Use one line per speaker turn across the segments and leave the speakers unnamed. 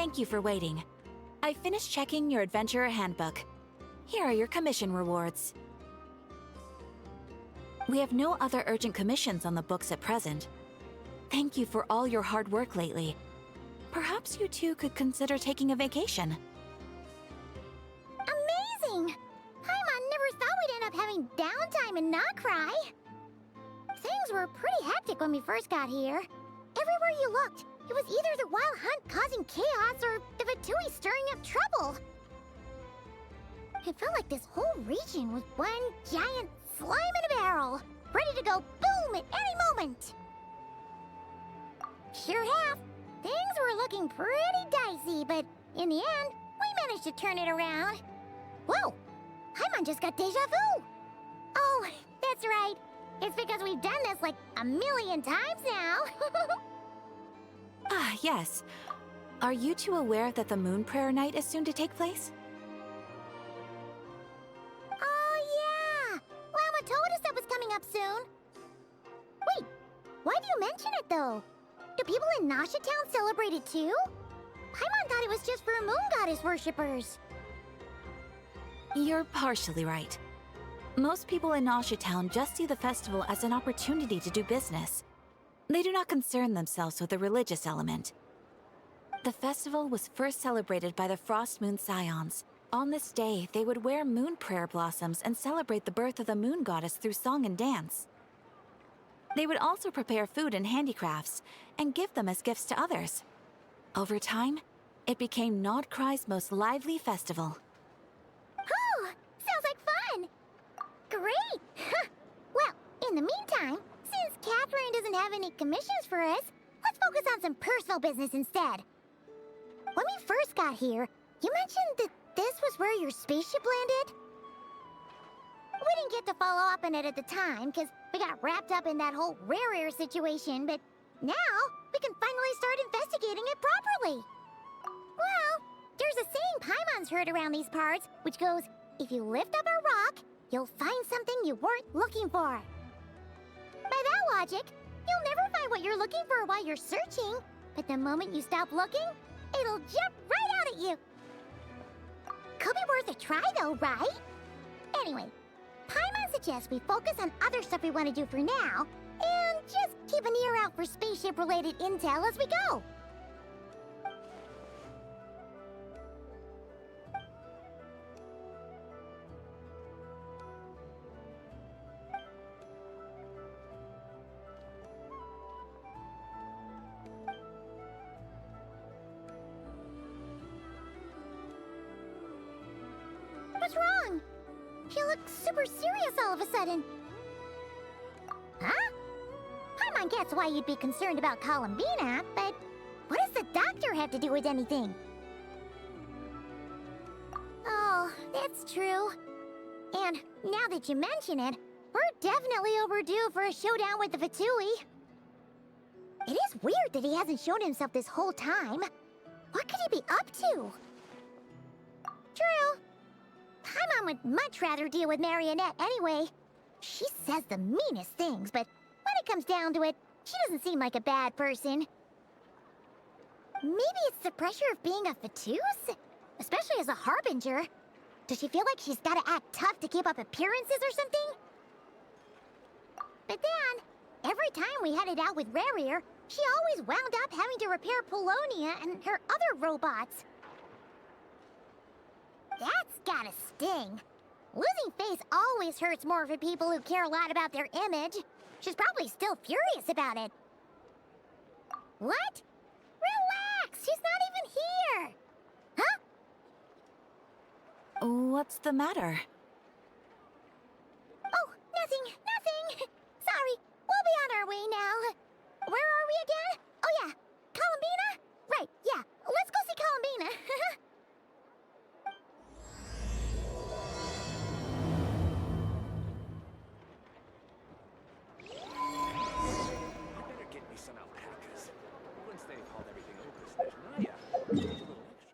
Thank you for waiting. I finished checking your adventurer handbook. Here are your commission rewards. We have no other urgent commissions on the books at present. Thank you for all your hard work lately. Perhaps you two could consider taking a vacation.
Amazing! Paimon never thought we'd end up having downtime and not cry. Things were pretty hectic when we first got here. Everywhere you looked, it was either the wild hunt causing chaos or the Fatui stirring up trouble. It felt like this whole region was one giant slime in a barrel, ready to go boom at any moment. Sure have. Things were looking pretty dicey, but in the end, we managed to turn it around. Whoa! Paimon just got deja vu! Oh, that's right. It's because we've done this like a million times now.
Ah, yes. Are you two aware that the Moon Prayer Night is soon to take place?
Oh, yeah! Llama told us that was coming up soon. Wait, why do you mention it, though? Do people in Nasha Town celebrate it, too? Paimon thought it was just for Moon Goddess worshippers.
You're partially right. Most people in Nasha Town just see the festival as an opportunity to do business. They do not concern themselves with the religious element. The festival was first celebrated by the Frost Moon Scions. On this day, they would wear moon prayer blossoms and celebrate the birth of the moon goddess through song and dance. They would also prepare food and handicrafts, and give them as gifts to others. Over time, it became Nodcry's most lively festival.
Oh, sounds like fun! Great! Well, in the meantime, since Catherine doesn't have any commissions for us, let's focus on some personal business instead. When we first got here, you mentioned that this was where your spaceship landed? We didn't get to follow up on it at the time, because we got wrapped up in that whole rare situation, but now we can finally start investigating it properly. Well, there's a saying Paimon's heard around these parts, which goes, if you lift up a rock, you'll find something you weren't looking for. By that logic, you'll never find what you're looking for while you're searching, but the moment you stop looking, it'll jump right out at you. Could be worth a try though, right? Anyway, Paimon suggests we focus on other stuff we want to do for now, and just keep an ear out for spaceship-related intel as we go. What's wrong? You look super serious all of a sudden. Huh? Paimon gets why you'd be concerned about Columbina, but what does the doctor have to do with anything? Oh, that's true. And now that you mention it, we're definitely overdue for a showdown with the Fatui. It is weird that he hasn't shown himself this whole time. What could he be up to? True. Paimon would much rather deal with Marionette anyway. She says the meanest things, but when it comes down to it, she doesn't seem like a bad person. Maybe it's the pressure of being a Fatuse? Especially as a Harbinger. Does she feel like she's gotta act tough to keep up appearances or something? But then, every time we headed out with Rarier, she always wound up having to repair Polonia and her other robots. That's gotta sting. Losing face always hurts more for people who care a lot about their image. She's probably still furious about it. What? Relax! She's not even here! Huh?
What's the matter?
Oh, nothing. Sorry, we'll be on our way now. Where are we again? Oh yeah, Columbina? Right, yeah, let's go see Columbina.
Better get me some alpacas. Once they've hauled everything over to Naya, a little extra.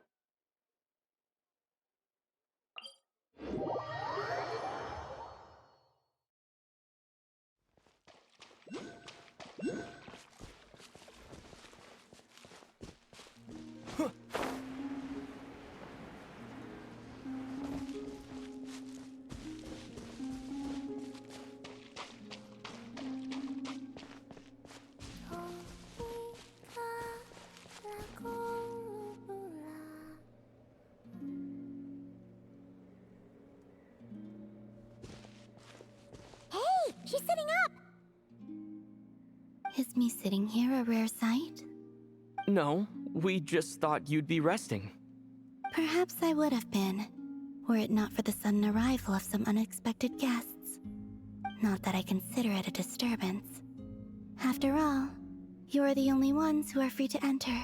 She's sitting up!
Is me sitting here a rare sight?
No, we just thought you'd be resting.
Perhaps I would have been, were it not for the sudden arrival of some unexpected guests. Not that I consider it a disturbance. After all, you are the only ones who are free to enter.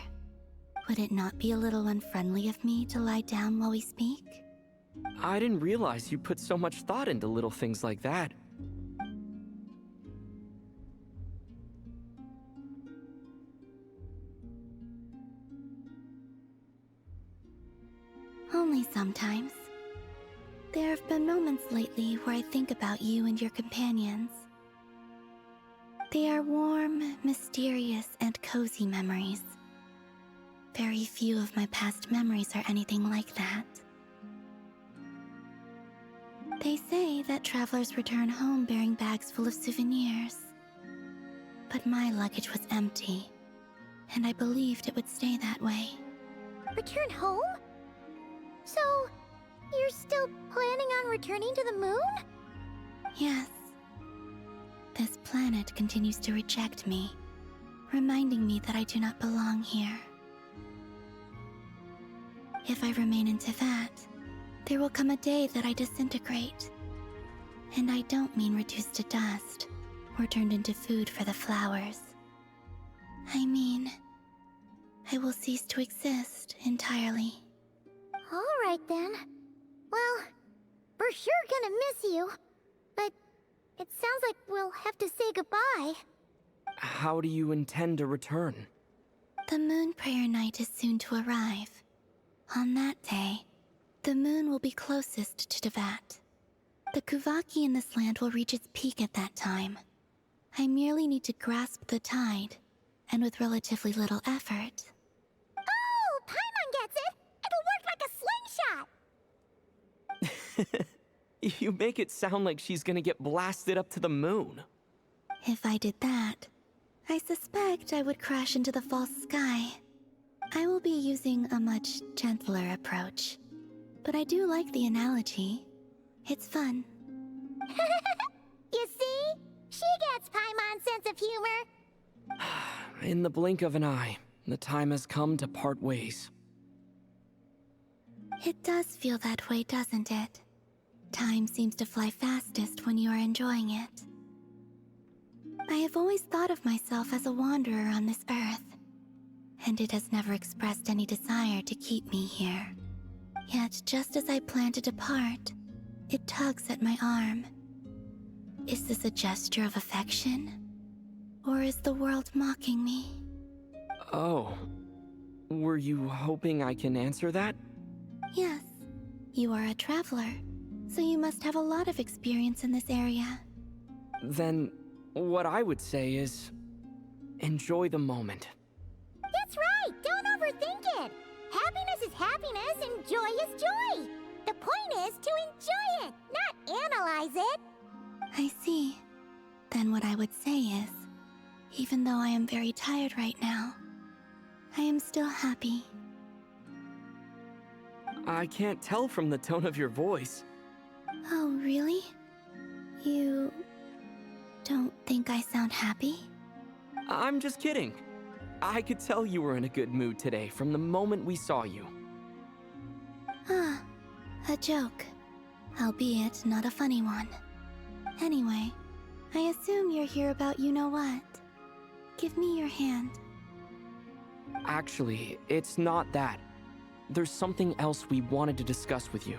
Would it not be a little unfriendly of me to lie down while we speak?
I didn't realize you put so much thought into little things like that.
Only sometimes. There have been moments lately where I think about you and your companions. They are warm, mysterious, and cozy memories. Very few of my past memories are anything like that. They say that travelers return home bearing bags full of souvenirs. But my luggage was empty, and I believed it would stay that way.
Return home? So, you're still planning on returning to the moon?
Yes. This planet continues to reject me, reminding me that I do not belong here. If I remain in Teyvat, there will come a day that I disintegrate. And I don't mean reduced to dust, or turned into food for the flowers. I mean, I will cease to exist entirely.
Alright then. Well, we're sure gonna miss you. But it sounds like we'll have to say goodbye.
How do you intend to return?
The moon prayer night is soon to arrive. On that day, the moon will be closest to Teyvat. The Kuvaki in this land will reach its peak at that time. I merely need to grasp the tide, and with relatively little effort.
Oh, Paimon gets it! It'll work like a slingshot!
You make it sound like she's gonna get blasted up to the moon.
If I did that, I suspect I would crash into the false sky. I will be using a much gentler approach. But I do like the analogy. It's fun.
You see? She gets Paimon's sense of humor.
In the blink of an eye, the time has come to part ways.
It does feel that way, doesn't it? Time seems to fly fastest when you are enjoying it. I have always thought of myself as a wanderer on this earth, and it has never expressed any desire to keep me here. Yet, just as I plan to depart, it tugs at my arm. Is this a gesture of affection? Or is the world mocking me?
Oh. Were you hoping I can answer that?
Yes. You are a traveler, so you must have a lot of experience in this area.
Then, what I would say is, enjoy the moment.
That's right! Don't overthink it! Happiness is happiness and joy is joy! The point is to enjoy it, not analyze it!
I see. Then what I would say is, even though I am very tired right now, I am still happy.
I can't tell from the tone of your voice.
Oh, really? You don't think I sound happy?
I'm just kidding. I could tell you were in a good mood today from the moment we saw you.
Ah, a joke. Albeit not a funny one. Anyway, I assume you're here about you-know-what. Give me your hand.
Actually, it's not that. There's something else we wanted to discuss with you.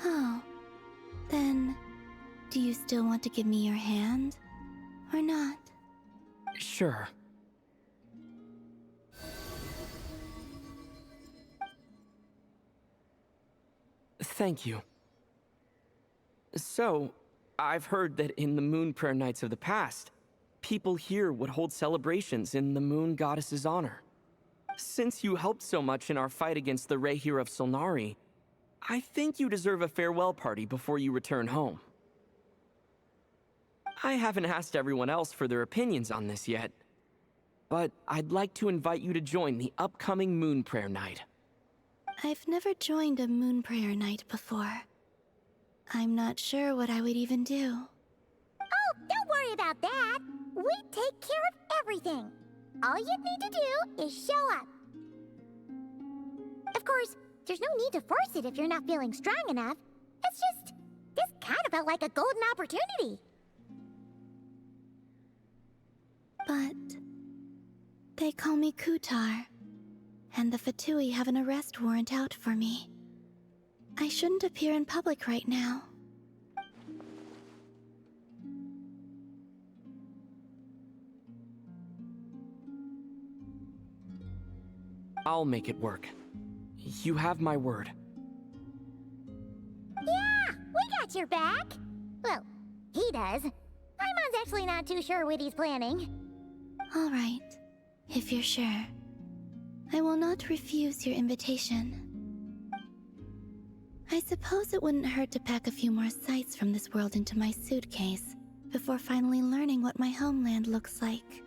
Oh, then, do you still want to give me your hand? Or not?
Sure. Thank you. So, I've heard that in the moon prayer nights of the past, people here would hold celebrations in the moon goddess's honor. Since you helped so much in our fight against the Rehir of Solnari, I think you deserve a farewell party before you return home. I haven't asked everyone else for their opinions on this yet, but I'd like to invite you to join the upcoming moon prayer night.
I've never joined a moon prayer night before. I'm not sure what I would even do.
Oh, don't worry about that. We take care of everything. All you need to do is show up. Of course, there's no need to force it if you're not feeling strong enough. It's just, this kind of felt like a golden opportunity.
But they call me Kutar, and the Fatui have an arrest warrant out for me. I shouldn't appear in public right now.
I'll make it work. You have my word.
Yeah, we got your back. Well, he does. Paimon's actually not too sure what he's planning.
All right, if you're sure. I will not refuse your invitation. I suppose it wouldn't hurt to pack a few more sights from this world into my suitcase before finally learning what my homeland looks like.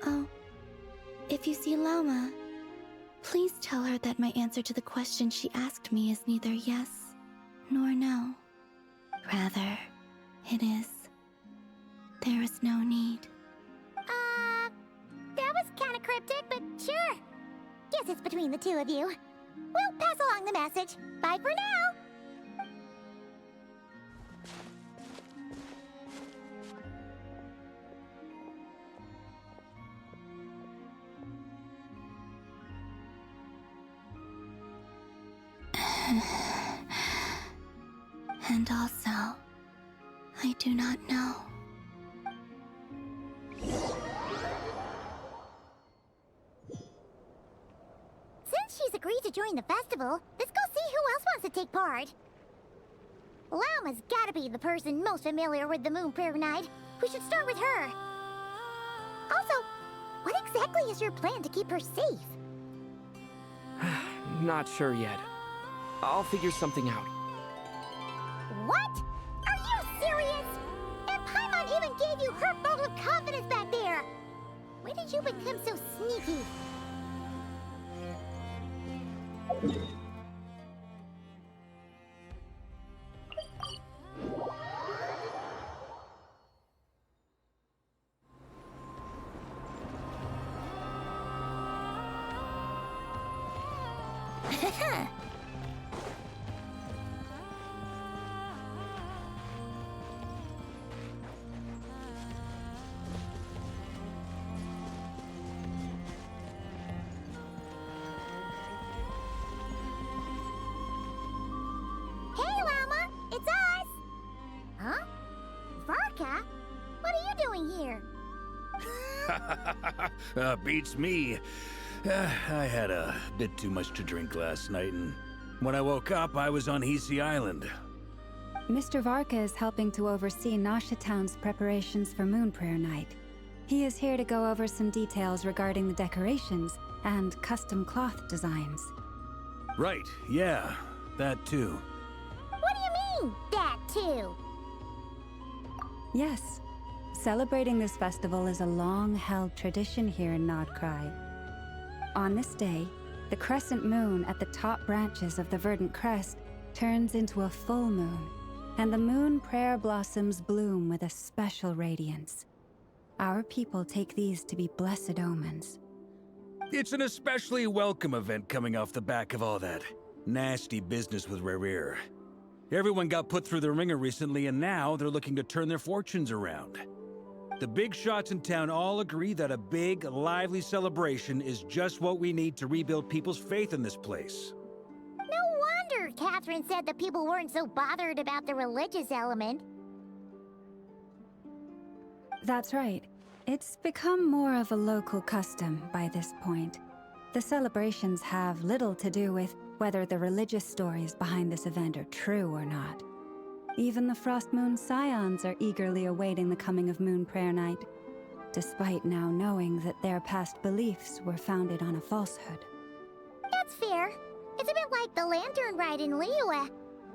Oh, if you see Lama, please tell her that my answer to the question she asked me is neither yes nor no. Rather, it is, there is no need.
That was kinda cryptic, but sure. Guess it's between the two of you. We'll pass along the message. Bye for now.
And also, I do not know.
Since she's agreed to join the festival, let's go see who else wants to take part. Lama's gotta be the person most familiar with the Moon Prayer Night. We should start with her. Also, what exactly is your plan to keep her safe?
Not sure yet. I'll figure something out.
What? Are you serious? And Paimon even gave you her vote of confidence back there. When did you become so sneaky? Hey, Lama! It's us! Huh? Varka? What are you doing here?
Beats me. I had a bit too much to drink last night, and when I woke up, I was on Hz Island.
Mr. Varka is helping to oversee Nasha Town's preparations for Moon Prayer Night. He is here to go over some details regarding the decorations and custom cloth designs.
Right, yeah, that too.
What do you mean, that too?
Yes, celebrating this festival is a long-held tradition here in Nodcry. On this day, the crescent moon at the top branches of the verdant crest turns into a full moon, and the moon prayer blossoms bloom with a special radiance. Our people take these to be blessed omens.
It's an especially welcome event coming off the back of all that nasty business with Rare. Everyone got put through the ringer recently, and now they're looking to turn their fortunes around. The big shots in town all agree that a big, lively celebration is just what we need to rebuild people's faith in this place.
No wonder Catherine said that people weren't so bothered about the religious element.
That's right. It's become more of a local custom by this point. The celebrations have little to do with whether the religious stories behind this event are true or not. Even the Frost Moon Scions are eagerly awaiting the coming of Moon Prayer Night, despite now knowing that their past beliefs were founded on a falsehood.
That's fair. It's a bit like the Lantern Ride in Liyue.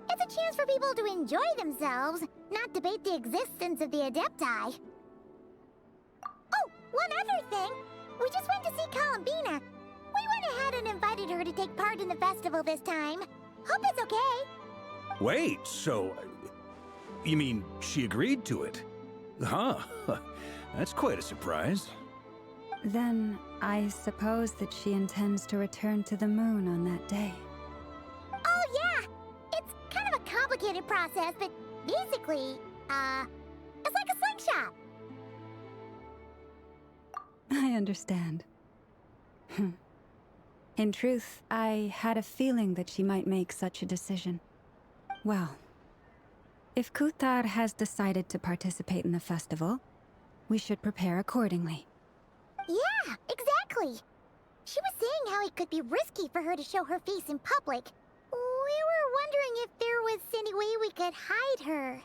It's a chance for people to enjoy themselves, not debate the existence of the Adepti. Oh, one other thing. We just went to see Columbina. We went ahead and invited her to take part in the festival this time. Hope it's okay.
Wait, so... you mean she agreed to it? Huh. That's quite a surprise.
Then I suppose that she intends to return to the moon on that day.
Oh, yeah! It's kind of a complicated process, but basically, it's like a slingshot.
I understand. In truth, I had a feeling that she might make such a decision. Well, if Kuthar has decided to participate in the festival, we should prepare accordingly.
Yeah, exactly. She was saying how it could be risky for her to show her face in public. We were wondering if there was any way we could hide her.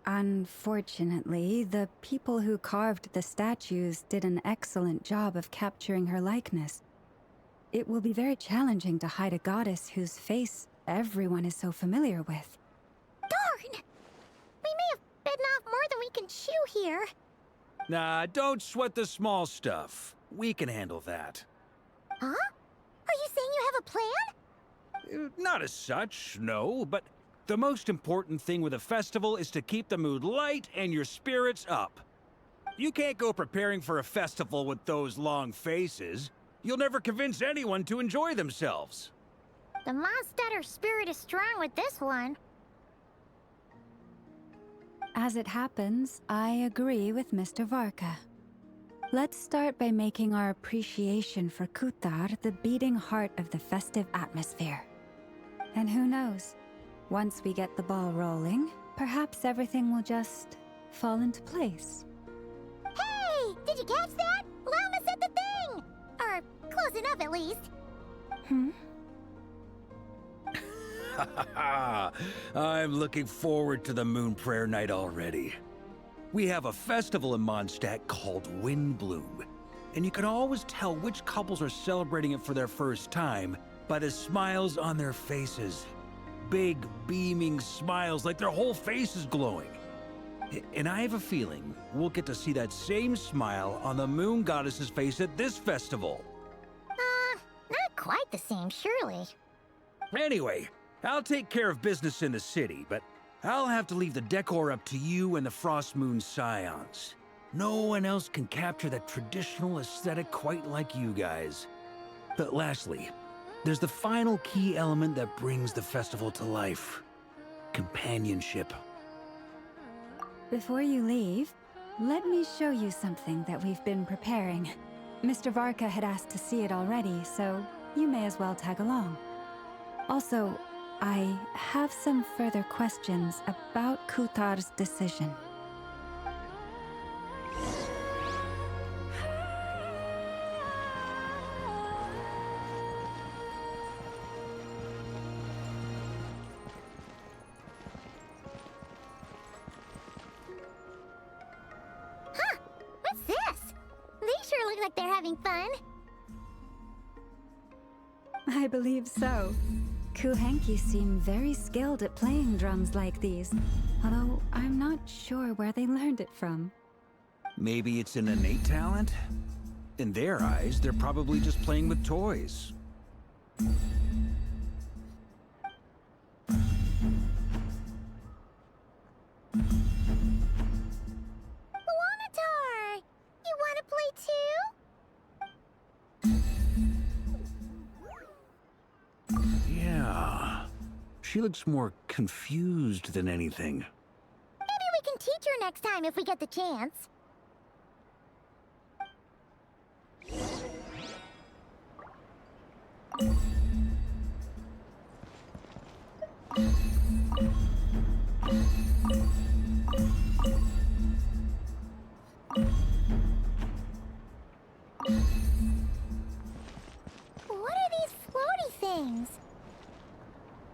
Unfortunately, the people who carved the statues did an excellent job of capturing her likeness. It will be very challenging to hide a goddess whose face everyone is so familiar with.
Darn! We may have bitten off more than we can chew here.
Nah, don't sweat the small stuff. We can handle that.
Huh? Are you saying you have a plan?
Not as such, no, but the most important thing with a festival is to keep the mood light and your spirits up. You can't go preparing for a festival with those long faces. You'll never convince anyone to enjoy themselves.
The Mondstatter spirit is strong with this one.
As it happens, I agree with Mr. Varka. Let's start by making our appreciation for Kuthar the beating heart of the festive atmosphere. And who knows? Once we get the ball rolling, perhaps everything will just fall into place.
Hey! Did you catch that? Llama said the thing! Or close enough, at least.
I'm looking forward to the Moon Prayer Night already. We have a festival in Mondstadt called Windbloom, and you can always tell which couples are celebrating it for their first time by the smiles on their faces. Big, beaming smiles like their whole face is glowing. And I have a feeling we'll get to see that same smile on the Moon Goddess's face at this festival.
Not quite the same, surely.
Anyway, I'll take care of business in the city, but I'll have to leave the decor up to you and the Frost Moon Scions. No one else can capture that traditional aesthetic quite like you guys. But lastly, there's the final key element that brings the festival to life. Companionship.
Before you leave, let me show you something that we've been preparing. Mr. Varka had asked to see it already, so you may as well tag along. Also, I have some further questions about Kuthar's decision.
What's this? They sure look like they're having fun.
I believe so. Kuhenki seem very skilled at playing drums like these, although I'm not sure where they learned it from.
Maybe it's an innate talent? In their eyes, they're probably just playing with toys.
Wanatar! You want to play too?
Yeah. She looks more confused than anything.
Maybe we can teach her next time if we get the chance. What are these floaty things?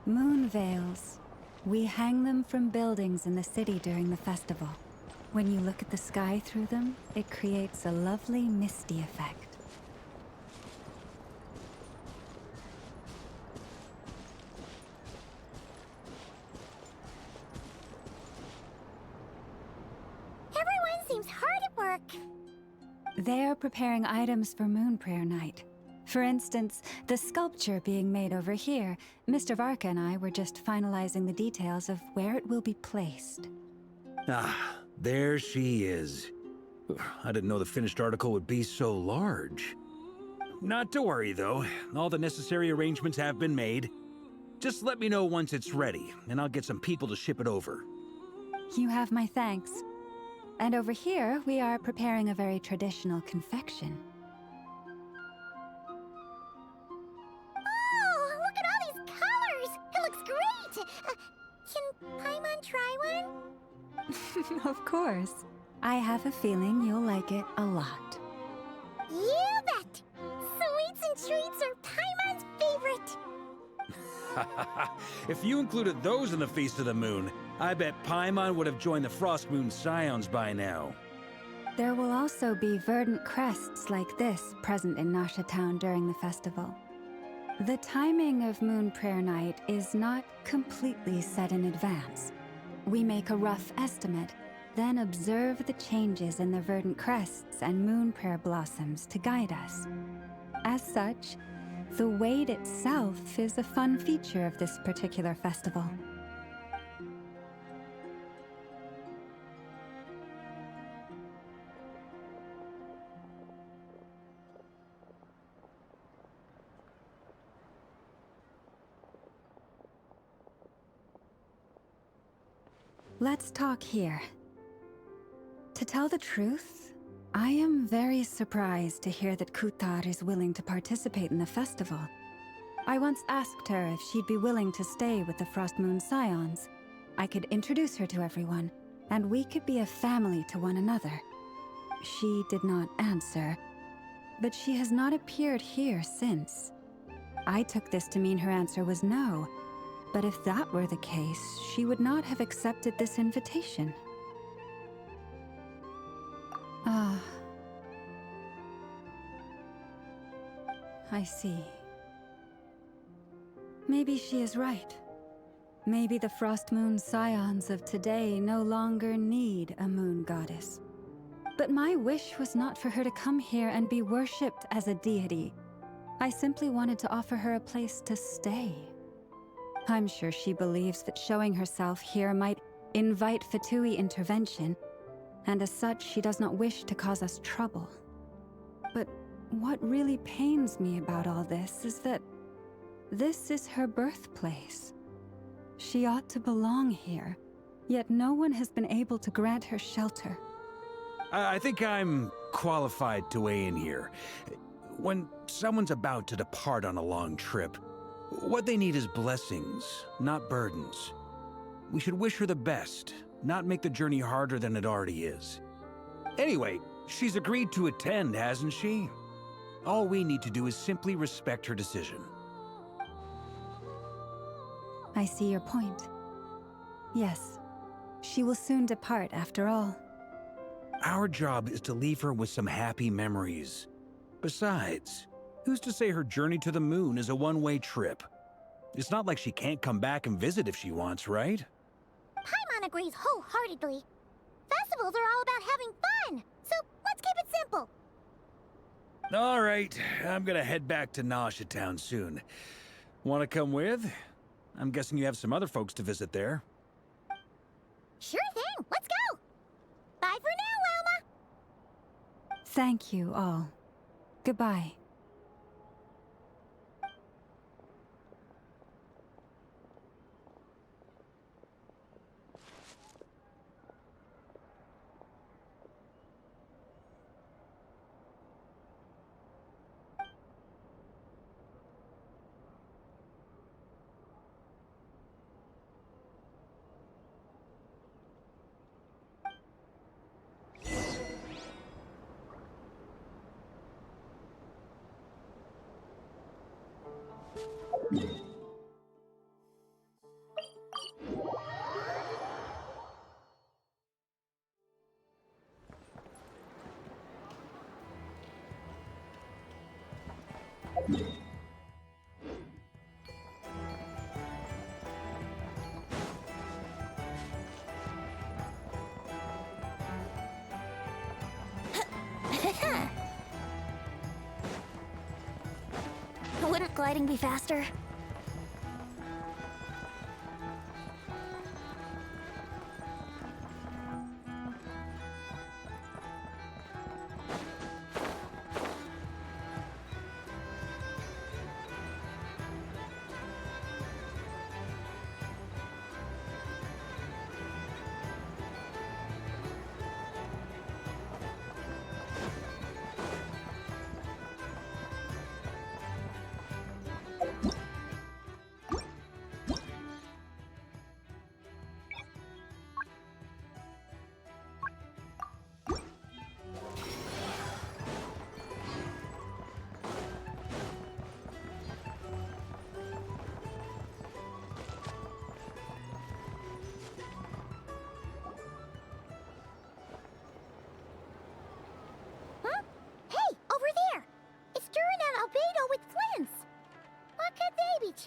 Moon veils. We hang them from buildings in the city during the festival. When you look at the sky through them, it creates a lovely misty effect.
Everyone seems hard at work.
They're preparing items for Moon Prayer Night. For instance, the sculpture being made over here, Mr. Varka and I were just finalizing the details of where it will be placed.
Ah, there she is. I didn't know the finished article would be so large. Not to worry, though. All the necessary arrangements have been made. Just let me know once it's ready, and I'll get some people to ship it over.
You have my thanks. And over here, we are preparing a very traditional confection.
Oh, look at all these colors! It looks great! Can Paimon try one?
Of course. I have a feeling you'll like it a lot.
You bet! Sweets and treats are Paimon's favorite!
If you included those in the Feast of the Moon, I bet Paimon would have joined the Frost Moon Scions by now.
There will also be verdant crests like this present in Nasha Town during the festival. The timing of Moon Prayer Night is not completely set in advance. We make a rough estimate, then observe the changes in the verdant crests and moon prayer blossoms to guide us. As such, the wait itself is a fun feature of this particular festival. Let's talk here. To tell the truth, I am very surprised to hear that Kutar is willing to participate in the festival. I once asked her if she'd be willing to stay with the Frost Moon Scions. I could introduce her to everyone, and we could be a family to one another. She did not answer, but she has not appeared here since. I took this to mean her answer was no, but if that were the case, she would not have accepted this invitation. Ah. I see. Maybe she is right. Maybe the Frost Moon Scions of today no longer need a moon goddess. But my wish was not for her to come here and be worshipped as a deity. I simply wanted to offer her a place to stay. I'm sure she believes that showing herself here might invite Fatui intervention, and as such, she does not wish to cause us trouble. But what really pains me about all this is that this is her birthplace. She ought to belong here, yet no one has been able to grant her shelter.
I think I'm qualified to weigh in here. When someone's about to depart on a long trip, what they need is blessings, not burdens. We should wish her the best, not make the journey harder than it already is. Anyway, she's agreed to attend, hasn't she? All we need to do is simply respect her decision.
I see your point. Yes, she will soon depart after all.
Our job is to leave her with some happy memories. Besides, who's to say her journey to the moon is a one-way trip? It's not like she can't come back and visit if she wants, right?
Paimon agrees wholeheartedly. Festivals are all about having fun, so let's keep it simple.
All right, I'm gonna head back to Nasha Town soon. Wanna come with? I'm guessing you have some other folks to visit there.
Sure thing, let's go! Bye for now, Wilma!
Thank you all. Goodbye.
Wouldn't gliding be faster?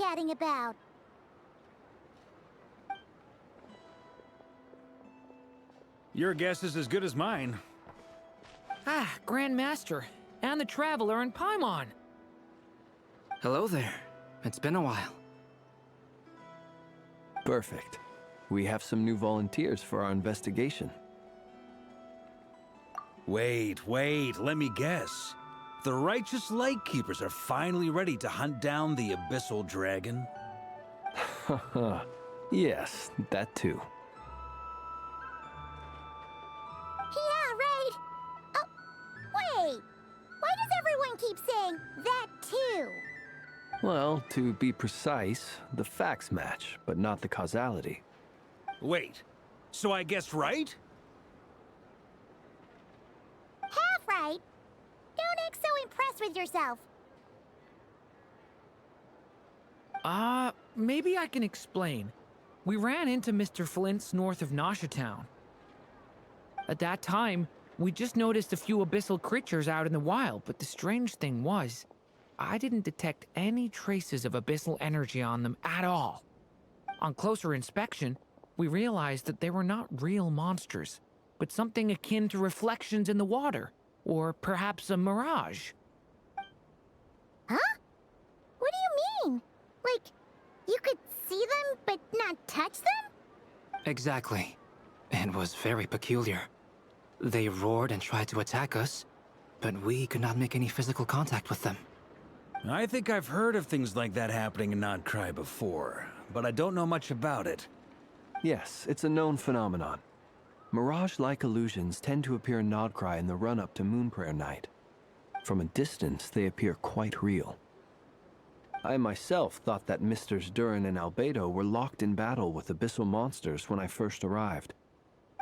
chatting about?
Your guess is as good as mine.
Ah, Grand Master, and the Traveler and Paimon.
Hello there. It's been a while.
Perfect. We have some new volunteers for our investigation.
Wait, let me guess. The righteous Lightkeepers are finally ready to hunt down the Abyssal Dragon?
Haha. Yes, that too.
Yeah, right. Oh, wait. Why does everyone keep saying that too?
Well, to be precise, the facts match, but not the causality.
Wait, so I guessed right?
Half right. Don't act so impressed with yourself.
Maybe I can explain. We ran into Mr. Flint's north of Nasha Town. At that time, we just noticed a few abyssal creatures out in the wild, but the strange thing was, I didn't detect any traces of abyssal energy on them at all. On closer inspection, we realized that they were not real monsters, but something akin to reflections in the water, or perhaps a mirage.
Huh? What do you mean? Like, you could see them but not touch them?
Exactly. It was very peculiar. They roared and tried to attack us, but we could not make any physical contact with them.
I think I've heard of things like that happening in Nodcry before, but I don't know much about it.
Yes, it's a known phenomenon. Mirage-like illusions tend to appear in Nodcry in the run-up to Moonprayer Night. From a distance, they appear quite real. I myself thought that Misters Durin and Albedo were locked in battle with abyssal monsters when I first arrived.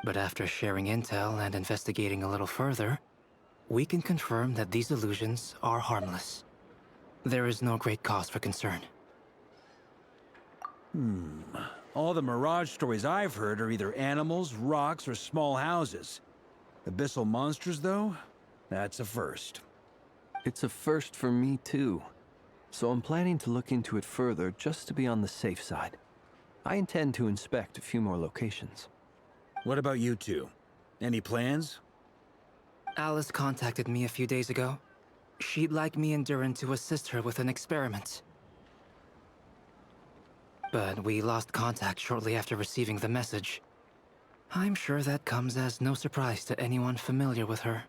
But after sharing intel and investigating a little further, we can confirm that these illusions are harmless. There is no great cause for concern.
All the Mirage stories I've heard are either animals, rocks, or small houses. Abyssal monsters, though? That's a first.
It's a first for me, too. So I'm planning to look into it further just to be on the safe side. I intend to inspect a few more locations.
What about you two? Any plans?
Alice contacted me a few days ago. She'd like me and Durin to assist her with an experiment. But we lost contact shortly after receiving the message. I'm sure that comes as no surprise to anyone familiar with her.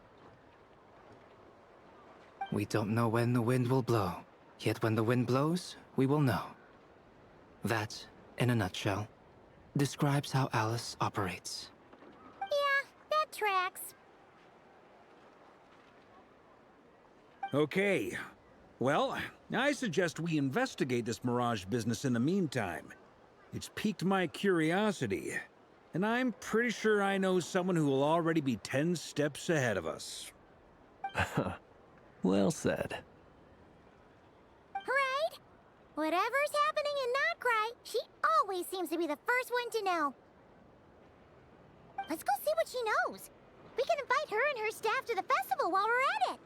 We don't know when the wind will blow, yet when the wind blows, we will know. That, in a nutshell, describes how Alice operates.
Yeah, that tracks.
Okay. Well, I suggest we investigate this Mirage business in the meantime. It's piqued my curiosity, and I'm pretty sure I know someone who will already be 10 steps ahead of us.
Well said.
Right? Whatever's happening in Nodcry, she always seems to be the first one to know. Let's go see what she knows. We can invite her and her staff to the festival while we're at it.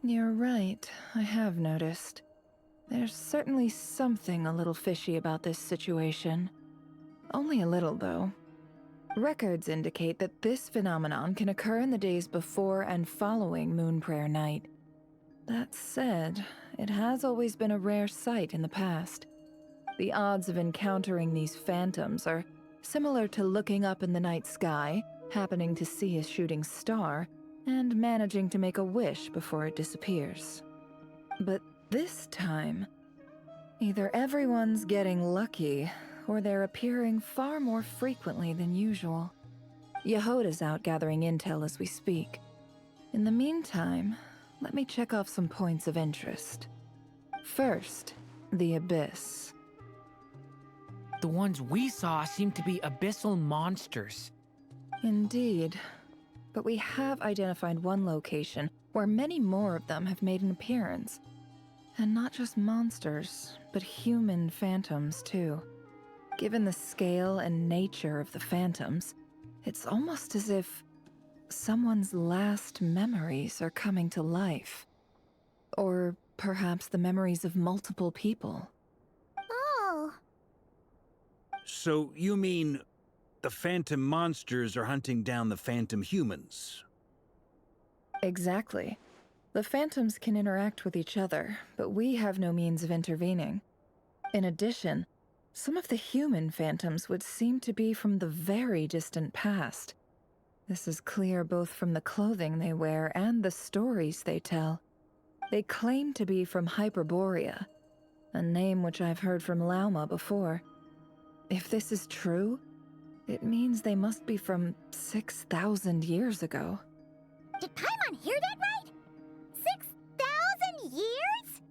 You're right, I have noticed. There's certainly something a little fishy about this situation. Only a little, though. Records indicate that this phenomenon can occur in the days before and following Moonprayer Night. That said, it has always been a rare sight in the past. The odds of encountering these phantoms are similar to looking up in the night sky, happening to see a shooting star, and managing to make a wish before it disappears. But this time, either everyone's getting lucky, or they're appearing far more frequently than usual. Yehoda's out gathering intel as we speak. In the meantime, let me check off some points of interest. First, the Abyss.
The ones we saw seem to be abyssal monsters.
Indeed. But we have identified one location where many more of them have made an appearance. And not just monsters, but human phantoms too. Given the scale and nature of the phantoms, it's almost as if someone's last memories are coming to life. Or perhaps the memories of multiple people.
Oh.
So you mean the phantom monsters are hunting down the phantom humans?
Exactly. The phantoms can interact with each other, but we have no means of intervening. In addition, some of the human phantoms would seem to be from the very distant past. This is clear both from the clothing they wear and the stories they tell. They claim to be from Hyperborea, a name which I've heard from Lauma before. If this is true, it means they must be from 6,000 years ago.
Did Paimon hear that right? 6,000 years?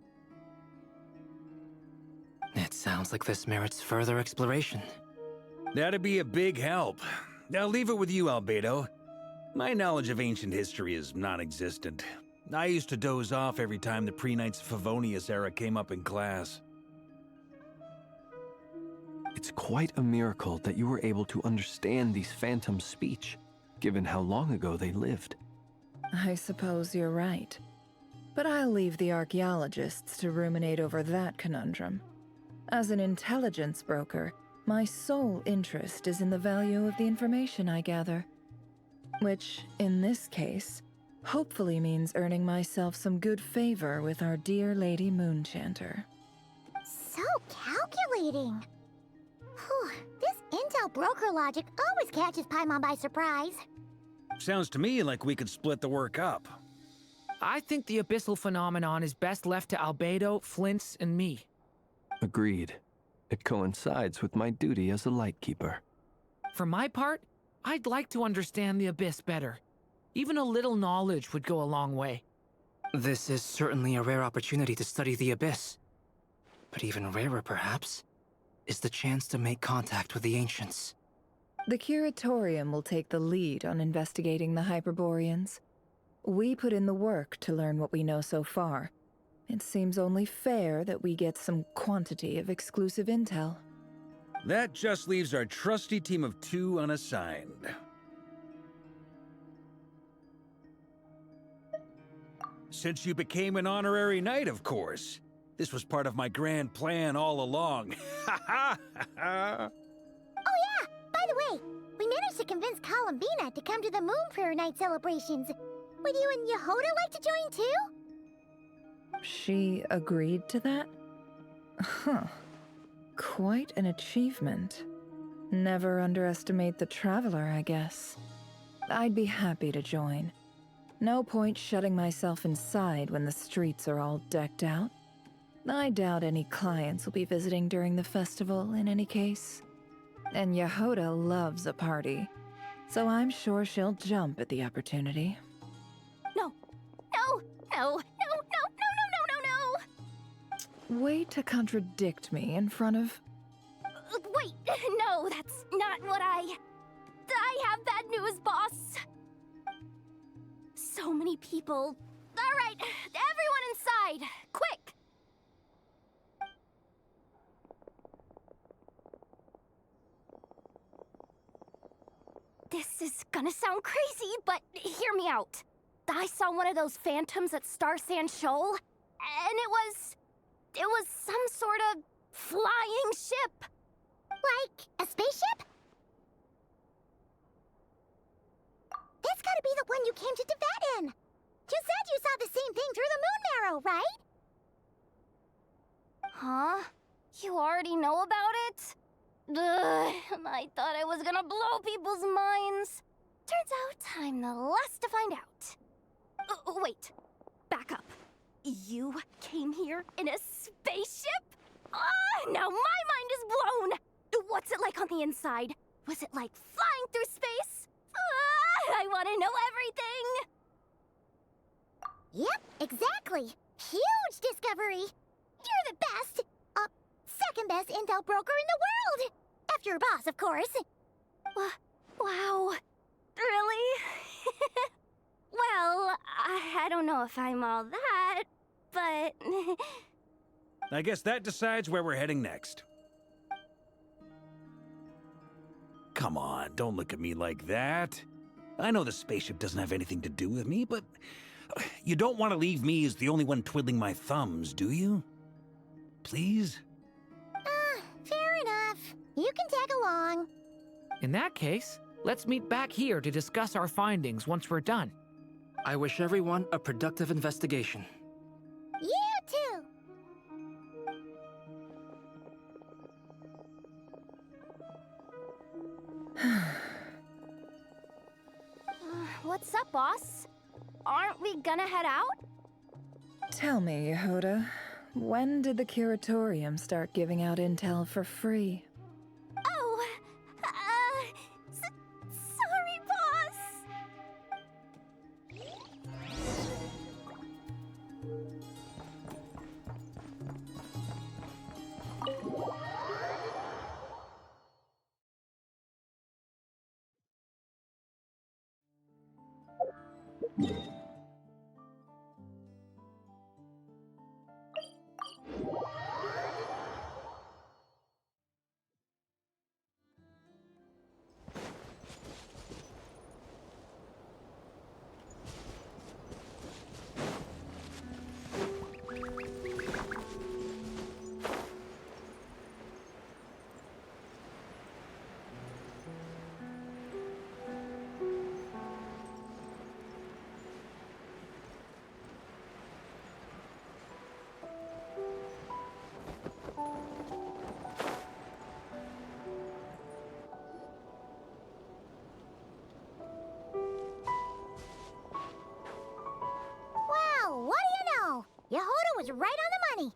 It sounds like this merits further exploration.
That'd be a big help. I'll leave it with you, Albedo. My knowledge of ancient history is non-existent. I used to doze off every time the pre-Knights Favonius era came up in class.
It's quite a miracle that you were able to understand these phantoms' speech, given how long ago they lived.
I suppose you're right. But I'll leave the archaeologists to ruminate over that conundrum. As an intelligence broker, my sole interest is in the value of the information I gather. Which, in this case, hopefully means earning myself some good favor with our dear Lady Moonchanter.
So calculating. Whew, this intel broker logic always catches Paimon by surprise.
Sounds to me like we could split the work up.
I think the abyssal phenomenon is best left to Albedo, Flints, and me.
Agreed. It coincides with my duty as a lightkeeper.
For my part, I'd like to understand the abyss better. Even a little knowledge would go a long way.
This is certainly a rare opportunity to study the Abyss. But even rarer, perhaps, is the chance to make contact with the Ancients.
The Curatorium will take the lead on investigating the Hyperboreans. We put in the work to learn what we know so far. It seems only fair that we get some quantity of exclusive intel.
That just leaves our trusty team of 2 unassigned. Since you became an honorary knight, of course. This was part of my grand plan all along. Ha ha ha!
Oh yeah, by the way, we managed to convince Columbina to come to the Moon Prayer Night celebrations. Would you and Yehoda like to join too?
She agreed to that? Huh. Quite an achievement. Never underestimate the traveler, I guess. I'd be happy to join. No point shutting myself inside when the streets are all decked out. I doubt any clients will be visiting during the festival in any case. And Yehoda loves a party, so I'm sure she'll jump at the opportunity.
No, no, no, no, no, no, no, no, no, no!
Way to contradict me in front of...
Wait, no, that's not what I have bad news, boss. So many people. All right, everyone inside, quick! This is gonna sound crazy, but hear me out. I saw one of those phantoms at Star Sand Shoal, and it was some sort of flying ship. Like a spaceship? That's gotta be the one you came to Tibet in. You said you saw the same thing through the moon marrow, right? Huh? You already know about it? Ugh, I thought I was gonna blow people's minds. Turns out I'm the last to find out. Wait, back up. You came here in a spaceship? Now my mind is blown! What's it like on the inside? Was it like flying through space? I want to know everything! Yep, exactly. Huge discovery. You're the best. Second best intel broker in the world. After your boss, of course. Wow. Really? Well, I don't know if I'm all that, but...
I guess that decides where we're heading next. Come on, don't look at me like that. I know the spaceship doesn't have anything to do with me, but you don't want to leave me as the only one twiddling my thumbs, do you? Please?
Fair enough. You can tag along.
In that case, let's meet back here to discuss our findings once we're done.
I wish everyone a productive investigation.
You too. What's up, boss? Aren't we gonna head out?
Tell me, Yehuda, when did the curatorium start giving out intel for free?
Oh, sorry, boss. Well, what do you know? Yehuda was right on the money.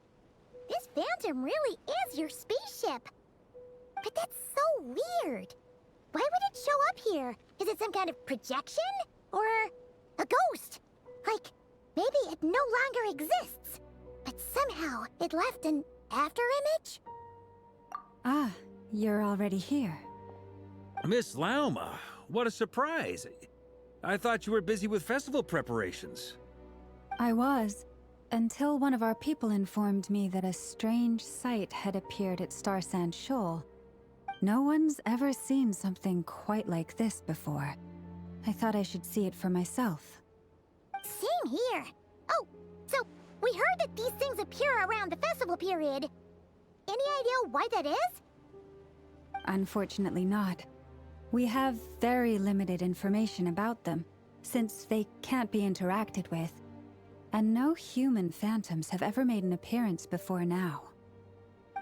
This Phantom really is your spaceship. But that's so weird. Why would it show up here? Is it some kind of projection? Or a ghost? Like, maybe it no longer exists, but somehow it left an afterimage?
Ah, you're already here.
Miss Lauma, what a surprise. I thought you were busy with festival preparations.
I was, until one of our people informed me that a strange sight had appeared at Starsand Shoal. No one's ever seen something quite like this before. I thought I should see it for myself.
Same here. Oh, so we heard that these things appear around the festival period. Any idea why that is?
Unfortunately not. We have very limited information about them, since they can't be interacted with. And no human phantoms have ever made an appearance before now.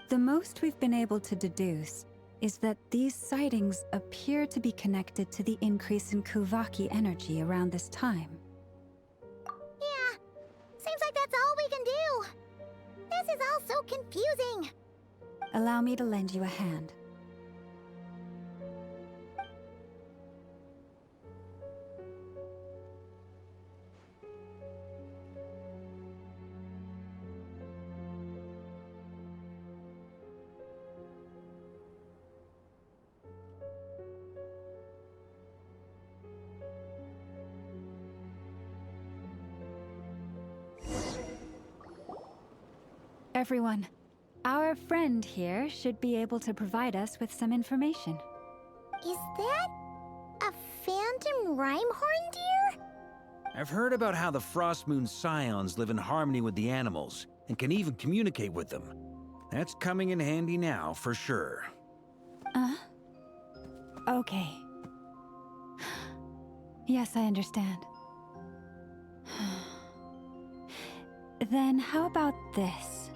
The most we've been able to deduce is that these sightings appear to be connected to the increase in Kuvaki energy around this time.
Yeah, seems like that's all we can do. This is all so confusing.
Allow me to lend you a hand. Everyone, our friend here should be able to provide us with some information.
Is that a phantom Rhymehorn deer?
I've heard about how the Frost Moon Scions live in harmony with the animals and can even communicate with them. That's coming in handy now, for sure.
Okay. Yes, I understand. Then how about this?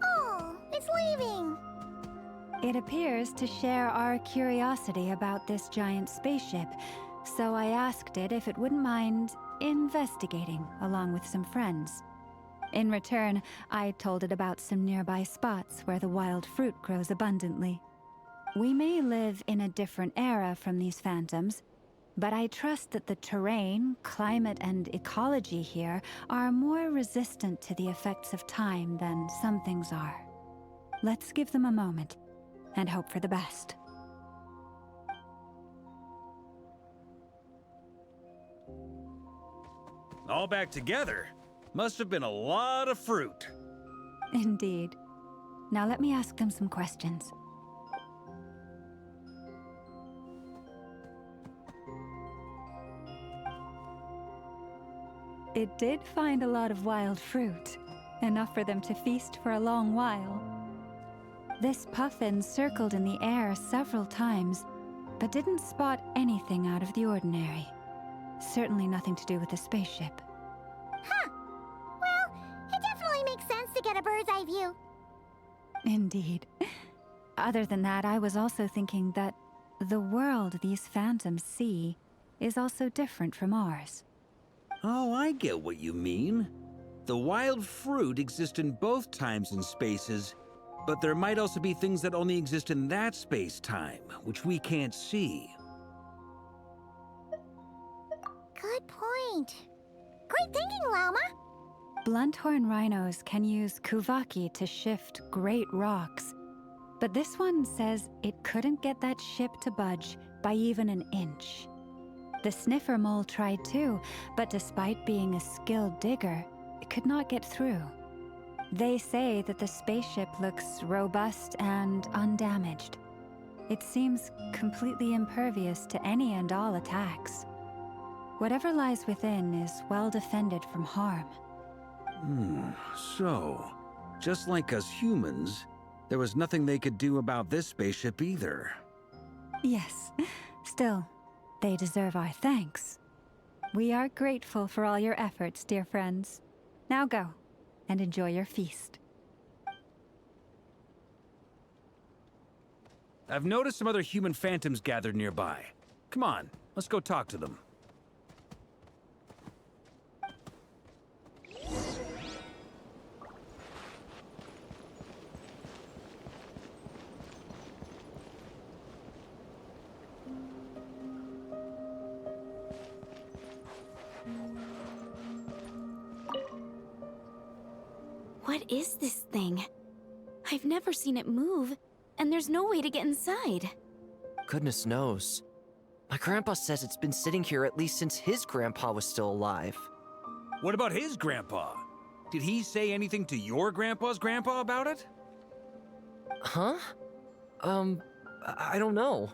Oh, it's leaving.
It appears to share our curiosity about this giant spaceship, so I asked it if it wouldn't mind investigating along with some friends. In return, I told it about some nearby spots where the wild fruit grows abundantly. We may live in a different era from these phantoms, but I trust that the terrain, climate, and ecology here are more resistant to the effects of time than some things are. Let's give them a moment and hope for the best.
All back together? Must have been a lot of fruit.
Indeed. Now let me ask them some questions. It did find a lot of wild fruit, enough for them to feast for a long while. This puffin circled in the air several times, but didn't spot anything out of the ordinary. Certainly nothing to do with the spaceship.
Huh. Well, it definitely makes sense to get a bird's eye view.
Indeed. Other than that, I was also thinking that the world these phantoms see is also different from ours.
Oh, I get what you mean. The wild fruit exist in both times and spaces, but there might also be things that only exist in that space-time, which we can't see.
Good point. Great thinking, Llama.
Blunthorn rhinos can use kuvaki to shift great rocks, but this one says it couldn't get that ship to budge by even an inch. The sniffer mole tried too, but despite being a skilled digger, it could not get through. They say that the spaceship looks robust and undamaged. It seems completely impervious to any and all attacks. Whatever lies within is well defended from harm.
So, just like us humans, there was nothing they could do about this spaceship either.
Yes, still, they deserve our thanks. We are grateful for all your efforts, dear friends. Now go, and enjoy your feast.
I've noticed some other human phantoms gathered nearby. Come on, let's go talk to them.
What is this thing? I've never seen it move, and there's no way to get inside.
Goodness knows. My grandpa says it's been sitting here at least since his grandpa was still alive.
What about his grandpa? Did he say anything to your grandpa's grandpa about it?
Huh? I don't know.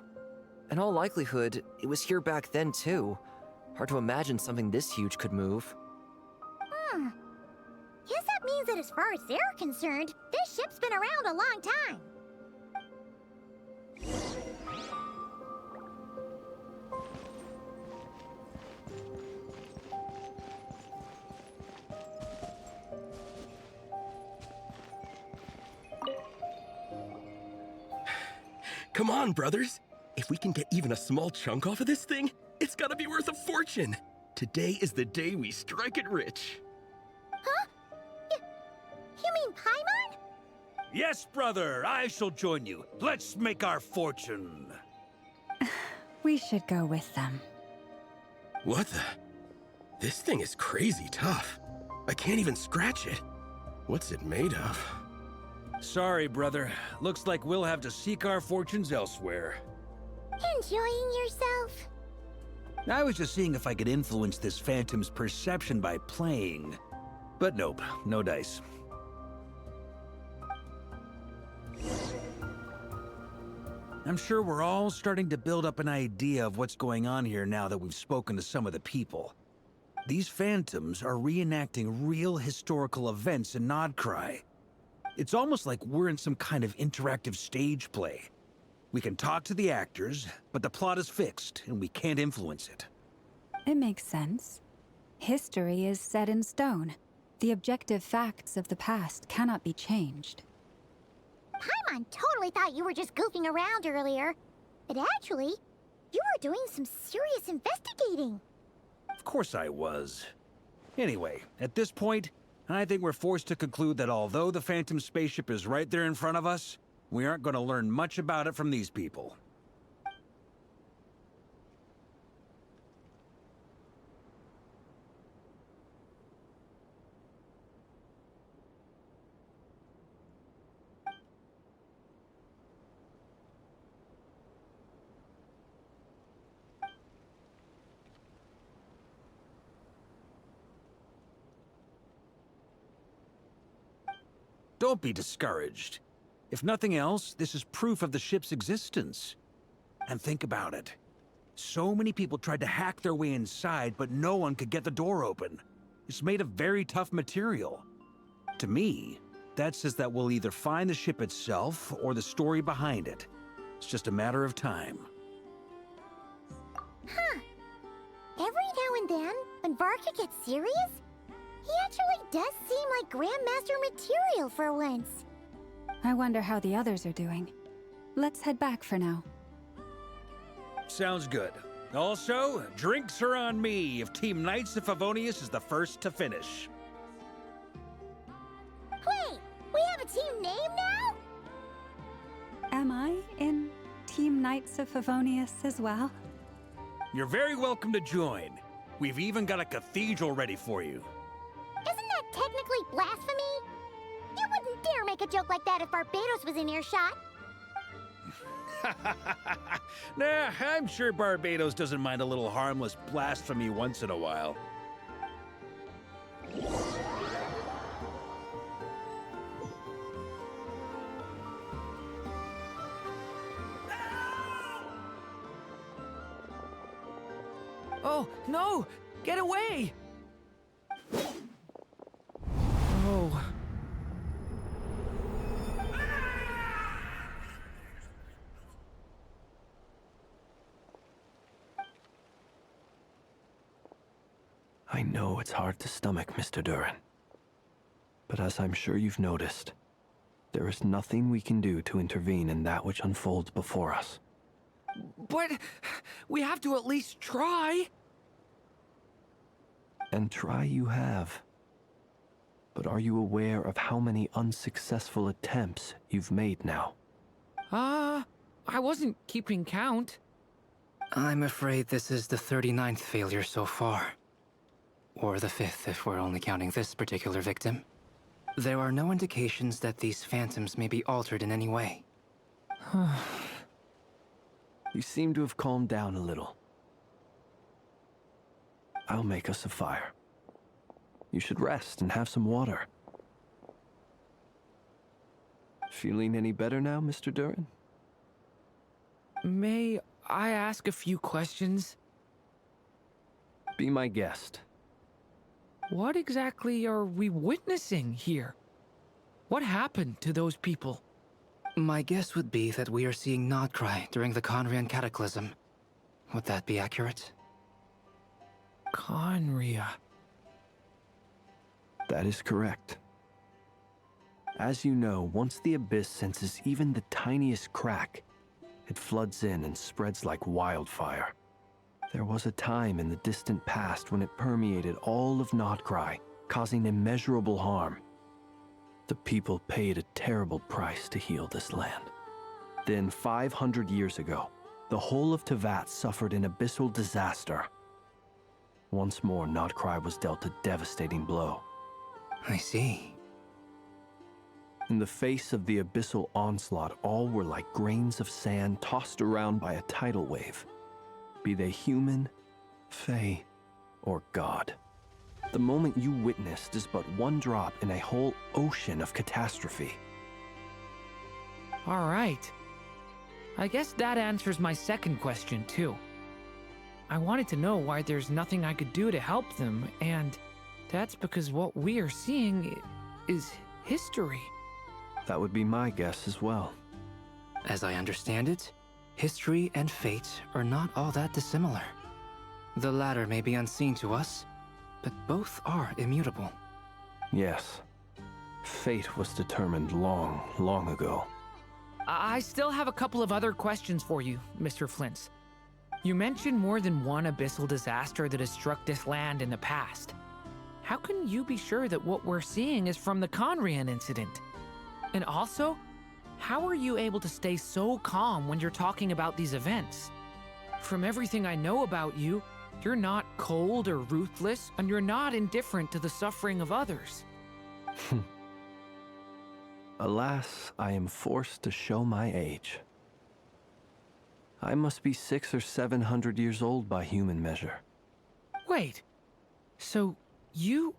In all likelihood, it was here back then too. Hard to imagine something this huge could move.
Guess that means that as far as they're concerned, this ship's been around a long time.
Come on, brothers. If we can get even a small chunk off of this thing, it's gotta be worth a fortune. Today is the day we strike it rich.
Huh? You mean Paimon?
Yes, brother, I shall join you. Let's make our fortune.
We should go with them.
What the? This thing is crazy tough. I can't even scratch it. What's it made of?
Sorry, brother. Looks like we'll have to seek our fortunes elsewhere.
Enjoying yourself?
I was just seeing if I could influence this phantom's perception by playing. But nope, no dice. I'm sure we're all starting to build up an idea of what's going on here now that we've spoken to some of the people. These phantoms are reenacting real historical events in Nodcry. It's almost like we're in some kind of interactive stage play. We can talk to the actors, but the plot is fixed, and we can't influence it.
It makes sense. History is set in stone. The objective facts of the past cannot be changed.
Paimon totally thought you were just goofing around earlier. But actually, you were doing some serious investigating.
Of course I was. Anyway, at this point, I think we're forced to conclude that although the Phantom spaceship is right there in front of us, we aren't going to learn much about it from these people. Don't be discouraged. If nothing else, this is proof of the ship's existence. And think about it. So many people tried to hack their way inside, but no one could get the door open. It's made of very tough material. To me, that says that we'll either find the ship itself or the story behind it. It's just a matter of time.
Huh. Every now and then, when Varka gets serious, he actually does seem like Grandmaster material for once.
I wonder how the others are doing. Let's head back for now.
Sounds good. Also, drinks are on me if Team Knights of Favonius is the first to finish.
Wait, we have a team name now?
Am I in Team Knights of Favonius as well?
You're very welcome to join. We've even got a cathedral ready for you.
Isn't that technically blasphemy? You wouldn't dare make a joke like that if Barbados was in earshot.
Nah, I'm sure Barbados doesn't mind a little harmless blasphemy once in a while.
Oh, no! Get away! Oh.
I know it's hard to stomach, Mr. Duran. But as I'm sure you've noticed, there is nothing we can do to intervene in that which unfolds before us.
But we have to at least try.
And try you have. But are you aware of how many unsuccessful attempts you've made now?
I wasn't keeping count.
I'm afraid this is the 39th failure so far. Or the 5th if we're only counting this particular victim. There are no indications that these phantoms may be altered in any way.
You seem to have calmed down a little. I'll make us a fire. You should rest and have some water. Feeling any better now, Mr. Duran?
May I ask a few questions?
Be my guest.
What exactly are we witnessing here? What happened to those people?
My guess would be that we are seeing Nodcry during the Conrian Cataclysm. Would that be accurate?
Conria.
That is correct. As you know, once the Abyss senses even the tiniest crack, it floods in and spreads like wildfire. There was a time in the distant past when it permeated all of Nodcry, causing immeasurable harm. The people paid a terrible price to heal this land. Then 500 years ago, the whole of Teyvat suffered an abyssal disaster. Once more, Nodcry was dealt a devastating blow.
I see.
In the face of the abyssal onslaught, all were like grains of sand tossed around by a tidal wave. Be they human, fae, or god. The moment you witnessed is but one drop in a whole ocean of catastrophe.
All right. I guess that answers my second question, too. I wanted to know why there's nothing I could do to help them, and that's because what we are seeing is history.
That would be my guess as well.
As I understand it, history and fate are not all that dissimilar. The latter may be unseen to us, but both are immutable.
Yes. Fate was determined long, long ago.
I still have a couple of other questions for you, Mr. Flintz. You mentioned more than one abyssal disaster that has struck this land in the past. how can you be sure that what we're seeing is from the Conrian incident? And also, how are you able to stay so calm when you're talking about these events? From everything I know about you, you're not cold or ruthless, and you're not indifferent to the suffering of others.
Alas, I am forced to show my age. I must be 600 or 700 years old by human measure.
Wait, so you...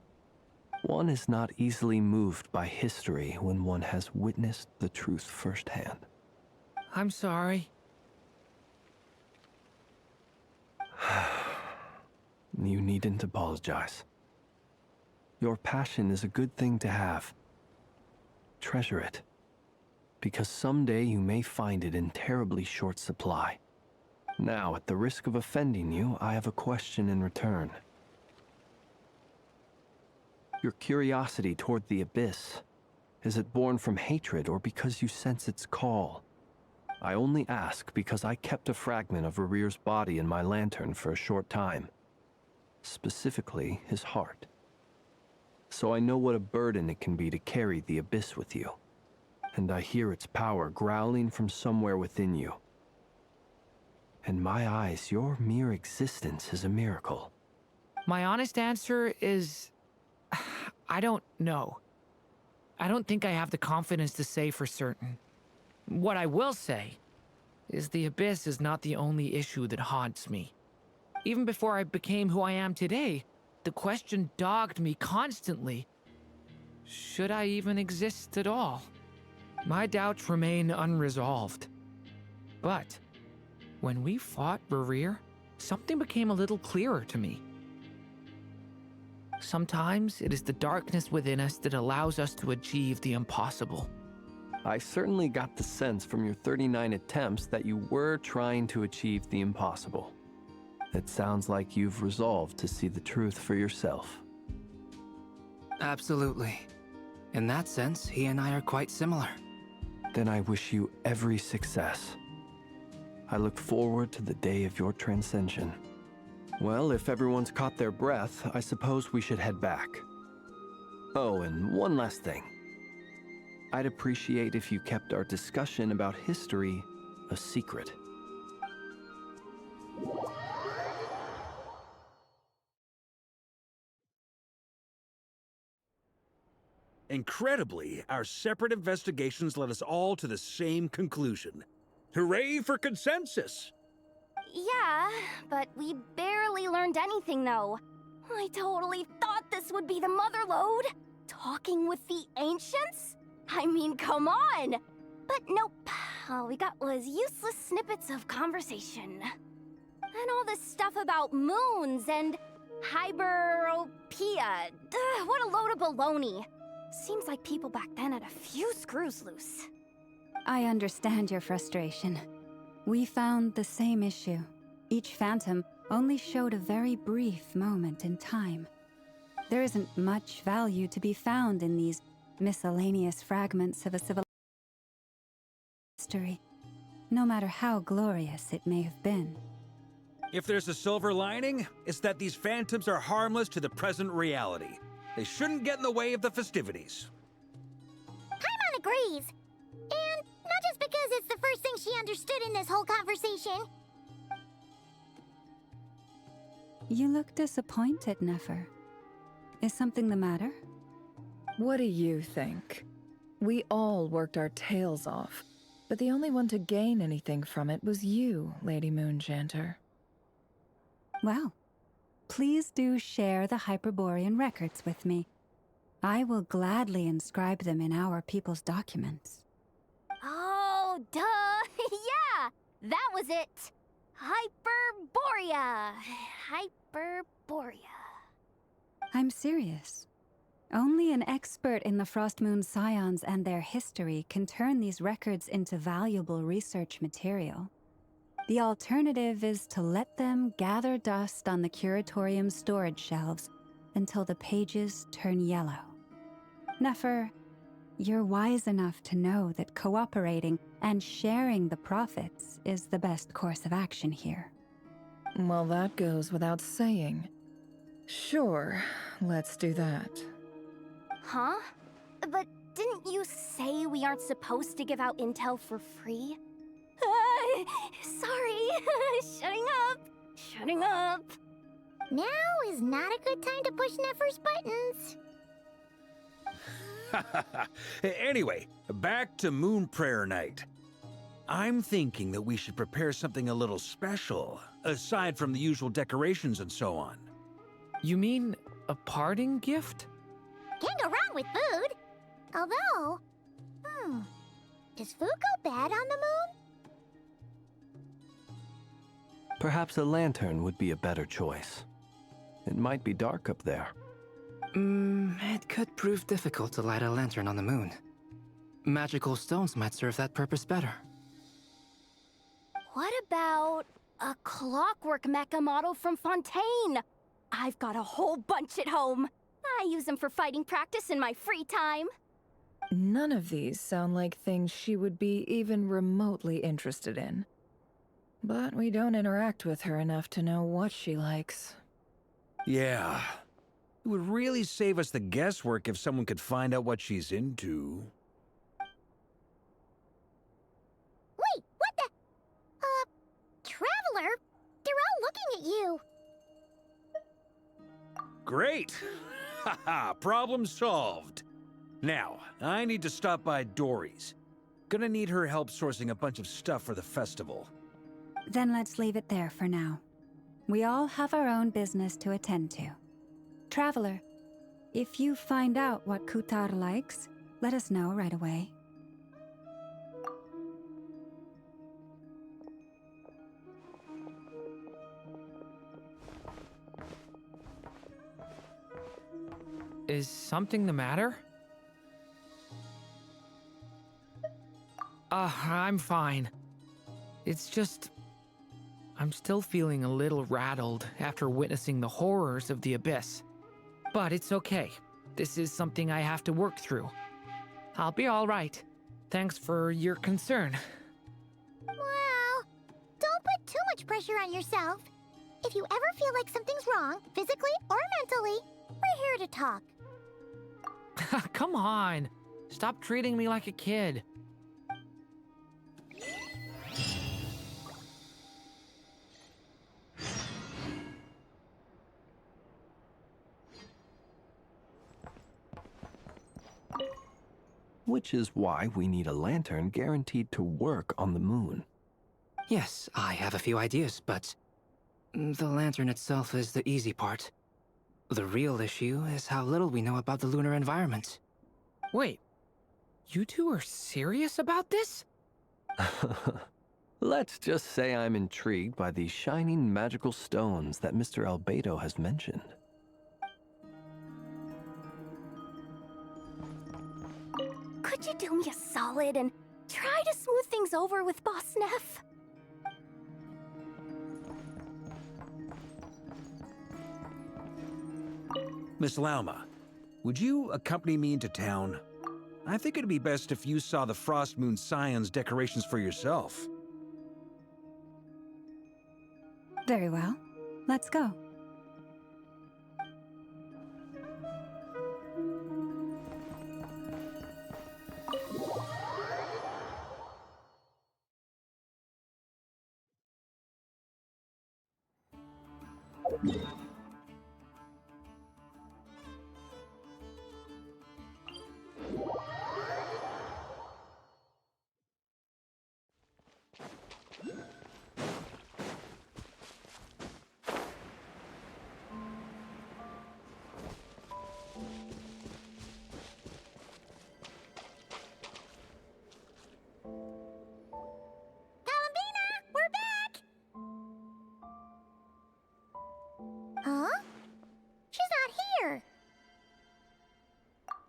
One is not easily moved by history when one has witnessed the truth firsthand.
I'm sorry.
You needn't apologize. Your passion is a good thing to have. Treasure it, because someday you may find it in terribly short supply. Now, at the risk of offending you, I have a question in return. Your curiosity toward the Abyss, is it born from hatred or because you sense its call? I only ask because I kept a fragment of Rerear's body in my lantern for a short time. Specifically, his heart. So I know what a burden it can be to carry the Abyss with you. And I hear its power growling from somewhere within you. In my eyes, your mere existence is a miracle.
My honest answer is... I don't know. I don't think I have the confidence to say for certain. What I will say is the Abyss is not the only issue that haunts me. Even before I became who I am today, the question dogged me constantly. Should I even exist at all? My doubts remain unresolved. But when we fought Rerear, something became a little clearer to me. Sometimes it is the darkness within us that allows us to achieve the impossible.
I certainly got the sense from your 39 attempts that you were trying to achieve the impossible. It sounds like you've resolved to see the truth for yourself.
Absolutely. In that sense, he and I are quite similar.
Then I wish you every success. I look forward to the day of your transcension. Well, if everyone's caught their breath, I suppose we should head back. Oh, and one last thing. I'd appreciate if you kept our discussion about history a secret.
Incredibly, our separate investigations led us all to the same conclusion. Hooray for consensus!
Yeah, but we barely learned anything, though. I totally thought this would be the motherlode. Talking with the ancients? I mean, come on! But nope. All we got was useless snippets of conversation. And all this stuff about moons and hyperopia. What a load of baloney. Seems like people back then had a few screws loose.
I understand your frustration. We found the same issue. Each phantom only showed a very brief moment in time. There isn't much value to be found in these miscellaneous fragments of a civilization history, no matter how glorious it may have been.
If there's a silver lining, it's that these phantoms are harmless to the present reality. They shouldn't get in the way of the festivities.
Paimon agrees. And not just because it's the first thing she understood in this whole conversation.
You look disappointed, Nefer. Is something the matter?
What do you think? We all worked our tails off, but the only one to gain anything from it was you, Lady Moonjanter.
Well, please do share the Hyperborean records with me. I will gladly inscribe them in our people's documents.
Oh, duh! Yeah! That was it! Hyperborea! Hyperborea.
I'm serious. Only an expert in the Frostmoon Scions and their history can turn these records into valuable research material. The alternative is to let them gather dust on the Curatorium's storage shelves until the pages turn yellow. Nefer, you're wise enough to know that cooperating and sharing the profits is the best course of action here.
Well, that goes without saying. Sure, let's do that.
Huh? But didn't you say we aren't supposed to give out intel for free? Sorry. Shutting up. Shutting up. Now is not a good time to push Nefer's buttons.
Anyway, back to Moon Prayer Night. I'm thinking that we should prepare something a little special, aside from the usual decorations and so on.
You mean a parting gift?
Can't go wrong with food. Although, does food go bad on the moon?
Perhaps a lantern would be a better choice. It might be dark up there.
It could prove difficult to light a lantern on the moon. Magical stones might serve that purpose better.
What about a clockwork mecha model from Fontaine? I've got a whole bunch at home. I use them for fighting practice in my free time.
None of these sound like things she would be even remotely interested in. But we don't interact with her enough to know what she likes.
Yeah. It would really save us the guesswork if someone could find out what she's into.
Wait, what the? Traveler? They're all looking at you.
Great! Haha, problem solved. Now, I need to stop by Dory's. Gonna need her help sourcing a bunch of stuff for the festival.
Then let's leave it there for now. We all have our own business to attend to. Traveler, if you find out what Kutar likes, let us know right away.
Is something the matter? I'm fine. It's just... I'm still feeling a little rattled after witnessing the horrors of the Abyss. But it's okay. This is something I have to work through. I'll be all right. Thanks for your concern.
Well, don't put too much pressure on yourself. If you ever feel like something's wrong, physically or mentally, we're here to talk.
Come on. Stop treating me like a kid.
Which is why we need a lantern guaranteed to work on the moon.
Yes, I have a few ideas, but the lantern itself is the easy part. The real issue is how little we know about the lunar environment.
Wait, you two are serious about this?
Let's just say I'm intrigued by these shining magical stones that Mr. Albedo has mentioned.
Could you do me a solid and try to smooth things over with Boss Neff?
Miss Lauma, would you accompany me into town? I think it'd be best if you saw the Frost Moon Scion's decorations for yourself.
Very well. Let's go.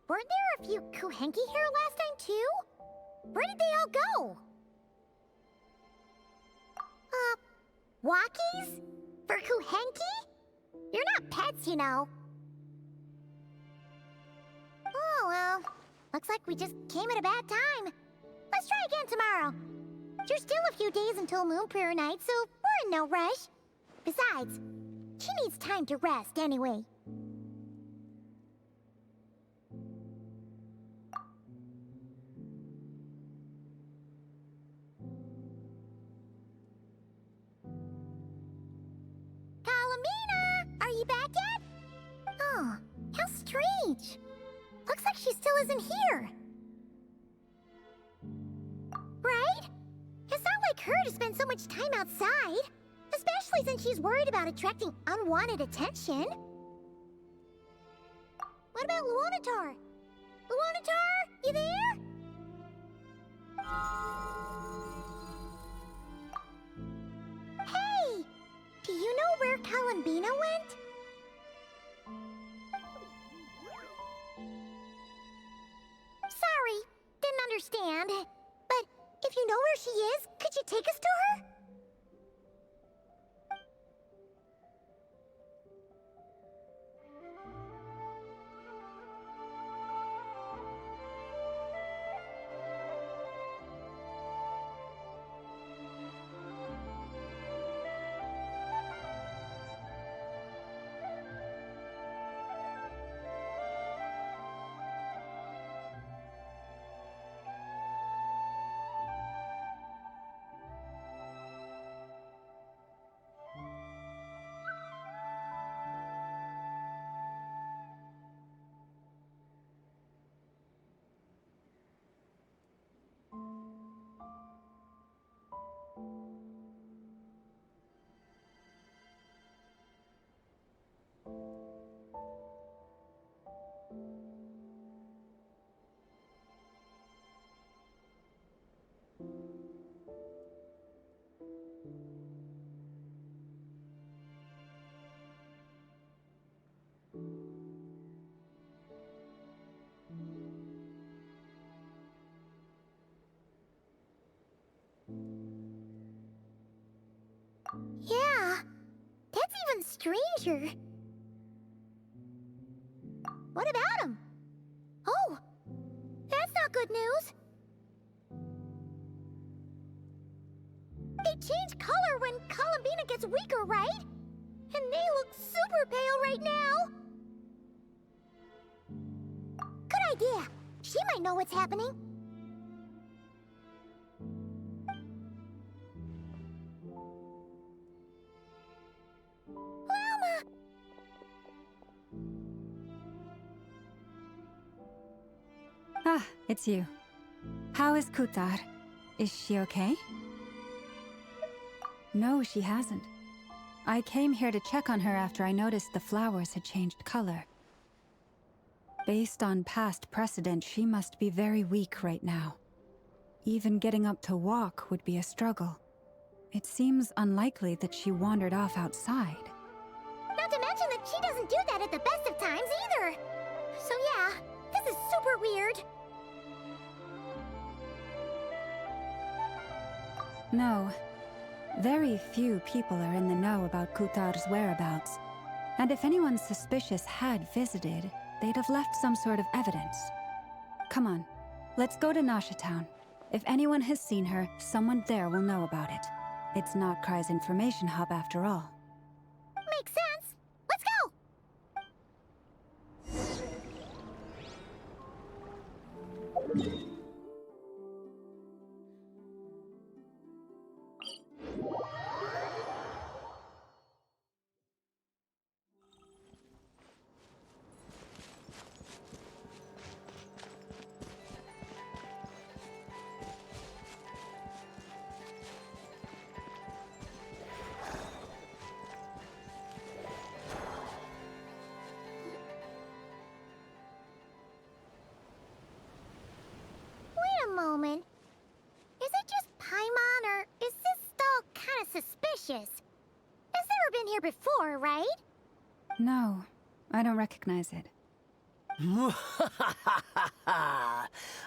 Weren't there a few Kuhenki here last time, too? Where did they all go? Walkies? For Kuhenki? You're not pets, you know. Oh, well. Looks like we just came at a bad time. Let's try again tomorrow. There's still a few days until Moon Prayer Night, so we're in no rush. Besides, She needs time to rest anyway. Kalamina! Are you back yet? Oh, how strange. Looks like she still isn't here. Right? It's not like her to spend so much time outside. Especially since she's worried about attracting unwanted attention. What about Luonatar? Luonatar, you there? Hey! Do you know where Kalambina went? Sorry, didn't understand. But if you know where she is, could you take us to her? Yeah, that's even stranger. What about him? Oh, that's not good news. They change color when Kalambina gets weaker, right? And they look super pale right now. Good idea. She might know what's happening. Llama!
Ah, it's you. How is Kutar? Is she okay? No, she hasn't. I came here to check on her after I noticed the flowers had changed color. Based on past precedent, she must be very weak right now. Even getting up to walk would be a struggle. It seems unlikely that she wandered off outside.
Not to mention that she doesn't do that at the best of times either. So yeah, this is super weird.
No. Very few people are in the know about Kutar's whereabouts. And if anyone suspicious had visited, they'd have left some sort of evidence. Come on, let's go to Nasha Town. If anyone has seen her, someone there will know about it. It's Notkrai's information hub after all.
Makes sense. Let's go! Moment. Is it just Paimon, or is this stall kind of suspicious? It's never been here before, right?
No, I don't recognize it.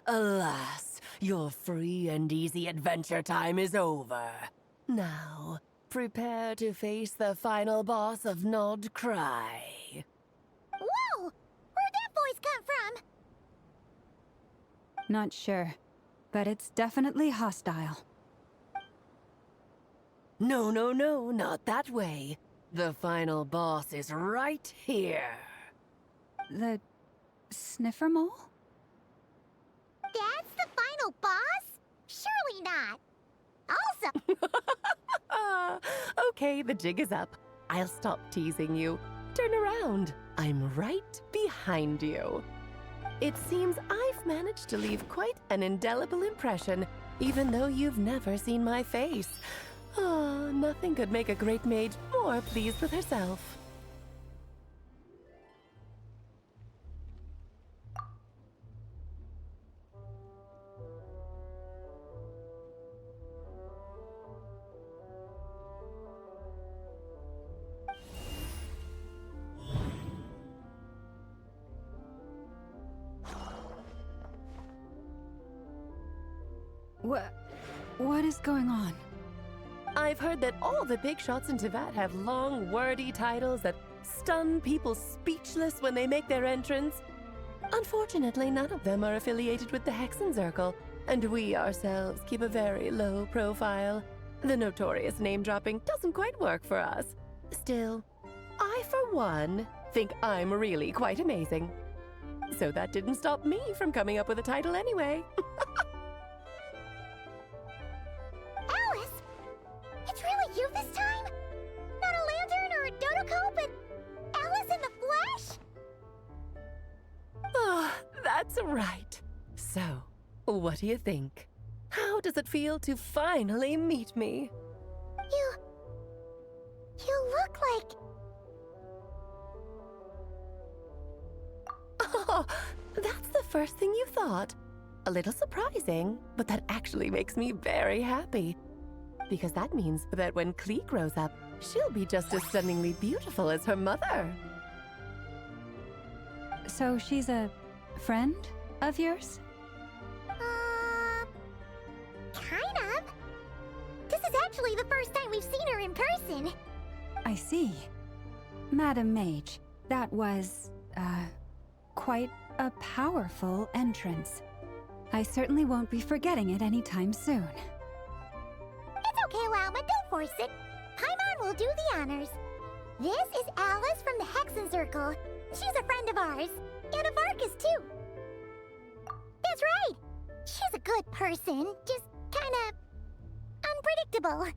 Alas, your free and easy adventure time is over. Now, prepare to face the final boss of Nodcry.
Whoa! Where'd that voice come from?
Not sure, but it's definitely hostile.
No, not that way. The final boss is right here.
The sniffer mole?
That's the final boss? Surely not. Also,
Okay, the jig is up. I'll stop teasing you. Turn around. I'm right behind you. It seems I've managed to leave quite an indelible impression, even though you've never seen my face. Ah, nothing could make a great mage more pleased with herself.
What is going on?
I've heard that all the big shots in Teyvat have long, wordy titles that stun people speechless when they make their entrance. Unfortunately, none of them are affiliated with the Hexen Circle, and we ourselves keep a very low profile. The notorious name-dropping doesn't quite work for us. Still, I, for one, think I'm really quite amazing. So that didn't stop me from coming up with a title anyway.
Alice! It's really you this time? Not a lantern or a Dodoko, but Alice in the flesh?
Oh, that's right. So, what do you think? How does it feel to finally meet me?
You look like...
Oh, that's the first thing you thought. A little surprising, but that actually makes me very happy. Because that means that when Klee grows up, she'll be just as stunningly beautiful as her mother.
So she's a friend of yours?
Kind of. This is actually the first time we've seen her in person.
I see. Madam Mage, that was, quite a powerful entrance. I certainly won't be forgetting it anytime soon.
It's okay, Lauma, don't force it. Paimon will do the honors. This is Alice from the Hexen Circle. She's a friend of ours. And of Arcus, too. That's right. She's a good person, just kinda unpredictable.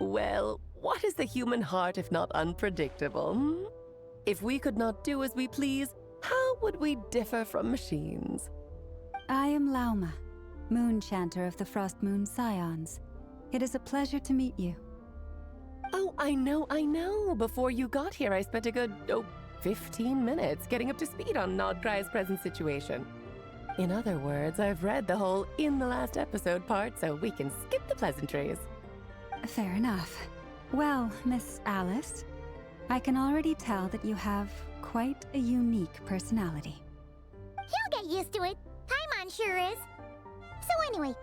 Well, what is the human heart if not unpredictable? Hmm? If we could not do as we please, how would we differ from machines?
I am Lauma, Moon Chanter of the Frost Moon Scions. It is a pleasure to meet you.
Oh, I know. Before you got here, I spent a good, 15 minutes getting up to speed on Nodcry's present situation. In other words, I've read the whole in the last episode part, so we can skip the pleasantries.
Fair enough. Well, Miss Alice, I can already tell that you have quite a unique personality.
He'll get used to it. Paimon sure is. So anyway,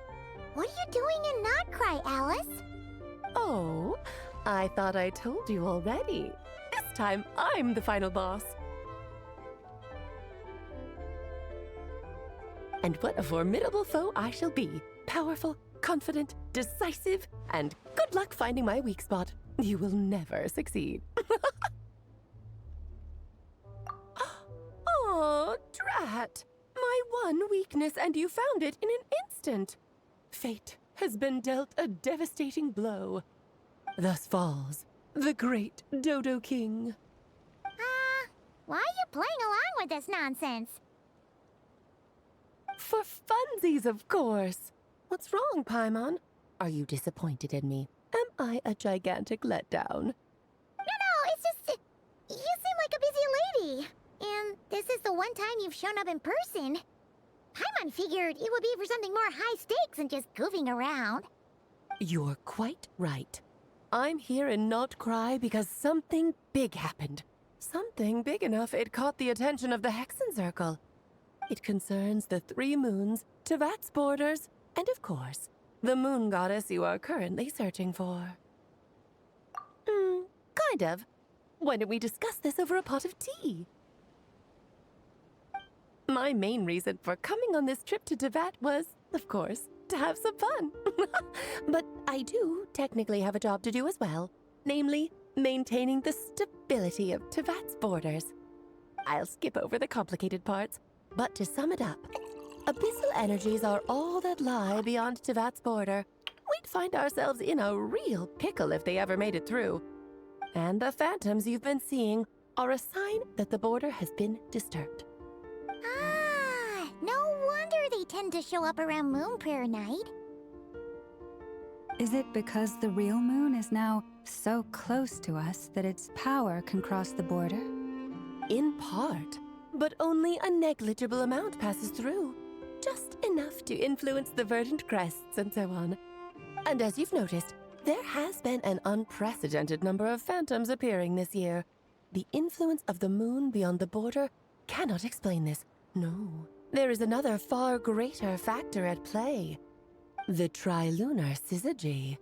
what are you doing in Nodcry, Alice?
Oh, I thought I told you already. This time, I'm the final boss. And what a formidable foe I shall be. Powerful, confident, decisive, and good luck finding my weak spot. You will never succeed. Oh, drat! My one weakness, and you found it in an instant. Fate has been dealt a devastating blow. Thus falls the great Dodo King.
Why are you playing along with this nonsense?
For funsies, of course. What's wrong, Paimon? Are you disappointed in me? Am I a gigantic letdown?
No, it's just... You seem like a busy lady. And this is the one time you've shown up in person. Paimon figured it would be for something more high stakes than just goofing around.
You're quite right. I'm here in Nodcry because something big happened. Something big enough it caught the attention of the Hexen Circle. It concerns the 3 moons, Teyvat's borders, and of course, the moon goddess you are currently searching for. Kind of. Why don't we discuss this over a pot of tea? My main reason for coming on this trip to Teyvat was, of course, to have some fun. But I do technically have a job to do as well. namely, maintaining the stability of Tevat's borders. I'll skip over the complicated parts, but to sum it up, abyssal energies are all that lie beyond Tevat's border. We'd find ourselves in a real pickle if they ever made it through. And the phantoms you've been seeing are a sign that the border has been disturbed.
Ah, no wonder they tend to show up around Moon Prayer Night.
Is it because the real moon is now so close to us that its power can cross the border?
In part, but only a negligible amount passes through. Just enough to influence the verdant crests and so on. And as you've noticed, there has been an unprecedented number of phantoms appearing this year. The influence of the moon beyond the border cannot explain this. No, there is another far greater factor at play. The trilunar syzygy.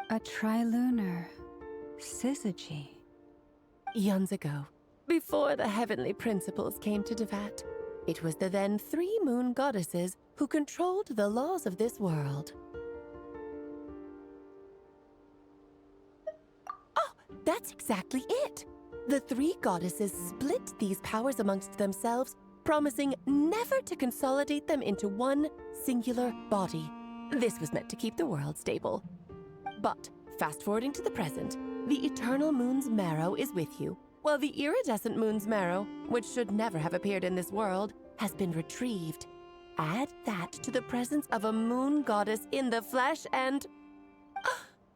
A trilunar syzygy?
Eons ago, before the heavenly principles came to Tevat, it was the then 3 moon goddesses who controlled the laws of this world. Oh, that's exactly it! The 3 goddesses split these powers amongst themselves, promising never to consolidate them into one singular body. This was meant to keep the world stable. But, fast-forwarding to the present, the eternal moon's marrow is with you, while the iridescent moon's marrow, which should never have appeared in this world, has been retrieved. Add that to the presence of a moon goddess in the flesh and...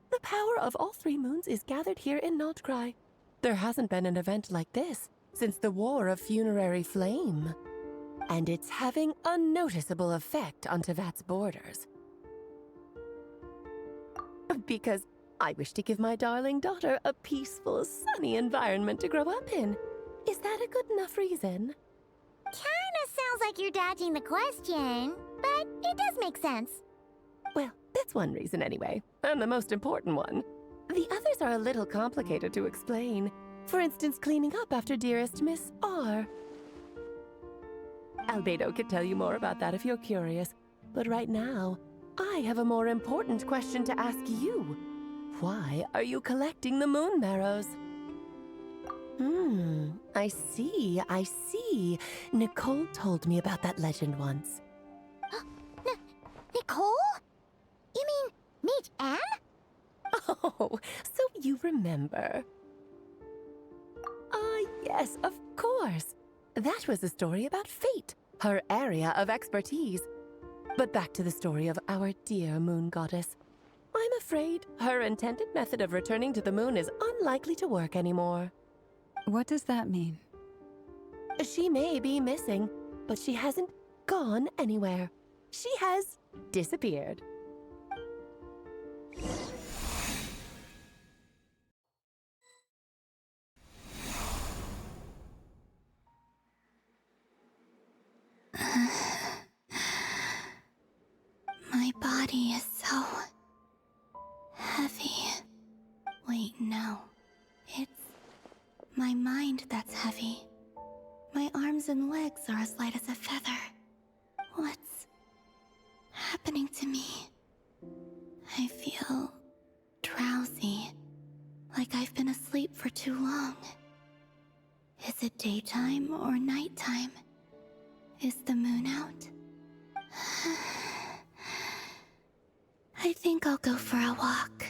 the power of all 3 moons is gathered here in Notcry. There hasn't been an event like this since the War of Funerary Flame. And it's having a noticeable effect on Tevat's borders. Because I wish to give my darling daughter a peaceful, sunny environment to grow up in. Is that a good enough reason?
Kinda sounds like you're dodging the question, but it does make sense.
Well, that's one reason anyway, and the most important one. The others are a little complicated to explain. For instance, cleaning up after dearest Miss R. Albedo could tell you more about that if you're curious, but right now, I have a more important question to ask you. Why are you collecting the moon marrows? I see. Nicole told me about that legend once.
Nicole? You mean Mage Anne?
Oh, so you remember. Yes, of course. That was a story about fate, her area of expertise. But back to the story of our dear moon goddess. I'm afraid her intended method of returning to the moon is unlikely to work anymore.
What does that mean?
She may be missing, but she hasn't gone anywhere. She has disappeared.
My body is so heavy. Wait, no. It's my mind that's heavy. My arms and legs are as light as a feather. What's happening to me? I feel drowsy, like I've been asleep for too long. Is it daytime or nighttime? Is the moon out? I think I'll go for a walk.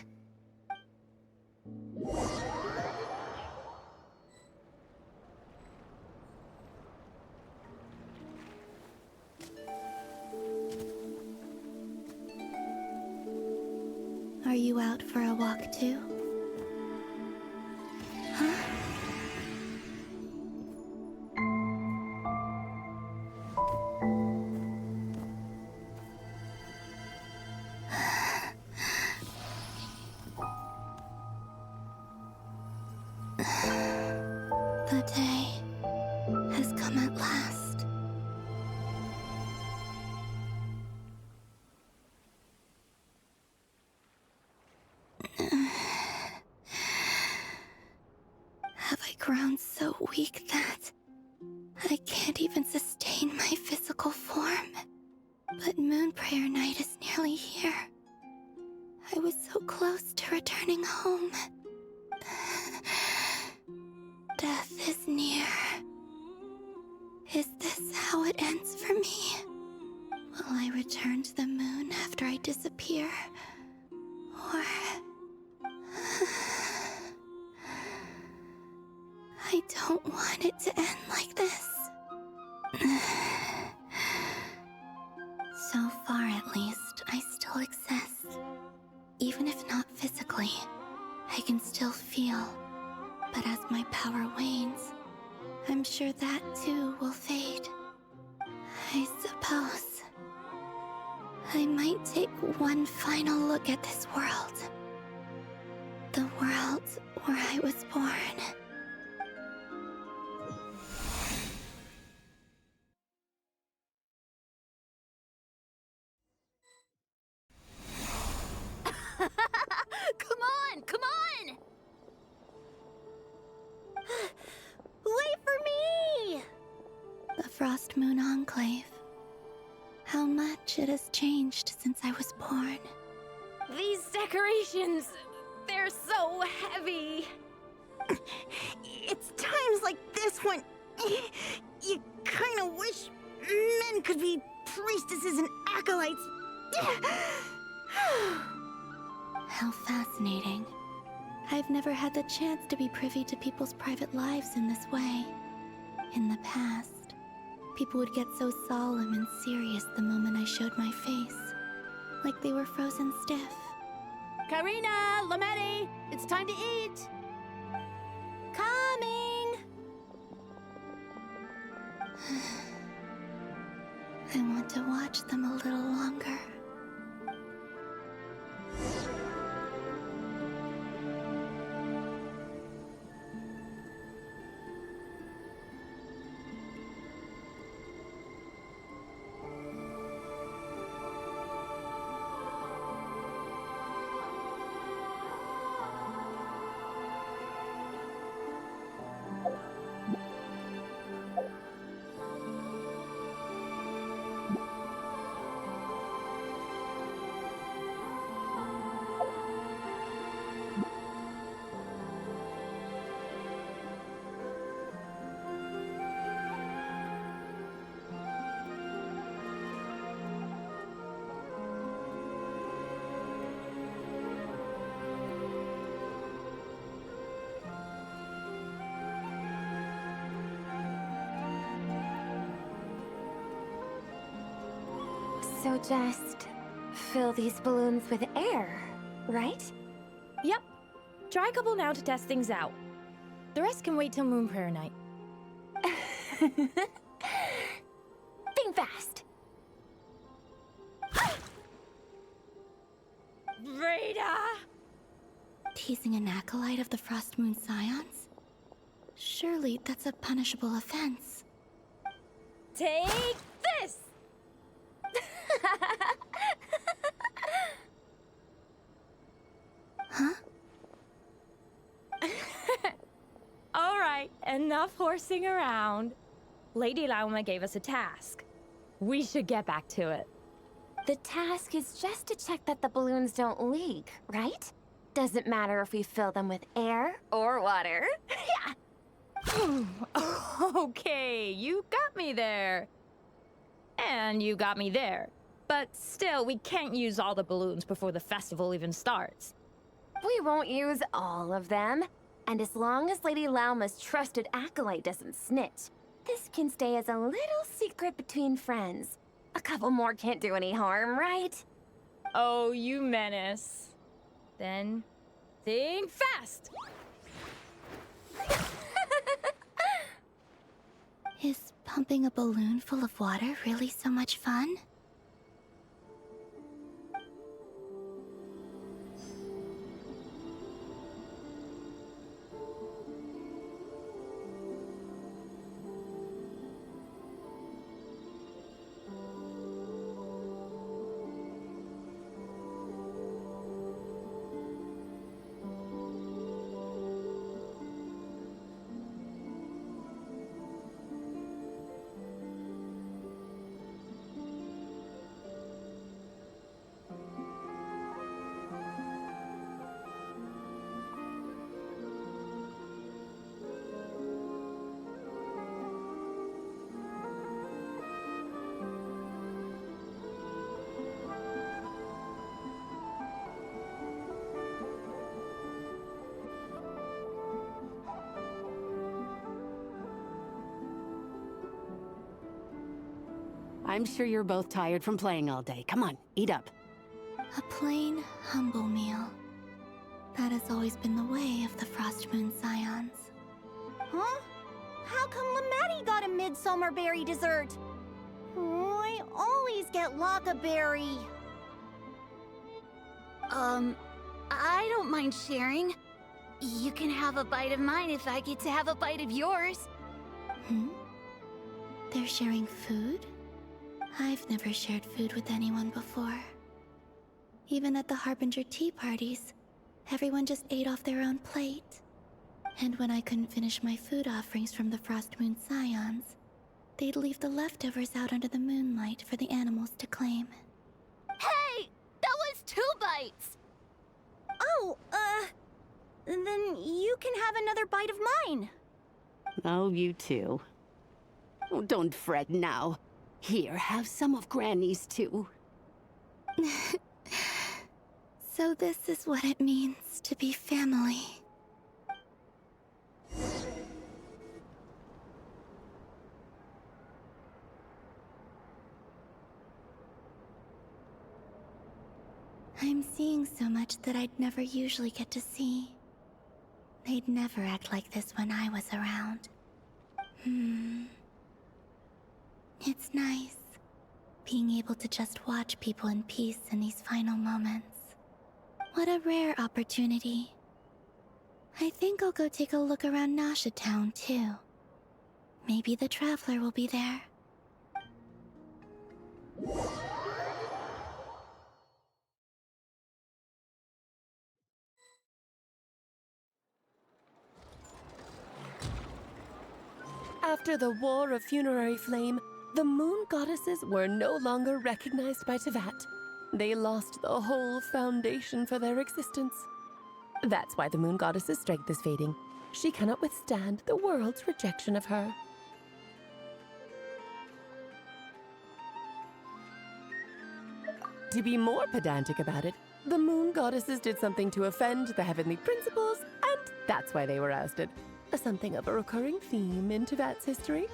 Are you out for a walk too? Huh? The day has come at last. Have I grown so weak that I can't even sustain my physical form? But Moon Prayer Night is nearly here. I was so close to returning home. is near. Is this how it ends for me? Will I return to the moon after I disappear? Or... I don't want it to end like this. So far, at least, I still exist. Even if not physically, I can still feel. But as my power wanes, I'm sure that too will fade. I suppose I might take one final look at this world. The world where I was born.
Come on! Wait for me!
The Frost Moon Enclave. How much it has changed since I was born.
These decorations, they're so heavy.
It's times like this when you kind of wish men could be priestesses and acolytes.
How fascinating. I've never had the chance to be privy to people's private lives in this way. In the past, people would get so solemn and serious the moment I showed my face. Like they were frozen stiff.
Karina, Lametti, it's time to eat.
Coming!
I want to watch them a little longer.
So just fill these balloons with air, right?
Yep. Try a couple now to test things out. The rest can wait till Moon Prayer Night.
Think fast.
Rita!
Teasing an acolyte of the Frost Moon Scions? Surely that's a punishable offense.
Take this!
Huh?
All right, enough horsing around. Lady Lauma gave us a task. We should get back to it.
The task is just to check that the balloons don't leak, right? Doesn't matter if we fill them with air or water. Yeah.
Okay, you got me there. And you got me there. But still, we can't use all the balloons before the festival even starts.
We won't use all of them. And as long as Lady Lauma's trusted acolyte doesn't snitch, this can stay as a little secret between friends. A couple more can't do any harm, right?
Oh, you menace. Then, think fast!
Is pumping a balloon full of water really so much fun?
I'm sure you're both tired from playing all day. Come on, eat up.
A plain, humble meal. That has always been the way of the Frost Moon Scions.
Huh? How come Lamatti got a midsummer berry dessert? Oh, I always get Lockaberry. I don't mind sharing. You can have a bite of mine if I get to have a bite of yours.
They're sharing food? I've never shared food with anyone before. Even at the Harbinger tea parties, everyone just ate off their own plate. And when I couldn't finish my food offerings from the Frost Moon Scions, they'd leave the leftovers out under the moonlight for the animals to claim.
Hey! That was 2 bites! Oh, then you can have another bite of mine.
Oh, you too. Oh, don't fret now. Here, have some of Granny's too.
So this is what it means to be family. I'm seeing so much that I'd never usually get to see. They'd never act like this when I was around. It's nice, being able to just watch people in peace in these final moments. What a rare opportunity. I think I'll go take a look around Nasha Town, too. Maybe the Traveler will be there.
After the War of Funerary Flame, the Moon Goddesses were no longer recognized by Teyvat. They lost the whole foundation for their existence. That's why the Moon Goddess's strength is fading. She cannot withstand the world's rejection of her. To be more pedantic about it, the Moon Goddesses did something to offend the heavenly principles, and that's why they were ousted. Something of a recurring theme in Teyvat's history.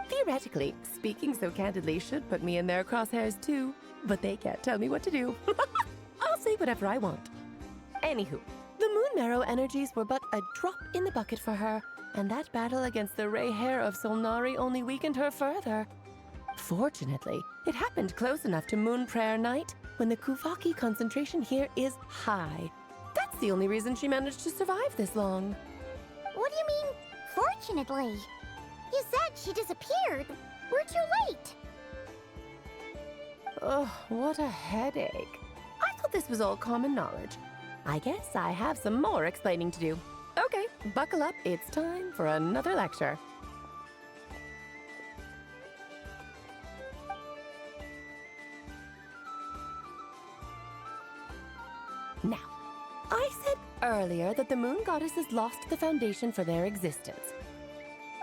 Theoretically, speaking so candidly should put me in their crosshairs too, but they can't tell me what to do. I'll say whatever I want. Anywho, the Moon Marrow energies were but a drop in the bucket for her, and that battle against the Ray Hair of Solnari only weakened her further. Fortunately, it happened close enough to Moon Prayer Night when the Kuvaki concentration here is high. That's the only reason she managed to survive this long.
What do you mean, fortunately? You said she disappeared. We're too late.
Ugh, what a headache. I thought this was all common knowledge. I guess I have some more explaining to do. Okay, buckle up. It's time for another lecture. Now, I said earlier that the Moon Goddesses lost the foundation for their existence.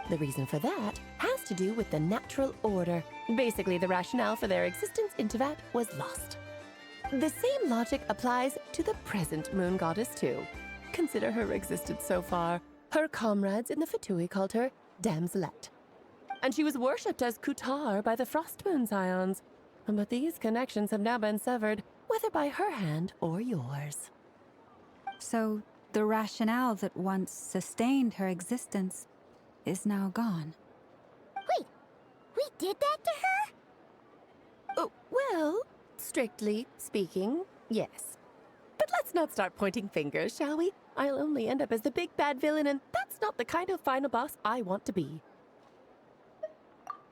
The reason for that has to do with the natural order. Basically, the rationale for their existence in Teyvat was lost. The same logic applies to the present Moon Goddess too. Consider her existence so far. Her comrades in the Fatui called her Damselette. And she was worshipped as Kutar by the Frost Moon Scions. But these connections have now been severed, whether by her hand or yours.
So, the rationale that once sustained her existence is now gone.
Wait, we did that to her?
Oh, well, strictly speaking, yes. But let's not start pointing fingers, shall we? I'll only end up as the big bad villain, and that's not the kind of final boss I want to be.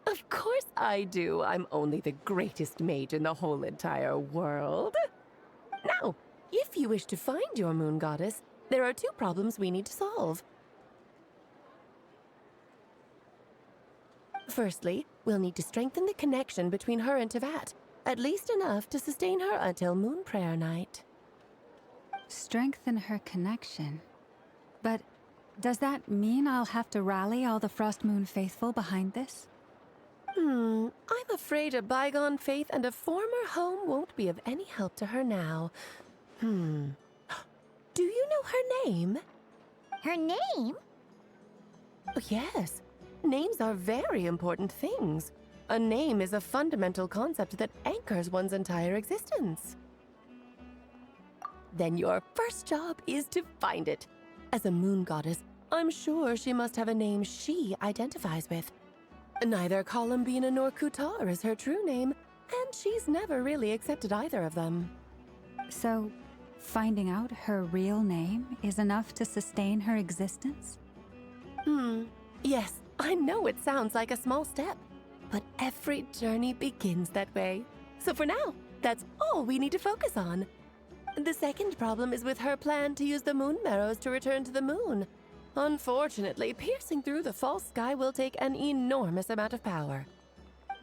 Of course I do. I'm only the greatest mage in the whole entire world. Now, if you wish to find your Moon Goddess, there are 2 problems we need to solve. Firstly, we'll need to strengthen the connection between her and Teyvat, at least enough to sustain her until Moon Prayer Night.
Strengthen her connection. But does that mean I'll have to rally all the Frost Moon faithful behind this?
I'm afraid a bygone faith and a former home won't be of any help to her now. Do you know her name?
Her name?
Oh, yes. Names are very important things. A name is a fundamental concept that anchors one's entire existence. Then your first job is to find it. As a moon goddess, I'm sure she must have a name she identifies with. Neither Columbina nor Kutar is her true name, and she's never really accepted either of them.
So, finding out her real name is enough to sustain her existence?
Yes, I know it sounds like a small step, but every journey begins that way. So for now, that's all we need to focus on. The second problem is with her plan to use the moon marrows to return to the moon. Unfortunately, piercing through the false sky will take an enormous amount of power.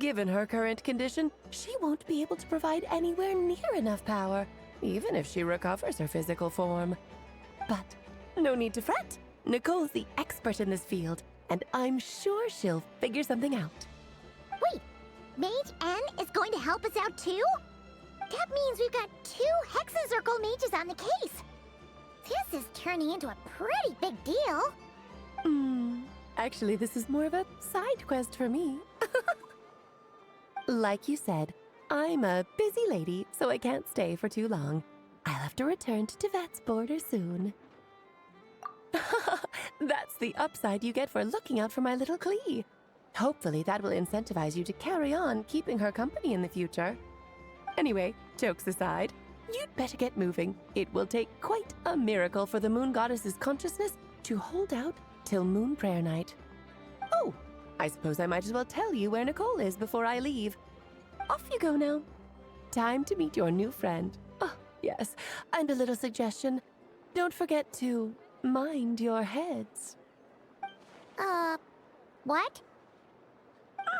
Given her current condition, she won't be able to provide anywhere near enough power, even if she recovers her physical form. But no need to fret. Nicole's the expert in this field, and I'm sure she'll figure something out.
Wait, Mage N is going to help us out too? That means we've got 2 Hexacircle mages on the case. This is turning into a pretty big deal.
Actually, this is more of a side quest for me. Like you said, I'm a busy lady, so I can't stay for too long. I'll have to return to Tevet's border soon. That's the upside you get for looking out for my little Klee. Hopefully that will incentivize you to carry on keeping her company in the future. Anyway, jokes aside, you'd better get moving. It will take quite a miracle for the moon goddess's consciousness to hold out till moon prayer night. Oh, I suppose I might as well tell you where Nicole is before I leave. Off you go now. Time to meet your new friend. Oh, yes, and a little suggestion. Don't forget to mind your heads.
What?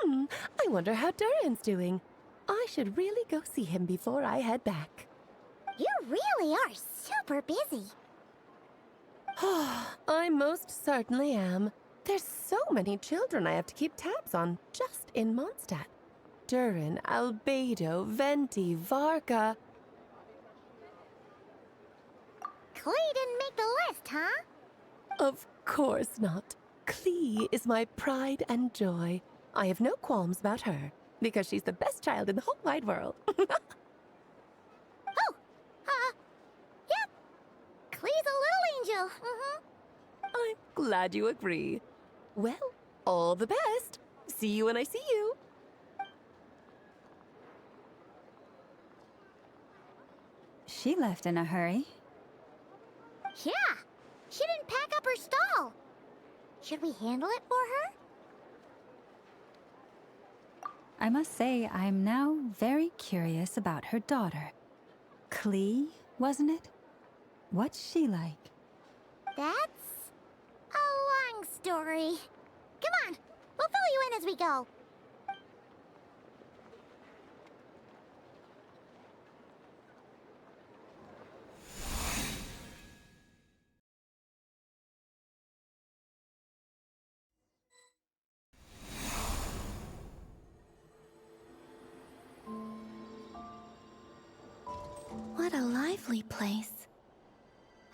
I wonder how Durin's doing. I should really go see him before I head back.
You really are super busy.
I most certainly am. There's so many children I have to keep tabs on just in Mondstadt. Durin, Albedo, Venti, Varka.
Klee didn't make the list, huh?
Of course not. Klee is my pride and joy. I have no qualms about her, because she's the best child in the whole wide world.
Yep. Klee's a little angel.
I'm glad you agree. Well, all the best. See you when I see you.
She left in a hurry.
Yeah, she didn't pack up her stall. Should we handle it for her?
I must say, I'm now very curious about her daughter. Klee, wasn't it? What's she like?
That's a long story. Come on, we'll fill you in as we go.
What a lively place.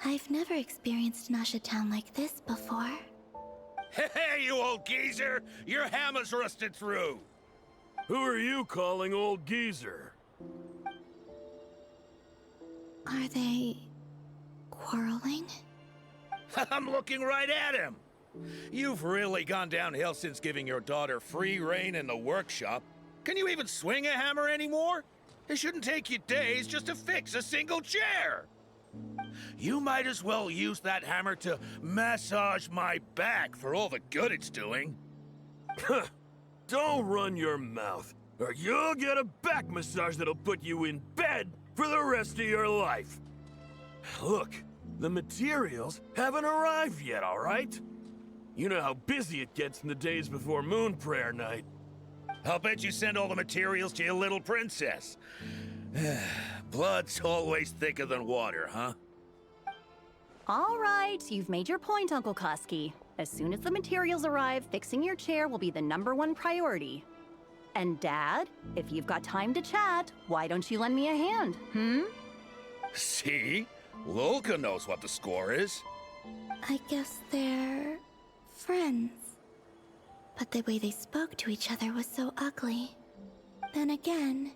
I've never experienced Nasha Town like this before.
Hey, you old geezer! Your hammer's rusted through!
Who are you calling old geezer?
Are they quarreling?
I'm looking right at him! You've really gone downhill since giving your daughter free rein in the workshop. Can you even swing a hammer anymore? It shouldn't take you days just to fix a single chair. You might as well use that hammer to massage my back for all the good it's doing.
Don't run your mouth, or you'll get a back massage that'll put you in bed for the rest of your life. Look, the materials haven't arrived yet, all right? You know how busy it gets in the days before moon prayer night.
I'll bet you send all the materials to your little princess. Blood's always thicker than water, huh?
All right, you've made your point, Uncle Koski. As soon as the materials arrive, fixing your chair will be the #1 priority. And Dad, if you've got time to chat, why don't you lend me a hand,
See? Lolka knows what the score is.
I guess they're friends. But the way they spoke to each other was so ugly. Then again,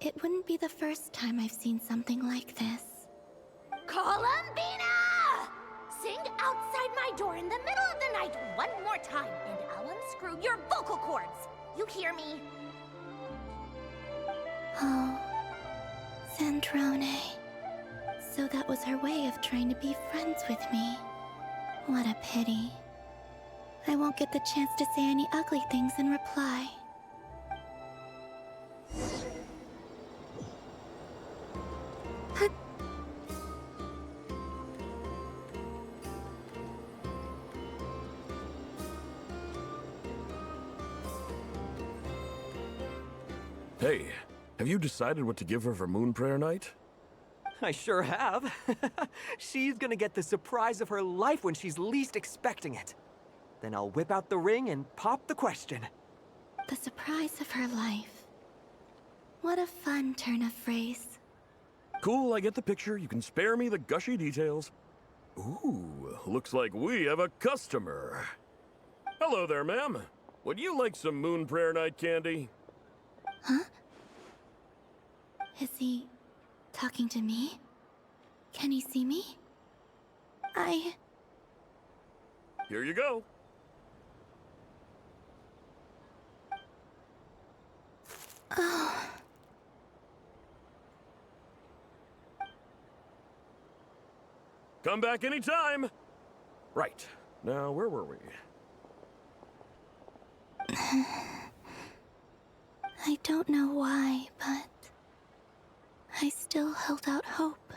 it wouldn't be the first time I've seen something like this.
Columbina! Sing outside my door in the middle of the night one more time, and I'll unscrew your vocal cords. You hear me?
Oh, Sandrone. So that was her way of trying to be friends with me. What a pity. I won't get the chance to say any ugly things in reply.
Hey, have you decided what to give her for Moon Prayer Night?
I sure have. She's gonna get the surprise of her life when she's least expecting it. Then I'll whip out the ring and pop the question.
The surprise of her life. What a fun turn of phrase.
Cool, I get the picture. You can spare me the gushy details. Ooh, looks like we have a customer. Hello there, ma'am. Would you like some Moon Prayer Night candy?
Huh? Is he talking to me? Can he see me?
Here you go.
Oh.
Come back anytime. Right. Now, where were we?
I don't know why, but I still held out hope.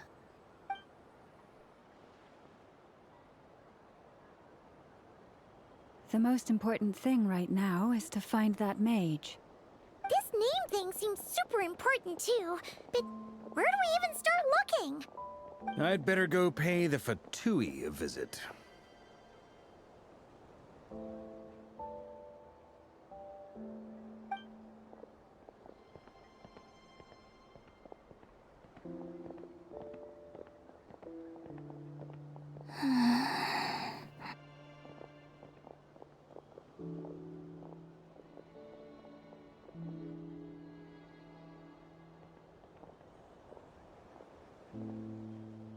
The most important thing right now is to find that mage.
This name thing seems super important too, but where do we even start looking?
I'd better go pay the Fatui a visit.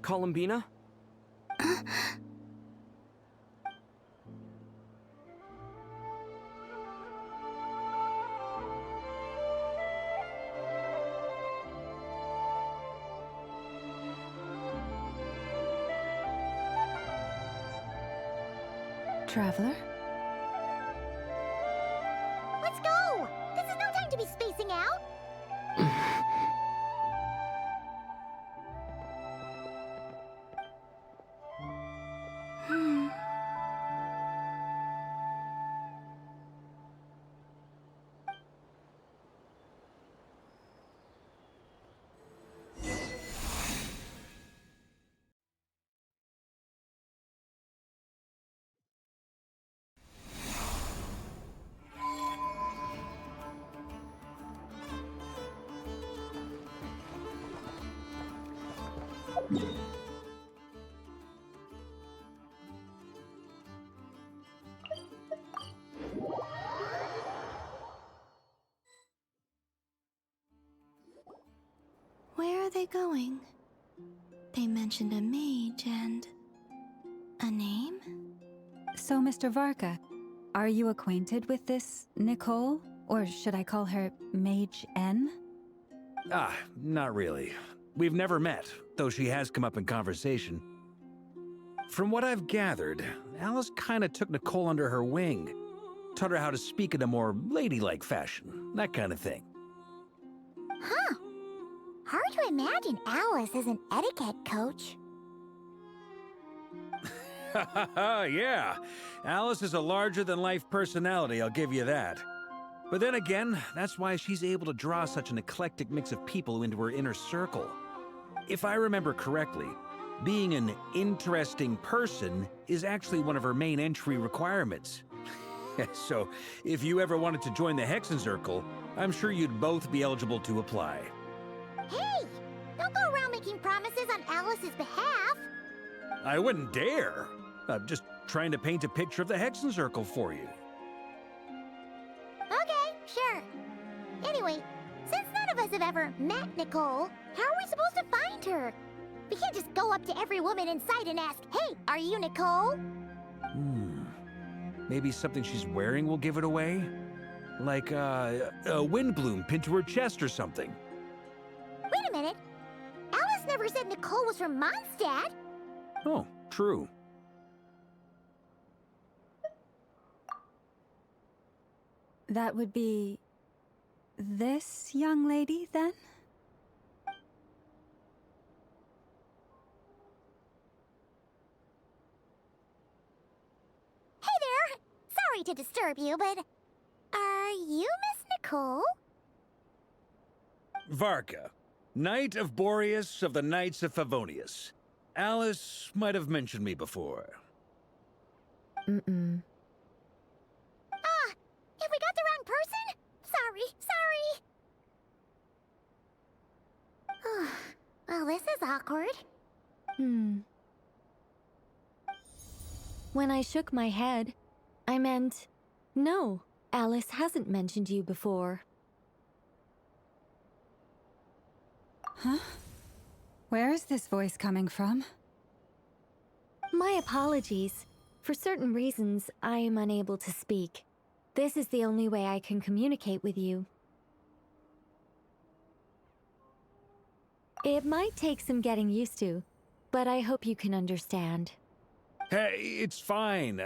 Columbina?
Traveler?
Let's go! This is no time to be spacing out!
Where are they going? They mentioned a mage and a name?
So, Mr. Varka, are you acquainted with this Nicole? Or should I call her Mage N?
Ah, not really. We've never met, though she has come up in conversation. From what I've gathered, Alice kinda took Nicole under her wing. Taught her how to speak in a more ladylike fashion, that kind of thing.
Huh. Hard to imagine Alice as an etiquette coach.
Yeah, Alice is a larger-than-life personality, I'll give you that. But then again, that's why she's able to draw such an eclectic mix of people into her inner circle. If I remember correctly, being an interesting person is actually one of her main entry requirements. So, if you ever wanted to join the Hexen Circle, I'm sure you'd both be eligible to apply.
Hey! Don't go around making promises on Alice's behalf!
I wouldn't dare. I'm just trying to paint a picture of the Hexen Circle for you.
Anyway, since none of us have ever met Nicole, how are we supposed to find her? We can't just go up to every woman in sight and ask, "Hey, are you Nicole?"
Maybe something she's wearing will give it away? Like, a wind bloom pinned to her chest or something.
Wait a minute. Alice never said Nicole was from Mondstadt.
Oh, true.
That would be this young lady, then?
Hey there! Sorry to disturb you, but are you Miss Nicole?
Varka, Knight of Boreas of the Knights of Favonius. Alice might have mentioned me before.
Ah, have we got the wrong person? Sorry. Well, this is awkward.
When I shook my head, I meant, no, Alice hasn't mentioned you before.
Huh? Where is this voice coming from?
My apologies. For certain reasons, I am unable to speak. This is the only way I can communicate with you. It might take some getting used to, but I hope you can understand.
Hey, it's fine.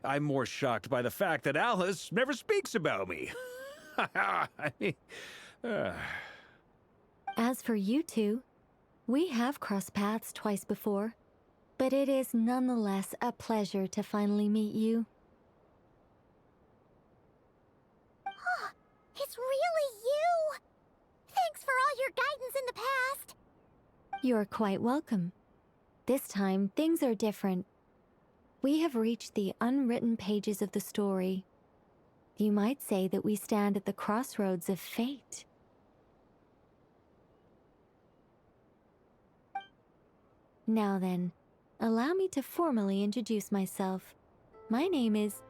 I'm more shocked by the fact that Alice never speaks about me.
As for you two, we have crossed paths twice before, but it is nonetheless a pleasure to finally meet you.
It's really you! Thanks for all your guidance in the past!
You're quite welcome. This time, things are different. We have reached the unwritten pages of the story. You might say that we stand at the crossroads of fate. Now then, allow me to formally introduce myself. My name is...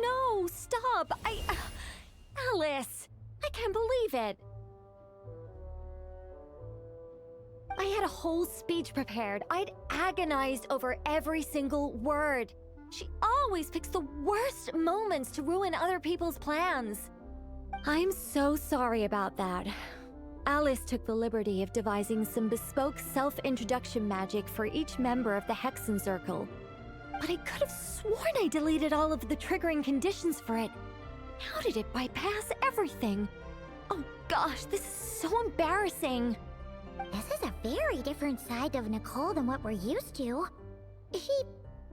No, stop! Alice! I can't believe it! I had a whole speech prepared. I'd agonized over every single word. She always picks the worst moments to ruin other people's plans. I'm so sorry about that. Alice took the liberty of devising some bespoke self-introduction magic for each member of the Hexen Circle. But I could have sworn I deleted all of the triggering conditions for it. How did it bypass everything? Oh gosh, this is so embarrassing.
This is a very different side of Nicole than what we're used to. Is she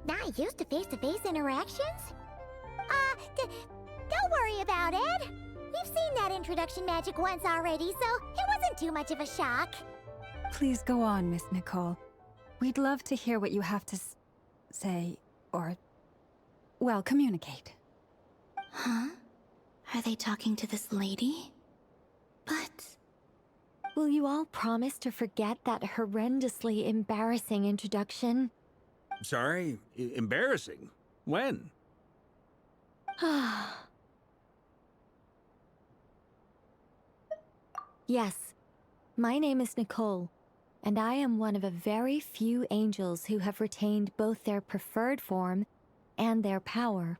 not used to face-to-face interactions? Don't worry about it. We've seen that introduction magic once already, so it wasn't too much of a shock.
Please go on, Miss Nicole. We'd love to hear what you have to say, or, well, communicate.
Huh? Are they talking to this lady? But... will you all promise to forget that horrendously embarrassing introduction?
Sorry? Embarrassing? When?
Yes, my name is Nicole, and I am one of a very few angels who have retained both their preferred form and their power.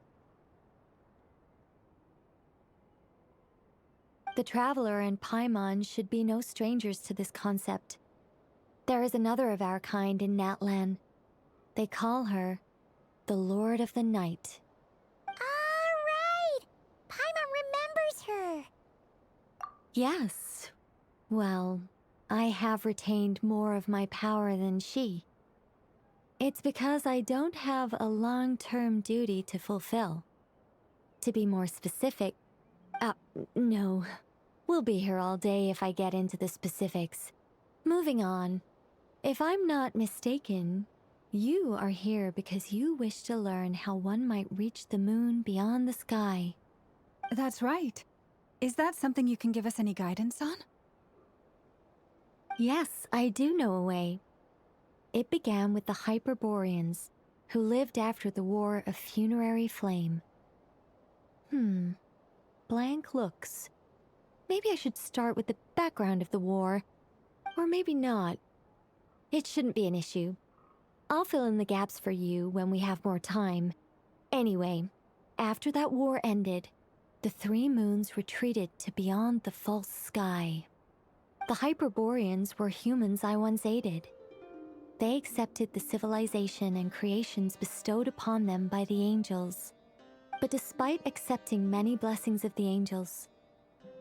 The Traveler and Paimon should be no strangers to this concept. There is another of our kind in Natlan. They call her the Lord of the Night.
Alright! Paimon remembers her!
Yes. Well, I have retained more of my power than she. It's because I don't have a long-term duty to fulfill. To be more specific, no. We'll be here all day if I get into the specifics. Moving on. If I'm not mistaken, you are here because you wish to learn how one might reach the moon beyond the sky.
That's right. Is that something you can give us any guidance on?
Yes, I do know a way.
It began with the Hyperboreans, who lived after the War of Funerary Flame. Blank looks. Maybe I should start with the background of the war. Or maybe not. It shouldn't be an issue. I'll fill in the gaps for you when we have more time. Anyway, after that war ended, the three moons retreated to beyond the false sky. The Hyperboreans were humans I once aided. They accepted the civilization and creations bestowed upon them by the angels. But despite accepting many blessings of the angels,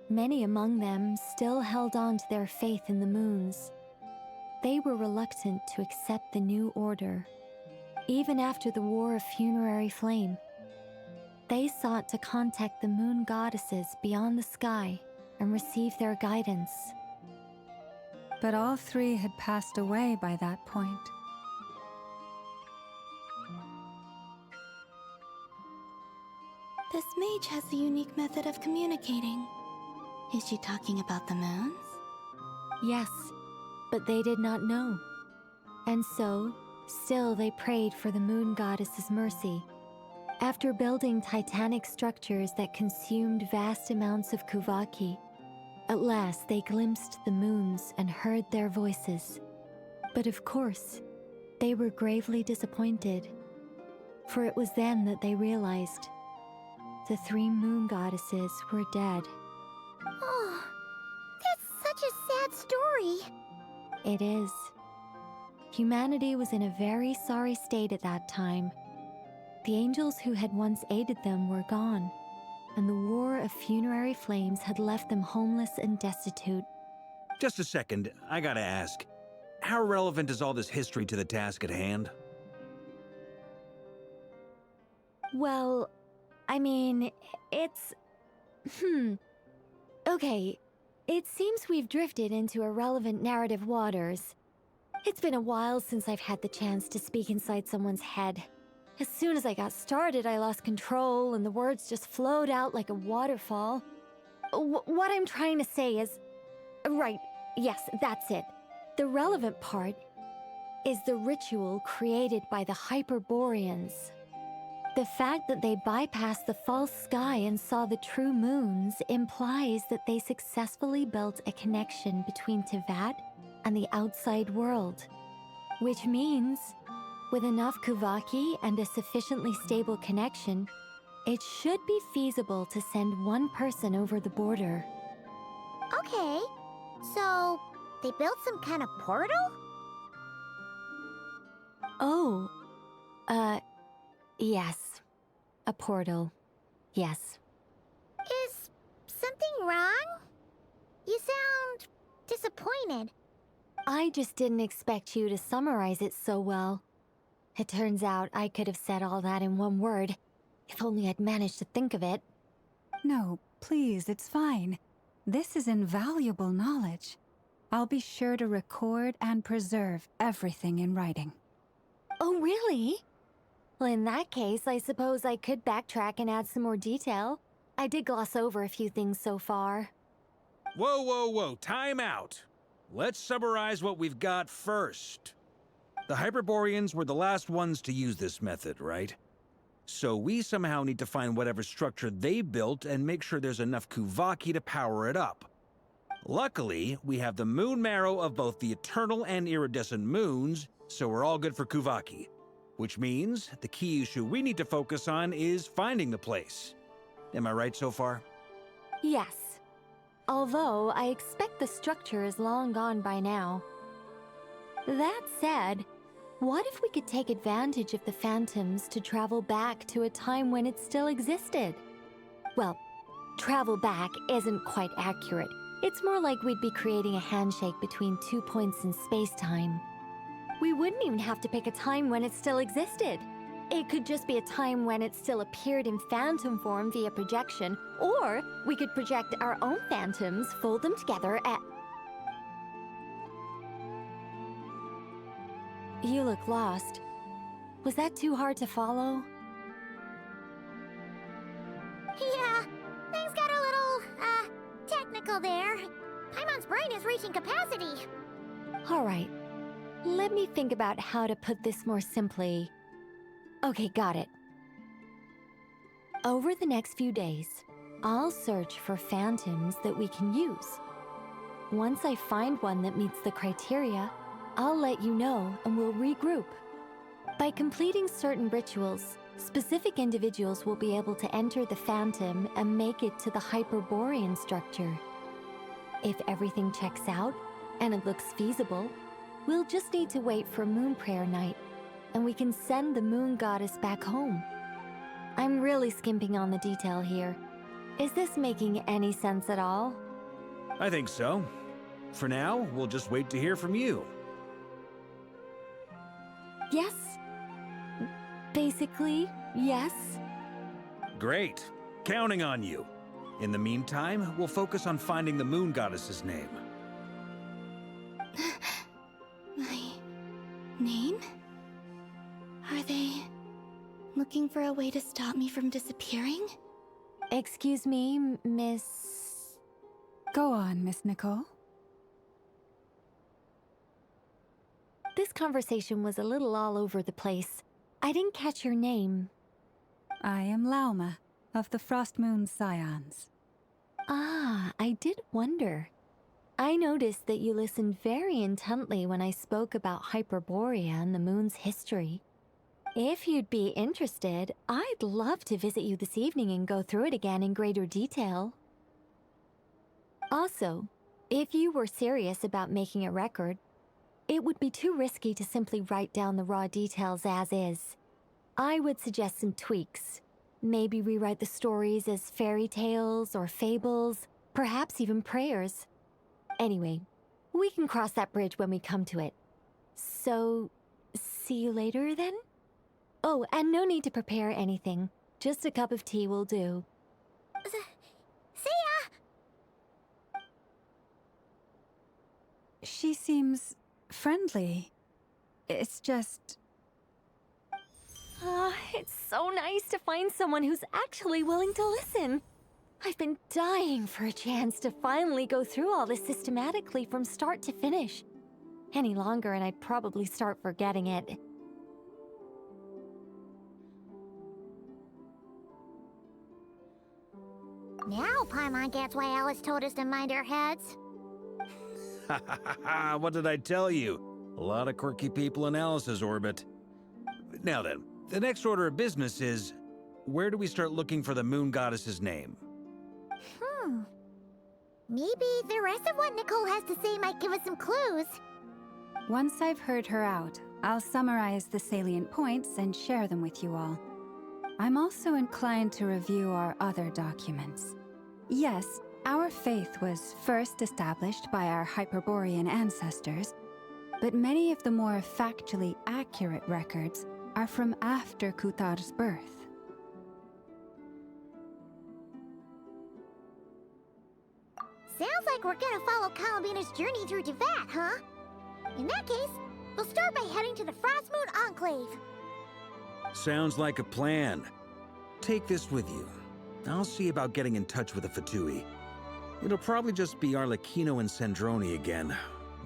many among them still held on to their faith in the moons. They were reluctant to accept the new order. Even after the War of Funerary Flame, they sought to contact the moon goddesses beyond the sky and receive their guidance.
But all three had passed away by that point.
This mage has a unique method of communicating. Is she talking about the moons?
Yes, but they did not know. And so, still they prayed for the moon goddess's mercy. After building titanic structures that consumed vast amounts of Kuvaki, at last they glimpsed the moons and heard their voices. But of course, they were gravely disappointed. For it was then that they realized the three moon goddesses were dead.
Oh, that's such a sad story.
It is. Humanity was in a very sorry state at that time. The angels who had once aided them were gone, and the War of Funerary Flames had left them homeless and destitute.
Just a second, I gotta ask. How relevant is all this history to the task at hand?
Well, I mean, it's... Okay, it seems we've drifted into irrelevant narrative waters. It's been a while since I've had the chance to speak inside someone's head. As soon as I got started, I lost control and the words just flowed out like a waterfall. What I'm trying to say is... Right, yes, that's it. The relevant part is the ritual created by the Hyperboreans. The fact that they bypassed the false sky and saw the true moons implies that they successfully built a connection between Teyvat and the outside world. Which means, with enough Kuvaki and a sufficiently stable connection, it should be feasible to send one person over the border.
Okay, so they built some kind of portal?
Oh, yes. A portal. Yes.
Is something wrong? You sound disappointed.
I just didn't expect you to summarize it so well. It turns out I could have said all that in one word, if only I'd managed to think of it.
No, please, it's fine. This is invaluable knowledge. I'll be sure to record and preserve everything in writing.
Oh, really? Well, in that case, I suppose I could backtrack and add some more detail. I did gloss over a few things so far.
Whoa, whoa, whoa, time out. Let's summarize what we've got first. The Hyperboreans were the last ones to use this method, right? So we somehow need to find whatever structure they built and make sure there's enough Kuvaki to power it up. Luckily, we have the moon marrow of both the eternal and iridescent moons, so we're all good for Kuvaki. Which means the key issue we need to focus on is finding the place. Am I right so far?
Yes. Although I expect the structure is long gone by now. That said, what if we could take advantage of the phantoms to travel back to a time when it still existed? Well, travel back isn't quite accurate. It's more like we'd be creating a handshake between 2 points in space-time. We wouldn't even have to pick a time when it still existed. It could just be a time when it still appeared in phantom form via projection, or we could project our own phantoms, fold them together, and... You look lost. Was that too hard to follow?
Yeah, things got a little, technical there. Paimon's brain is reaching capacity.
All right. Let me think about how to put this more simply. Okay, got it. Over the next few days, I'll search for phantoms that we can use. Once I find one that meets the criteria, I'll let you know and we'll regroup. By completing certain rituals, specific individuals will be able to enter the phantom and make it to the Hyperborean structure. If everything checks out and it looks feasible, we'll just need to wait for Moon Prayer Night, and we can send the Moon Goddess back home. I'm really skimping on the detail here. Is this making any sense at all?
I think so. For now, we'll just wait to hear from you.
Yes. Basically, yes.
Great. Counting on you. In the meantime, we'll focus on finding the Moon Goddess's name.
My name? Are they looking for a way to stop me from disappearing?
Excuse me, Miss...
Go on, Miss Nicole.
This conversation was a little all over the place. I didn't catch your name.
I am Lauma, of the Frost Moon Scions.
Ah, I did wonder. I noticed that you listened very intently when I spoke about Hyperborea and the moon's history. If you'd be interested, I'd love to visit you this evening and go through it again in greater detail. Also, if you were serious about making a record, it would be too risky to simply write down the raw details as is. I would suggest some tweaks. Maybe rewrite the stories as fairy tales or fables, perhaps even prayers. Anyway, we can cross that bridge when we come to it. So, see you later then? Oh, and no need to prepare anything. Just a cup of tea will do.
See ya!
She seems friendly. It's just...
It's so nice to find someone who's actually willing to listen. I've been dying for a chance to finally go through all this systematically from start to finish. Any longer and I'd probably start forgetting it.
Now Paimon gets why Alice told us to mind our heads.
What did I tell you? A lot of quirky people in Alice's orbit. Now then, the next order of business is, where do we start looking for the Moon Goddess's name?
Maybe the rest of what Nicole has to say might give us some clues.
Once I've heard her out, I'll summarize the salient points and share them with you all. I'm also inclined to review our other documents. Yes, our faith was first established by our Hyperborean ancestors, but many of the more factually accurate records are from after Kutar's birth.
Sounds like we're gonna follow Columbina's journey through Teyvat, huh? In that case, we'll start by heading to the Frost Moon Enclave.
Sounds like a plan. Take this with you. I'll see about getting in touch with the Fatui. It'll probably just be Arlecchino and Sandroni again.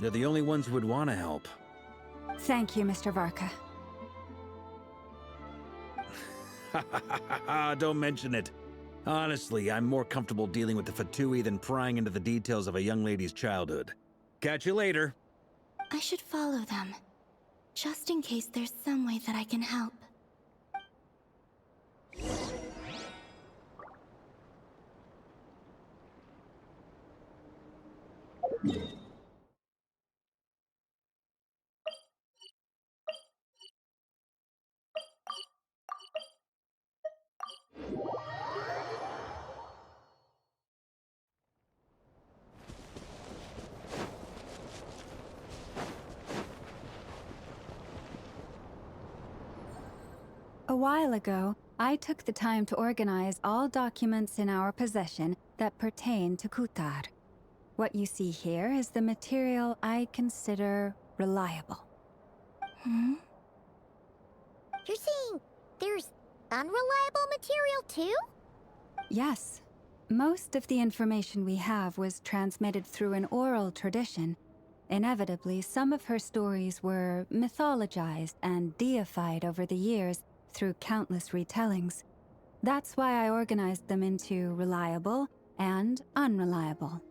They're the only ones who would want to help.
Thank you, Mr. Varka.
Don't mention it. Honestly, I'm more comfortable dealing with the Fatui than prying into the details of a young lady's childhood. Catch you later.
I should follow them, just in case there's some way that I can help.
A while ago, I took the time to organize all documents in our possession that pertain to Kutar. What you see here is the material I consider reliable.
You're saying there's unreliable material too?
Yes. Most of the information we have was transmitted through an oral tradition, Inevitably, some of her stories were mythologized and deified over the years through countless retellings. That's why I organized them into reliable and unreliable.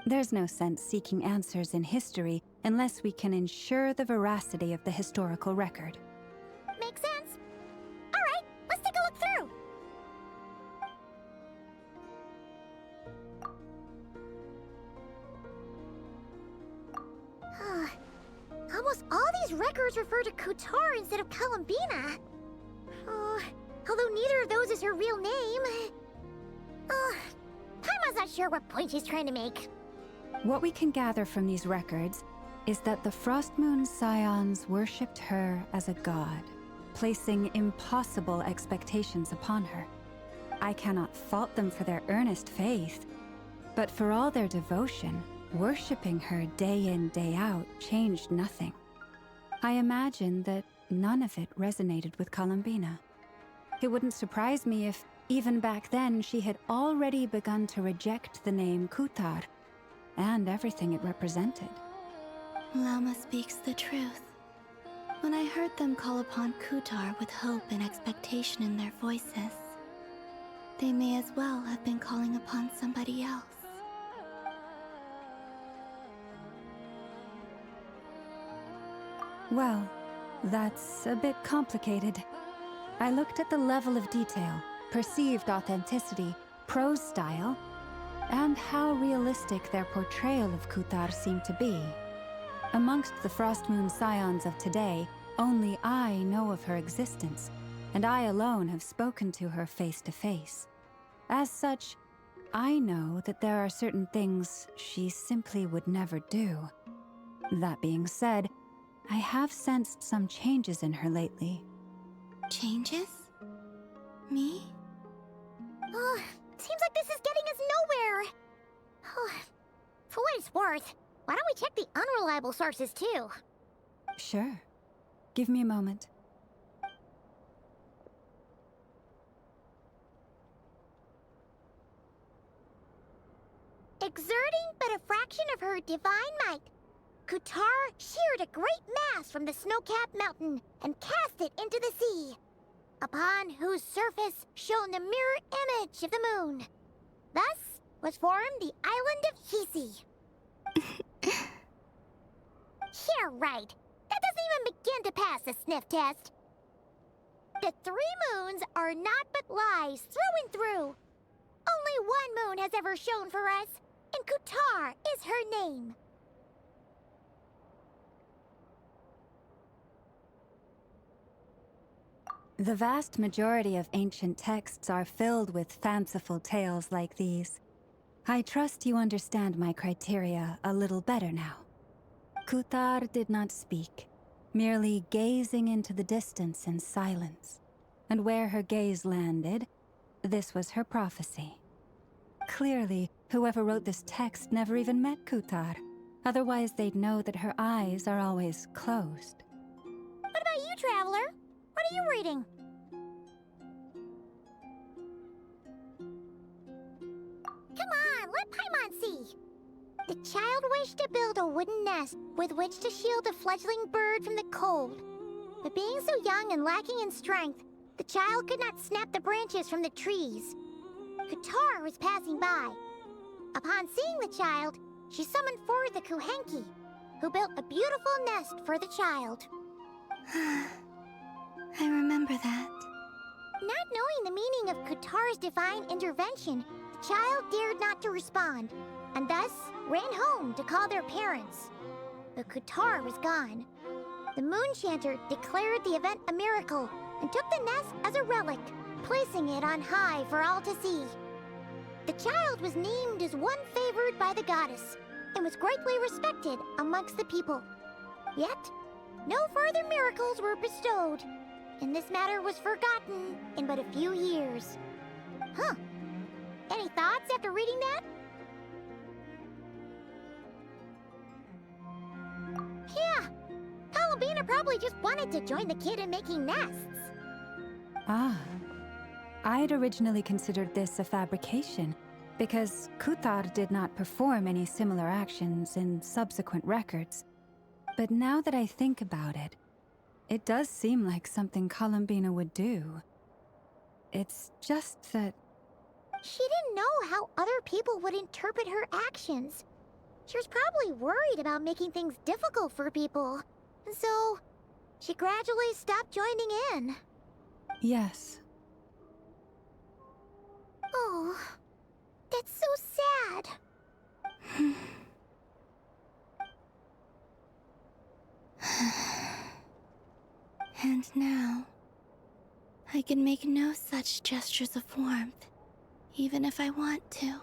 There's no sense seeking answers in history unless we can ensure the veracity of the historical record.
Makes sense. All right, let's take a look through. Almost all these records refer to Kutar instead of Columbina. Although neither of those is her real name. Paimon's not sure what point she's trying to make.
What we can gather from these records is that the Frost Moon Scions worshipped her as a god, placing impossible expectations upon her. I cannot fault them for their earnest faith, but for all their devotion, worshipping her day in, day out changed nothing. I imagine that none of it resonated with Columbina. It wouldn't surprise me if, even back then, she had already begun to reject the name Kutar and everything it represented.
Lama speaks the truth. When I heard them call upon Kutar with hope and expectation in their voices, they may as well have been calling upon somebody else.
Well, that's a bit complicated. I looked at the level of detail, perceived authenticity, prose style, and how realistic their portrayal of Kutar seemed to be. Amongst the Frost Moon Scions of today, only I know of her existence, and I alone have spoken to her face to face. As such, I know that there are certain things she simply would never do. That being said, I have sensed some changes in her lately.
Changes? Me?
Seems like this is getting us nowhere. For what it's worth, why don't we check the unreliable sources too?
Sure. Give me a moment.
Exerting but a fraction of her divine might, Kutar sheared a great mass from the snow-capped mountain and cast it into the sea, upon whose surface shone the mirror image of the moon. Thus was formed the island of Hz. Yeah, right. That doesn't even begin to pass the sniff test. The 3 moons are naught but lies through and through. Only one moon has ever shone for us, and Kutar is her name.
The vast majority of ancient texts are filled with fanciful tales like these. I trust you understand my criteria a little better now. Kutar did not speak, merely gazing into the distance in silence. And where her gaze landed, this was her prophecy. Clearly, whoever wrote this text never even met Kutar. Otherwise, they'd know that her eyes are always closed.
What about you, Traveler? What are you reading? Come on, let Paimon see. The child wished to build a wooden nest with which to shield the fledgling bird from the cold. But being so young and lacking in strength, the child could not snap the branches from the trees. Kutar was passing by. Upon seeing the child, she summoned forward the Kuhenki, who built a beautiful nest for the child.
I remember that.
Not knowing the meaning of Kutar's divine intervention, the child dared not to respond, and thus ran home to call their parents. But Kutar was gone. The Moon-Chanter declared the event a miracle and took the nest as a relic, placing it on high for all to see. The child was named as one favored by the goddess, and was greatly respected amongst the people. Yet, no further miracles were bestowed, and this matter was forgotten in but a few years. Huh. Any thoughts after reading that? Yeah. Columbina probably just wanted to join the kid in making nests.
Ah. I'd originally considered this a fabrication, because Kuthar did not perform any similar actions in subsequent records. But now that I think about it, it does seem like something Columbina would do. It's just that...
She didn't know how other people would interpret her actions. She was probably worried about making things difficult for people. And so, she gradually stopped joining in.
Yes.
Oh, that's so sad.
And now, I can make no such gestures of warmth, even if I want to.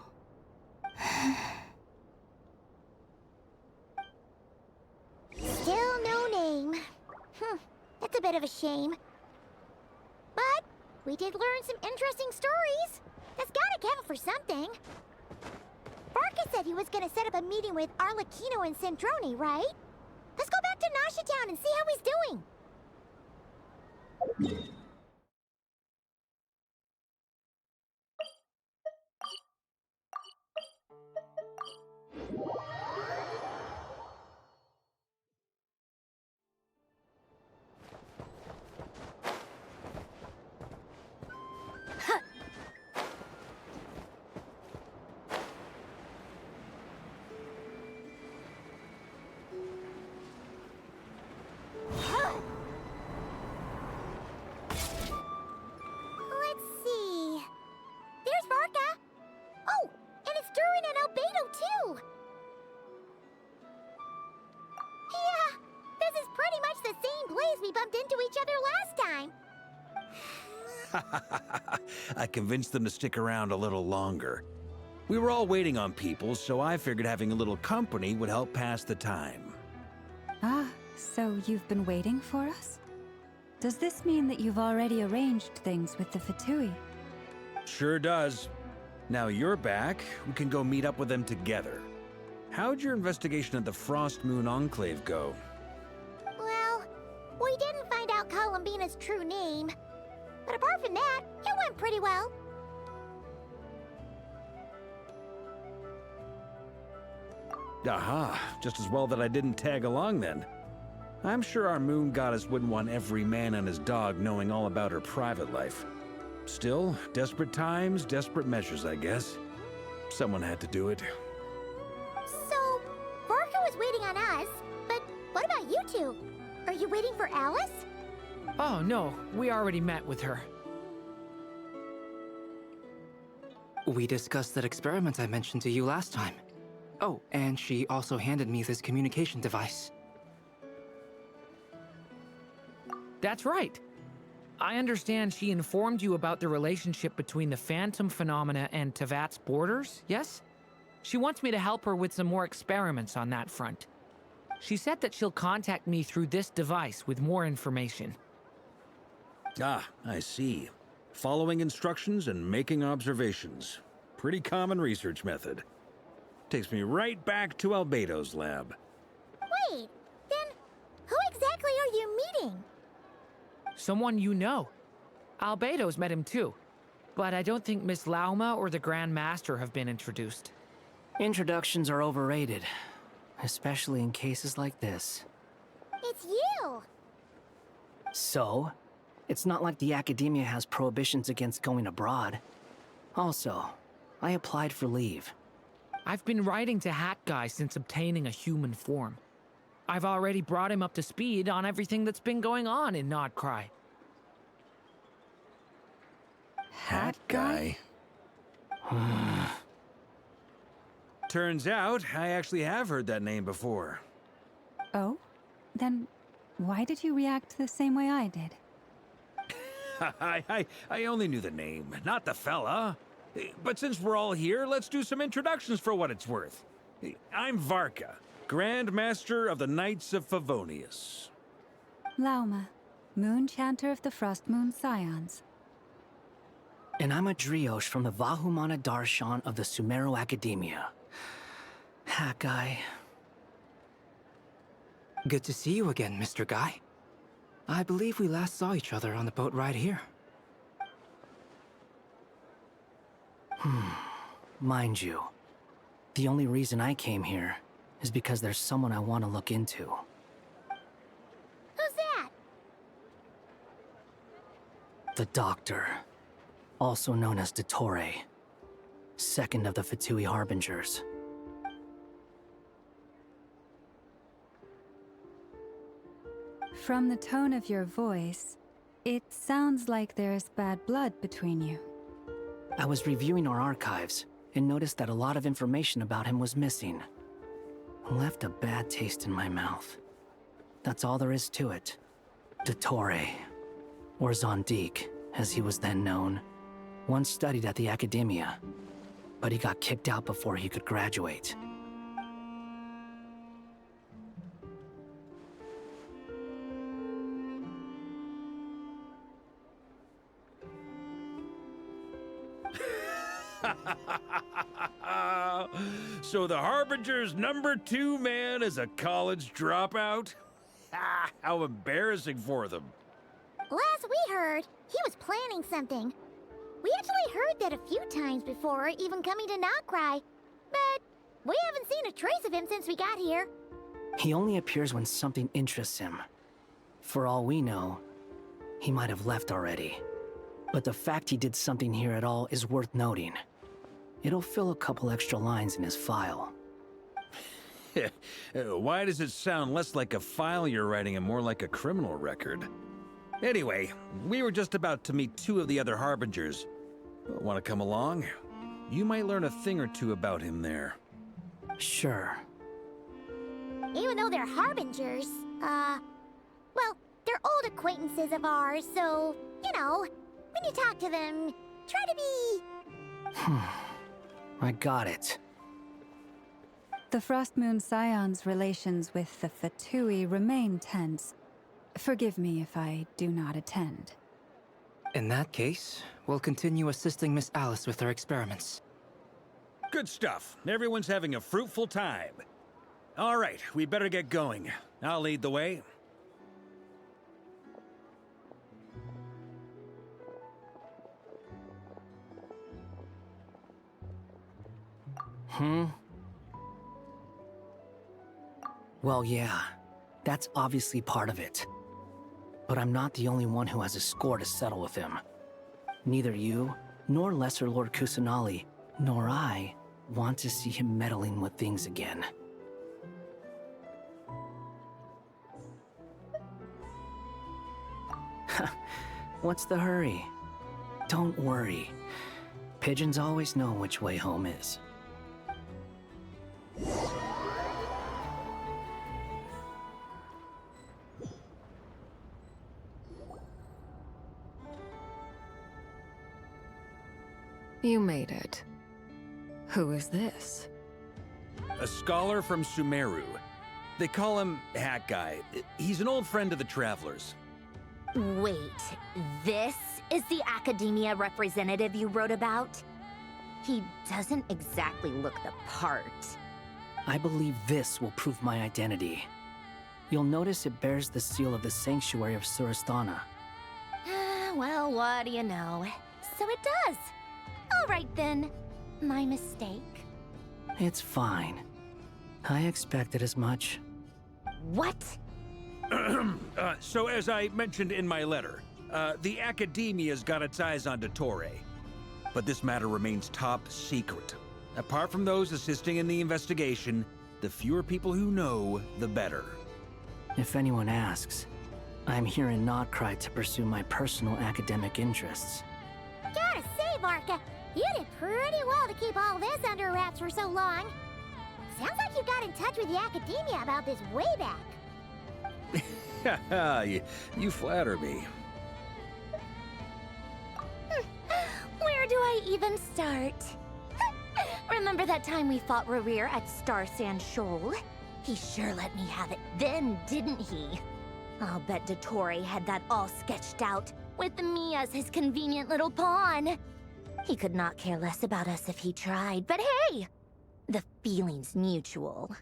Still no name. That's a bit of a shame. But we did learn some interesting stories. That's gotta count for something. Barca said he was gonna set up a meeting with Arlecchino and Centrone, right? Let's go back to Nasha Town and see how he's doing. Let's see. There's Varka. Oh, and it's Durin and Albedo too. Yeah, this is pretty much the same place we bumped into each other last time.
I convinced them to stick around a little longer. We were all waiting on people, so I figured having a little company would help pass the time.
Ah, so you've been waiting for us? Does this mean that you've already arranged things with the Fatui?
Sure does. Now you're back, we can go meet up with them together. How'd your investigation at the Frost Moon Enclave go?
Well, we didn't find out Columbina's true name. But apart from that, it went pretty well.
Aha, just as well that I didn't tag along then. I'm sure our moon goddess wouldn't want every man and his dog knowing all about her private life. Still, desperate times, desperate measures, I guess. Someone had to do it.
So, Varka was waiting on us, but what about you two? Are you waiting for Alice?
Oh, no. We already met with her.
We discussed that experiment I mentioned to you last time. Oh, and she also handed me this communication device.
That's right. I understand she informed you about the relationship between the phantom phenomena and Tevat's borders, yes? She wants me to help her with some more experiments on that front. She said that she'll contact me through this device with more information.
Ah, I see. Following instructions and making observations. Pretty common research method. Takes me right back to Albedo's lab.
Wait, then who exactly are you meeting?
Someone you know. Albedo's met him too. But I don't think Miss Lauma or the Grand Master have been introduced.
Introductions are overrated, especially in cases like this.
It's you!
So, it's not like the academia has prohibitions against going abroad. Also, I applied for leave.
I've been writing to Hat Guy since obtaining a human form. I've already brought him up to speed on everything that's been going on in Nodcry.
Hat Guy? Turns out, I actually have heard that name before.
Oh? Then why did you react the same way I did?
I only knew the name, not the fella. But since we're all here, let's do some introductions for what it's worth. I'm Varka, Grand Master of the Knights of Favonius.
Lauma, Moon Chanter of the Frost Moon Scions.
And I'm a Driosh from the Vahumana Darshan of the Sumero Academia. Hat Guy.
Good to see you again, Mr. Guy. I believe we last saw each other on the boat ride here.
Mind you, the only reason I came here is because there's someone I want to look into.
Who's that?
The Doctor, also known as Dottore, second of the Fatui Harbingers.
From the tone of your voice, it sounds like there's bad blood between you.
I was reviewing our archives and noticed that a lot of information about him was missing. Left a bad taste in my mouth. That's all there is to it. Dottore, or Zondique, as he was then known, once studied at the Academia, but he got kicked out before he could graduate.
So the Harbinger's #2 man is a college dropout? How embarrassing for them.
Last we heard, he was planning something. We actually heard that a few times before, even coming to Notcry. But we haven't seen a trace of him since we got here.
He only appears when something interests him. For all we know, he might have left already. But the fact he did something here at all is worth noting. It'll fill a couple extra lines in his file.
Why does it sound less like a file you're writing and more like a criminal record? Anyway, we were just about to meet 2 of the other Harbingers. Want to come along? You might learn a thing or two about him there.
Sure.
Even though they're Harbingers, well, they're old acquaintances of ours, so, you know, when you talk to them, try to be...
I got it.
The Frostmoon Scion's relations with the Fatui remain tense. Forgive me if I do not attend.
In that case, we'll continue assisting Miss Alice with her experiments.
Good stuff. Everyone's having a fruitful time. All right, we better get going. I'll lead the way.
Well, yeah, that's obviously part of it. But I'm not the only one who has a score to settle with him. Neither you, nor Lesser Lord Kusanali, nor I want to see him meddling with things again. What's the hurry? Don't worry. Pigeons always know which way home is.
You made it. Who is this?
A scholar from Sumeru. They call him Hat Guy. He's an old friend of the Travelers.
Wait, this is the Academia representative you wrote about? He doesn't exactly look the part.
I believe this will prove my identity. You'll notice it bears the seal of the Sanctuary of Surasthana.
Well, what do you know? So it does. All right then. My mistake.
It's fine. I expected as much.
What?
So as I mentioned in my letter, the Academia's got its eyes on Dottore. But this matter remains top secret. Apart from those assisting in the investigation, the fewer people who know, the better.
If anyone asks, I'm here in Notcry to pursue my personal academic interests.
Gotta say, Varka, you did pretty well to keep all this under wraps for so long. Sounds like you got in touch with the Academia about this way back.
You flatter me.
Where do I even start? Remember that time we fought Rerir at Star Sand Shoal? He sure let me have it then, didn't he? I'll bet Dottore had that all sketched out, with me as his convenient little pawn. He could not care less about us if he tried, but hey! The feeling's mutual.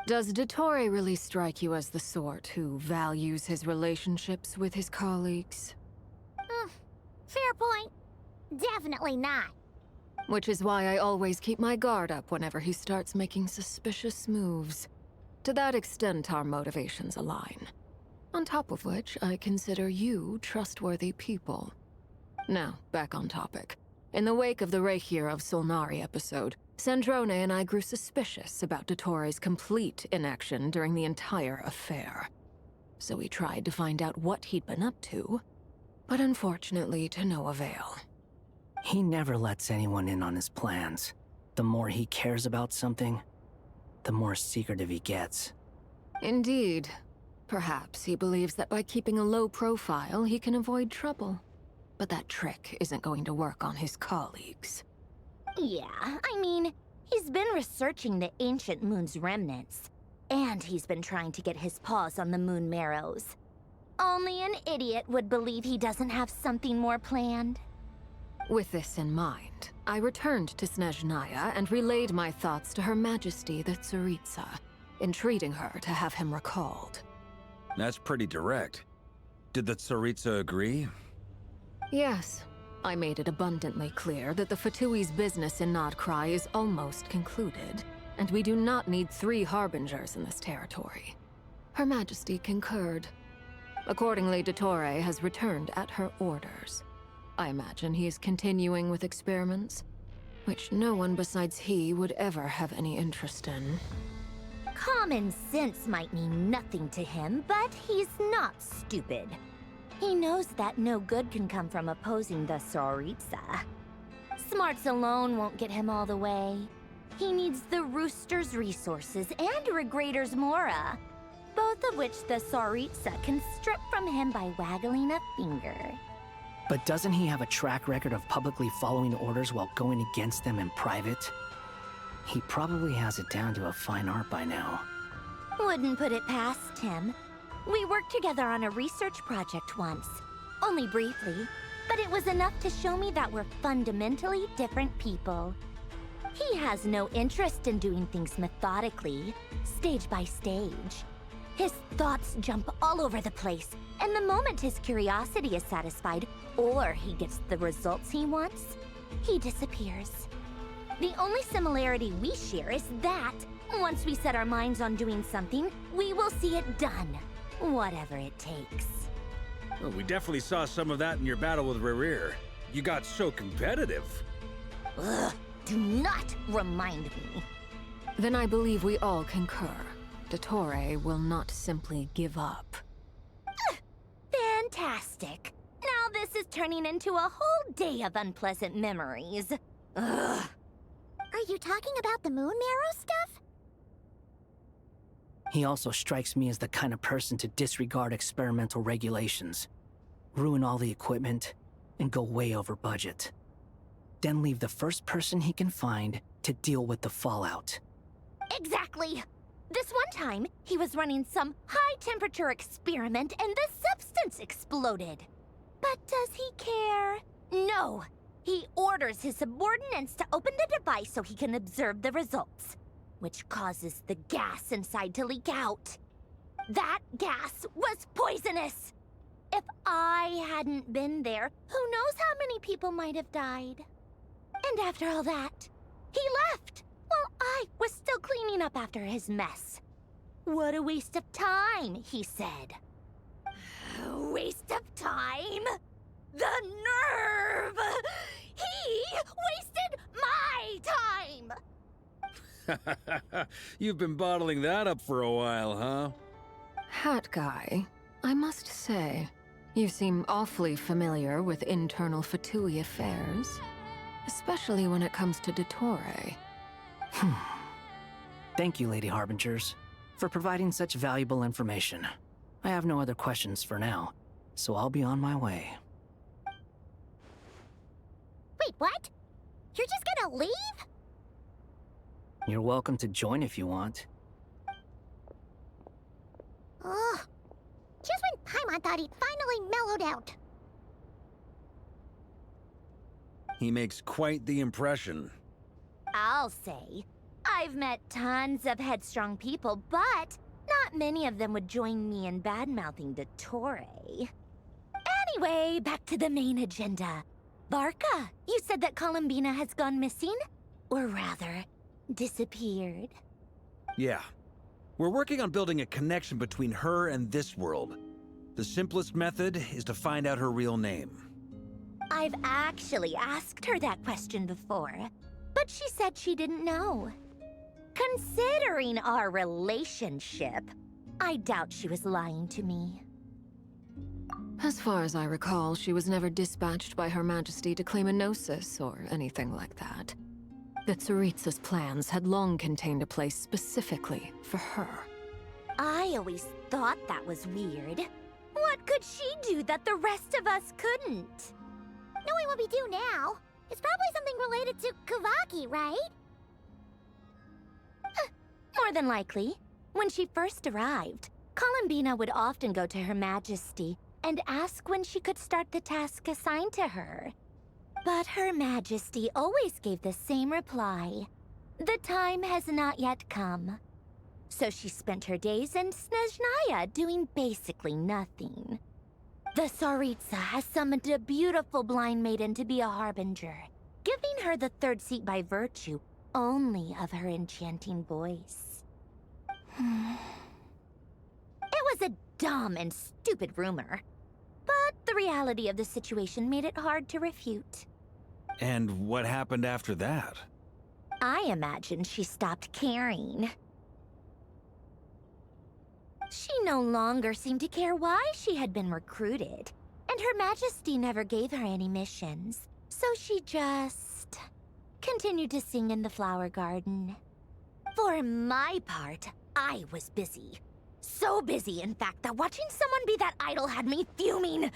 Does Dottore really strike you as the sort who values his relationships with his colleagues?
Fair point. Definitely not.
Which is why I always keep my guard up whenever he starts making suspicious moves. To that extent, our motivations align. On top of which, I consider you trustworthy people. Now, back on topic. In the wake of the Reikir of Solnari episode, Sandrone and I grew suspicious about Dottore's complete inaction during the entire affair. So we tried to find out what he'd been up to, but unfortunately to no avail.
He never lets anyone in on his plans. The more he cares about something, the more secretive he gets.
Indeed. Perhaps he believes that by keeping a low profile, he can avoid trouble. But that trick isn't going to work on his colleagues.
Yeah, I mean, he's been researching the ancient moon's remnants. And he's been trying to get his paws on the moon marrows. Only an idiot would believe he doesn't have something more planned.
With this in mind, I returned to Snezhnaya and relayed my thoughts to Her Majesty the Tsaritsa, entreating her to have him recalled.
That's pretty direct. Did the Tsaritsa agree?
Yes. I made it abundantly clear that the Fatui's business in Nodcry is almost concluded, and we do not need 3 harbingers in this territory. Her Majesty concurred. Accordingly, Dottore has returned at her orders. I imagine he is continuing with experiments, which no one besides he would ever have any interest in.
Common sense might mean nothing to him, but he's not stupid. He knows that no good can come from opposing the Tsaritsa. Smarts alone won't get him all the way. He needs the Rooster's resources and Regrator's Mora, both of which the Tsaritsa can strip from him by waggling a finger.
But doesn't he have a track record of publicly following orders while going against them in private? He probably has it down to a fine art by now.
Wouldn't put it past him. We worked together on a research project once. Only briefly, but it was enough to show me that we're fundamentally different people. He has no interest in doing things methodically, stage by stage. His thoughts jump all over the place, and the moment his curiosity is satisfied, or he gets the results he wants, he disappears. The only similarity we share is that, once we set our minds on doing something, we will see it done, whatever it takes.
Well, we definitely saw some of that in your battle with Rerir. You got so competitive.
Ugh, do not remind me.
Then I believe we all concur. Dottore will not simply give up.
Fantastic. Now this is turning into a whole day of unpleasant memories. Ugh. Are you talking about the moon marrow stuff?
He also strikes me as the kind of person to disregard experimental regulations, ruin all the equipment, and go way over budget. Then leave the first person he can find to deal with the fallout.
Exactly! This one time, he was running some high-temperature experiment and the substance exploded. But does he care? No! He orders his subordinates to open the device so he can observe the results, which causes the gas inside to leak out. That gas was poisonous! If I hadn't been there, who knows how many people might have died? And after all that, he left! While I was still cleaning up after his mess. What a waste of time, he said. Waste of time? The nerve! He wasted my time!
You've been bottling that up for a while, huh?
Hat guy, I must say, you seem awfully familiar with internal Fatui affairs. Especially when it comes to Dottore.
Thank you, Lady Harbingers, for providing such valuable information. I have no other questions for now, so I'll be on my way.
Wait, what? You're just gonna leave?
You're welcome to join if you want.
Ugh. Just when Paimon thought he'd finally mellowed out.
He makes quite the impression.
I'll say. I've met tons of headstrong people, but not many of them would join me in bad-mouthing Dottore. Anyway, back to the main agenda. Barca, you said that Columbina has gone missing? Or rather, disappeared.
Yeah. We're working on building a connection between her and this world. The simplest method is to find out her real name.
I've actually asked her that question before, but she said she didn't know. Considering our relationship, I doubt she was lying to me.
As far as I recall, she was never dispatched by Her Majesty to claim a gnosis or anything like that. The Tsaritsa's plans had long contained a place specifically for her.
I always thought that was weird. What could she do that the rest of us couldn't? Knowing what we do now, it's probably something related to Kavaki, right? More than likely. When she first arrived, Columbina would often go to Her Majesty and ask when she could start the task assigned to her. But Her Majesty always gave the same reply. The time has not yet come. So she spent her days in Snezhnaya doing basically nothing. The Tsaritsa has summoned a beautiful blind maiden to be a harbinger, giving her the third seat by virtue only of her enchanting voice. It was a dumb and stupid rumor, but the reality of the situation made it hard to refute.
And what happened after that?
I imagine she stopped caring. She no longer seemed to care why she had been recruited, and Her Majesty never gave her any missions, so she just continued to sing in the flower garden. For my part, I was busy. So busy, in fact, that watching someone be that idol had me fuming.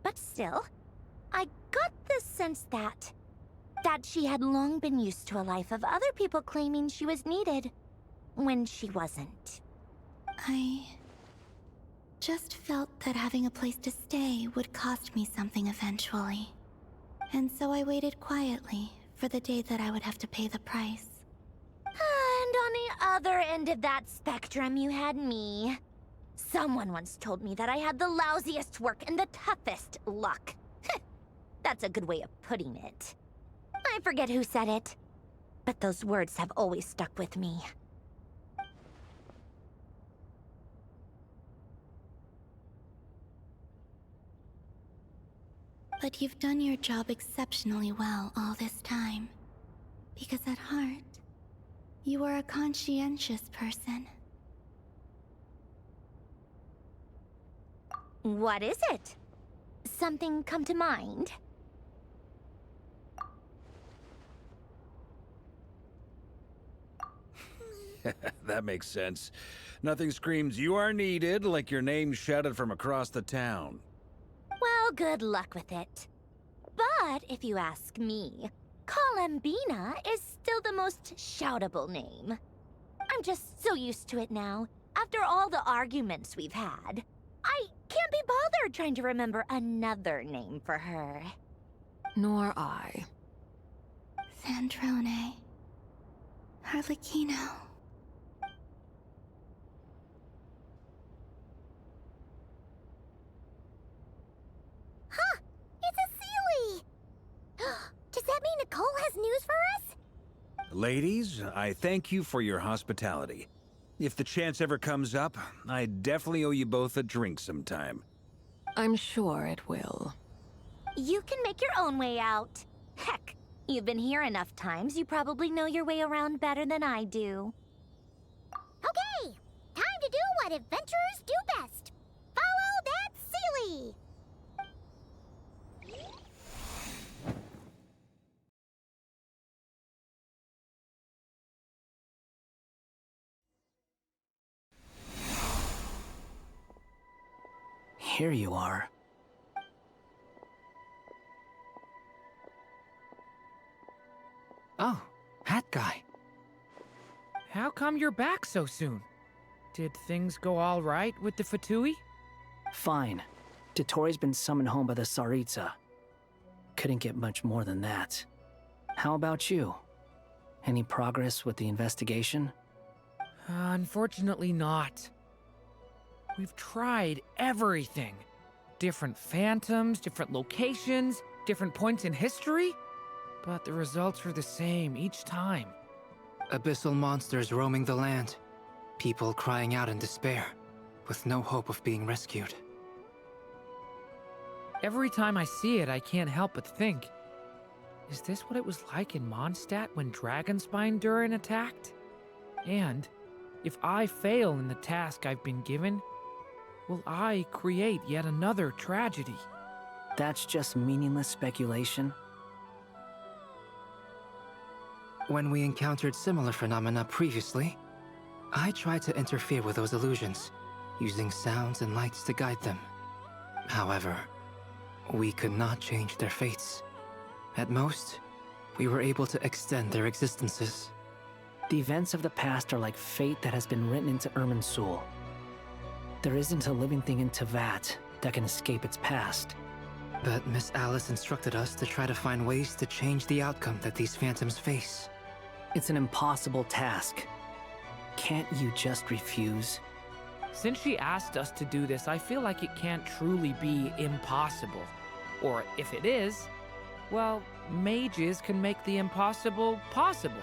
But still, I got the sense that she had long been used to a life of other people claiming she was needed when she wasn't.
I just felt that having a place to stay would cost me something eventually. And so I waited quietly for the day that I would have to pay the price.
And on the other end of that spectrum, you had me. Someone once told me that I had the lousiest work and the toughest luck. That's a good way of putting it. I forget who said it, but those words have always stuck with me.
But you've done your job exceptionally well all this time. Because at heart, you are a conscientious person.
What is it? Something come to mind?
That makes sense. Nothing screams you are needed like your name shouted from across the town.
Well, good luck with it. But if you ask me, Columbina is still the most shoutable name. I'm just so used to it now, after all the arguments we've had. I can't be bothered trying to remember another name for her.
Nor I.
Sandrone. Harlequino.
Huh! It's a Sealy! Does that mean Nicole has news for us?
Ladies, I thank you for your hospitality. If the chance ever comes up, I definitely owe you both a drink sometime.
I'm sure it will.
You can make your own way out. Heck, you've been here enough times, you probably know your way around better than I do. Okay, time to do what adventurers do best. Follow that Sealy!
Here you are. Oh, hat guy.
How come you're back so soon? Did things go all right with the Fatui?
Fine. Dotori's been summoned home by the Tsaritsa. Couldn't get much more than that. How about you? Any progress with the investigation?
Unfortunately not. We've tried everything. different phantoms, different locations, different points in history, but the results are the same each time.
Abyssal monsters roaming the land. People crying out in despair, with no hope of being rescued.
Every time I see it, I can't help but think, is this what it was like in Mondstadt when Dragonspine Durin attacked? And if I fail in the task I've been given, will I create yet another tragedy?
That's just meaningless speculation.
When we encountered similar phenomena previously, I tried to interfere with those illusions, using sounds and lights to guide them. However, we could not change their fates. At most, we were able to extend their existences.
The events of the past are like fate that has been written into Irminsul. There isn't a living thing in Teyvat that can escape its past.
But Miss Alice instructed us to try to find ways to change the outcome that these phantoms face.
It's an impossible task. Can't you just refuse?
Since she asked us to do this, I feel like it can't truly be impossible. Or if it is, well, mages can make the impossible possible.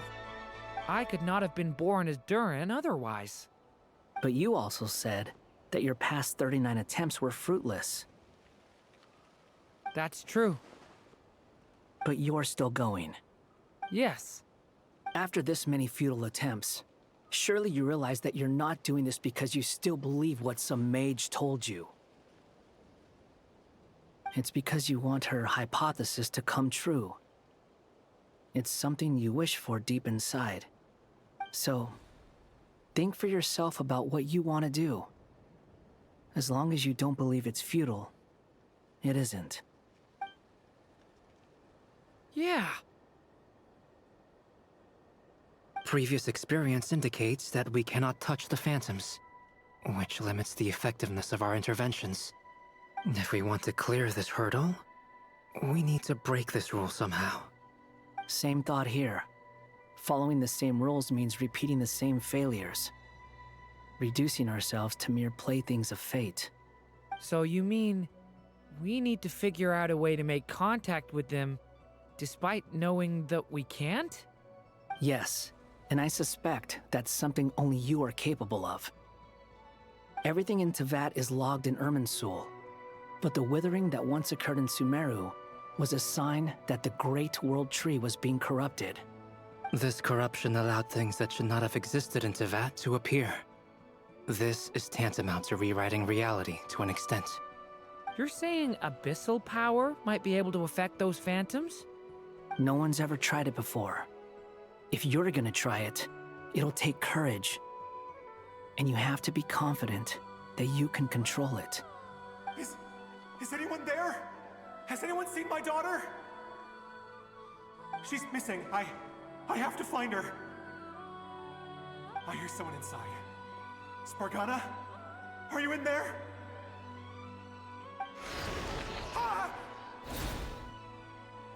I could not have been born as Durin otherwise.
But you also said that your past 39 attempts were fruitless.
That's true.
But you're still going.
Yes.
After this many futile attempts, surely you realize that you're not doing this because you still believe what some mage told you. It's because you want her hypothesis to come true. It's something you wish for deep inside. So, think for yourself about what you want to do. As long as you don't believe it's futile, it isn't.
Yeah.
Previous experience indicates that we cannot touch the phantoms, which limits the effectiveness of our interventions. If we want to clear this hurdle, we need to break this rule somehow.
Same thought here. Following the same rules means repeating the same failures. Reducing ourselves to mere playthings of fate.
So you mean we need to figure out a way to make contact with them despite knowing that we can't?
Yes, and I suspect that's something only you are capable of. Everything in Teyvat is logged in Irminsul, but the withering that once occurred in Sumeru was a sign that the Great World Tree was being corrupted.
This corruption allowed things that should not have existed in Teyvat to appear. This is tantamount to rewriting reality to an extent.
You're saying abyssal power might be able to affect those phantoms?
No one's ever tried it before. If you're gonna try it, it'll take courage. And you have to be confident that you can control it.
Is anyone there? Has anyone seen my daughter? She's missing. I have to find her. I hear someone inside. Spargana? Are you in there? Ah!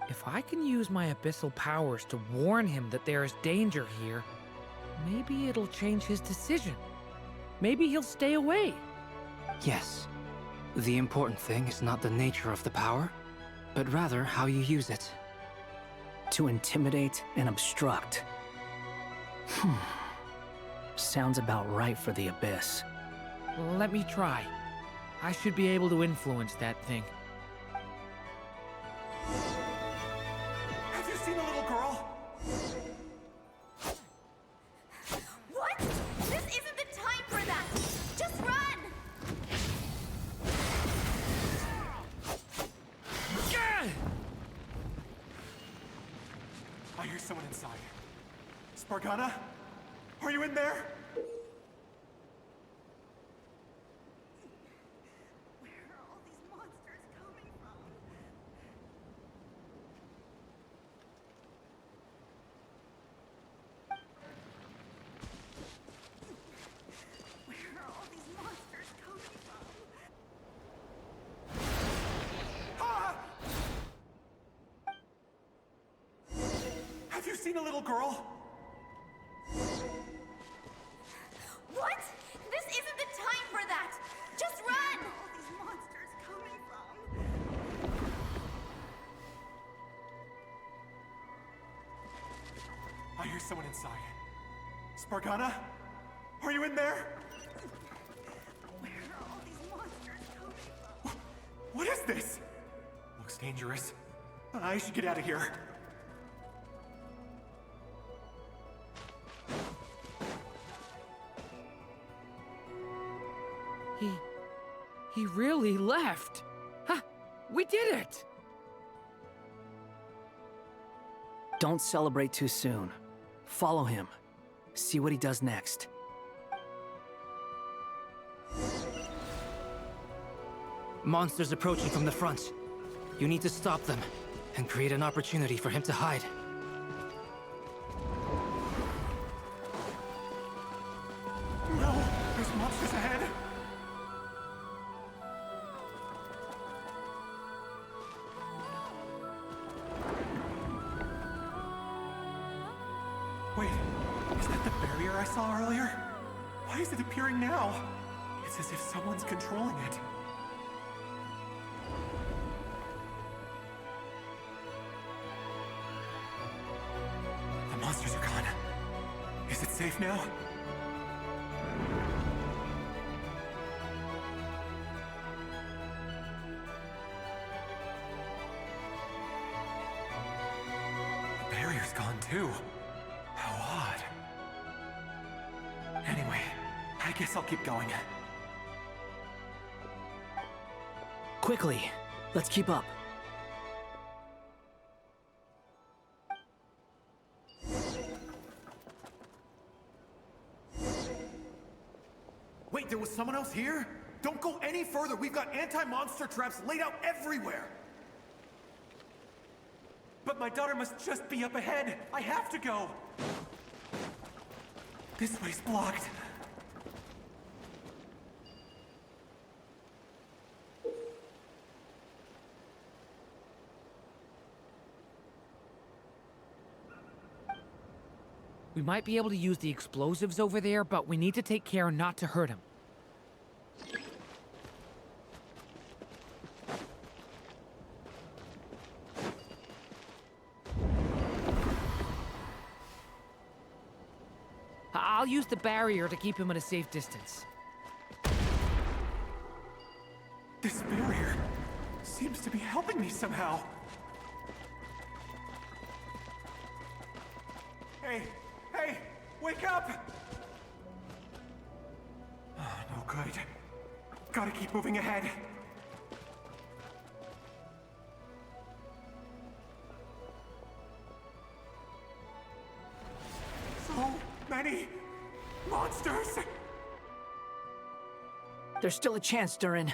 If I can use my abyssal powers to warn him that there is danger here, maybe it'll change his decision. Maybe he'll stay away.
Yes. The important thing is not the nature of the power, but rather how you use it.
To intimidate and obstruct. Sounds about right for the Abyss.
Let me try. I should be able to influence that thing.
Have you seen a little girl?
What? This isn't the time for that! Just run!
I hear someone inside. Spargana? Are you in there? Have you seen a little girl?
What? This isn't the time for that! Just run! All these monsters coming from.
someone inside. Spargana? Are you in there?
Where are all these monsters coming from?
What is this? Looks dangerous. I should get out of here.
He really left. Ha! We did it!
Don't celebrate too soon. Follow him. See what he does next. Monsters approaching from the front. You need to stop them and create an opportunity for him to hide.
No! There's monsters ahead! Wait, is that the barrier I saw earlier? Why is it appearing now? It's as if someone's controlling it. The monsters are gone. Is it safe now? The barrier's gone too. How odd. Anyway, I guess I'll keep going.
Quickly, let's keep up.
Wait, there was someone else here? Don't go any further. We've got anti-monster traps laid out everywhere. But my daughter must just be up ahead. I have to go. This way's blocked.
We might be able to use the explosives over there, but we need to take care not to hurt him. I'll use the barrier to keep him at a safe distance.
This barrier seems to be helping me somehow. Hey! Hey! Wake up! Oh, no good. Gotta keep moving ahead. So many monsters!
There's still a chance, Durin.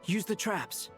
Use the traps.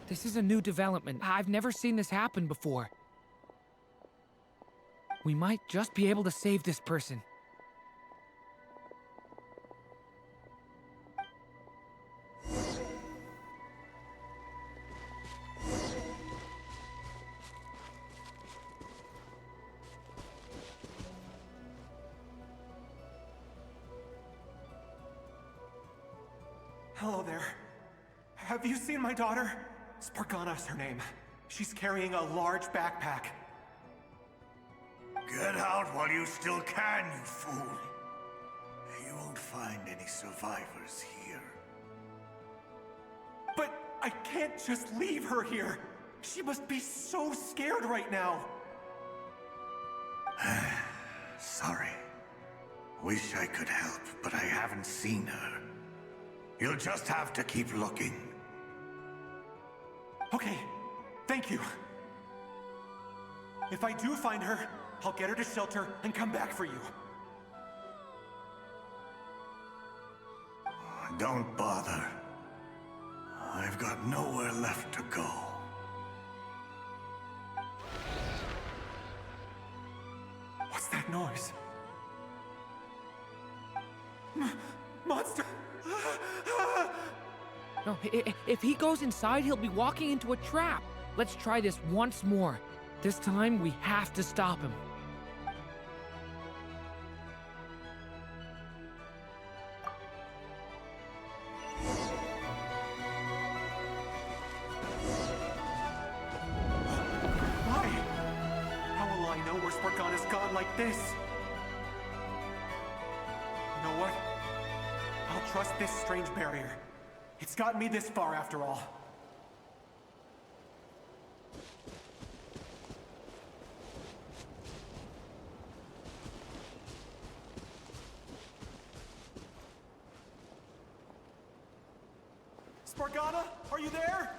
This is a new development. I've never seen this happen before. We might just be able to save this person.
Hello there. Have you seen my daughter? Spargana is her name. She's carrying a large backpack.
Get out while you still can, you fool. You won't find any survivors here.
But I can't just leave her here. She must be so scared right now.
Sorry. Wish I could help, but I haven't seen her. You'll just have to keep looking.
Okay, thank you. If I do find her, I'll get her to shelter and come back for you.
Don't bother. I've got nowhere left to go.
What's that noise? Monster!
No, if he goes inside, he'll be walking into a trap. Let's try this once more. This time, we have to stop him.
Why? How will I know where Spargana's gone like this? You know what? I'll trust this strange barrier. It's gotten me this far after all. Spargana, are you there?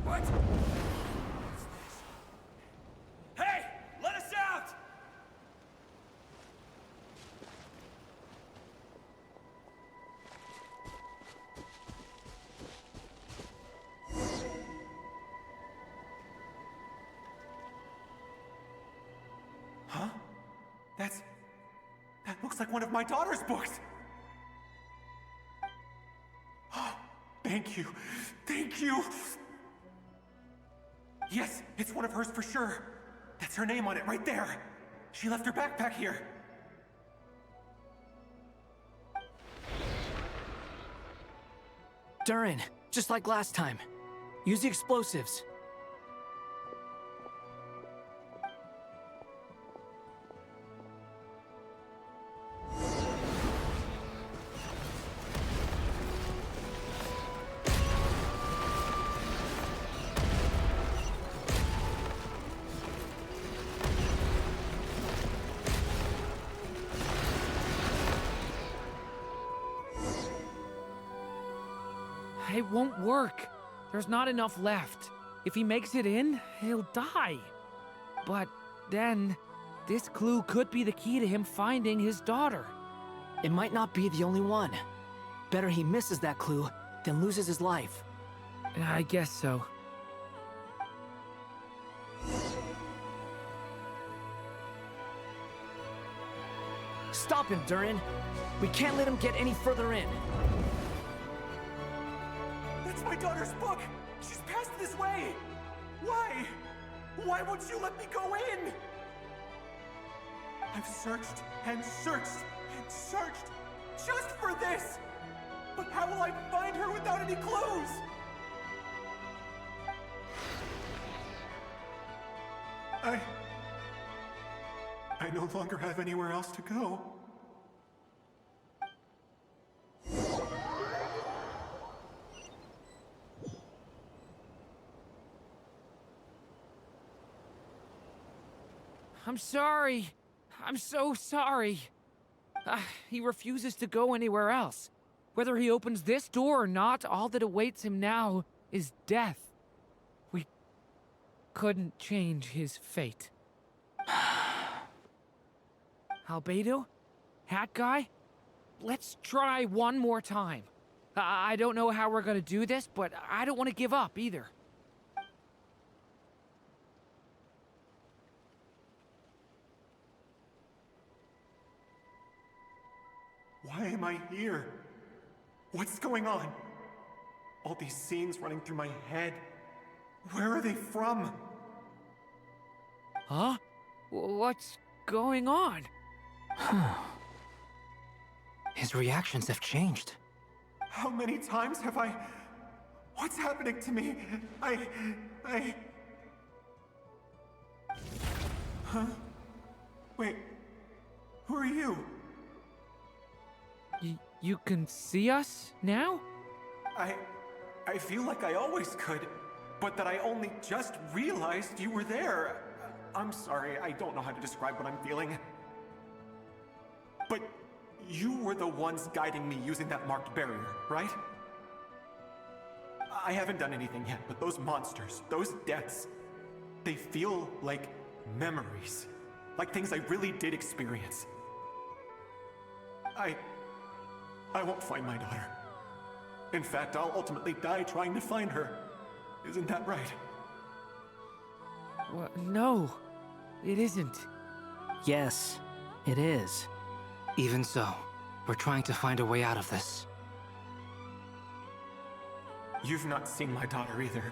What? Hey! Let us out!
Huh? That looks like one of my daughter's books! Thank you. Thank you! Yes, it's one of hers for sure. That's her name on it right there. She left her backpack here.
Durin, just like last time. Use the explosives.
It won't work. There's not enough left. If he makes it in, he'll die. But then, this clue could be the key to him finding his daughter.
It might not be the only one. Better he misses that clue than loses his life.
I guess so.
Stop him, Durin. We can't let him get any further in.
That's my daughter's book! She's passed this way! Why? Why won't you let me go in? I've searched and searched and searched just for this! But how will I find her without any clues? I no longer have anywhere else to go.
I'm sorry. I'm so sorry. He refuses to go anywhere else. Whether he opens this door or not, all that awaits him now is death. We couldn't change his fate. Albedo? Hat guy? Let's try one more time. I don't know how we're gonna do this, but I don't want to give up either.
Why am I here? What's going on? All these scenes running through my head. Where are they from?
Huh? What's going on?
His reactions have changed.
How many times have I... What's happening to me? Huh? Wait, who are you?
You can see us now?
I feel like I always could, but that I only just realized you were there. I'm sorry, I don't know how to describe what I'm feeling. But you were the ones guiding me using that marked barrier, right? I haven't done anything yet, but those monsters, those deaths, they feel like memories. Like things I really did experience. I won't find my daughter. In fact, I'll ultimately die trying to find her. Isn't that right?
Well, no, it isn't.
Yes, it is.
Even so, we're trying to find a way out of this.
You've not seen my daughter either,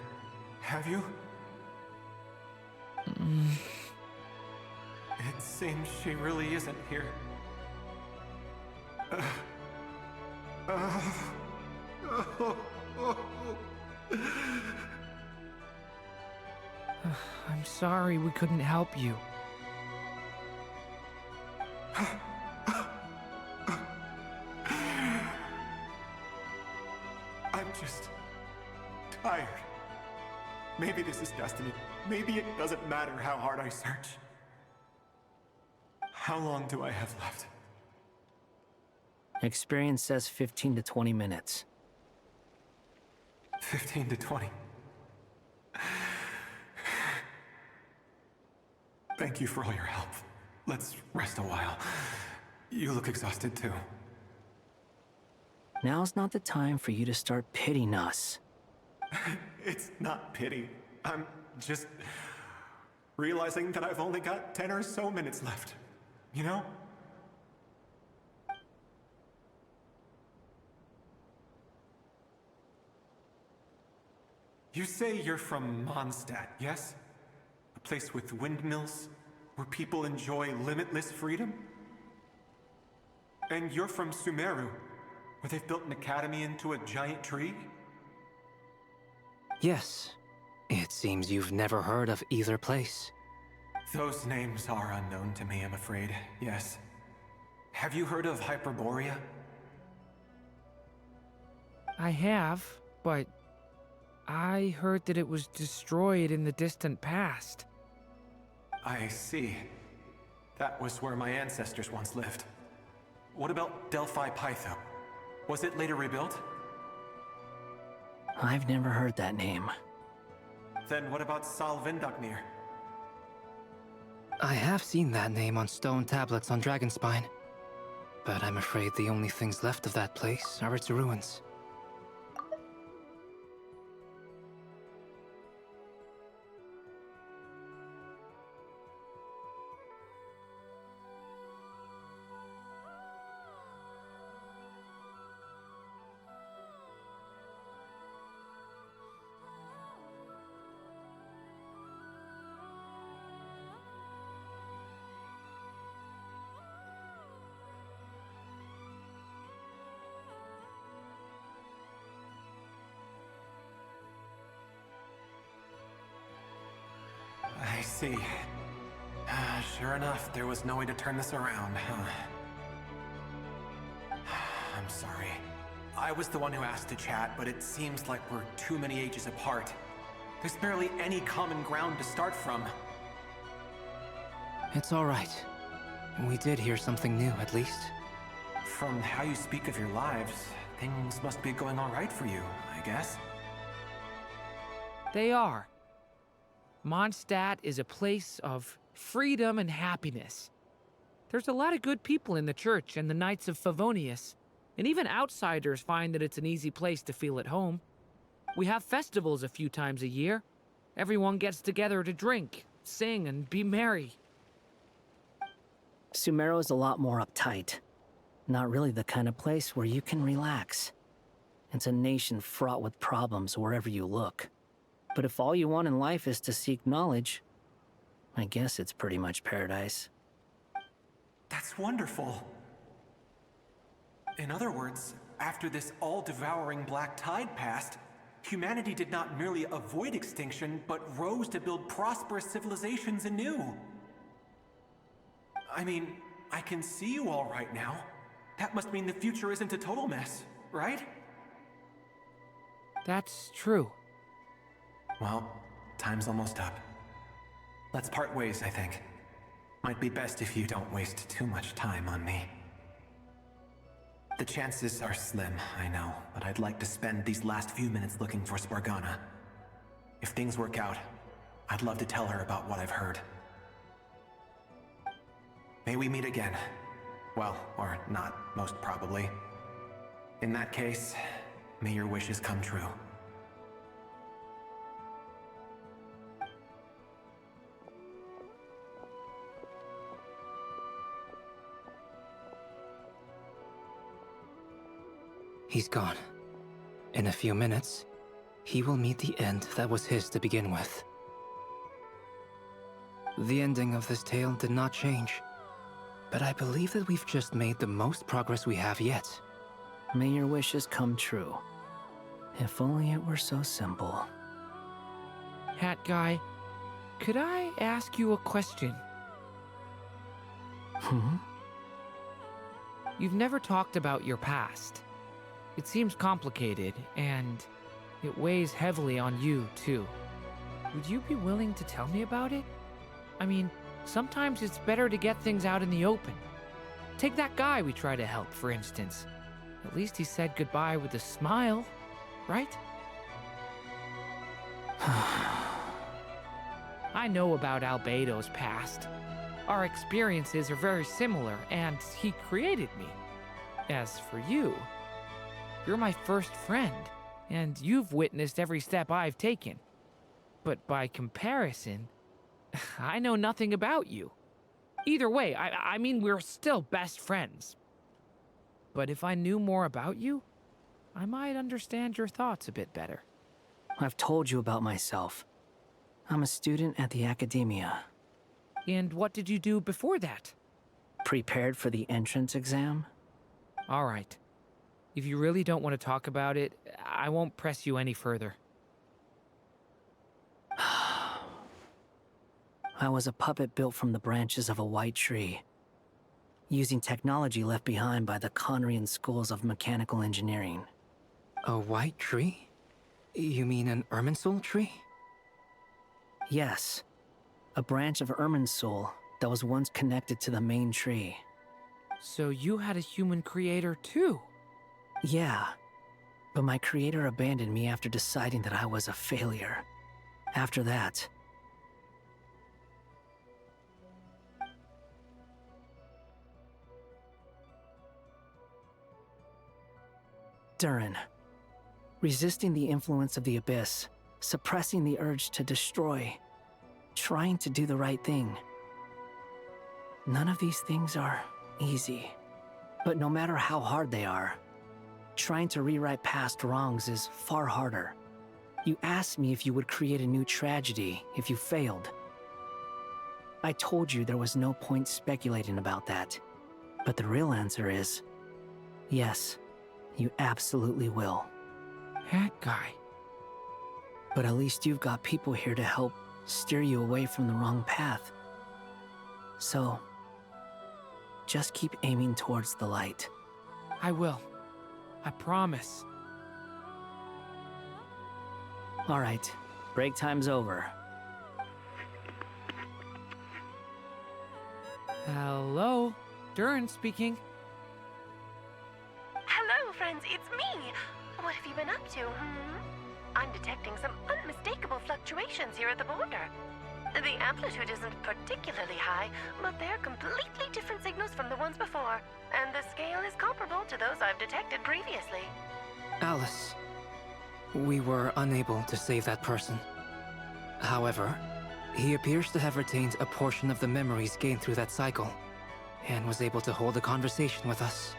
have you? It seems she really isn't here.
I'm sorry we couldn't help you.
I'm just tired. Maybe this is destiny. Maybe it doesn't matter how hard I search. How long do I have left?
Experience says 15 to 20 minutes.
15 to 20. Thank you for all your help. Let's rest a while. You look exhausted too.
Now's not the time for you to start pitying us.
It's not pity. I'm just realizing that I've only got 10 or so minutes left. You know? You say you're from Mondstadt, yes? A place with windmills, where people enjoy limitless freedom? And you're from Sumeru, where they've built an academy into a giant tree?
Yes. It seems you've never heard of either place.
Those names are unknown to me, I'm afraid, yes. Have you heard of Hyperborea?
I have, but I heard that it was destroyed in the distant past.
I see. That was where my ancestors once lived. What about Delphi Pytho? Was it later rebuilt?
I've never heard that name.
Then what about Salvindaknir?
I have seen that name on stone tablets on Dragonspine. But I'm afraid the only things left of that place are its ruins.
I see. Sure enough, there was no way to turn this around, huh? I'm sorry. I was the one who asked to chat, but it seems like we're too many ages apart. There's barely any common ground to start from.
It's all right. We did hear something new, at least.
From how you speak of your lives, things must be going all right for you, I guess.
They are. Mondstadt is a place of freedom and happiness. There's a lot of good people in the church and the Knights of Favonius, and even outsiders find that it's an easy place to feel at home. We have festivals a few times a year. Everyone gets together to drink, sing, and be merry.
Sumeru is a lot more uptight. Not really the kind of place where you can relax. It's a nation fraught with problems wherever you look. But if all you want in life is to seek knowledge, I guess it's pretty much paradise.
That's wonderful. In other words, after this all-devouring black tide passed, humanity did not merely avoid extinction, but rose to build prosperous civilizations anew. I mean, I can see you all right now. That must mean the future isn't a total mess, right?
That's true.
Well, time's almost up. Let's part ways, I think. Might be best if you don't waste too much time on me. The chances are slim, I know, but I'd like to spend these last few minutes looking for Spargana. If things work out, I'd love to tell her about what I've heard. May we meet again. Well, or not, most probably. In that case, may your wishes come true.
He's gone. In a few minutes, he will meet the end that was his to begin with. The ending of this tale did not change, but I believe that we've just made the most progress we have yet.
May your wishes come true. If only it were so simple.
Hat Guy, could I ask you a question? You've never talked about your past. It seems complicated, and it weighs heavily on you, too. Would you be willing to tell me about it? I mean, sometimes it's better to get things out in the open. Take that guy we try to help, for instance. At least he said goodbye with a smile, right? I know about Albedo's past. Our experiences are very similar, and he created me. As for you, you're my first friend, and you've witnessed every step I've taken. But by comparison, I know nothing about you. Either way, I mean, we're still best friends. But if I knew more about you, I might understand your thoughts a bit better.
I've told you about myself. I'm a student at the academia.
And what did you do before that?
Prepared for the entrance exam?
All right. If you really don't want to talk about it, I won't press you any further.
I was a puppet built from the branches of a white tree, using technology left behind by the Conrian schools of mechanical engineering.
A white tree? You mean an Irminsul tree?
Yes. A branch of Irminsul that was once connected to the main tree.
So you had a human creator too?
Yeah. But my creator abandoned me after deciding that I was a failure. After that, Durin. Resisting the influence of the Abyss, suppressing the urge to destroy, trying to do the right thing. None of these things are easy. But no matter how hard they are, trying to rewrite past wrongs is far harder. You asked me if you would create a new tragedy if you failed. I told you there was no point speculating about that. But the real answer is, yes, you absolutely will.
That guy.
But at least you've got people here to help steer you away from the wrong path. So, just keep aiming towards the light.
I will. I promise.
All right, break time's over.
Hello, Durin speaking.
Hello, friend
friends, it's me! What have you been up to, I'm detecting some unmistakable fluctuations here at the border. The amplitude isn't particularly high, but they're completely different signals from the ones before, and the scale is comparable to those I've detected previously.
Alice, we were unable to save that person. However, he appears to have retained a portion of the memories gained through that cycle, and was able to hold a conversation with us.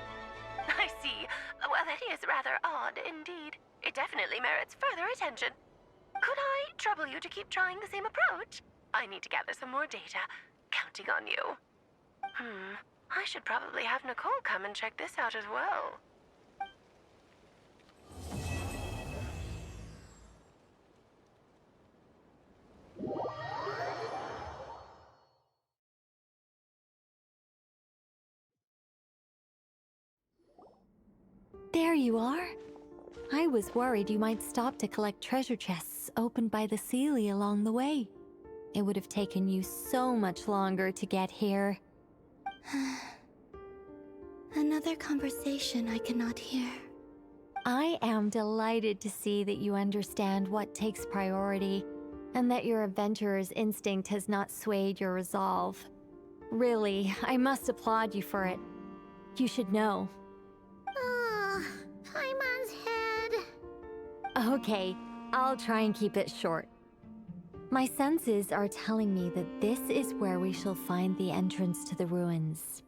I see. Well, that is rather odd indeed. It definitely merits further attention. Could I trouble you to keep trying the same approach? I need to gather some more data. Counting on you. I should probably have Nicole come and check this out as well.
There you are. I was worried you might stop to collect treasure chests opened by the Seelie along the way. It would have taken you so much longer to get here.
Another conversation I cannot hear.
I am delighted to see that you understand what takes priority, and that your adventurer's instinct has not swayed your resolve. Really, I must applaud you for it. You should know.
Paimon's head.
Okay, I'll try and keep it short. My senses are telling me that this is where we shall find the entrance to the ruins.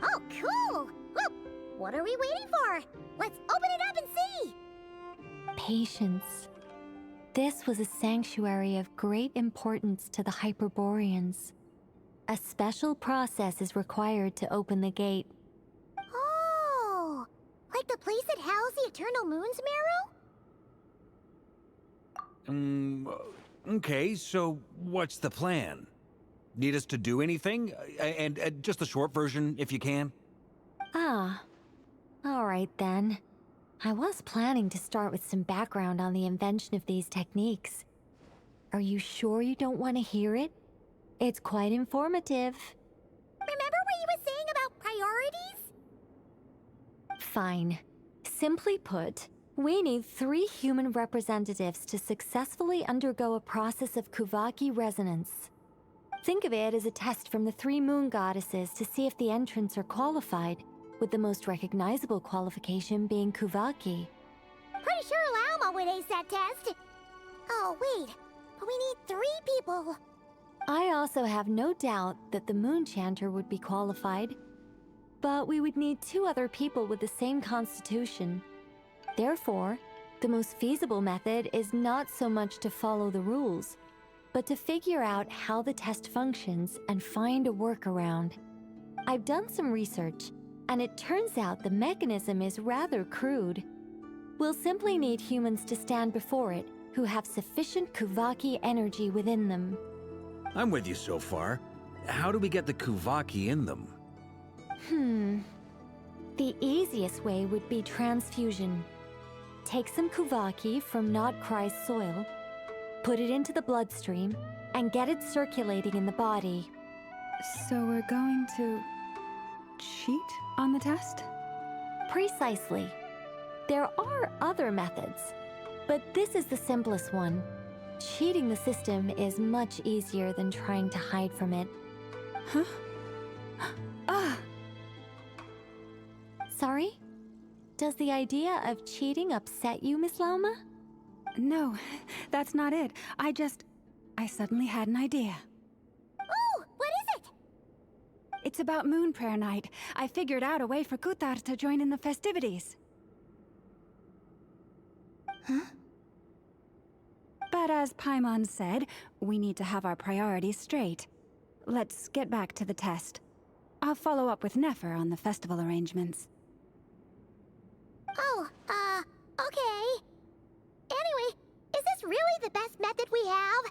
Oh, cool! Well, what are we waiting for? Let's open it up and see!
Patience. This was a sanctuary of great importance to the Hyperboreans. A special process is required to open the gate.
Oh! Like the place that housed the Eternal Moon's marrow?
Okay, so what's the plan? Need us to do anything? And just the short version, if you can.
Ah. Alright then. I was planning to start with some background on the invention of these techniques. Are you sure you don't want to hear it? It's quite informative.
Remember what you were saying about priorities?
Fine. Simply put, we need 3 human representatives to successfully undergo a process of Kuvaki resonance. Think of it as a test from the 3 moon goddesses to see if the entrants are qualified, with the most recognizable qualification being Kuvaki.
Pretty sure Lauma would ace that test. Oh, wait. But we need 3 people.
I also have no doubt that the Moon Chanter would be qualified, but we would need 2 other people with the same constitution. Therefore, the most feasible method is not so much to follow the rules, but to figure out how the test functions and find a workaround. I've done some research, and it turns out the mechanism is rather crude. We'll simply need humans to stand before it who have sufficient Kuvaki energy within them.
I'm with you so far. How do we get the Kuvaki in them?
The easiest way would be transfusion. Take some Kuvaki from Nodkrai's soil, put it into the bloodstream, and get it circulating in the body.
So we're going to cheat on the test?
Precisely. There are other methods, but this is the simplest one. Cheating the system is much easier than trying to hide from it.
Huh? Ah!
Sorry? Does the idea of cheating upset you, Miss Lauma?
No, that's not it. I suddenly had an idea.
Oh, what is it?
It's about Moon Prayer Night. I figured out a way for Kutar to join in the festivities.
Huh?
But as Paimon said, we need to have our priorities straight. Let's get back to the test. I'll follow up with Nefer on the festival arrangements.
Oh, okay. Anyway, is this really the best method we have?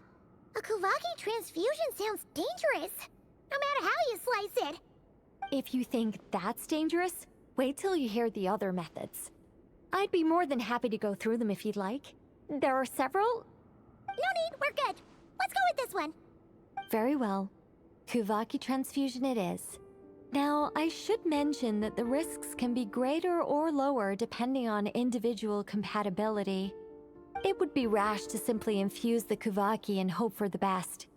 A Kuvaki transfusion sounds dangerous, no matter how you slice it.
If you think that's dangerous, wait till you hear the other methods. I'd be more than happy to go through them if you'd like. There are several.
No need, we're good. Let's go with this one.
Very well. Kuvaki transfusion it is. Now, I should mention that the risks can be greater or lower depending on individual compatibility. It would be rash to simply infuse the Kuvaki and hope for the best.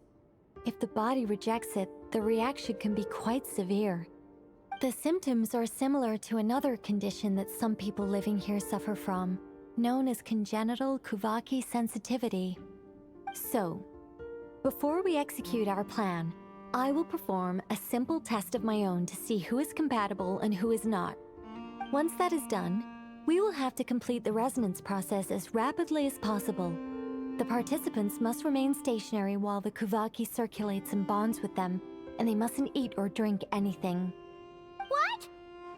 If the body rejects it, the reaction can be quite severe. The symptoms are similar to another condition that some people living here suffer from, known as congenital Kuvaki sensitivity. So, before we execute our plan, I will perform a simple test of my own to see who is compatible and who is not. Once that is done, we will have to complete the resonance process as rapidly as possible. The participants must remain stationary while the Kuvaki circulates and bonds with them, and they mustn't eat or drink anything.
What?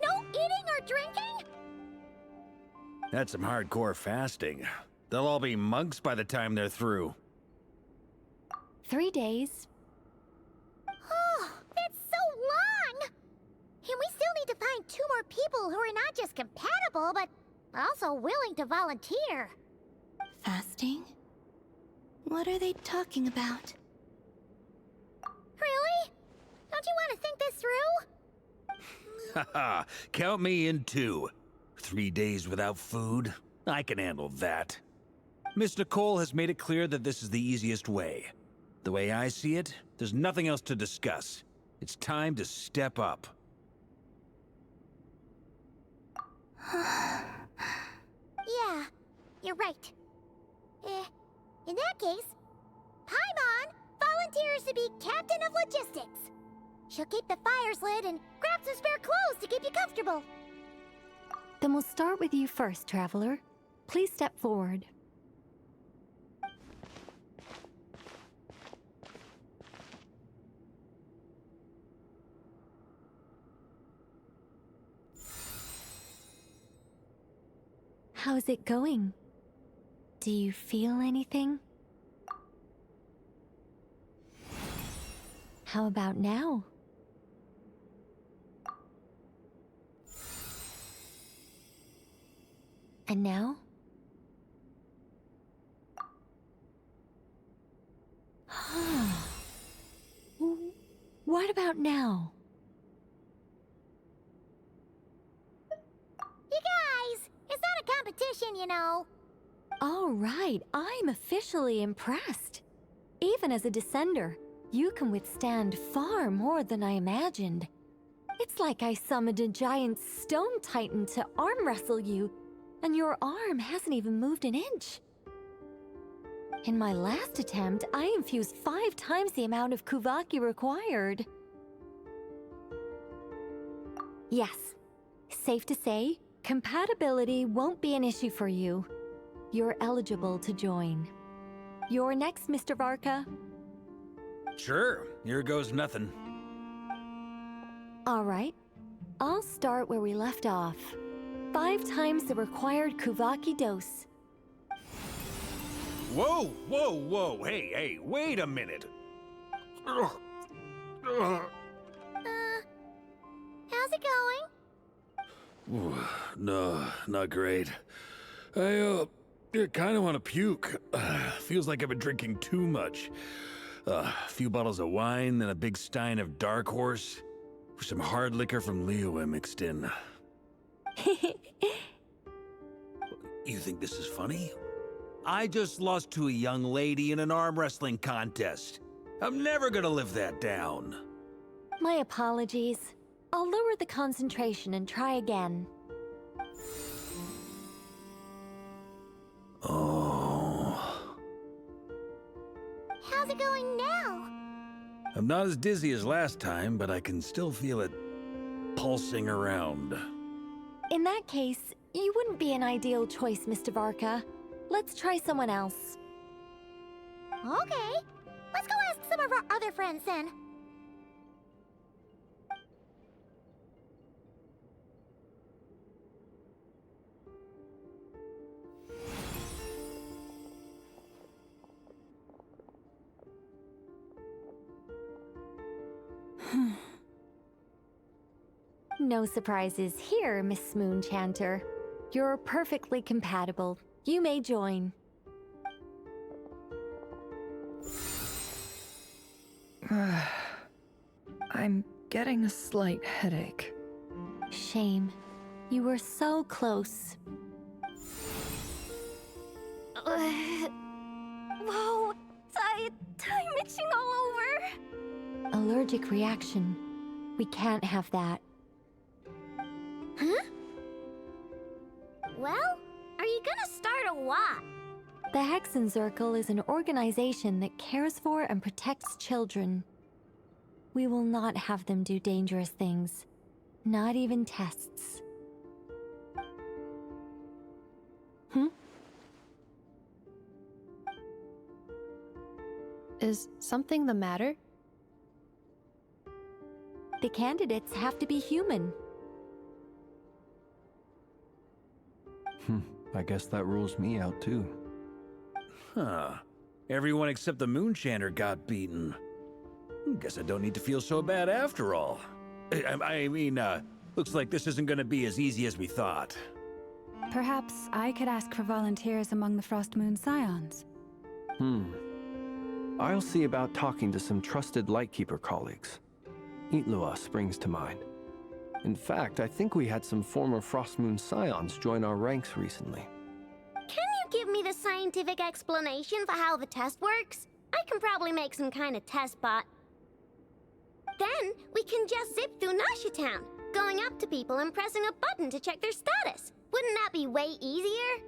No eating or drinking?
That's some hardcore fasting. They'll all be monks by the time they're through.
3 days.
Oh, that's so long! And we still need to find 2 more people who are not just compatible, but also willing to volunteer.
Fasting? What are they talking about?
Really? Don't you want to think this through?
Haha, count me in too. 3 days without food? I can handle that. Miss Nicole has made it clear that this is the easiest way. The way I see it, there's nothing else to discuss. It's time to step up.
Yeah, you're right. In that case, Paimon volunteers to be captain of logistics. She'll keep the fires lit and grab some spare clothes to keep you comfortable.
Then we'll start with you first, Traveler. Please step forward. How's it going? Do you feel anything? How about now? And now? What about now?
You guys, it's not a competition, you know.
All right, I'm officially impressed. Even as a descender, you can withstand far more than I imagined. It's like I summoned a giant stone titan to arm wrestle you, and your arm hasn't even moved an inch. In my last attempt, I infused 5 times the amount of Kuvaki required. Yes, safe to say, compatibility won't be an issue for you. You're eligible to join. You're next, Mr. Varka.
Sure, here goes nothing.
All right, I'll start where we left off. 5 times the required Kuvaki dose.
Whoa, whoa, whoa, hey, wait a minute.
How's it going?
Ooh, no, not great. I kind of want to puke. Feels like I've been drinking too much. A few bottles of wine, then a big stein of Dark Horse, with some hard liquor from Liyue mixed in. You think this is funny? I just lost to a young lady in an arm wrestling contest. I'm never gonna live that down.
My apologies. I'll lower the concentration and try again.
Oh.
How's it going now?
I'm not as dizzy as last time, but I can still feel it pulsing around.
In that case, you wouldn't be an ideal choice, Mr. Varka. Let's try someone else.
Okay, let's go ask some of our other friends then.
No surprises here, Miss Moonchanter. You're perfectly compatible. You may join.
I'm getting a slight headache.
Shame. You were so close.
Whoa, time itching all over.
Allergic reaction. We can't have that.
Huh? Well, are you gonna start a what?
The Hexen Circle is an organization that cares for and protects children. We will not have them do dangerous things. Not even tests.
Is something the matter?
The candidates have to be human.
I guess that rules me out too.
Huh. Everyone except the Moonchander got beaten. Guess I don't need to feel so bad after all. I mean, looks like this isn't gonna be as easy as we thought.
Perhaps I could ask for volunteers among the Frost Moon Scions.
I'll see about talking to some trusted Lightkeeper colleagues. Itlua springs to mind. In fact, I think we had some former Frost Moon Scions join our ranks recently.
Can you give me the scientific explanation for how the test works? I can probably make some kind of test bot. Then we can just zip through Nasha Town, going up to people and pressing a button to check their status. Wouldn't that be way easier?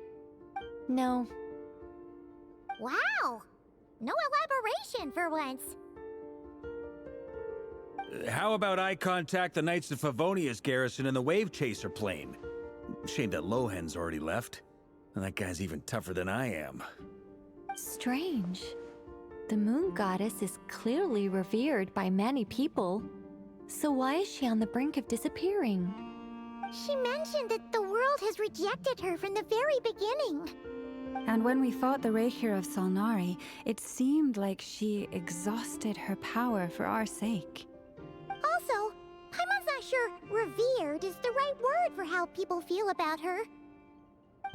No.
Wow! No elaboration for once.
How about I contact the Knights of Favonia's garrison in the Wave Chaser plane? Shame that Lohan's already left. And that guy's even tougher than I am.
Strange. The moon goddess is clearly revered by many people. So why is she on the brink of disappearing?
She mentioned that the world has rejected her from the very beginning.
And when we fought the Reikir of Solnari, it seemed like she exhausted her power for our sake.
Also, Paimon's not sure revered is the right word for how people feel about her.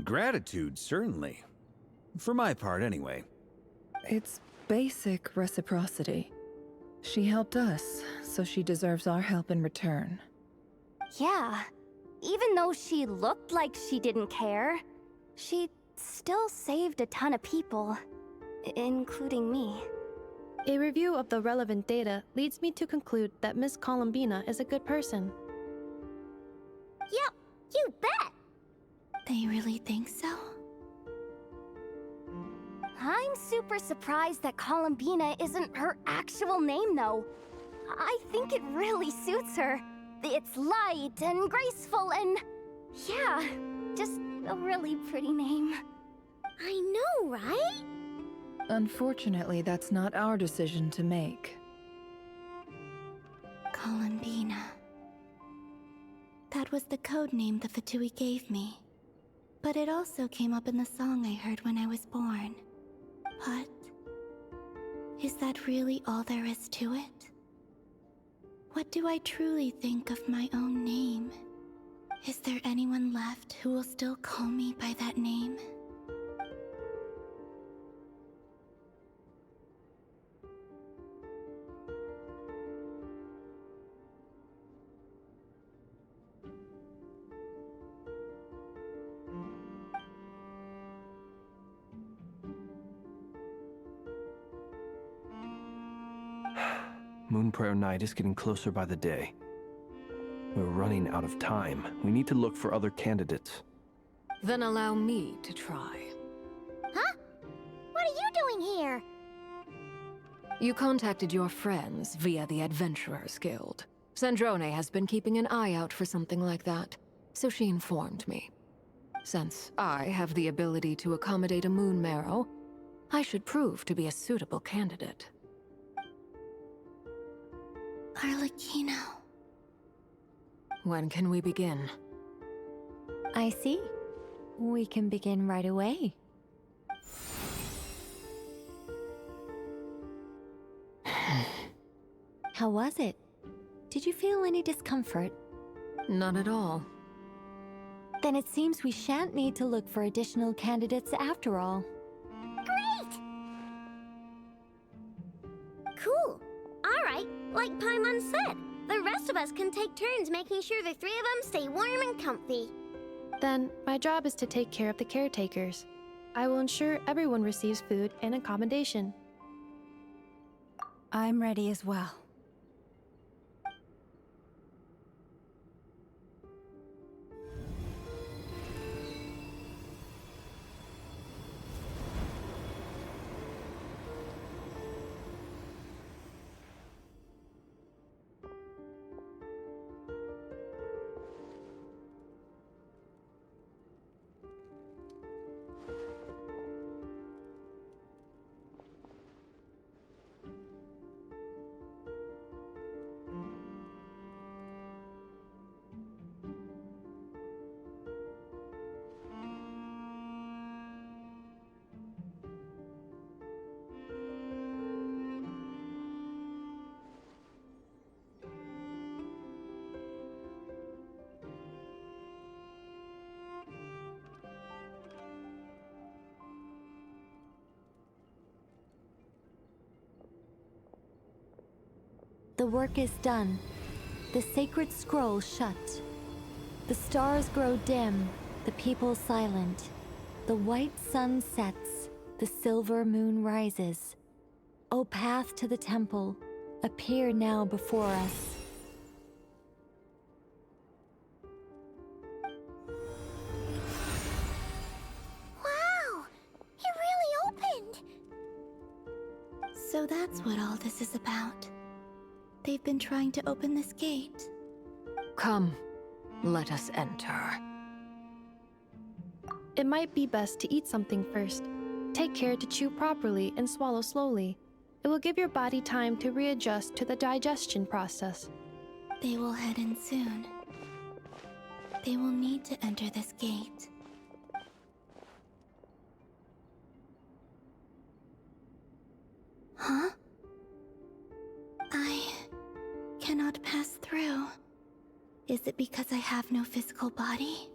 Gratitude, certainly. For my part, anyway.
It's basic reciprocity. She helped us, so she deserves our help in return.
Yeah. Even though she looked like she didn't care, she still saved a ton of people, including me.
A review of the relevant data leads me to conclude that Miss Columbina is a good person.
Yep, you bet!
They really think so?
I'm super surprised that Columbina isn't her actual name, though. I think it really suits her. It's light and graceful and... yeah, just a really pretty name.
I know, right?
Unfortunately, that's not our decision to make.
Columbina. That was the code name the Fatui gave me. But it also came up in the song I heard when I was born. But... is that really all there is to it? What do I truly think of my own name? Is there anyone left who will still call me by that name?
Moonprayer Night is getting closer by the day. We're running out of time. We need to look for other candidates.
Then allow me to try.
Huh? What are you doing here?
You contacted your friends via the Adventurers Guild. Sandrone has been keeping an eye out for something like that, so she informed me. Since I have the ability to accommodate a moon marrow, I should prove to be a suitable candidate.
Arlecchino.
When can we begin?
I see. We can begin right away. How was it? Did you feel any discomfort?
None at all.
Then it seems we shan't need to look for additional candidates after all.
Great! Cool. Alright, like Paimon said,
The rest of us can take turns making sure the three of them stay warm and comfy.
Then, my job is to take care of the caretakers. I will ensure everyone receives food and accommodation.
I'm ready as well.
The work is done. The sacred scroll shut. The stars grow dim, the people silent. The white sun sets, the silver moon rises. O path to the temple, appear now before us.
Wow! It really opened!
So that's what all this is about. They've been trying to open this gate.
Come, let us enter.
It might be best to eat something first. Take care to chew properly and swallow slowly. It will give your body time to readjust to the digestion process.
They will head in soon. They will need to enter this gate. Huh? I cannot pass through. Is it because I have no physical body?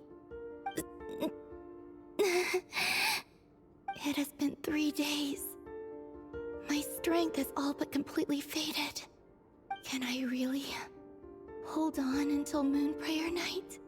It has been 3 days. My strength has all but completely faded. Can I really hold on until Moon Prayer Night?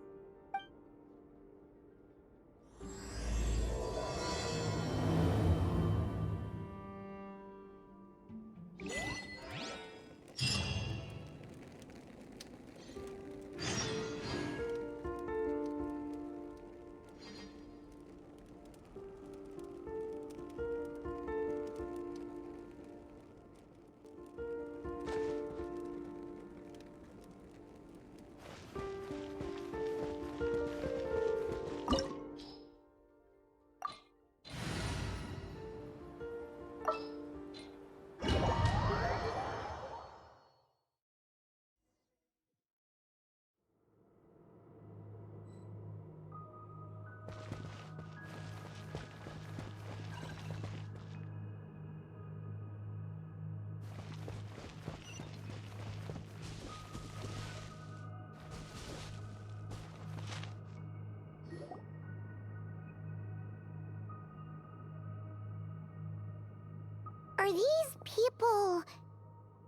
Are these people...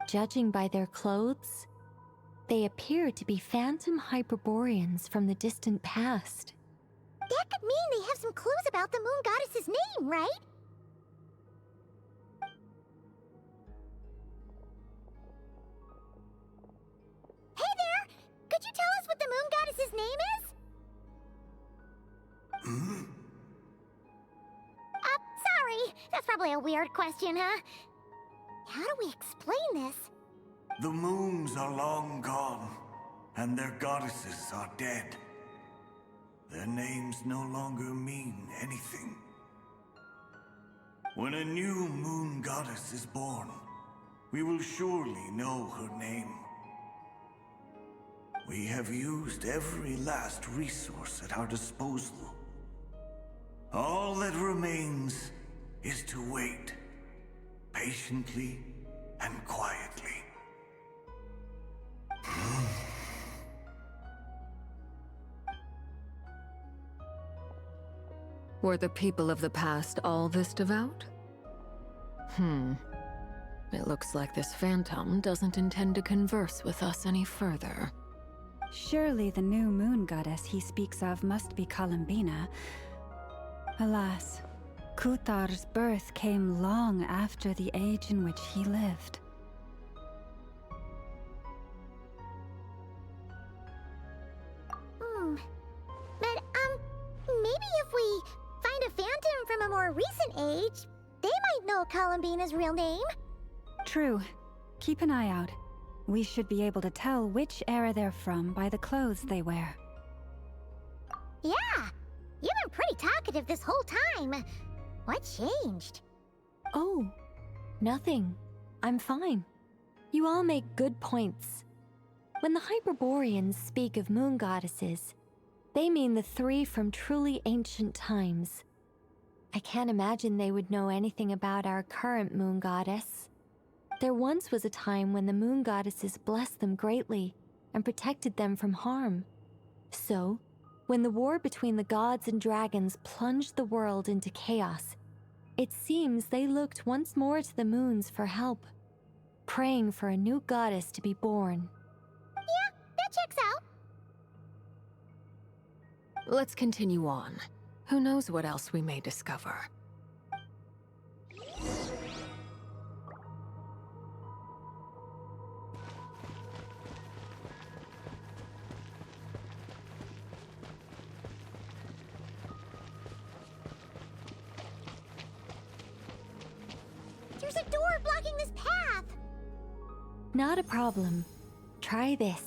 Judging by their clothes, they appear to be phantom Hyperboreans from the distant past.
That could mean they have some clues about the moon goddess's name, right? Hey there! Could you tell us what the moon goddess's name is? Sorry. That's probably a weird question, huh? How do we explain this?
The moons are long gone, and their goddesses are dead. Their names no longer mean anything. When a new moon goddess is born, we will surely know her name. We have used every last resource at our disposal. All that remains is to wait, patiently and quietly.
Were the people of the past all this devout? It looks like this phantom doesn't intend to converse with us any further.
Surely the new moon goddess he speaks of must be Columbina. Alas, Kuthar's birth came long after the age in which he lived.
But, maybe if we find a phantom from a more recent age, they might know Columbina's real name.
True. Keep an eye out. We should be able to tell which era they're from by the clothes they wear.
Yeah, you've been pretty talkative this whole time. What changed?
Oh, nothing. I'm fine. You all make good points. When the Hyperboreans speak of moon goddesses, they mean the three from truly ancient times. I can't imagine they would know anything about our current moon goddess. There once was a time when the moon goddesses blessed them greatly and protected them from harm. So, when the war between the gods and dragons plunged the world into chaos, it seems they looked once more to the moons for help, praying for a new goddess to be born.
Yeah, that checks out.
Let's continue on. Who knows what else we may discover?
There's a door blocking this path.
Not a problem. Try this.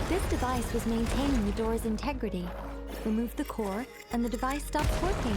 This device was maintaining the door's integrity. Remove the core, and the device stops working.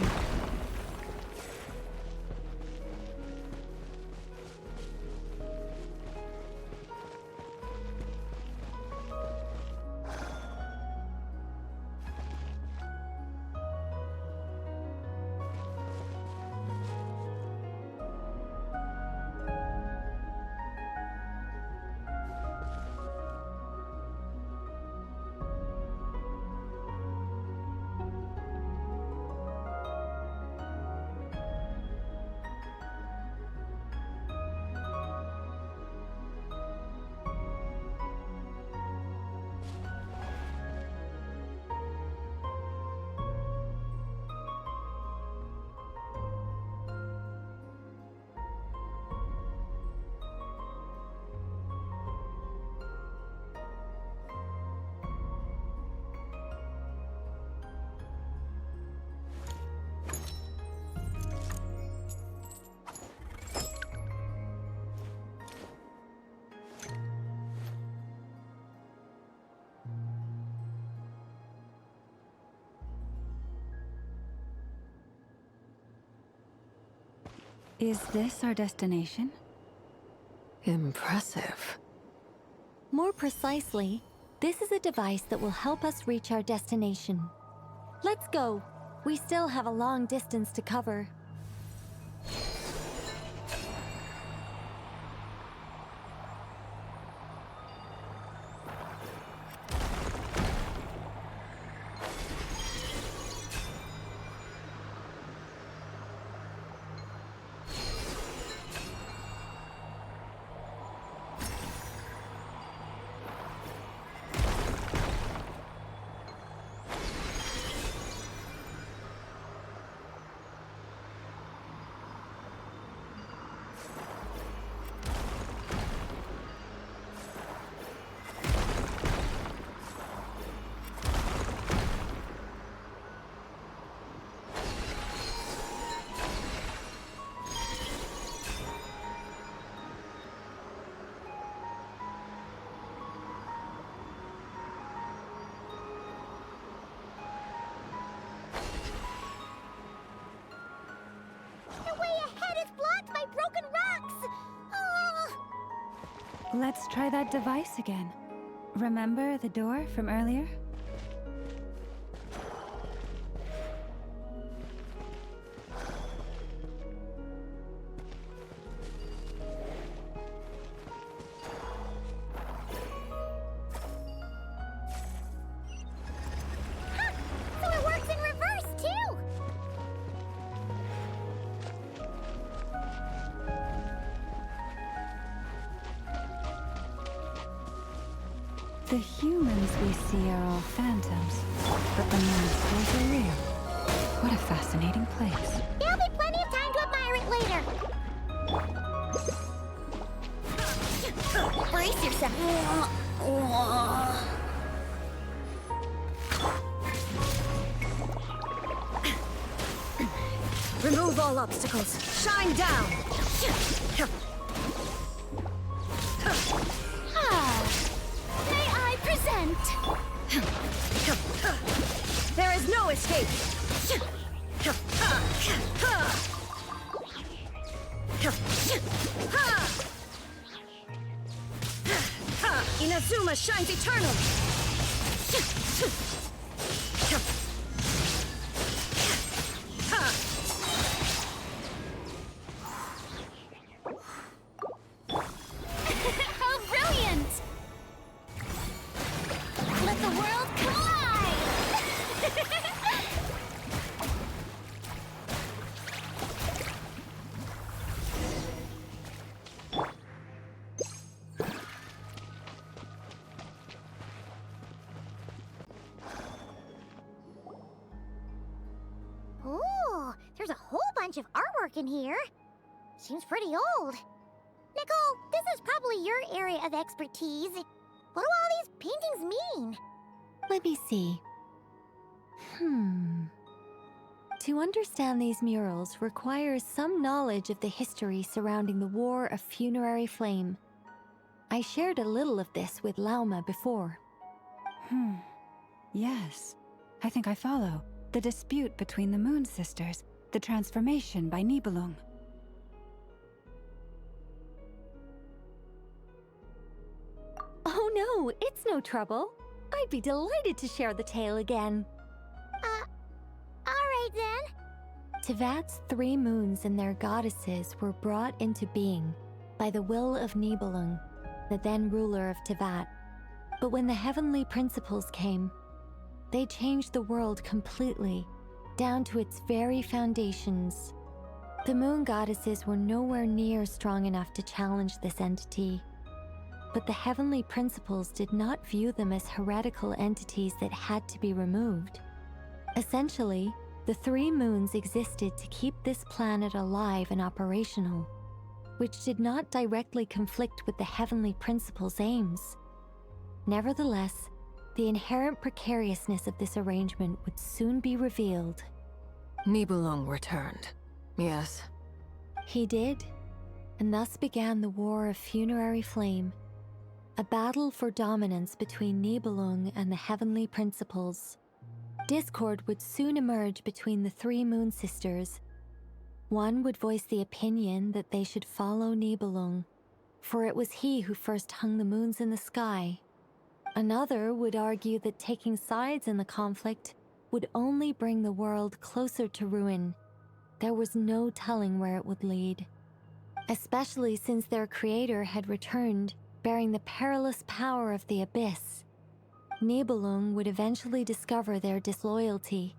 Is this our destination?
Impressive.
More precisely, this is a device that will help us reach our destination. Let's go. We still have a long distance to cover.
The way ahead is blocked by broken rocks!
Let's try that device again. Remember the door from earlier?
So it works in reverse, too!
The humans we see are all phantoms, but the monsters are real. What a fascinating place.
There'll be plenty of time to admire it later. Brace yourself.
Remove all obstacles. Shine down.
May I present?
There is no escape. Inazuma shines eternal.
How brilliant! Let the world collide! Ooh, there's a whole bunch of artwork in here. Seems pretty old. Nicole, this is probably your area of expertise. What do all these paintings mean?
Let me see. To understand these murals requires some knowledge of the history surrounding the War of Funerary Flame. I shared a little of this with Lauma before.
Yes. I think I follow. The dispute between the Moon Sisters, the transformation by Nibelung.
Oh no, it's no trouble. I'd be delighted to share the tale again.
Alright then.
Tevat's 3 moons and their goddesses were brought into being by the will of Nibelung, the then ruler of Tevat. But when the heavenly principles came, they changed the world completely, down to its very foundations. The moon goddesses were nowhere near strong enough to challenge this entity. But the heavenly principles did not view them as heretical entities that had to be removed. Essentially, the 3 moons existed to keep this planet alive and operational, which did not directly conflict with the heavenly principles' aims. Nevertheless, the inherent precariousness of this arrangement would soon be revealed.
Nibelung returned. Yes.
He did, and thus began the War of Funerary Flame, a battle for dominance between Nibelung and the heavenly principles. Discord would soon emerge between the 3 Moon Sisters. One would voice the opinion that they should follow Nibelung, for it was he who first hung the moons in the sky. Another would argue that taking sides in the conflict would only bring the world closer to ruin. There was no telling where it would lead, especially since their creator had returned, bearing the perilous power of the abyss. Nibelung would eventually discover their disloyalty.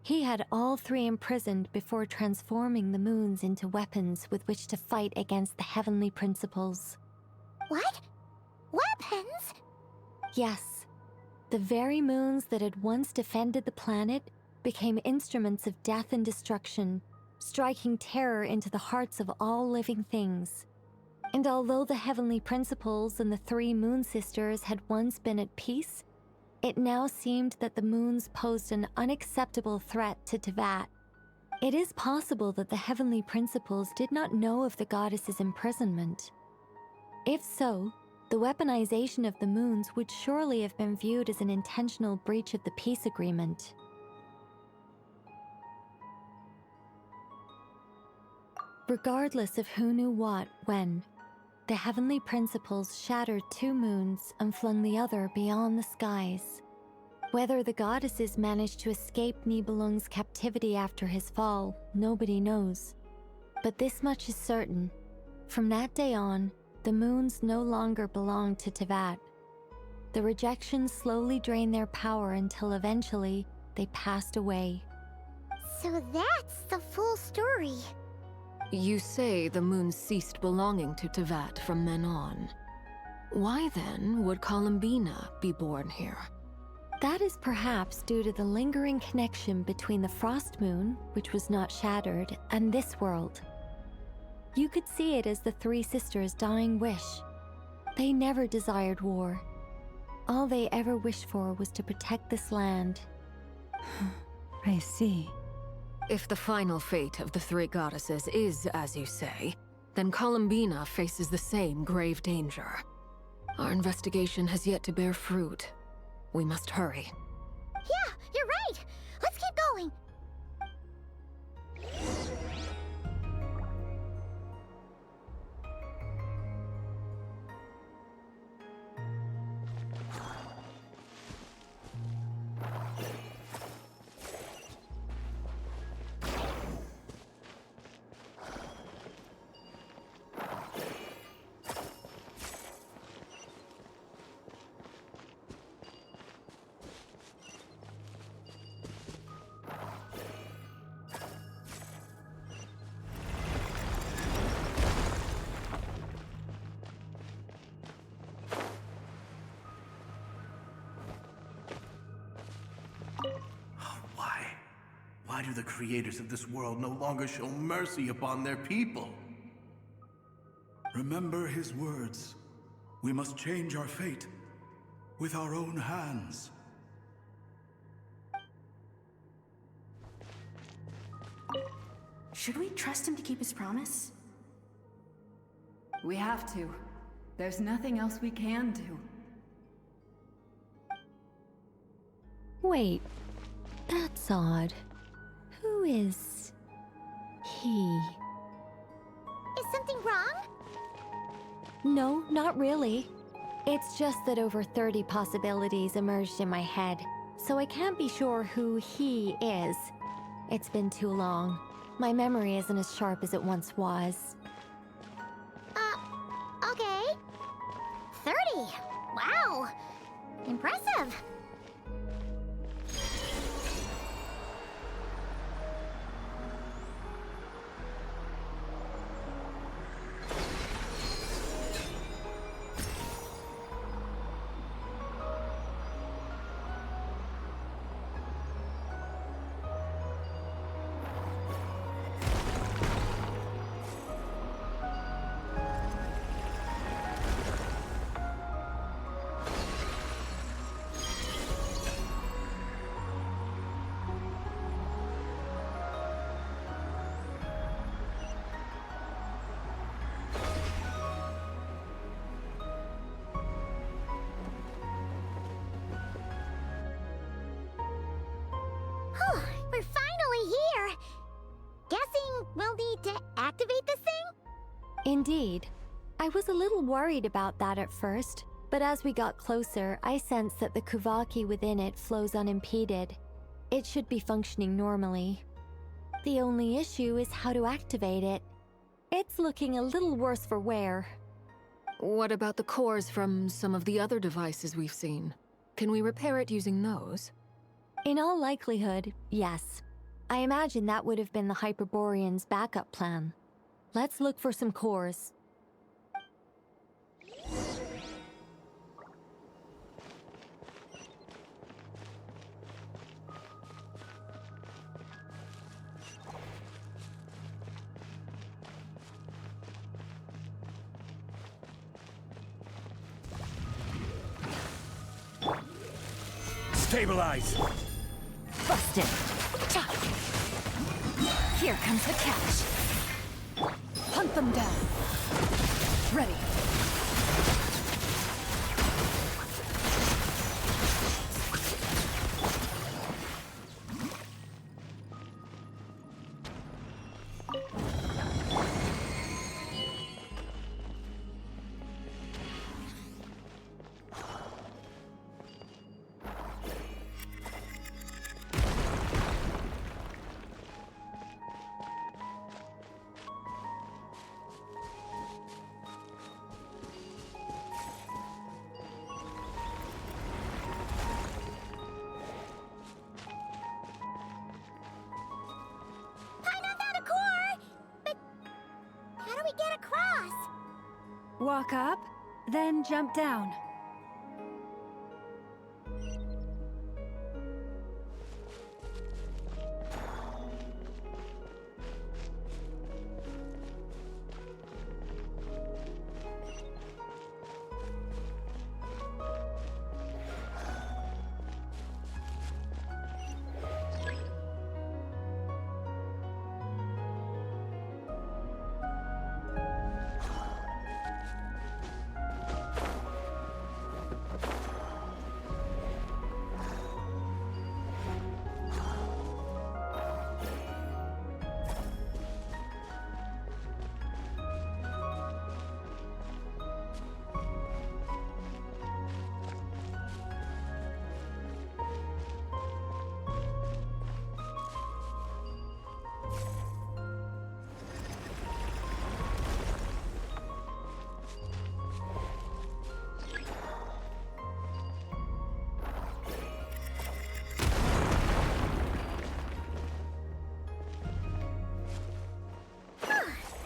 He had all 3 imprisoned before transforming the moons into weapons with which to fight against the heavenly principles.
What? Weapons?
Yes. The very moons that had once defended the planet became instruments of death and destruction, striking terror into the hearts of all living things. And although the heavenly principles and the 3 Moon Sisters had once been at peace, it now seemed that the moons posed an unacceptable threat to Tevat. It is possible that the heavenly principles did not know of the goddess's imprisonment. If so, the weaponization of the moons would surely have been viewed as an intentional breach of the peace agreement. Regardless of who knew what, when, the heavenly principles shattered 2 moons and flung the other beyond the skies. Whether the goddesses managed to escape Nibelung's captivity after his fall, nobody knows. But this much is certain. From that day on, the moons no longer belonged to Teyvat. The rejections slowly drained their power until eventually they passed away.
So that's the full story.
You say the moons ceased belonging to Teyvat from then on. Why then would Columbina be born here?
That is perhaps due to the lingering connection between the Frost Moon, which was not shattered, and this world. You could see it as the 3 sisters' dying wish. They never desired war. All they ever wished for was to protect this land.
I see.
If the final fate of the 3 goddesses is as you say, then Columbina faces the same grave danger. Our investigation has yet to bear fruit. We must hurry.
Yeah, you're right! Let's keep going!
Why do the creators of this world no longer show mercy upon their people?
Remember his words. We must change our fate with our own hands.
Should we trust him to keep his promise? We have to. There's nothing else we can do.
Wait, that's odd. Who is he?
Is something wrong?
No, not really. It's just that over 30 possibilities emerged in my head, so I can't be sure who he is. It's been too long. My memory isn't as sharp as it once was.
Okay. 30! Wow! Impressive! We're finally here! Guessing we'll need to activate this thing?
Indeed. I was a little worried about that at first, but as we got closer, I sensed that the Kuvaki within it flows unimpeded. It should be functioning normally. The only issue is how to activate it. It's looking a little worse for wear.
What about the cores from some of the other devices we've seen? Can we repair it using those?
In all likelihood, yes. I imagine that would have been the Hyperborean's backup plan. Let's look for some cores.
Stabilize!
Busted! Here comes the catch. Hunt them down. Ready.
Walk up, then jump down.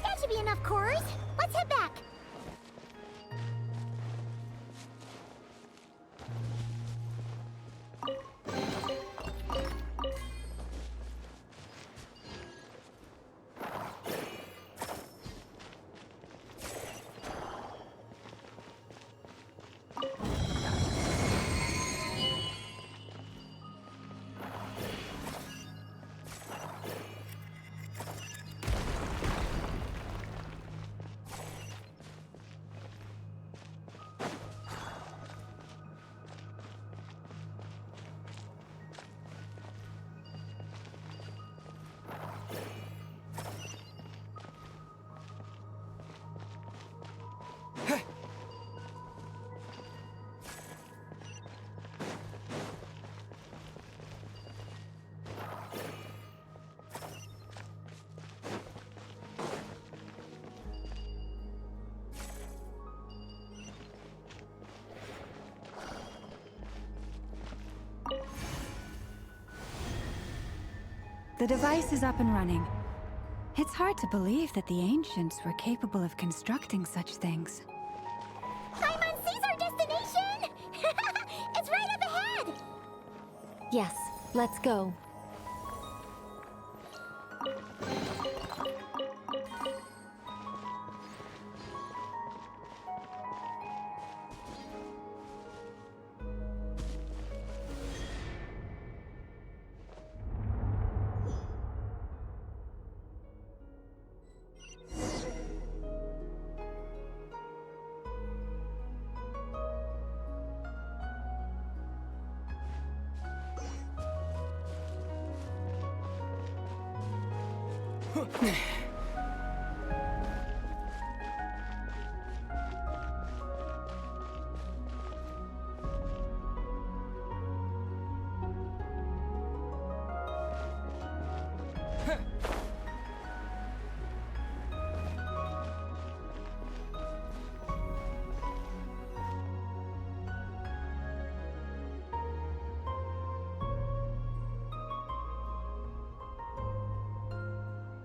That should be enough cores. Let's head back.
The device is up and running. It's hard to believe that the ancients were capable of constructing such things.
Paimon sees our destination! It's right up ahead!
Yes, let's go.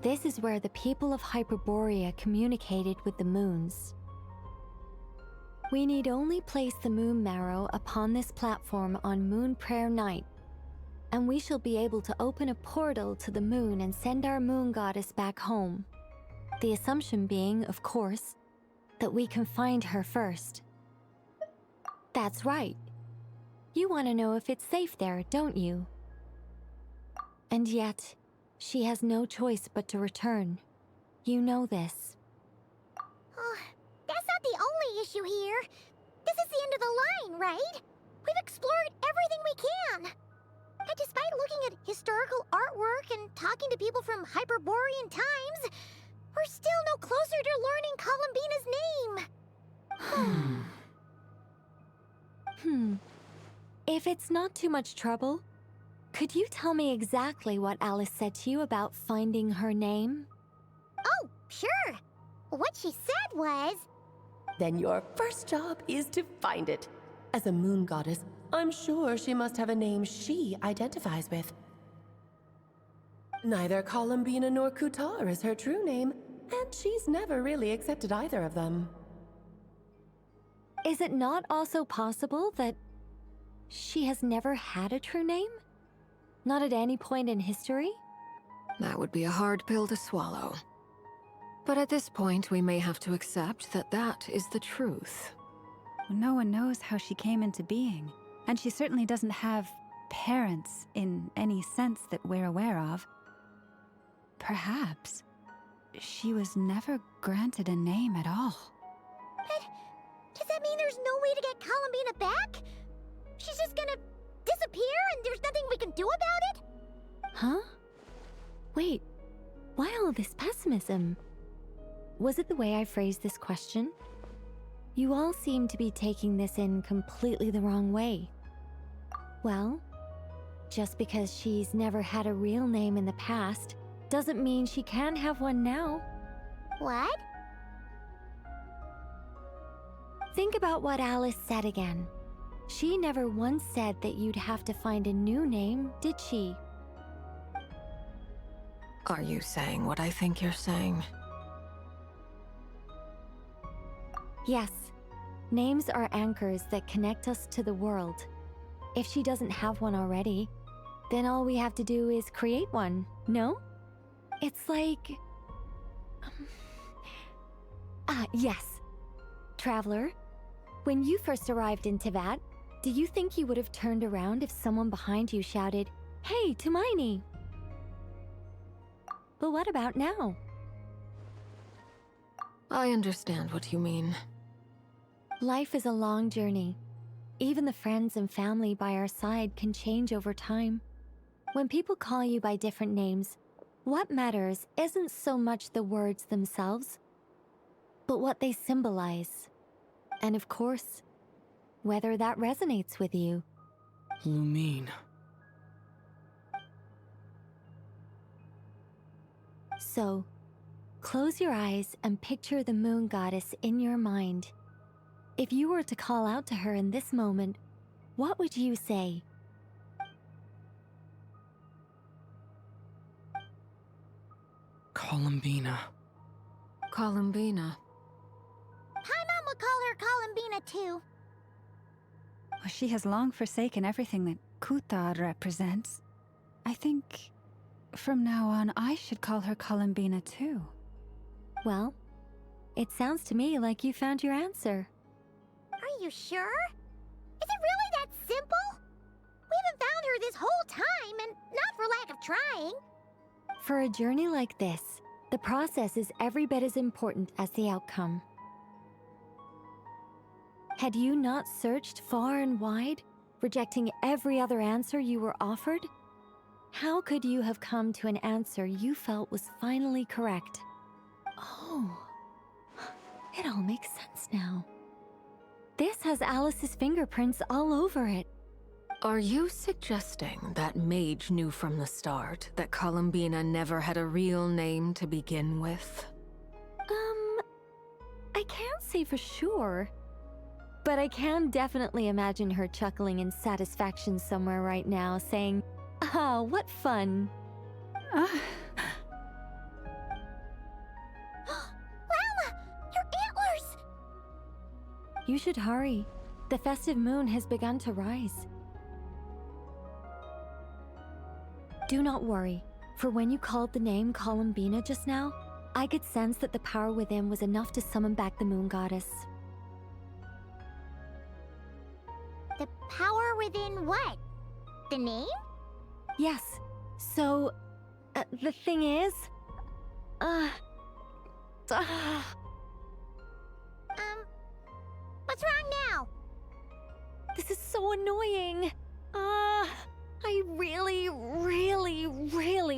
This is where the people of Hyperborea communicated with the moons. We need only place the moon marrow upon this platform on Moon Prayer Night, and we shall be able to open a portal to the moon and send our moon goddess back home. The assumption being, of course, that we can find her first. That's right. You want to know if it's safe there, don't you? And yet, she has no choice but to return. You know this.
That's not the only issue here. This is the end of the line, right? We've explored everything we can. And despite looking at historical artwork and talking to people from Hyperborean times, we're still no closer to learning Columbina's name.
If it's not too much trouble, could you tell me exactly what Alice said to you about finding her name?
Oh, sure. What she said was...
Then your first job is to find it. As a moon goddess, I'm sure she must have a name she identifies with. Neither Columbina nor Kutar is her true name, and she's never really accepted either of them.
Is it not also possible that she has never had a true name? Not at any point in history?
That would be a hard pill to swallow. But at this point, we may have to accept that that is the truth.
No one knows how she came into being, and she certainly doesn't have parents in any sense that we're aware of. Perhaps she was never granted a name at all.
But does that mean there's no way to get Columbina back? She's just gonna disappear and there's nothing we can do about it?
Huh? Wait, why all this pessimism? Was it the way I phrased this question? You all seem to be taking this in completely the wrong way. Well, just because she's never had a real name in the past doesn't mean she can't have one now.
What?
Think about what Alice said again. She never once said that you'd have to find a new name, did she?
Are you saying what I think you're saying?
Yes. Names are anchors that connect us to the world. If she doesn't have one already, then all we have to do is create one, no? It's like... yes. Traveler, when you first arrived in Teyvat, do you think you would have turned around if someone behind you shouted, "Hey, Tumaini"? But what about now?
I understand what you mean.
Life is a long journey. Even the friends and family by our side can change over time. When people call you by different names, what matters isn't so much the words themselves, but what they symbolize. And of course, whether that resonates with you.
Lumine.
So, close your eyes and picture the moon goddess in your mind. If you were to call out to her in this moment, what would you say?
Columbina.
Columbina.
Paimon would call her Columbina too.
Well, she has long forsaken everything that Kuthar represents. I think from now on I should call her Columbina too.
Well, it sounds to me like you found your answer.
Are you sure? Is it really that simple? We haven't found her this whole time, and not for lack of trying.
For a journey like this, the process is every bit as important as the outcome. Had you not searched far and wide, rejecting every other answer you were offered? How could you have come to an answer you felt was finally correct? Oh, it all makes sense now. This has Alice's fingerprints all over it.
Are you suggesting that Mage knew from the start that Columbina never had a real name to begin with?
I can't say for sure. But I can definitely imagine her chuckling in satisfaction somewhere right now, saying, "Ah, what fun."
Llama! Your antlers!
You should hurry. The festive moon has begun to rise. Do not worry, for when you called the name Columbina just now, I could sense that the power within was enough to summon back the moon goddess.
The power within what? The name?
Yes. So, the thing is...
What's wrong now?
This is so annoying. I really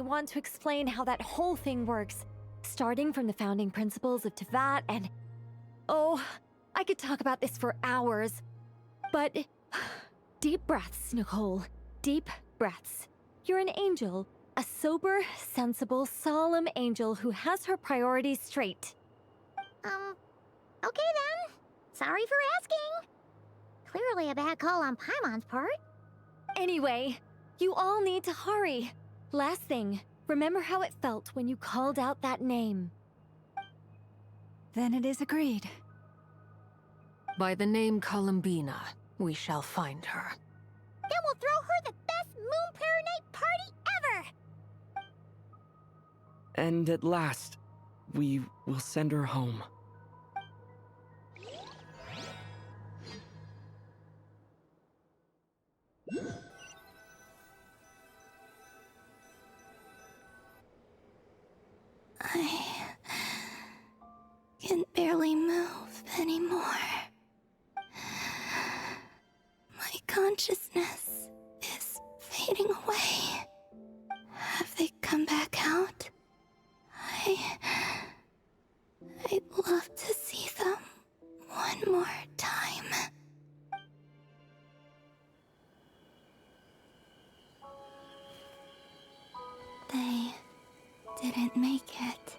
want to explain how that whole thing works. Starting from the founding principles of Teyvat and... Oh, I could talk about this for hours. But... Deep breaths, Nicole. Deep breaths. You're an angel. A sober, sensible, solemn angel who has her priorities straight.
Okay then. Sorry for asking. Clearly a bad call on Paimon's part.
Anyway, you all need to hurry. Last thing, remember how it felt when you called out that name.
Then it is agreed.
By the name Columbina, we shall find her.
Then we'll throw her the best Moon Pair Night party ever!
And at last, we will send her home.
I can barely move anymore. My consciousness is fading away. Have they come back out? I'd love to see them one more time. They didn't make it.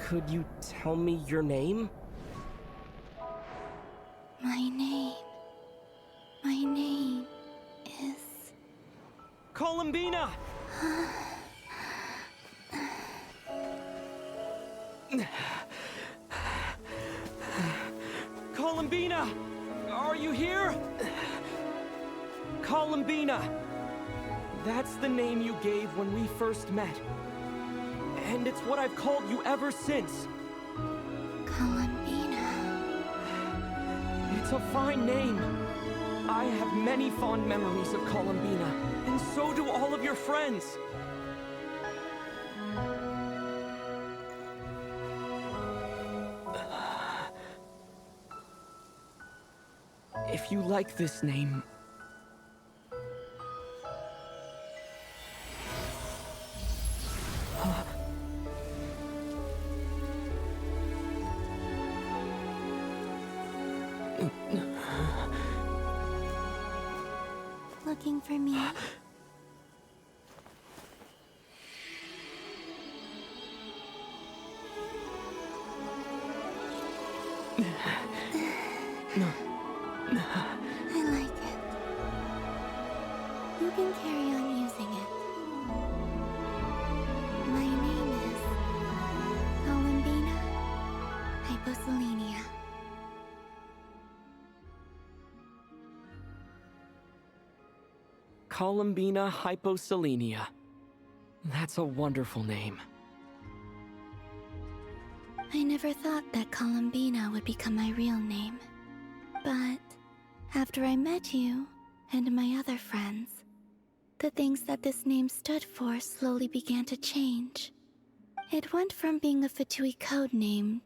Could you tell me your name?
My name is...
Columbina! Columbina! Are you here? Columbina! That's the name you gave when we first met. And it's what I've called you ever since.
Columbina.
It's a fine name. I have many fond memories of Columbina, and so do all of your friends. If you like this name...
Looking for me? I like it. You can carry on using it. My name is Columbina Hyposelenia.
Columbina Hyposelenia. That's a wonderful name.
I never thought that Columbina would become my real name. But after I met you and my other friends, the things that this name stood for slowly began to change. It went from being a Fatui code name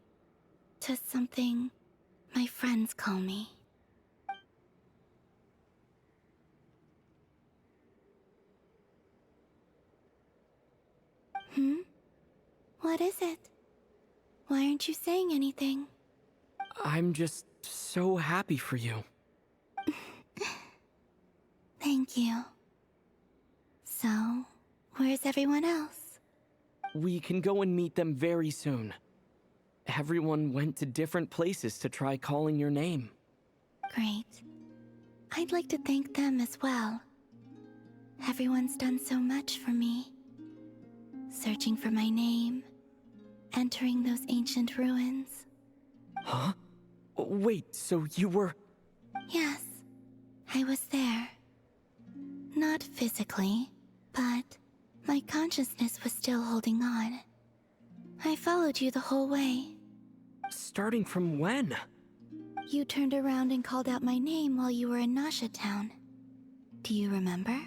to something my friends call me. What is it? Why aren't you saying anything?
I'm just so happy for you.
Thank you. So, where's everyone else?
We can go and meet them very soon. Everyone went to different places to try calling your name.
Great. I'd like to thank them as well. Everyone's done so much for me. Searching for my name, entering those ancient ruins.
Huh? Wait, so you were...
Yes, I was there. Not physically, but my consciousness was still holding on. I followed you the whole way.
Starting from when?
You turned around and called out my name while you were in Nasha Town. Do you remember?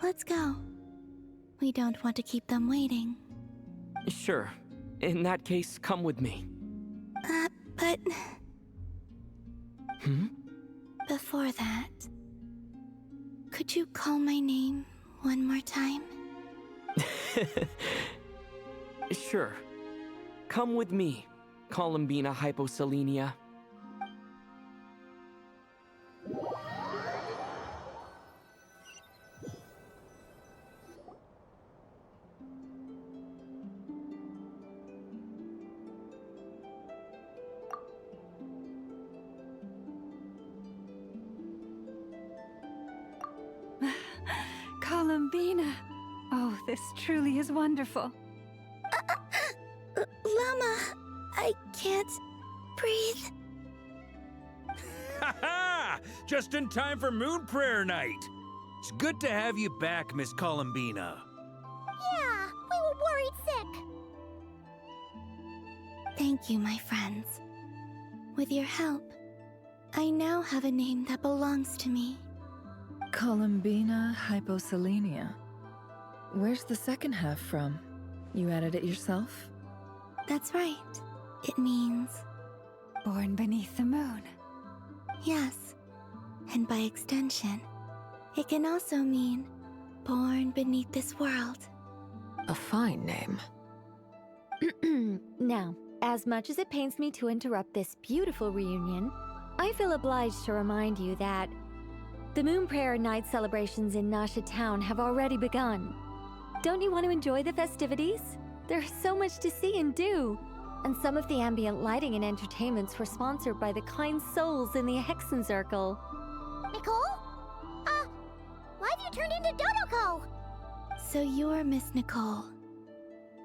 Let's go. We don't want to keep them waiting.
Sure. In that case, come with me.
But...
Hmm?
Before that, could you call my name one more time?
Sure. Come with me, Columbina Hyposelenia.
Columbina! Oh, this truly is wonderful.
Llama, I can't breathe.
Ha ha! Just in time for Moon Prayer Night. It's good to have you back, Miss Columbina.
Yeah, we were worried sick.
Thank you, my friends. With your help, I now have a name that belongs to me.
Columbina hyposelenia. Where's the second half from? You added it yourself?
That's right. It means...
Born beneath the moon.
Yes. And by extension, it can also mean born beneath this world.
A fine name.
Now, as much as it pains me to interrupt this beautiful reunion, I feel obliged to remind you that the Moon Prayer Night celebrations in Nasha Town have already begun. Don't you want to enjoy the festivities? There's so much to see and do. And some of the ambient lighting and entertainments were sponsored by the kind souls in the Hexen Circle.
Nicole? Why have you turned into Dodoko?
So you're Miss Nicole.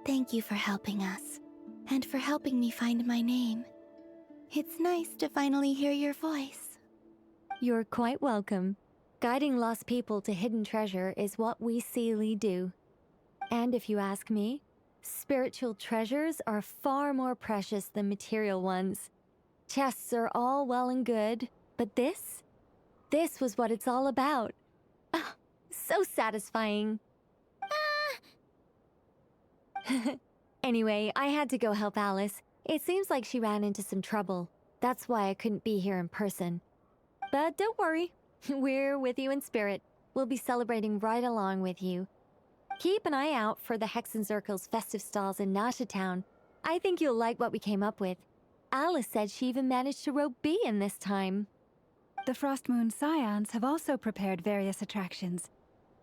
Thank you for helping us, and for helping me find my name. It's nice to finally hear your voice.
You're quite welcome. Guiding lost people to hidden treasure is what we Seelie do. And if you ask me, spiritual treasures are far more precious than material ones. Chests are all well and good, but this was what it's all about. Ah, so satisfying. Anyway, I had to go help Alice. It seems like she ran into some trouble. That's why I couldn't be here in person. But don't worry, we're with you in spirit. We'll be celebrating right along with you. Keep an eye out for the Hexen Circle's festive stalls in Nasha Town. I think you'll like what we came up with. Alice said she even managed to rope B in this time.
The Frost Moon Scions have also prepared various attractions.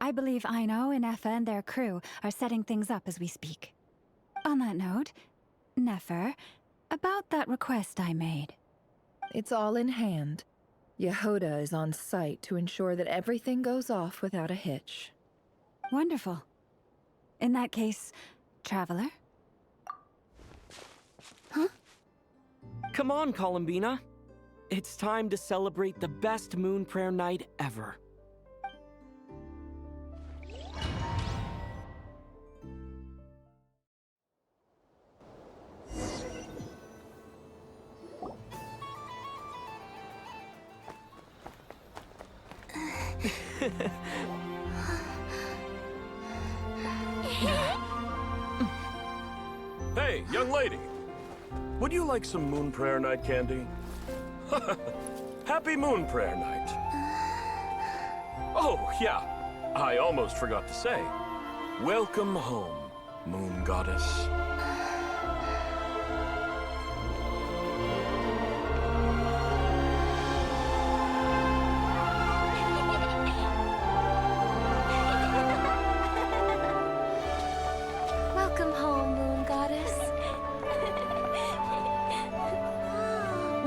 I believe Aino and Effa and their crew are setting things up as we speak. On that note, Nefer, about that request I made.
It's all in hand. Yehoda is on site to ensure that everything goes off without a hitch.
Wonderful. In that case, Traveler?
Huh? Come on, Columbina. It's time to celebrate the best Moon Prayer Night ever.
Hey, young lady. Would you like some Moon Prayer Night candy? Happy Moon Prayer Night. Oh, yeah. I almost forgot to say. Welcome home, Moon Goddess.
Welcome home, Moon Goddess.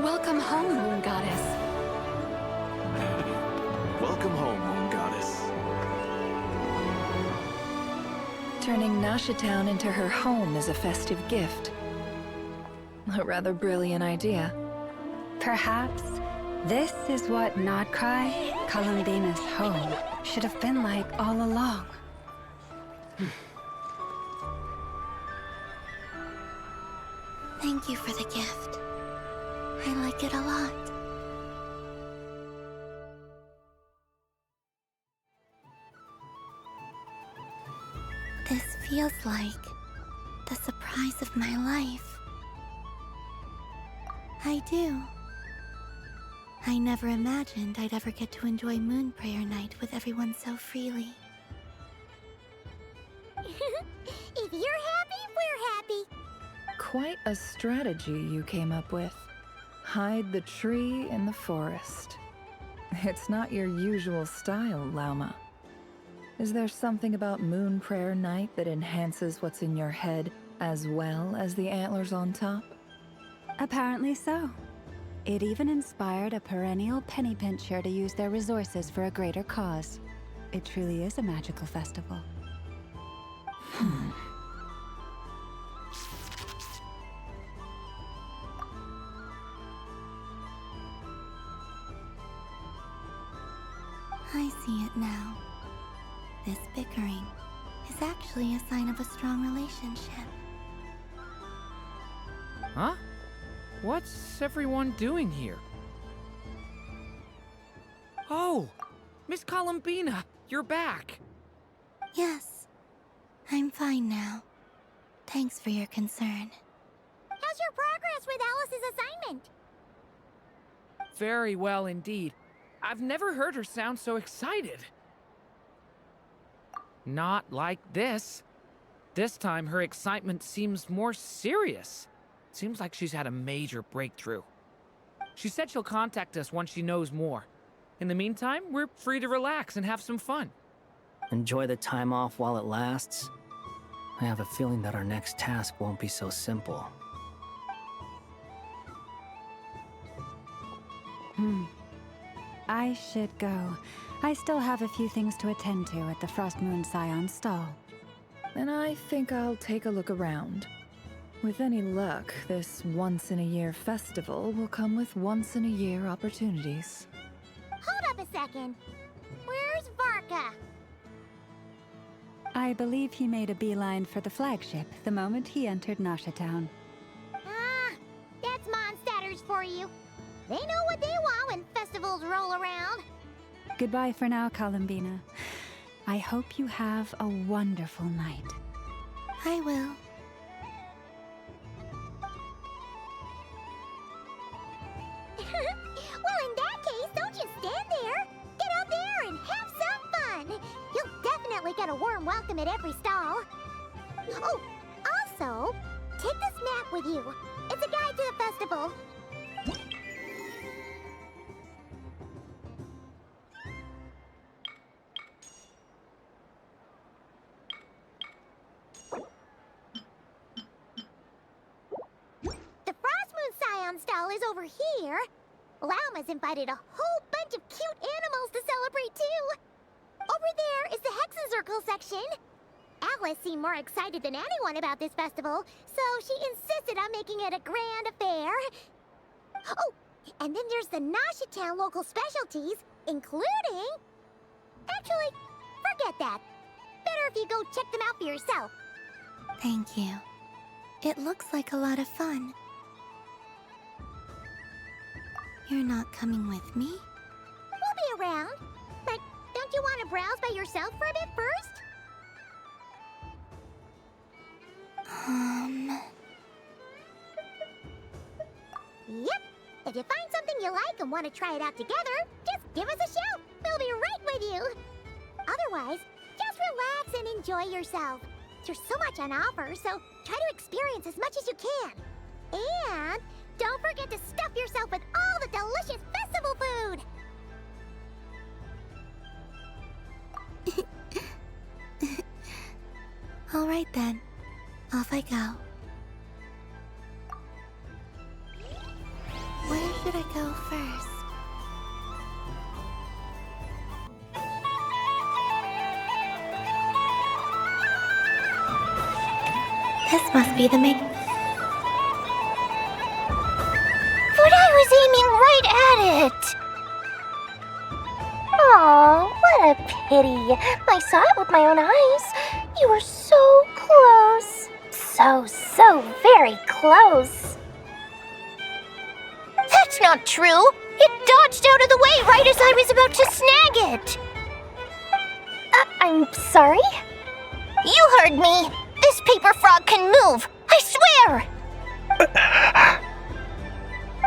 Welcome home, Moon Goddess.
Welcome home, Moon Goddess.
Turning Nasha Town into her home is a festive gift. A rather brilliant idea.
Perhaps this is what Nodcry, Columbina's home, should have been like all along.
Thank you for the gift. I like it a lot. This feels like the surprise of my life. I do. I never imagined I'd ever get to enjoy Moon Prayer Night with everyone so freely.
If you're happy, we're happy.
Quite a strategy you came up with. Hide the tree in the forest. It's not your usual style, Lauma. Is there something about Moon Prayer Night that enhances what's in your head as well as the antlers on top?
Apparently so. It even inspired a perennial penny pincher to use their resources for a greater cause. It truly is a magical festival.
I see it now. This bickering is actually a sign of a strong relationship.
Huh? What's everyone doing here? Oh! Miss Columbina, you're back!
Yes, I'm fine now. Thanks for your concern.
How's your progress with Alice's assignment?
Very well indeed. I've never heard her sound so excited. Not like this. This time, her excitement seems more serious. Seems like she's had a major breakthrough. She said she'll contact us once she knows more. In the meantime, we're free to relax and have some fun.
Enjoy the time off while it lasts. I have a feeling that our next task won't be so simple.
I should go. I still have a few things to attend to at the Frost Moon Scion stall.
And I think I'll take a look around. With any luck, this once-in-a-year festival will come with once-in-a-year opportunities.
Hold up a second. Where's Varka?
I believe he made a beeline for the flagship the moment he entered Nasha Town.
Ah, that's Mondstadters for you. They know what they want when festivals roll around.
Goodbye for now, Columbina. I hope you have a wonderful night.
I will.
Well, in that case, don't just stand there. Get out there and have some fun. You'll definitely get a warm welcome at every stall. Oh, also, take this map with you. It's a guide to the festival. The Frost Moon Scion stall is over here. Lauma's invited a whole bunch of cute animals to celebrate too. Over there is the Hexencircle section. Alice seemed more excited than anyone about this festival, so she insisted on making it a grand affair. Oh, and then there's the Nasha Town local specialties, including... Actually, forget that. Better if you go check them out for yourself.
Thank you. It looks like a lot of fun. You're not coming with me?
We'll be around. But don't you want to browse by yourself for a bit first? Yep. If you find something you like and want to try it out together, just give us a shout. We'll be right with you. Otherwise, just relax and enjoy yourself. There's so much on offer, so try to experience as much as you can. And don't forget to stuff yourself with all the delicious festival food.
All right then. Off I go. Where should I go first? This must be the main...
But I was aiming right at it! Aw, what a pity. I saw it with my own eyes. You were so close. So very close. That's not true. It dodged out of the way right as I was about to snag it. I'm sorry? You heard me. This paper frog can move. I swear.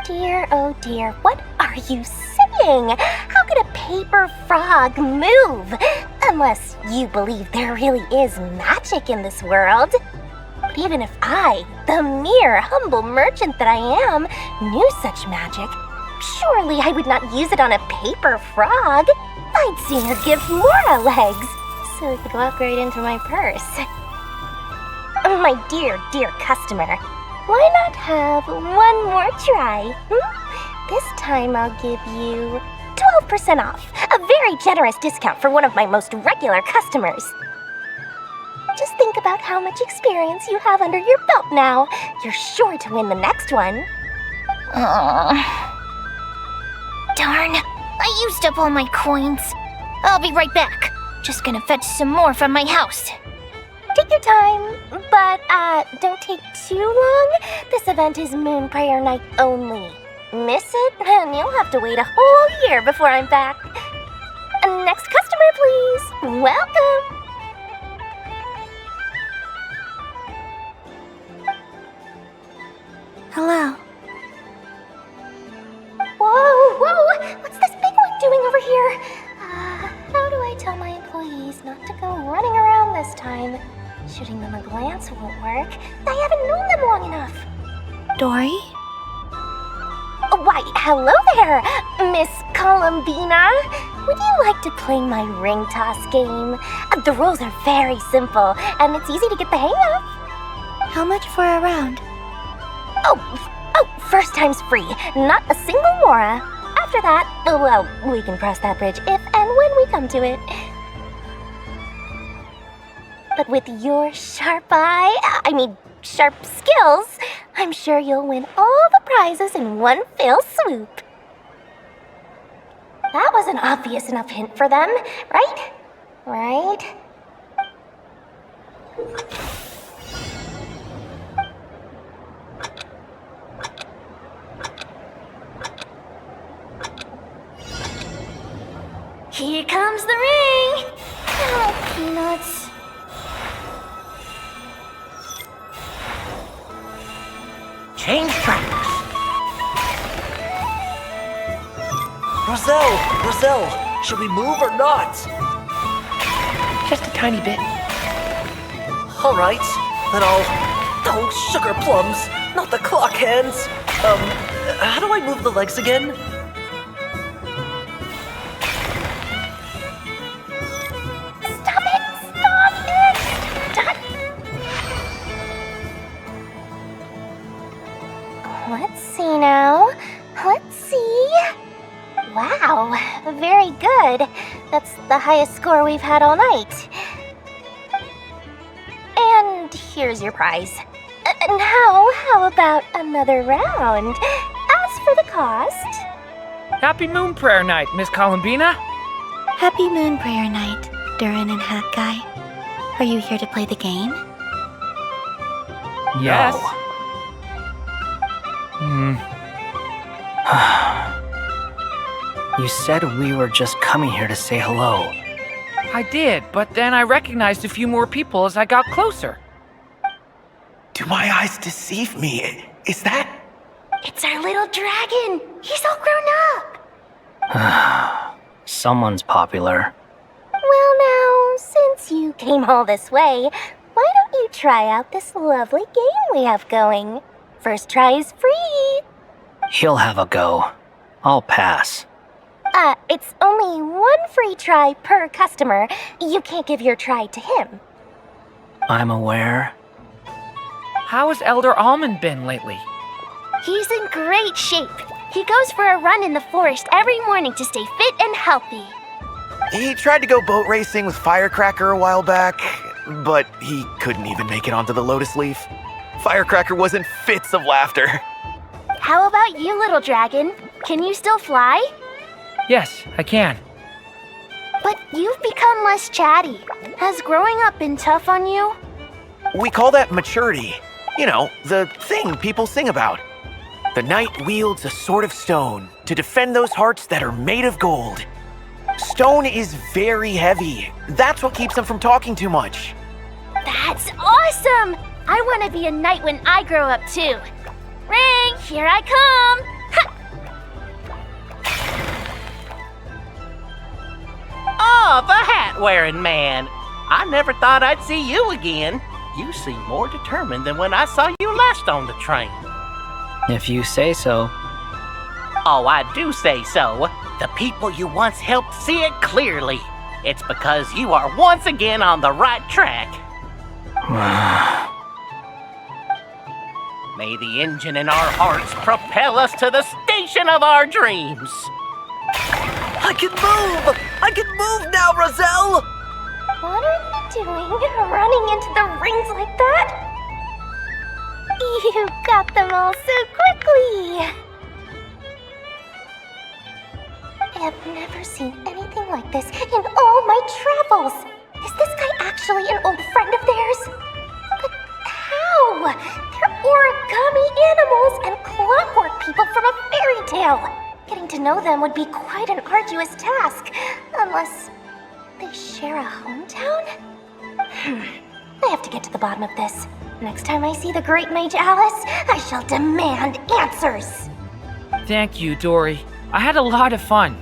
Dear, oh dear, what are you saying? How could a paper frog move? Unless you believe there really is magic in this world. But even if I, the mere humble merchant that I am, knew such magic, surely I would not use it on a paper frog. I'd sooner give Mora legs, so it could walk right into my purse. My dear, dear customer, why not have one more try? This time I'll give you 12% off, a very generous discount for one of my most regular customers. Just Think about how much experience you have under your belt now. You're sure to win the next one. Darn. I used up all my coins. I'll be right back. Just gonna fetch some more from my house. Take your time, but don't take too long. This event is Moon Prayer Night only. Miss it, and you'll have to wait a whole year before I'm back. Next customer, please. Welcome.
Hello.
Whoa! What's this big one doing over here? How do I tell my employees not to go running around this time? Shooting them a glance won't work. I haven't known them long enough.
Dory?
Why, hello there, Miss Columbina. Would you like to play my ring toss game? The rules are very simple, and it's easy to get the hang of.
How much for a round?
Oh, first time's free. Not a single mora. After that, well, we can cross that bridge if and when we come to it. But with your sharp skills, I'm sure you'll win all the prizes in one fell swoop. That was an obvious enough hint for them, right? Right? Here comes the ring! Oh, peanuts.
Change tracks. Roselle, should we move or not?
Just a tiny bit.
All right, then oh, sugar plums, not the clock hands. How do I move the legs again?
Let's see now. Let's see. Wow, very good. That's the highest score we've had all night. And here's your prize. Now, how about another round? As for the cost...
Happy Moon Prayer Night, Miss Columbina.
Happy Moon Prayer Night, Durin and Hat Guy. Are you here to play the game?
Yes.
You said we were just coming here to say hello.
I did, but then I recognized a few more people as I got closer.
Do my eyes deceive me? Is that...
It's our little dragon! He's all grown up!
Someone's popular.
Well now, since you came all this way, why don't you try out this lovely game we have going? First try is free!
He'll have a go. I'll pass.
It's only one free try per customer. You can't give your try to him.
I'm aware.
How has Elder Almond been lately?
He's in great shape. He goes for a run in the forest every morning to stay fit and healthy.
He tried to go boat racing with Firecracker a while back, but he couldn't even make it onto the Lotus Leaf. Firecracker was in fits of laughter.
How about you, little dragon? Can you still fly?
Yes, I can.
But you've become less chatty. Has growing up been tough on you?
We call that maturity. You know, the thing people sing about. The knight wields a sword of stone to defend those hearts that are made of gold. Stone is very heavy. That's what keeps him from talking too much.
That's awesome! I want to be a knight when I grow up too. Ring, here I come! Ha!
Oh, the hat-wearing man. I never thought I'd see you again. You seem more determined than when I saw you last on the train.
If you say so.
Oh, I do say so. The people you once helped see it clearly. It's because you are once again on the right track. May the engine in our hearts propel us to the station of our dreams. I can move! I can move now, Roselle!
What are you doing, running into the rings like that? You got them all so quickly! I have never seen anything like this in all my travels! Is this guy actually an old friend of theirs? But how? They're origami animals and clockwork people from a fairy tale! Getting to know them would be quite an arduous task, unless they share a hometown? I have to get to the bottom of this. Next time I see the Great Mage Alice, I shall demand answers!
Thank you, Dory. I had a lot of fun.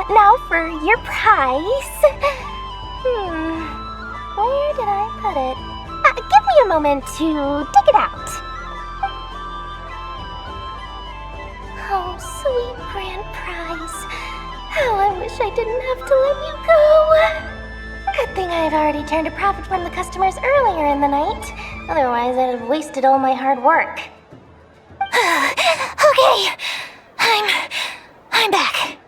Now for your prize. Where did I put it? Give me a moment to dig it out. Oh, sweet grand prize. How I wish I didn't have to let you go. Good thing I've already turned a profit from the customers earlier in the night. Otherwise, I'd have wasted all my hard work. Okay, I'm back.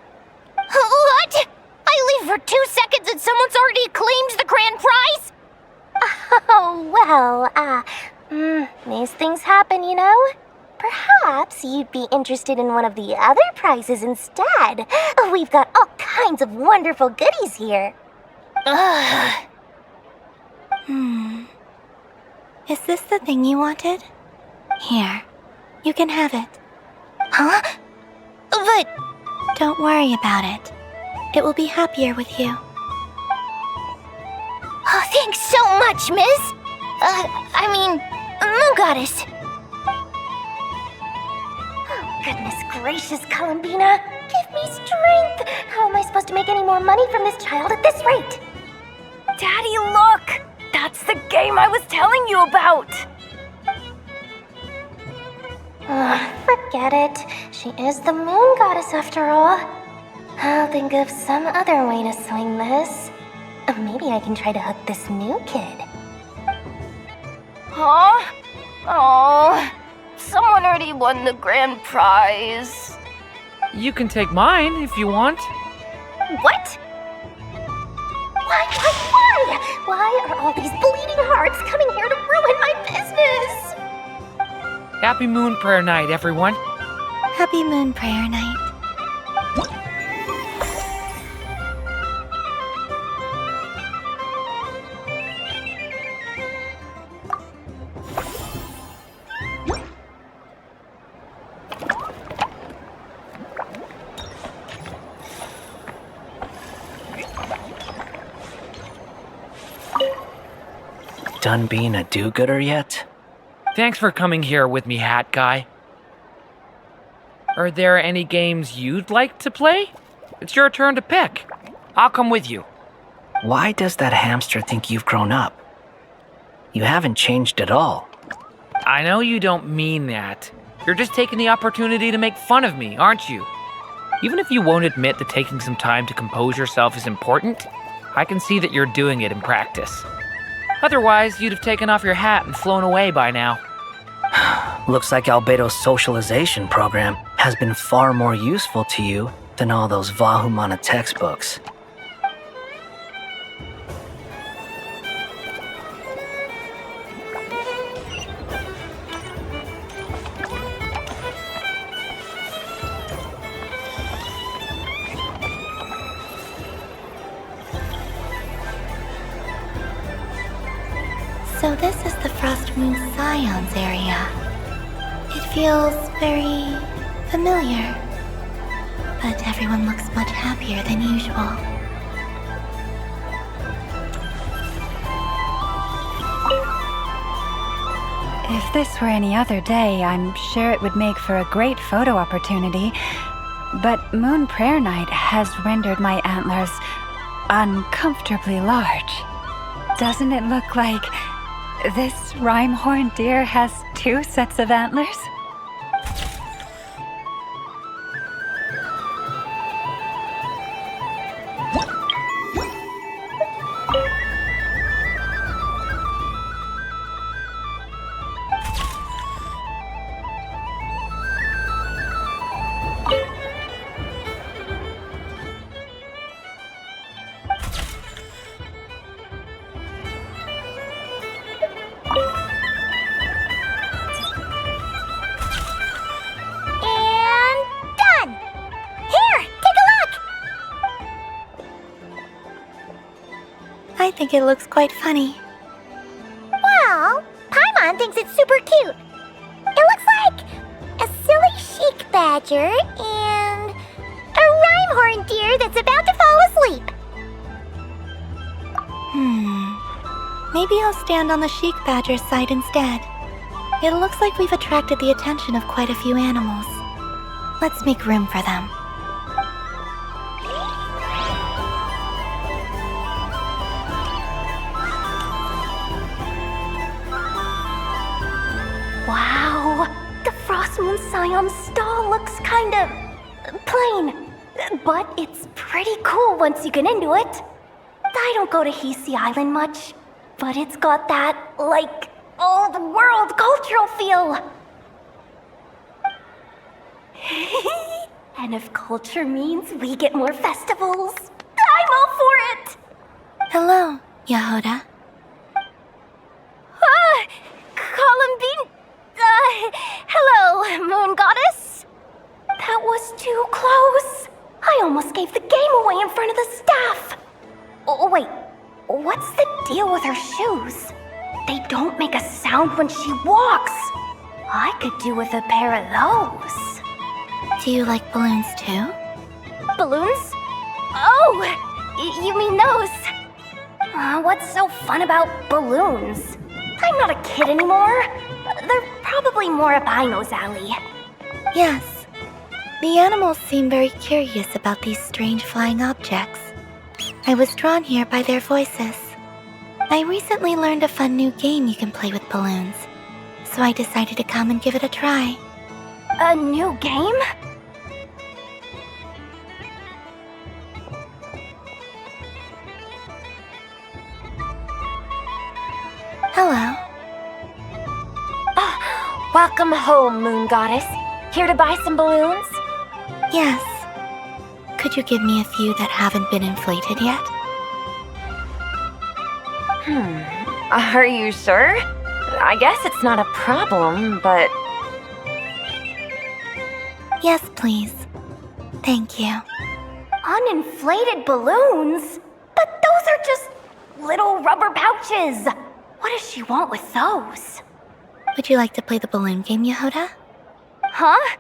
What? I leave for 2 seconds and someone's already claimed the grand prize? Oh, well, these things happen, you know? Perhaps you'd be interested in one of the other prizes instead. We've got all kinds of wonderful goodies here.
Is this the thing you wanted? Here, you can have it.
Huh? But...
Don't worry about it. It will be happier with you.
Oh, thanks so much, Miss. Moon Goddess. Oh, goodness gracious, Columbina. Give me strength. How am I supposed to make any more money from this child at this rate?
Daddy, look! That's the game I was telling you about!
Forget it. She is the Moon Goddess after all. I'll think of some other way to swing this. Maybe I can try to hook this new kid.
Huh? Oh, someone already won the grand prize.
You can take mine if you want.
What? Why are all these bleeding hearts coming here to ruin my business?
Happy Moon Prayer Night, everyone.
Happy Moon Prayer Night.
Done being a do-gooder yet?
Thanks for coming here with me, Hat Guy. Are there any games you'd like to play? It's your turn to pick. I'll come with you.
Why does that hamster think you've grown up? You haven't changed at all.
I know you don't mean that. You're just taking the opportunity to make fun of me, aren't you? Even if you won't admit that taking some time to compose yourself is important, I can see that you're doing it in practice. Otherwise, you'd have taken off your hat and flown away by now.
Looks like Albedo's socialization program has been far more useful to you than all those Vahumana textbooks.
So this is the Frost Moon Scions area. It feels very familiar. But everyone looks much happier than usual.
If this were any other day, I'm sure it would make for a great photo opportunity. But Moon Prayer Night has rendered my antlers uncomfortably large. Doesn't it look like this rhyme-horned deer has 2 sets of antlers?
I think it looks quite funny.
Well, Paimon thinks it's super cute. It looks like a silly chic badger and a rhyme-horn deer that's about to fall asleep.
Maybe I'll stand on the chic badger's side instead. It looks like we've attracted the attention of quite a few animals. Let's make room for them.
Wow, the Frost Moon Scion stall looks kind of plain, but it's pretty cool once you get into it. I don't go to Hz Island much, but it's got that, like, old world cultural feel. And if culture means we get more festivals, I'm all for it.
Hello, Yehoda.
Columbine. Hello, Moon Goddess. That was too close. I almost gave the game away in front of the staff. Oh, wait. What's the deal with her shoes? They don't make a sound when she walks. I could do with a pair of those.
Do you like balloons too?
Balloons? Oh, you mean those? What's so fun about balloons? I'm not a kid anymore. They're probably more up Aino's alley.
Yes. The animals seem very curious about these strange flying objects. I was drawn here by their voices. I recently learned a fun new game you can play with balloons, so I decided to come and give it a try.
A new game?
Hello.
Welcome home, Moon Goddess. Here to buy some balloons?
Yes. Could you give me a few that haven't been inflated yet?
Are you sure? I guess it's not a problem, but...
Yes, please. Thank you.
Uninflated balloons? But those are just little rubber pouches. What does she want with those?
Would you like to play the balloon game, Yehoda?
Huh?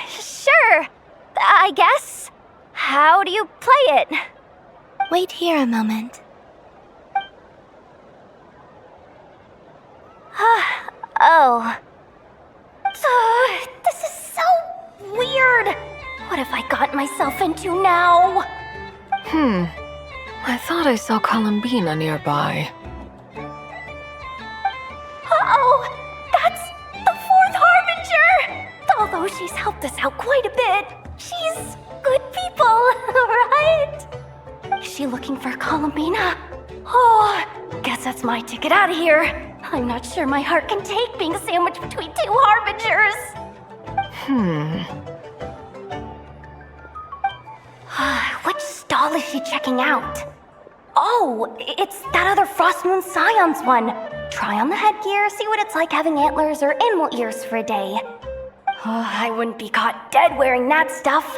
Sure. I guess. How do you play it?
Wait here a moment.
Oh. This is so weird. What have I got myself into now?
I thought I saw Columbina nearby.
Uh-oh! That's the fourth Harbinger! Although she's helped us out quite a bit, she's good people, right? Is she looking for Columbina? Oh, guess that's my ticket out of here. I'm not sure my heart can take being sandwiched between two Harbingers. Which stall is she checking out? Oh, it's that other Frost Moon Scion's one. Try on the headgear, see what it's like having antlers or animal ears for a day. I wouldn't be caught dead wearing that stuff.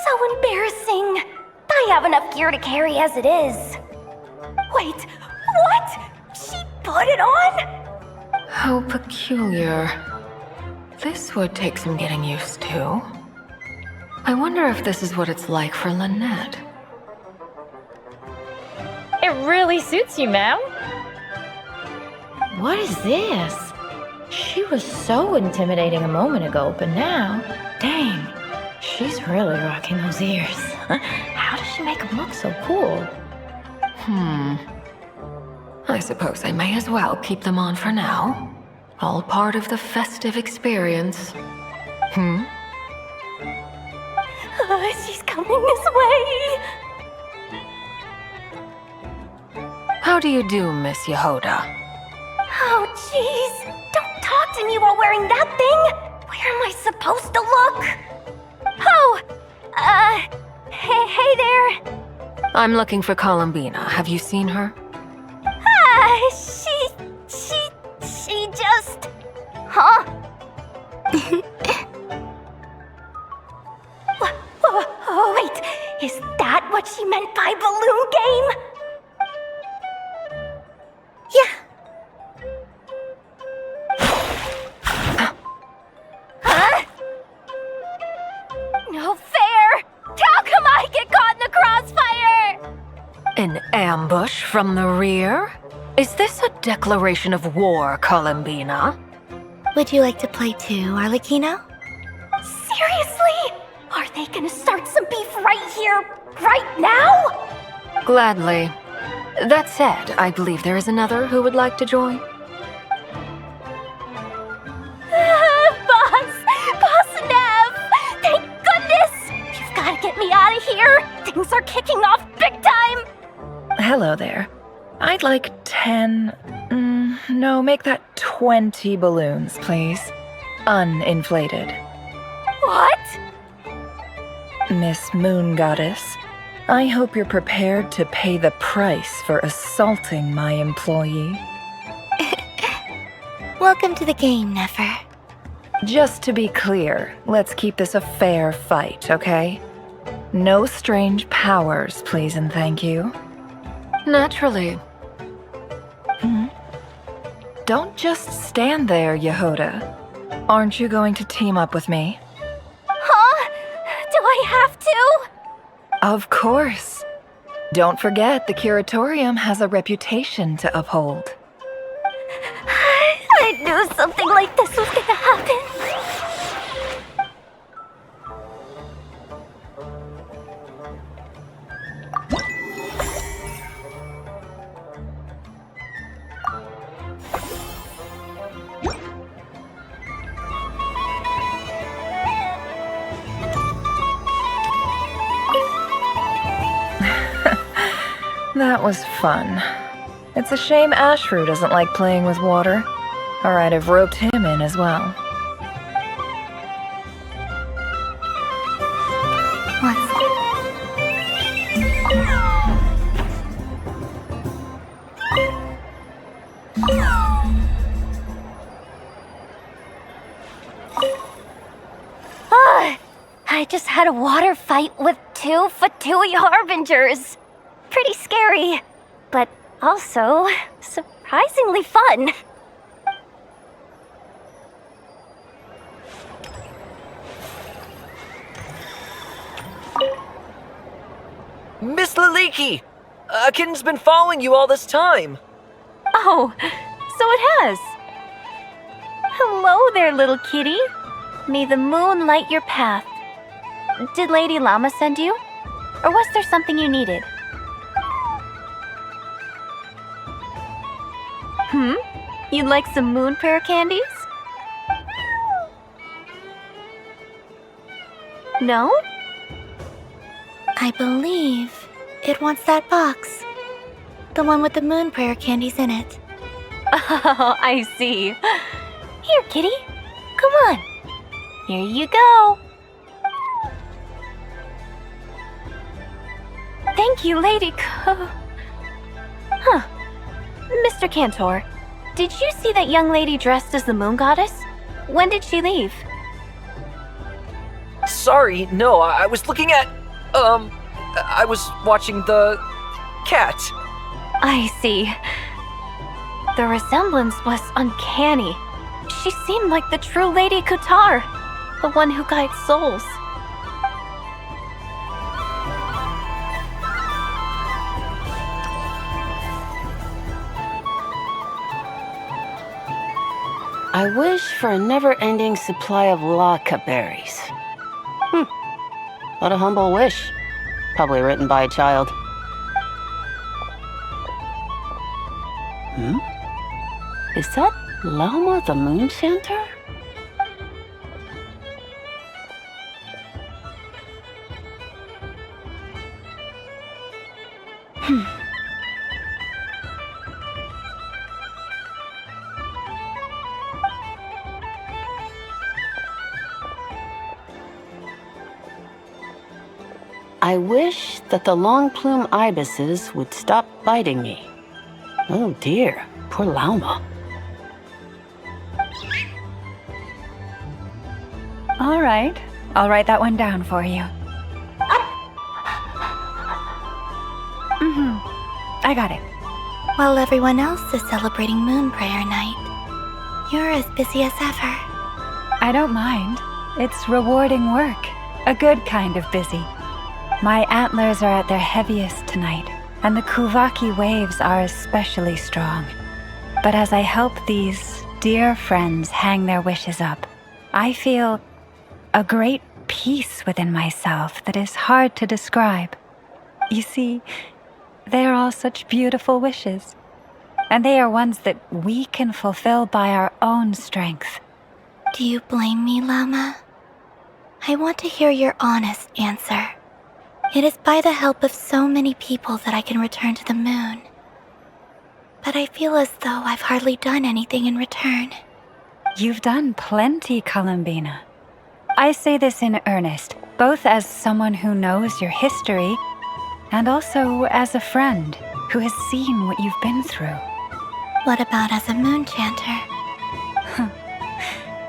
So embarrassing. I have enough gear to carry as it is. Wait, what? She put it on?
How peculiar. This would take some getting used to. I wonder if this is what it's like for Lynette.
It really suits you, ma'am. What is this? She was so intimidating a moment ago, but now, dang, she's really rocking those ears. How does she make them look so cool?
I suppose I may as well keep them on for now. All part of the festive experience.
She's coming this way.
How do you do, Miss Yehoda?
Oh, jeez. Don't talk to me while wearing that thing. Where am I supposed to look? Oh, hey there.
I'm looking for Columbina. Have you seen her?
She just... Huh? Wait, is that what she meant by balloon game?
ambush from the rear? Is this a declaration of war, Columbina?
Would you like to play too, Arlecchino?
Seriously? Are they gonna start some beef right here, right now?
Gladly. That said, I believe there is another who would like to join.
Boss Nev! Thank goodness! You've gotta get me out of here! Things are kicking off big time!
Hello there. I'd like 10... no, make that 20 balloons, please. Uninflated.
What?
Miss Moon Goddess, I hope you're prepared to pay the price for assaulting my employee.
Welcome to the game, Nefer.
Just to be clear, let's keep this a fair fight, okay? No strange powers, please and thank you.
Naturally.
Don't just stand there, Yehoda. Aren't you going to team up with me?
Huh? Do I have to?
Of course. Don't forget, the Curatorium has a reputation to uphold.
I knew something like this was gonna happen.
That was fun. It's a shame Ashru doesn't like playing with water, or I'd have roped him in as well.
I just had a water fight with 2 Fatui Harbingers. Pretty scary, but also surprisingly fun.
Miss Laliki! Akin's been following you all this time.
Oh, so it has. Hello there, little kitty. May the moon light your path. Did Lady Llama send you? Or was there something you needed? You'd like some moon prayer candies? No?
I believe it wants that box. The one with the moon prayer candies in it.
Oh, I see. Here, kitty. Come on. Here you go. Thank you, Lady Huh. Mr. Cantor, did you see that young lady dressed as the moon goddess? When did she leave?
Sorry, no, I was looking at... I was watching the... cat.
I see. The resemblance was uncanny. She seemed like the true Lady Kutar, the one who guides souls.
I wish for a never-ending supply of laka berries. What a humble wish. Probably written by a child. Is that Llama the Moon Chanter? I wish that the long plume ibises would stop biting me. Oh dear, poor Llama.
All right, I'll write that one down for you. I got it.
While everyone else is celebrating Moon Prayer Night, you're as busy as ever.
I don't mind. It's rewarding work. A good kind of busy. My antlers are at their heaviest tonight, and the Kuvaki waves are especially strong. But as I help these dear friends hang their wishes up, I feel a great peace within myself that is hard to describe. You see, they are all such beautiful wishes, and they are ones that we can fulfill by our own strength.
Do you blame me, Llama? I want to hear your honest answer. It is by the help of so many people that I can return to the moon. But I feel as though I've hardly done anything in return.
You've done plenty, Columbina. I say this in earnest, both as someone who knows your history and also as a friend who has seen what you've been through.
What about as a moon chanter?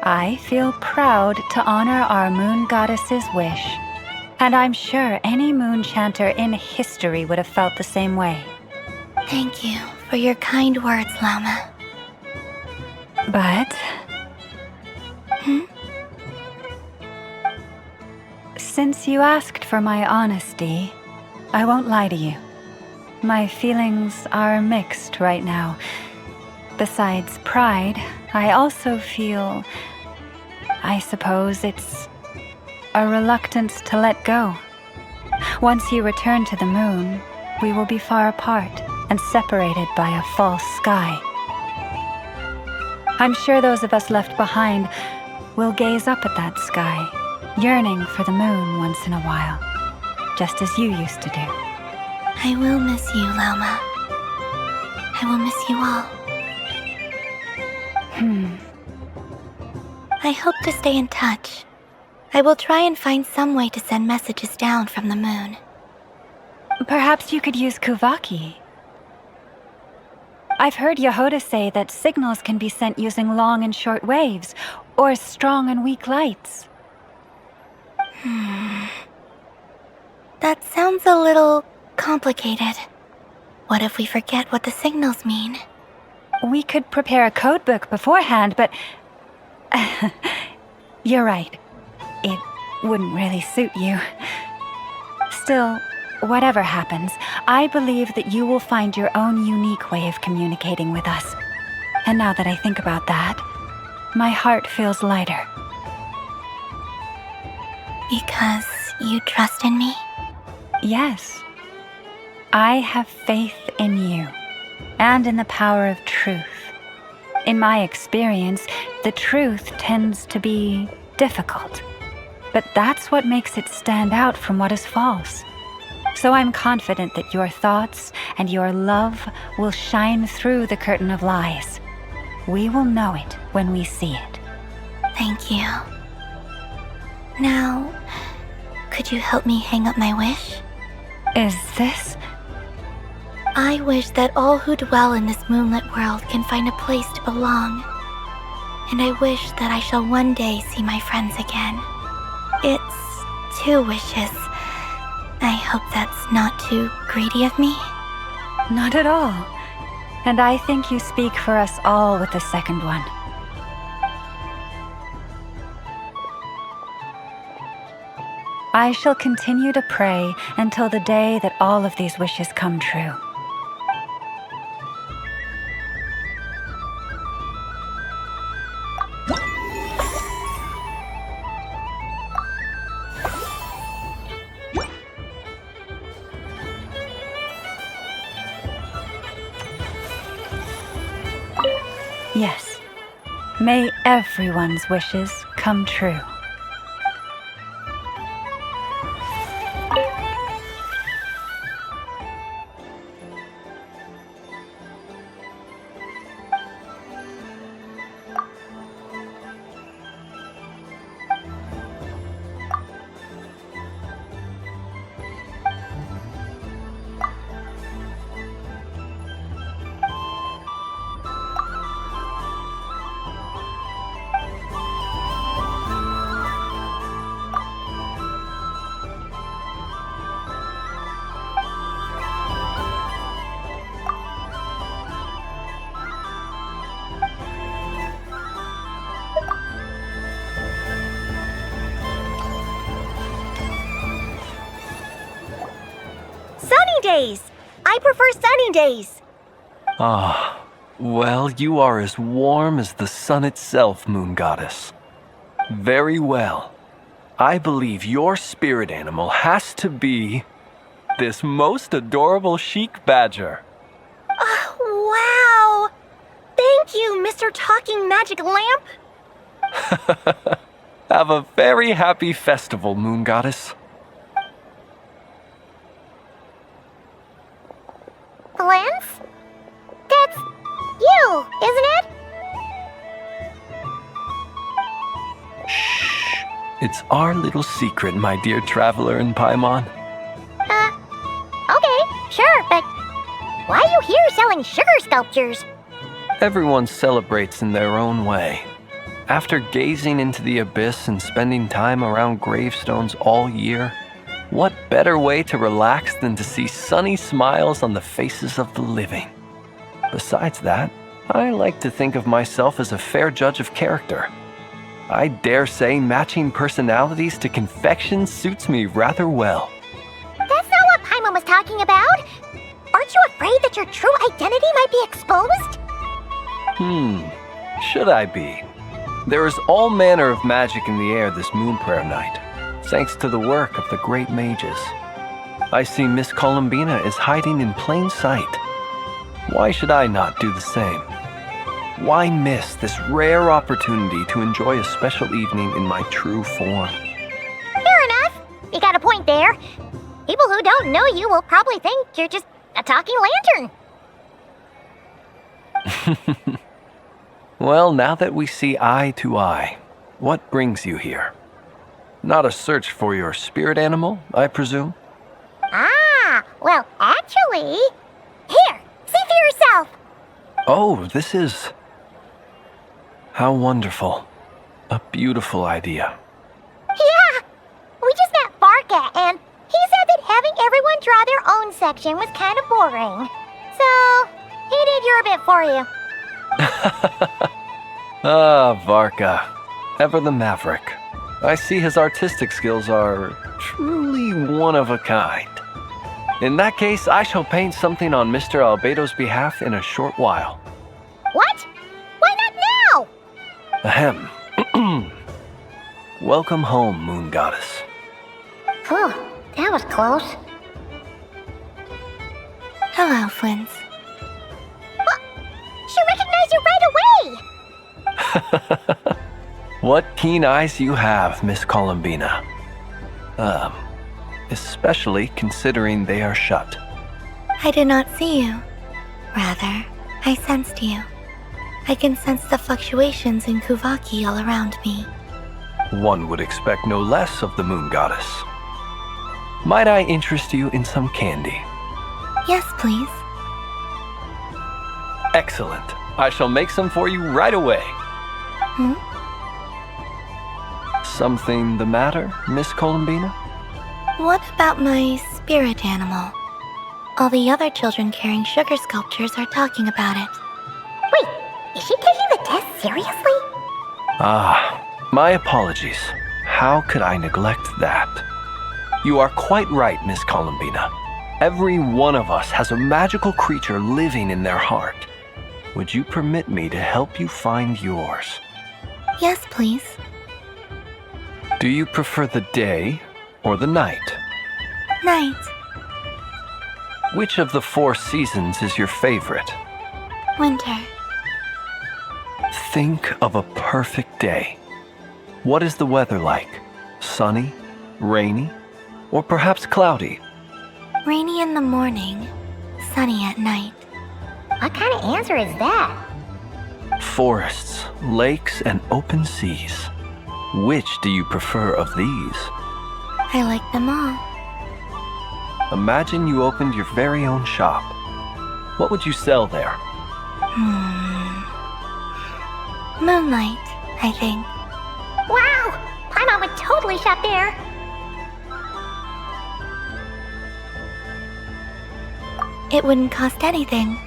I feel proud to honor our moon goddess's wish, and I'm sure any moon chanter in history would have felt the same way.
Thank you for your kind words, Llama.
But... Since you asked for my honesty, I won't lie to you. My feelings are mixed right now. Besides pride, I also feel... I suppose it's a reluctance to let go. Once you return to the moon, we will be far apart and separated by a false sky. I'm sure those of us left behind will gaze up at that sky, yearning for the moon once in a while, just as you used to do.
I will miss you, Llama. I will miss you all. I hope to stay in touch. I will try and find some way to send messages down from the moon.
Perhaps you could use Kuvaki. I've heard Yehoda say that signals can be sent using long and short waves, or strong and weak lights.
That sounds a little complicated. What if we forget what the signals mean?
We could prepare a codebook beforehand, but... You're right. It wouldn't really suit you. Still, whatever happens, I believe that you will find your own unique way of communicating with us. And now that I think about that, my heart feels lighter.
Because you trust in me?
Yes. I have faith in you, and in the power of truth. In my experience, the truth tends to be difficult, but that's what makes it stand out from what is false. So I'm confident that your thoughts and your love will shine through the curtain of lies. We will know it when we see it.
Thank you. Now, could you help me hang up my wish?
Is this?
I wish that all who dwell in this moonlit world can find a place to belong. And I wish that I shall one day see my friends again. It's 2 wishes. I hope that's not too greedy of me.
Not at all. And I think you speak for us all with the second one. I shall continue to pray until the day that all of these wishes come true. Yes. May everyone's wishes come true.
Days!
I prefer sunny days.
Ah, well, you are as warm as the sun itself, Moon Goddess. Very well. I believe your spirit animal has to be this most adorable chic badger.
Wow! Thank you, Mr. Talking Magic Lamp.
Have a very happy festival, Moon Goddess.
Flint? That's you, isn't it?
Shh. It's our little secret, my dear traveler in Paimon.
Okay, sure, but why are you here selling sugar sculptures?
Everyone celebrates in their own way. After gazing into the abyss and spending time around gravestones all year, what better way to relax than to see sunny smiles on the faces of the living? Besides that, I like to think of myself as a fair judge of character. I dare say matching personalities to confection suits me rather well.
That's not what Paimon was talking about. Aren't you afraid that your true identity might be exposed?
Should I be? There is all manner of magic in the air this moon prayer night, thanks to the work of the great mages. I see Miss Columbina is hiding in plain sight. Why should I not do the same? Why miss this rare opportunity to enjoy a special evening in my true form?
Fair enough. You got a point there. People who don't know you will probably think you're just a talking lantern.
Well, now that we see eye to eye, what brings you here? Not a search for your spirit animal, I presume?
Ah, well, actually... Here, see for yourself.
Oh, this is... How wonderful. A beautiful idea.
Yeah, we just met Barca, and he said that having everyone draw their own section was kind of boring. So, he did your bit for you.
Ah, Varka. Ever the maverick. I see his artistic skills are truly one of a kind. In that case, I shall paint something on Mr. Albedo's behalf in a short while.
What? Why not now?
Ahem. Welcome home, Moon Goddess.
Phew, that was close.
Hello, Flint.
She recognized you right away!
What keen eyes you have, Miss Columbina. Especially considering they are shut.
I did not see you. Rather, I sensed you. I can sense the fluctuations in Kuvaki all around me.
One would expect no less of the Moon Goddess. Might I interest you in some candy?
Yes, please.
Excellent. I shall make some for you right away. Something the matter, Miss Columbina?
What about my spirit animal? All the other children carrying sugar sculptures are talking about it.
Wait, is she taking the test seriously?
Ah, my apologies. How could I neglect that? You are quite right, Miss Columbina. Every one of us has a magical creature living in their heart. Would you permit me to help you find yours?
Yes, please.
Do you prefer the day or the night?
Night.
Which of the 4 seasons is your favorite?
Winter.
Think of a perfect day. What is the weather like? Sunny, rainy, or perhaps cloudy?
Rainy in the morning, sunny at night.
What kind of answer is that?
Forests, lakes, and open seas. Which do you prefer of these?
I like them all.
Imagine you opened your very own shop. What would you sell there?
Moonlight, I think.
Wow! Paimon would totally shop there.
It wouldn't cost anything.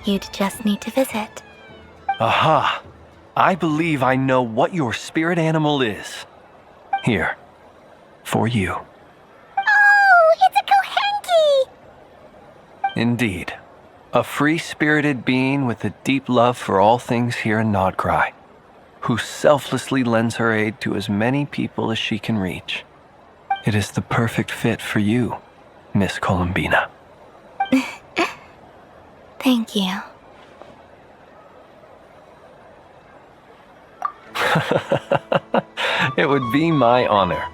You'd just need to visit.
Aha! I believe I know what your spirit animal is. Here, for you.
Oh, it's a
Indeed. A free-spirited being with a deep love for all things here in Nodcry, who selflessly lends her aid to as many people as she can reach. It is the perfect fit for you, Miss Columbina.
Thank you.
It would be my honor.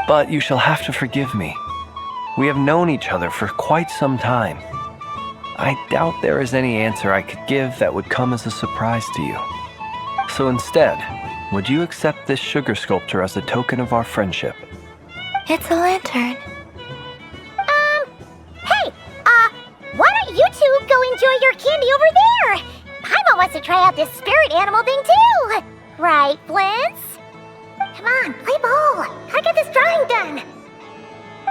But you shall have to forgive me. We have known each other for quite some time. I doubt there is any answer I could give that would come as a surprise to you. So instead, would you accept this sugar sculpture as a token of our friendship?
It's a lantern.
Hey, why don't you two go enjoy your candy over there? Paimon wants to try out this spirit animal thing too. Right, Flint's? Come on, play ball. I get this drawing done.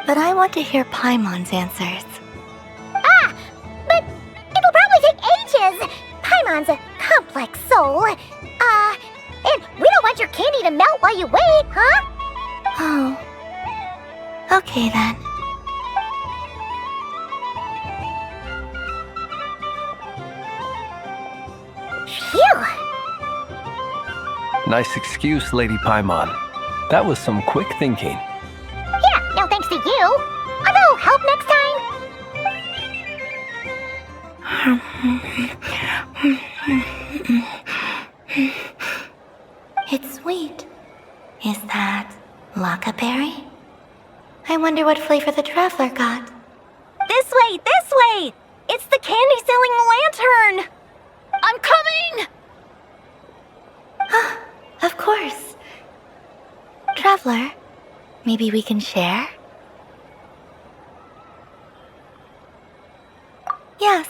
But I want to hear Paimon's answers.
But it'll probably take ages. Paimon's a complex soul. And we don't want your candy to melt while you wait, huh?
Oh. Okay then.
Phew.
Nice excuse, Lady Paimon. That was some quick thinking.
Yeah, no thanks to you. Although, help next time.
It's sweet. Is that Lockaberry? I wonder what flavor the traveler got.
This way! This way! It's the candy-selling lantern! I'm coming!
Of course. Traveler, maybe we can share? Yes.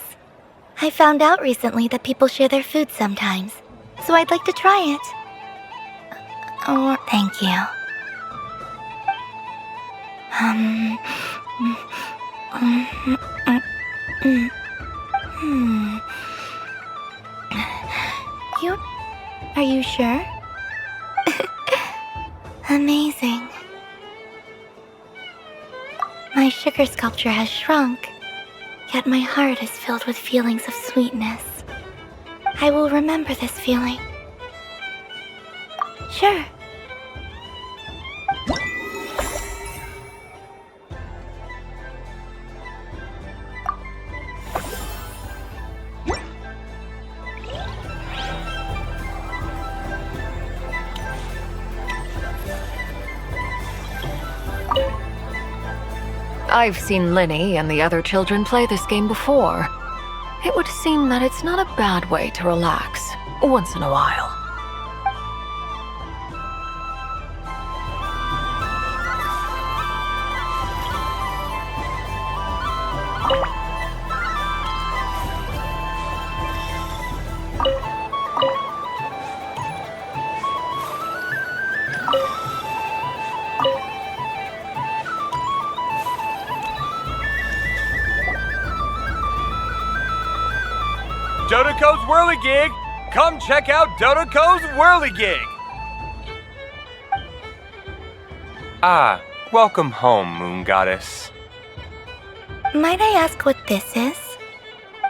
I found out recently that people share their food sometimes, so I'd like to try it. Or thank you. Are you sure? Amazing. My sugar sculpture has shrunk, yet my heart is filled with feelings of sweetness. I will remember this feeling. Sure.
I've seen Linny and the other children play this game before. It would seem that it's not a bad way to relax, once in a while.
Dodoko's Whirligig! Come check out Dodoko's Whirligig! Ah, welcome home, Moon Goddess.
Might I ask what this is?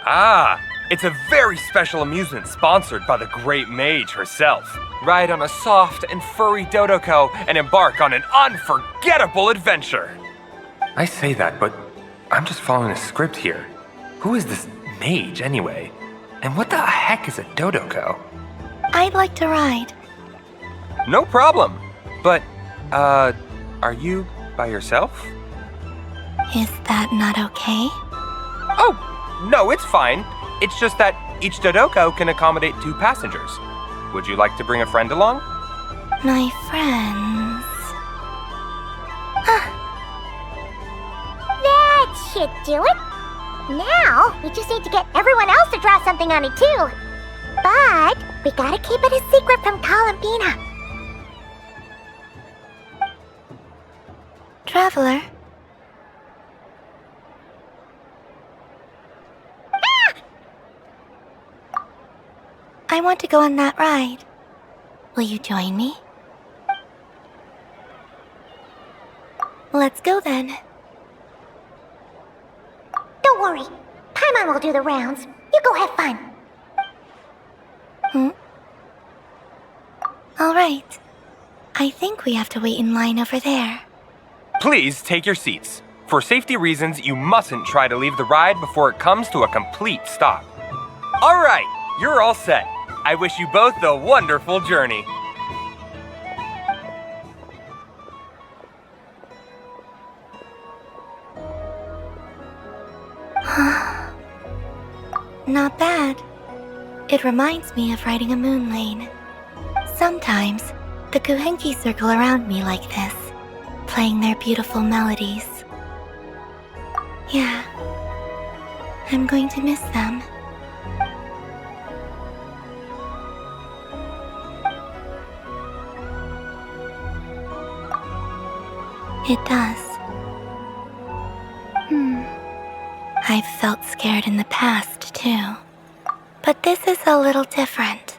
Ah, it's a very special amusement sponsored by the great mage herself. Ride on a soft and furry Dodoko and embark on an unforgettable adventure. I say that, but I'm just following a script here. Who is this mage, anyway? And what the heck is a Dodoko?
I'd like to ride.
No problem. But, are you by yourself?
Is that not okay?
Oh, no, it's fine. It's just that each Dodoko can accommodate 2 passengers. Would you like to bring a friend along?
My friends.
That should do it. Now, we just need to get everyone else to draw something on it too. But we gotta keep it a secret from Columbina.
Traveler. I want to go on that ride. Will you join me? Let's go then.
Don't worry, Mom will do the rounds. You go have fun.
All right. I think we have to wait in line over there.
Please take your seats. For safety reasons, you mustn't try to leave the ride before it comes to a complete stop. All right, you're all set. I wish you both a wonderful journey.
Not bad. It reminds me of riding a moon lane. Sometimes, the Kuhenki circle around me like this, playing their beautiful melodies. Yeah, I'm going to miss them. It does. I've felt scared in the past, too. But this is a little different.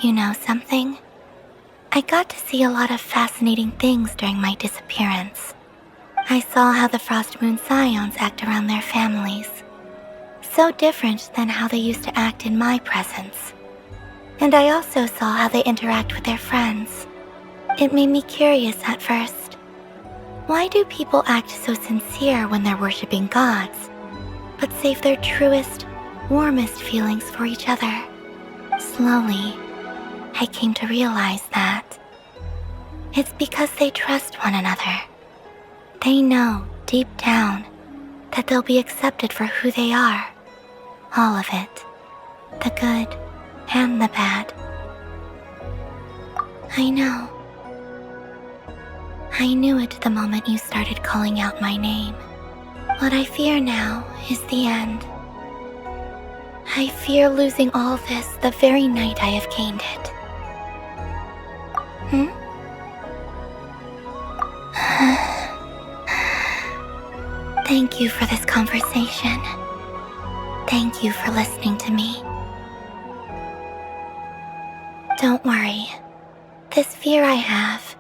You know something? I got to see a lot of fascinating things during my disappearance. I saw how the Frost Moon Scions act around their families. So different than how they used to act in my presence. And I also saw how they interact with their friends. It made me curious at first. Why do people act so sincere when they're worshipping gods, but save their truest, warmest feelings for each other? Slowly, I came to realize that it's because they trust one another. They know, deep down, that they'll be accepted for who they are. All of it. The good and the bad. I know. I knew it the moment you started calling out my name. What I fear now is the end. I fear losing all this the very night I have gained it. Thank you for this conversation. Thank you for listening to me. Don't worry. This fear I have,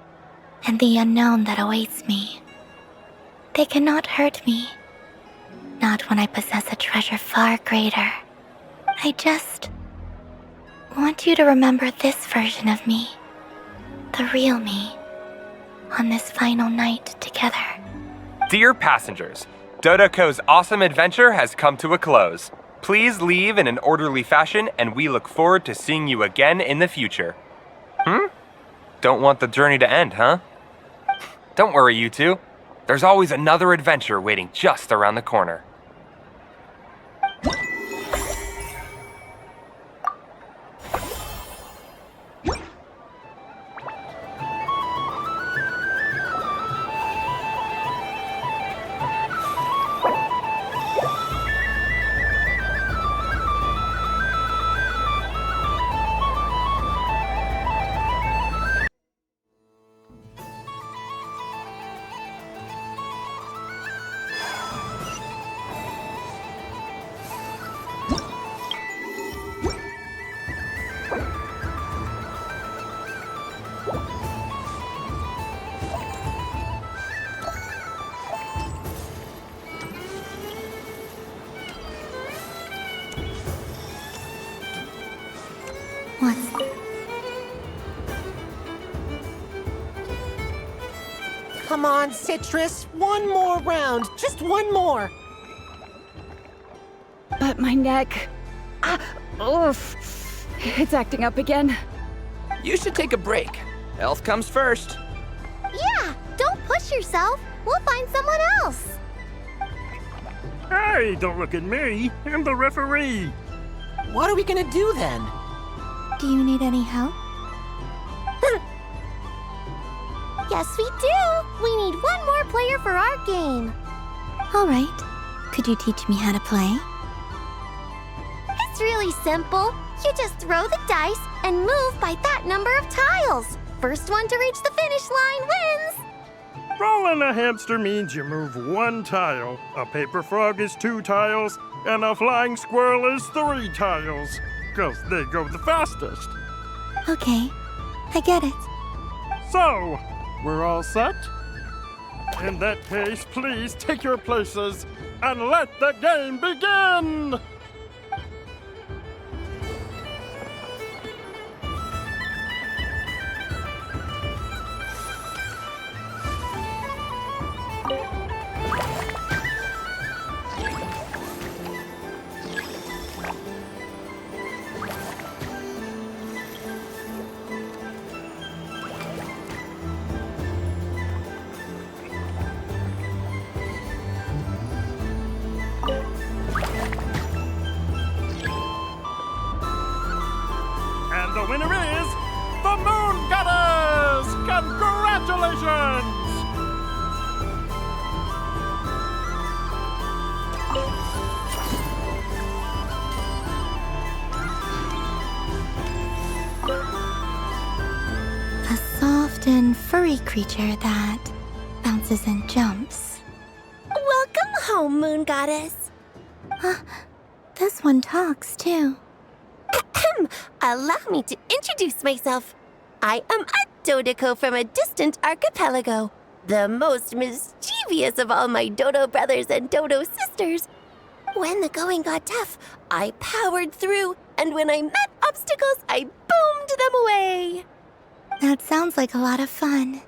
and the unknown that awaits me, they cannot hurt me. Not when I possess a treasure far greater. I just want you to remember this version of me, the real me, on this final night together.
Dear passengers, Dodoko's awesome adventure has come to a close. Please leave in an orderly fashion, and we look forward to seeing you again in the future. Don't want the journey to end, huh? Don't worry, you two. There's always another adventure waiting just around the corner.
Come on, Citrus. One more round. Just one more.
But my neck... oof. It's acting up again.
You should take a break. Health comes first.
Yeah, don't push yourself. We'll find someone else.
Hey, don't look at me. I'm the referee.
What are we gonna do then?
Do you need any help?
Yes, we do. We need one more player for our game.
All right. Could you teach me how to play?
It's really simple. You just throw the dice and move by that number of tiles. First one to reach the finish line wins.
Rolling a hamster means you move one tile. A paper frog is 2 tiles, and a flying squirrel is 3 tiles. 'Cause they go the fastest.
Okay, I get it.
So, we're all set? In that case, please take your places and let the game begin! And the winner is the Moon Goddess! Congratulations!
A soft and furry creature that bounces and jumps.
Welcome home, Moon Goddess.
This one talks too.
Allow me to introduce myself. I am a Dodoco from a distant archipelago, the most mischievous of all my Dodo brothers and Dodo sisters. When the going got tough, I powered through, and when I met obstacles, I boomed them away.
That sounds like a lot of fun.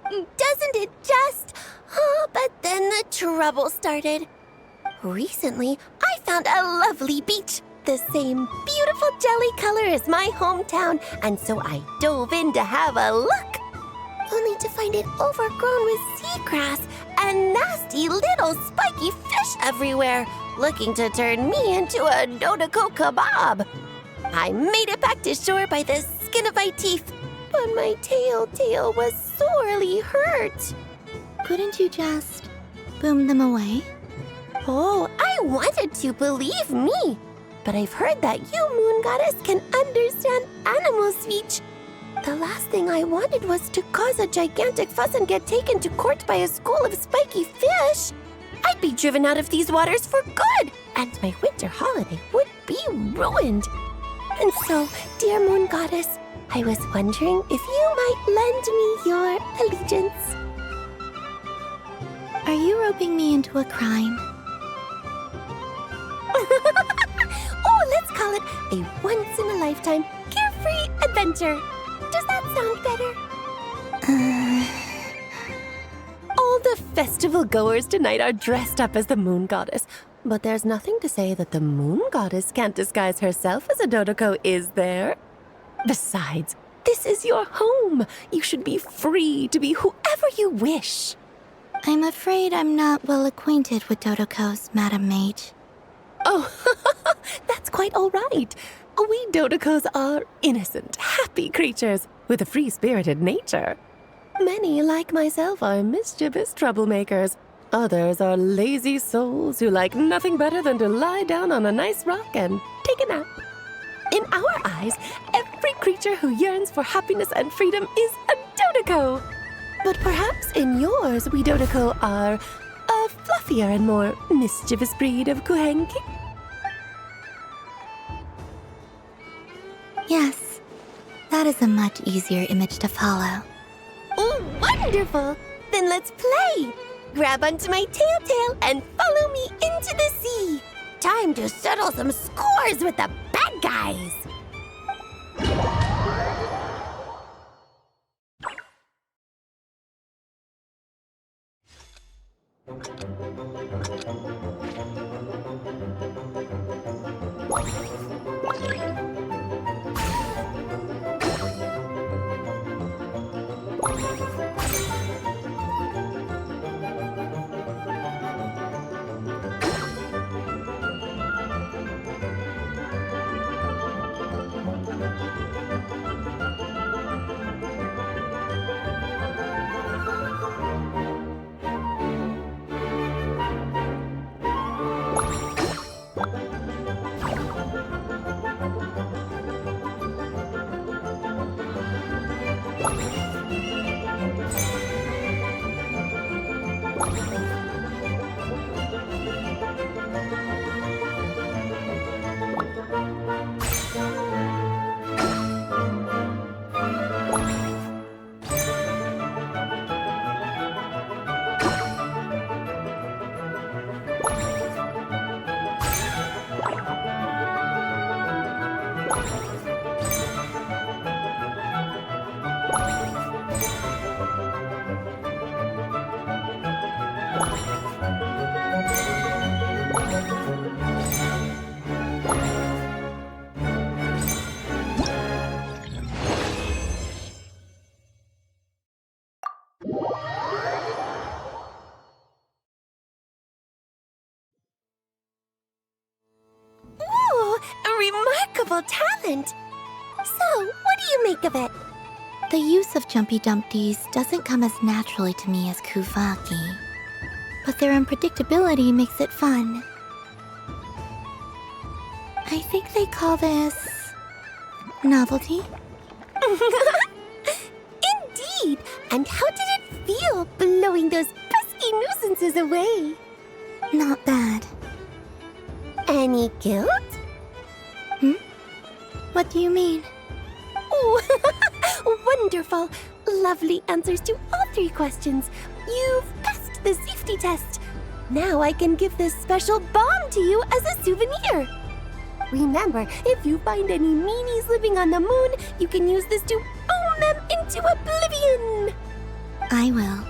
Doesn't it just? Oh, but then the trouble started. Recently, I found a lovely beach, the same beautiful jelly color as my hometown, and so I dove in to have a look. Only to find it overgrown with seagrass and nasty little spiky fish everywhere, looking to turn me into a Dodoco kebab. I made it back to shore by the skin of my teeth, but my tail was sorely hurt.
Couldn't you just boom them away?
Oh, I wanted to, believe me. But I've heard that you, Moon Goddess, can understand animal speech. The last thing I wanted was to cause a gigantic fuss and get taken to court by a school of spiky fish. I'd be driven out of these waters for good, and my winter holiday would be ruined. And so, dear Moon Goddess, I was wondering if you might lend me your allegiance.
Are you roping me into a crime?
Oh, let's call it a once-in-a-lifetime carefree adventure. Does that sound better? All the festival goers tonight are dressed up as the Moon Goddess. But there's nothing to say that the Moon Goddess can't disguise herself as a Dodoco, is there? Besides, this is your home. You should be free to be whoever you wish.
I'm afraid I'm not well acquainted with Dodocos, Madam Mage.
Oh, that's quite all right. We Dodocos are innocent, happy creatures with a free-spirited nature. Many, like myself, are mischievous troublemakers. Others are lazy souls who like nothing better than to lie down on a nice rock and take a nap. In our eyes, every creature who yearns for happiness and freedom is a Dodoco. But perhaps in yours, we Dodoco are a fluffier and more mischievous breed of Kuhenki?
Yes, that is a much easier image to follow.
Oh, wonderful! Then let's play! Grab onto my tail and follow me into the sea! Time to settle some scores with the bad guys! wonderful talent. So, what do you make of it?
The use of Jumpy Dumpties doesn't come as naturally to me as Kuvaki, but their unpredictability makes it fun. I think they call this novelty.
Indeed! And how did it feel blowing those pesky nuisances away?
Not bad.
Any guilt?
What do you mean?
Oh, wonderful! Lovely answers to all 3 questions. You've passed the safety test. Now I can give this special bomb to you as a souvenir. Remember, if you find any meanies living on the moon, you can use this to boom them into oblivion.
I will.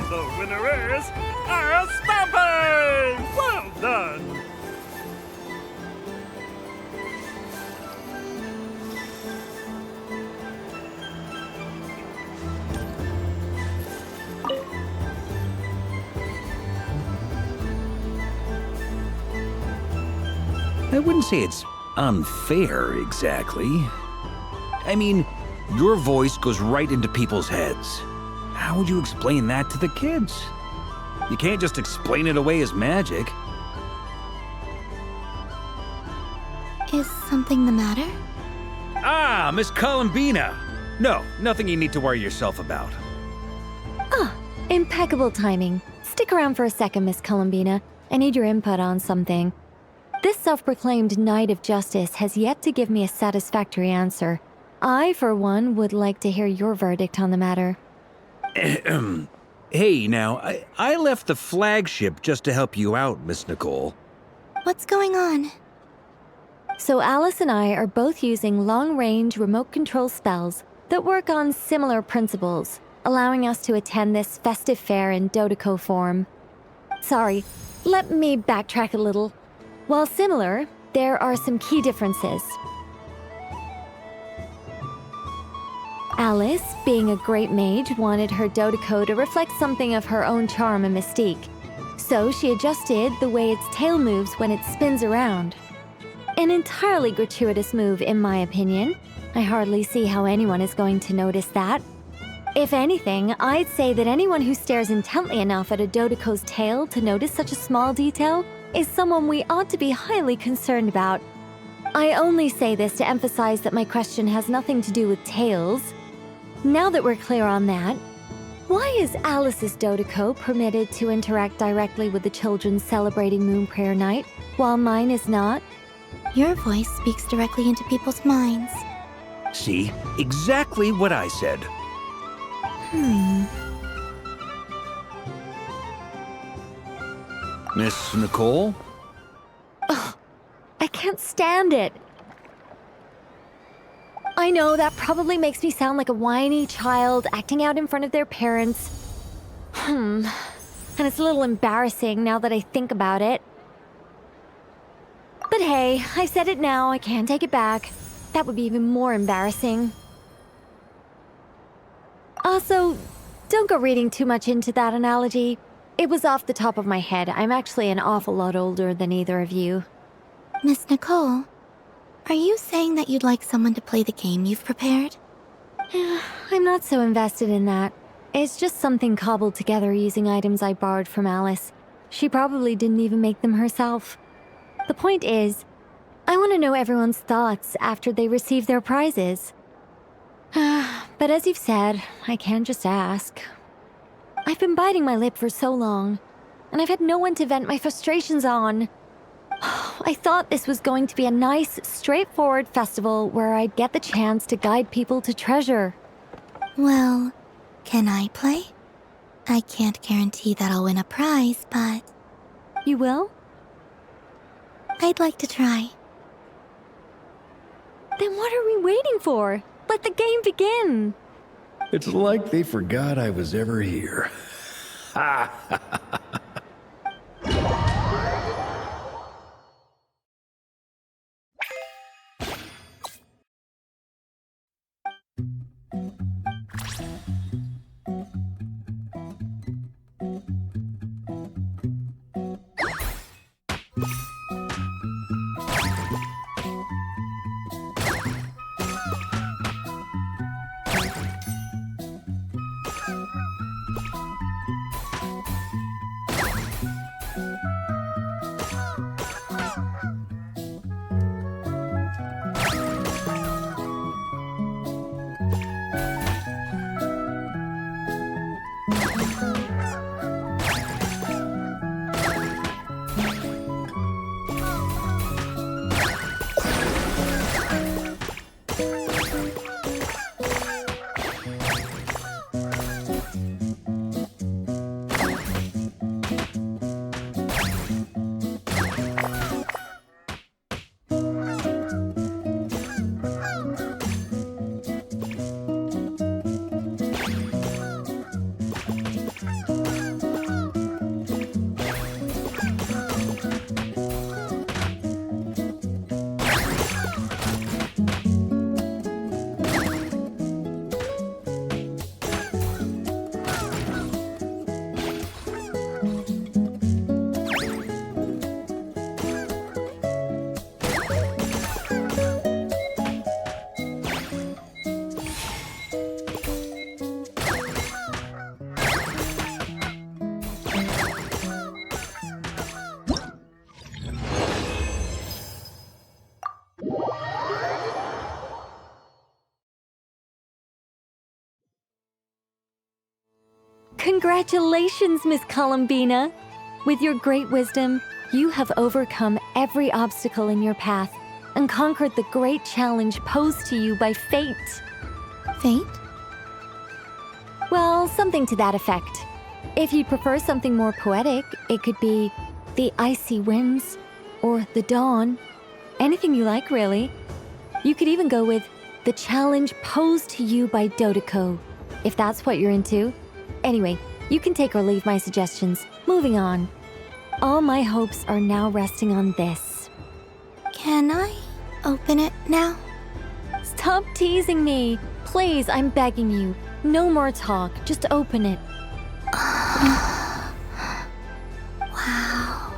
The winner is a Stampy! Well done!
I wouldn't say it's unfair, exactly. I mean, your voice goes right into people's heads. How would you explain that to the kids? You can't just explain it away as magic.
Is something the matter?
Ah, Miss Columbina! No, nothing you need to worry yourself about.
Ah, impeccable timing. Stick around for a second, Miss Columbina. I need your input on something. This self-proclaimed Knight of Justice has yet to give me a satisfactory answer. I, for one, would like to hear your verdict on the matter.
Hey, now, I left the flagship just to help you out, Miss Nicole.
What's going on?
So Alice and I are both using long-range remote control spells that work on similar principles, allowing us to attend this festive fair in Dodoco form. Sorry, let me backtrack a little. While similar, there are some key differences. Alice, being a great mage, wanted her Dodoco to reflect something of her own charm and mystique. So she adjusted the way its tail moves when it spins around. An entirely gratuitous move, in my opinion. I hardly see how anyone is going to notice that. If anything, I'd say that anyone who stares intently enough at a Dodoco's tail to notice such a small detail is someone we ought to be highly concerned about. I only say this to emphasize that my question has nothing to do with tails. Now that we're clear on that, why is Alice's Dodoco permitted to interact directly with the children celebrating Moon Prayer Night, while mine is not?
Your voice speaks directly into people's minds.
See? Exactly what I said. Miss Nicole?
Ugh, I can't stand it. I know that probably makes me sound like a whiny child acting out in front of their parents. And it's a little embarrassing now that I think about it. But hey, I've said it now, I can't take it back. That would be even more embarrassing. Also, don't go reading too much into that analogy. It was off the top of my head. I'm actually an awful lot older than either of you.
Miss Nicole, are you saying that you'd like someone to play the game you've prepared?
I'm not so invested in that. It's just something cobbled together using items I borrowed from Alice. She probably didn't even make them herself. The point is, I want to know everyone's thoughts after they receive their prizes. But as you've said, I can't just ask. I've been biting my lip for so long, and I've had no one to vent my frustrations on. I thought this was going to be a nice, straightforward festival where I'd get the chance to guide people to treasure.
Well, can I play? I can't guarantee that I'll win a prize, but...
You will?
I'd like to try.
Then what are we waiting for? Let the game begin!
It's like they forgot I was ever here. Ha!
Congratulations, Miss Columbina! With your great wisdom, you have overcome every obstacle in your path and conquered the great challenge posed to you by fate.
Fate?
Well, something to that effect. If you'd prefer something more poetic, it could be the icy winds or the dawn. Anything you like, really. You could even go with the challenge posed to you by Dodeko, if that's what you're into. Anyway, you can take or leave my suggestions. Moving on. All my hopes are now resting on this.
Can I open it now?
Stop teasing me. Please, I'm begging you. No more talk. Just open it.
Wow.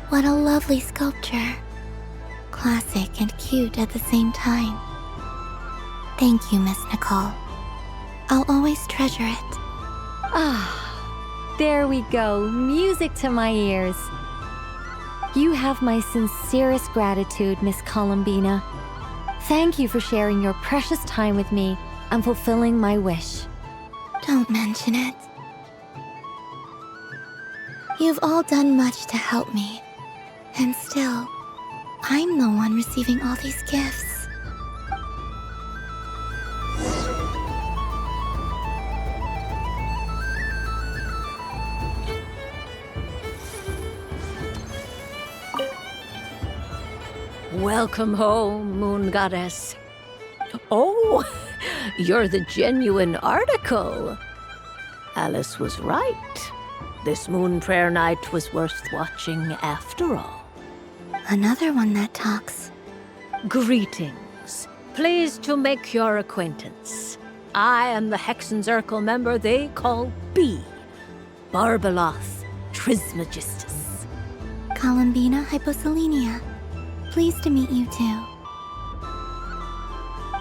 What a lovely sculpture. Classic and cute at the same time. Thank you, Miss Nicole. I'll always treasure it.
Ah, there we go. Music to my ears. You have my sincerest gratitude, Miss Columbina. Thank you for sharing your precious time with me and fulfilling my wish.
Don't mention it. You've all done much to help me. And still, I'm the one receiving all these gifts.
Welcome home, Moon Goddess. Oh, you're the genuine article. Alice was right. This moon prayer night was worth watching after all.
Another one that talks.
Greetings. Pleased to make your acquaintance. I am the Hexenzirkel member they call B. Barbeloth Trismegistus.
Columbina Hyposelenia. Pleased to meet you too.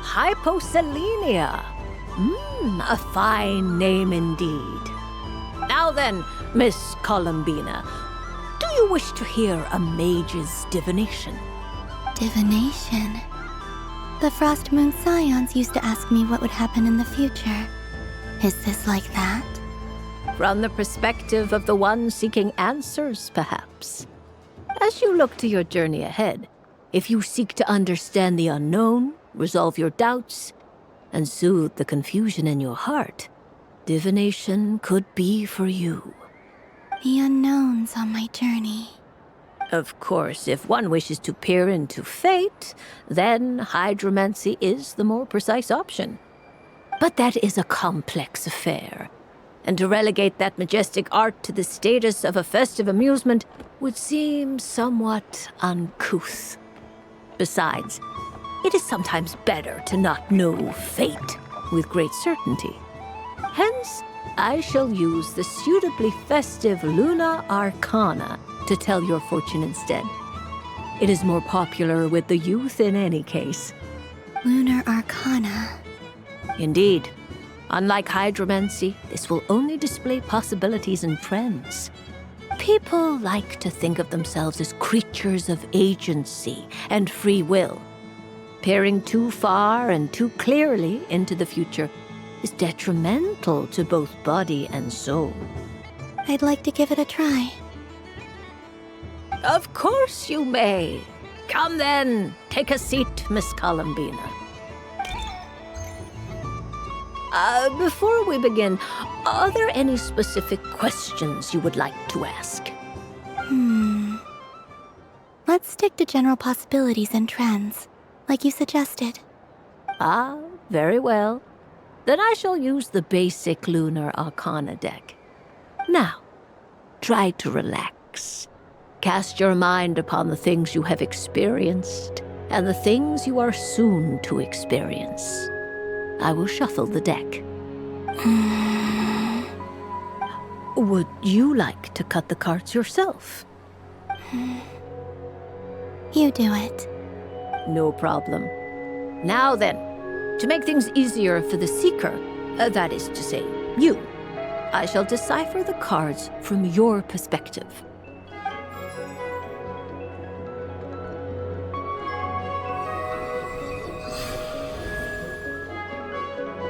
Hyposelenia. A fine name indeed. Now then, Miss Columbina, do you wish to hear a mage's divination?
Divination? The Frost Moon Scions used to ask me what would happen in the future. Is this like that?
From the perspective of the one seeking answers, perhaps. As you look to your journey ahead, if you seek to understand the unknown, resolve your doubts, and soothe the confusion in your heart, divination could be for you.
The unknowns on my journey.
Of course, if one wishes to peer into fate, then hydromancy is the more precise option. But that is a complex affair, and to relegate that majestic art to the status of a festive amusement would seem somewhat uncouth. Besides, it is sometimes better to not know fate with great certainty. Hence, I shall use the suitably festive Luna Arcana to tell your fortune instead. It is more popular with the youth in any case.
Lunar Arcana.
Indeed. Unlike hydromancy, this will only display possibilities and trends. People like to think of themselves as creatures of agency and free will. Peering too far and too clearly into the future is detrimental to both body and soul.
I'd like to give it a try.
Of course you may. Come then, take a seat, Miss Columbina. Before we begin, are there any specific questions you would like to ask?
Let's stick to general possibilities and trends, like you suggested.
Ah, very well. Then I shall use the basic Lunar Arcana deck. Now, try to relax. Cast your mind upon the things you have experienced and the things you are soon to experience. I will shuffle the deck. Would you like to cut the cards yourself?
You do it.
No problem. Now then, to make things easier for the seeker, that is to say, you, I shall decipher the cards from your perspective.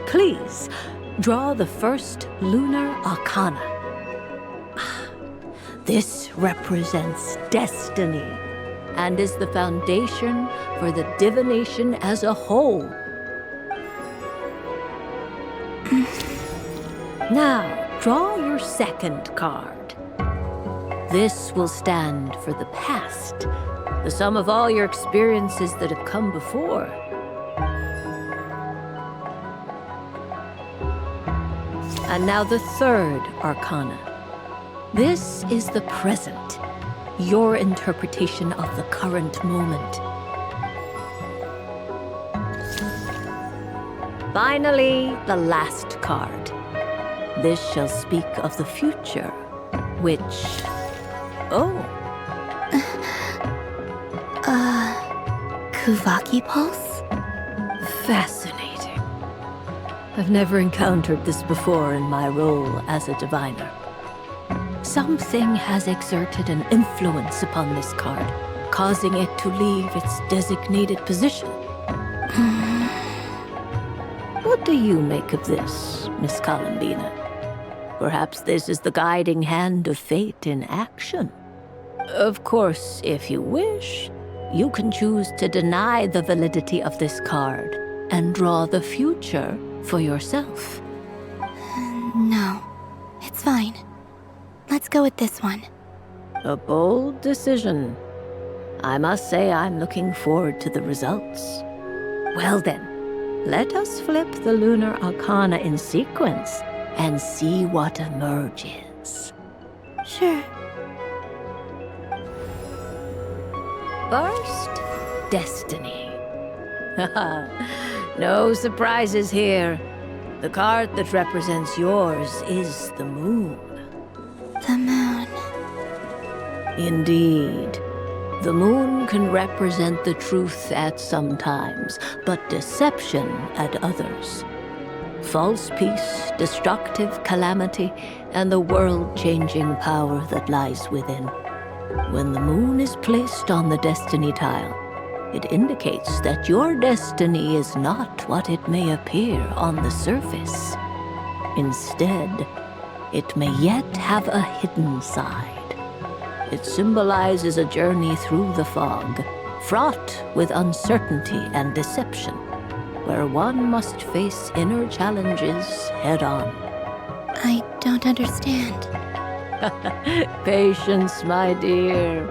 Please, draw the first Lunar Arcana. This represents destiny and is the foundation for the divination as a whole. Now, draw your second card. This will stand for the past, the sum of all your experiences that have come before. And now the third Arcana. This is the present, your interpretation of the current moment. Finally, the last card. This shall speak of the future, which...
Kuvaki Pulse?
Fascinating. I've never encountered this before in my role as a diviner. Something has exerted an influence upon this card, causing it to leave its designated position. What do you make of this, Miss Columbina? Perhaps this is the guiding hand of fate in action. Of course, if you wish, you can choose to deny the validity of this card and draw the future for yourself.
No, it's fine. Let's go with this one.
A bold decision. I must say I'm looking forward to the results. Well then, let us flip the Lunar Arcana in sequence and see what emerges.
Sure.
First, Destiny. No surprises here. The card that represents yours is the moon.
The moon.
Indeed. The moon can represent the truth at some times, but deception at others. False peace, destructive calamity, and the world-changing power that lies within. When the moon is placed on the destiny tile, it indicates that your destiny is not what it may appear on the surface. Instead, it may yet have a hidden side. It symbolizes a journey through the fog, fraught with uncertainty and deception, where one must face inner challenges head-on.
I don't understand.
Patience, my dear.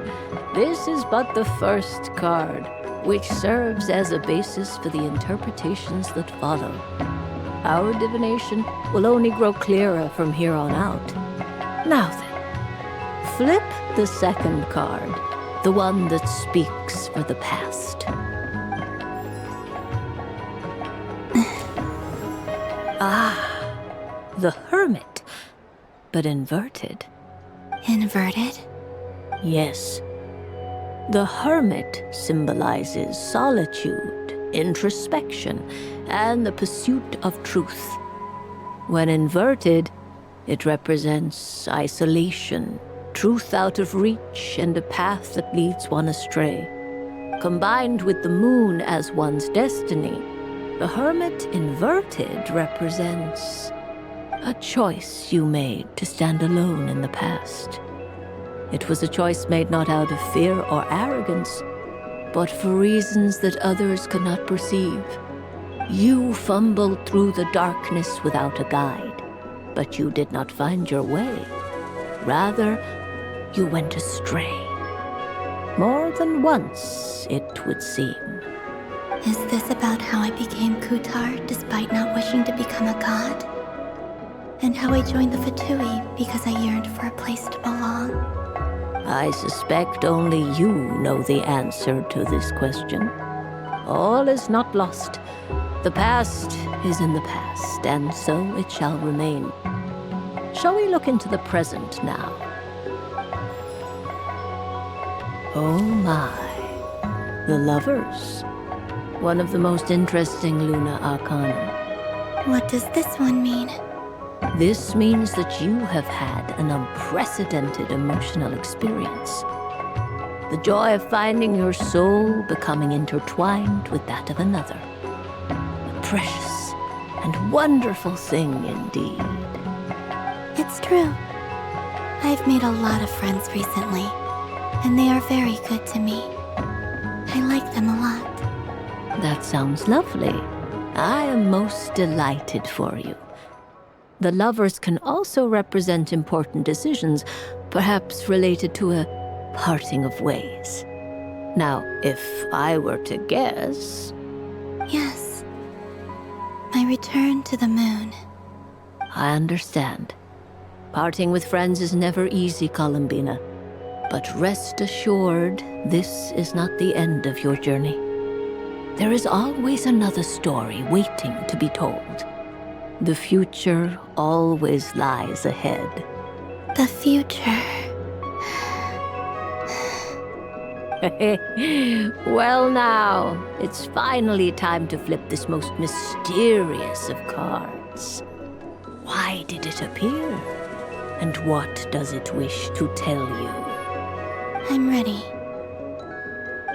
This is but the first card, which serves as a basis for the interpretations that follow. Our divination will only grow clearer from here on out. Now then, flip the second card, the one that speaks for the past. The Hermit, but inverted.
Inverted?
Yes. The Hermit symbolizes solitude, introspection, and the pursuit of truth. When inverted, it represents isolation, truth out of reach, and a path that leads one astray. Combined with the moon as one's destiny, the Hermit inverted represents a choice you made to stand alone in the past. It was a choice made not out of fear or arrogance, but for reasons that others could not perceive. You fumbled through the darkness without a guide, but you did not find your way. Rather, you went astray. More than once, it would seem.
Is this about how I became Kutar despite not wishing to become a god? And how I joined the Fatui because I yearned for a place to belong?
I suspect only you know the answer to this question. All is not lost. The past is in the past, and so it shall remain. Shall we look into the present now? Oh my. The Lovers. One of the most interesting Luna Arcana.
What does this one mean?
This means that you have had an unprecedented emotional experience. The joy of finding your soul becoming intertwined with that of another. A precious and wonderful thing indeed.
It's true. I've made a lot of friends recently, and they are very good to me. I like them a lot.
That sounds lovely. I am most delighted for you. The Lovers can also represent important decisions, perhaps related to a parting of ways. Now, if I were to guess...
Yes. My return to the moon.
I understand. Parting with friends is never easy, Columbina. But rest assured, this is not the end of your journey. There is always another story waiting to be told. The future always lies ahead.
The future.
Well now, it's finally time to flip this most mysterious of cards. Why did it appear? And what does it wish to tell you?
I'm ready.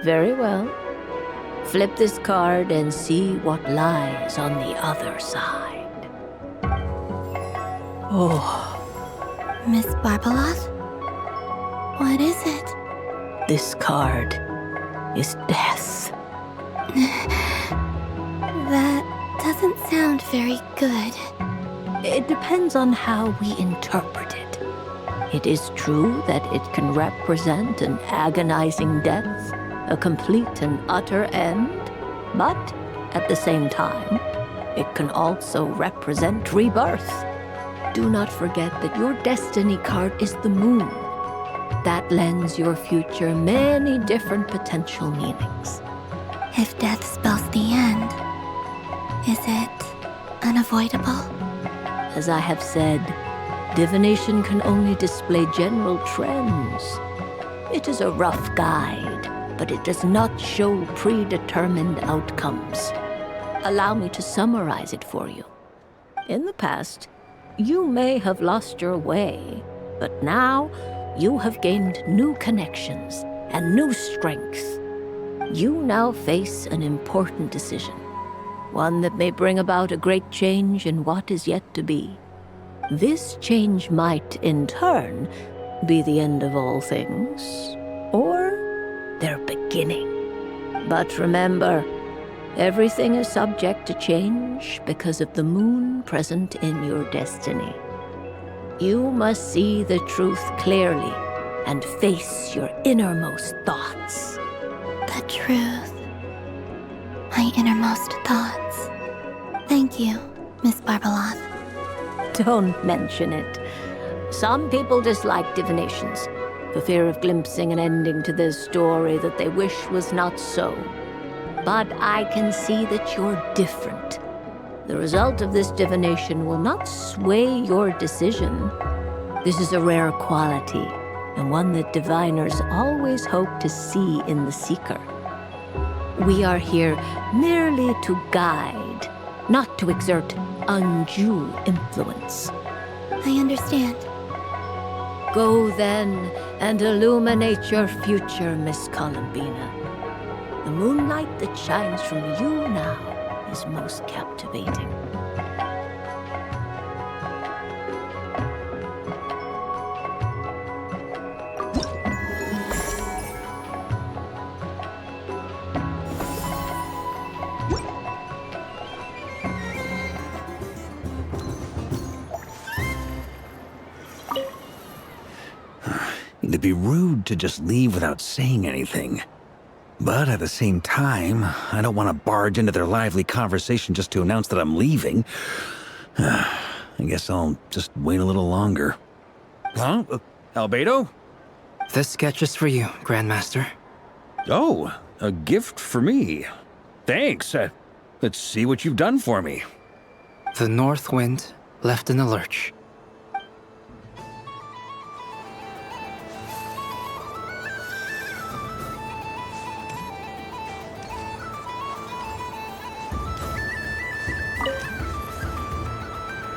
Very well. Flip this card and see what lies on the other side. Oh.
Miss Barbeloth? What is it?
This card is death.
That doesn't sound very good.
It depends on how we interpret it. It is true that it can represent an agonizing death, a complete and utter end, but at the same time, it can also represent rebirth. Do not forget that your destiny card is the moon. That lends your future many different potential meanings.
If death spells the end, is it unavoidable?
As I have said, divination can only display general trends. It is a rough guide, but it does not show predetermined outcomes. Allow me to summarize it for you. In the past, you may have lost your way, but now you have gained new connections and new strength. You now face an important decision, one that may bring about a great change in what is yet to be. This change might, in turn, be the end of all things, or their beginning. But remember, everything is subject to change because of the moon present in your destiny. You must see the truth clearly and face your innermost thoughts.
The truth. My innermost thoughts. Thank you, Miss Barbeloth.
Don't mention it. Some people dislike divinations, for fear of glimpsing an ending to their story that they wish was not so. But I can see that you're different. The result of this divination will not sway your decision. This is a rare quality, and one that diviners always hope to see in the seeker. We are here merely to guide, not to exert undue influence.
I understand.
Go then and illuminate your future, Miss Columbina. The moonlight that shines from you now is most captivating.
It'd be rude to just leave without saying anything. But at the same time, I don't want to barge into their lively conversation just to announce that I'm leaving. I guess I'll just wait a little longer. Huh? Albedo?
This sketch is for you, Grandmaster.
Oh, a gift for me. Thanks. Let's see what you've done for me.
The North Wind left in the lurch.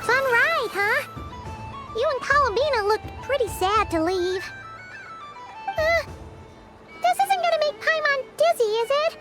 Fun ride, huh? You and Columbina looked pretty sad to leave. This isn't gonna make Paimon dizzy, is it?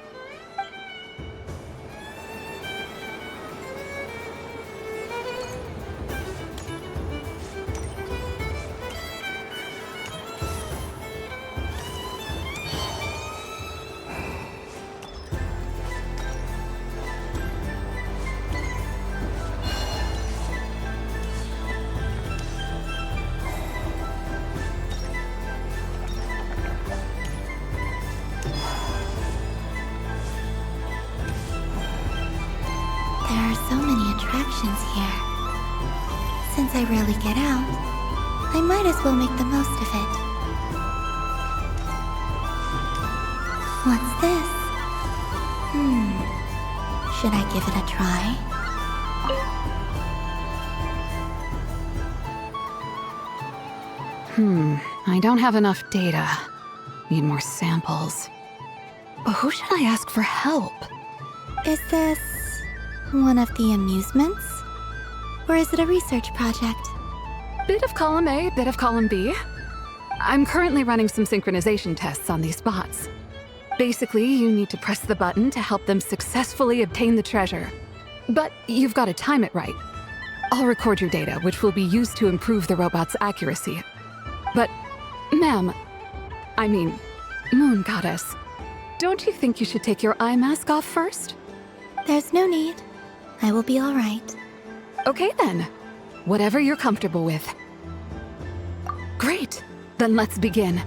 There are so many attractions here. Since I rarely get out, I might as well make the most of it. What's this? Should I give it a try?
I don't have enough data. Need more samples. But who should I ask for help?
Is this one of the amusements? Or is it a research project?
Bit of column A, bit of column B. I'm currently running some synchronization tests on these bots. Basically, you need to press the button to help them successfully obtain the treasure. But you've got to time it right. I'll record your data, which will be used to improve the robot's accuracy. But, ma'am, I mean, Moon Goddess, don't you think you should take your eye mask off first?
There's no need. I will be all right.
Okay then. Whatever you're comfortable with. Great. Then let's begin.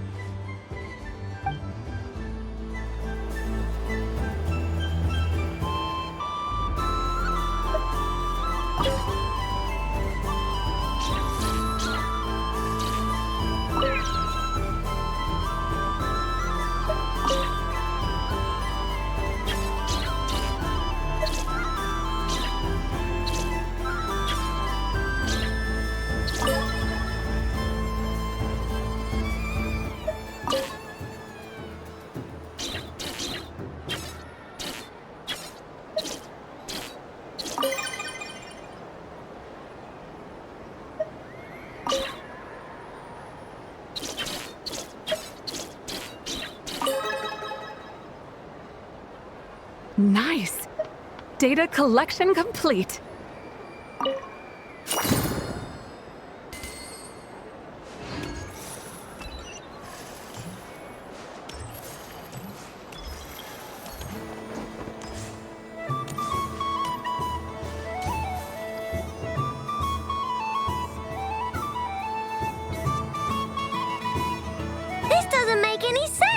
Nice. Data collection complete.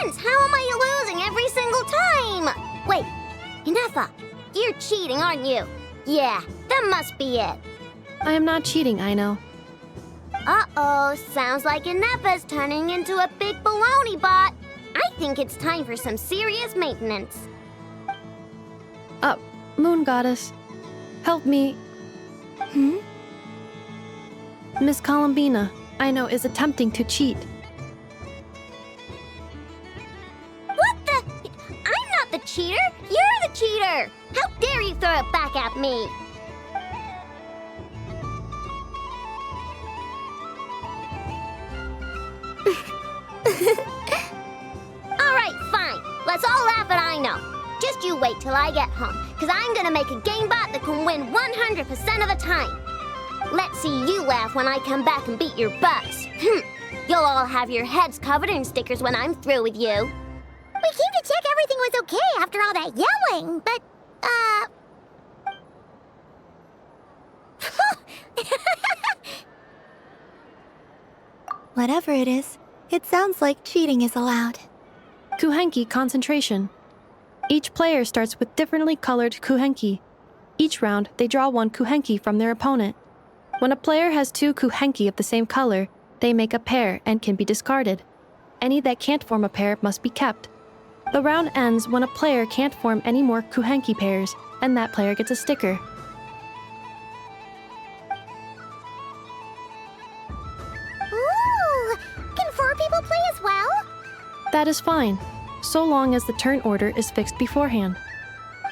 sense! How am I losing every single time? Wait, Inefa, you're cheating, aren't you? Yeah, that must be it.
I am not cheating, Aino.
Uh-oh, sounds like Inefa's turning into a big baloney bot. I think it's time for some serious maintenance.
Moon Goddess, help me. Miss Columbina, Aino is attempting to cheat.
What the? I'm not the cheater! You're the cheater! How dare you throw it back at me? Alright, fine. Let's all laugh at Aino. Just you wait till I get home, because I'm gonna make a game bot that can win 100% of the time. Let's see you laugh when I come back and beat your butts. You'll all have your heads covered in stickers when I'm through with you. We came to check everything was okay after all that yelling, but,
Whatever it is, it sounds like cheating is allowed.
Kuhenki concentration. Each player starts with differently colored kuhenki. Each round, they draw one kuhenki from their opponent. When a player has two kuhenki of the same color, they make a pair and can be discarded. Any that can't form a pair must be kept. The round ends when a player can't form any more kuhenki pairs, and that player gets a sticker.
Ooh! Can 4 people play as well?
That is fine, so long as the turn order is fixed beforehand.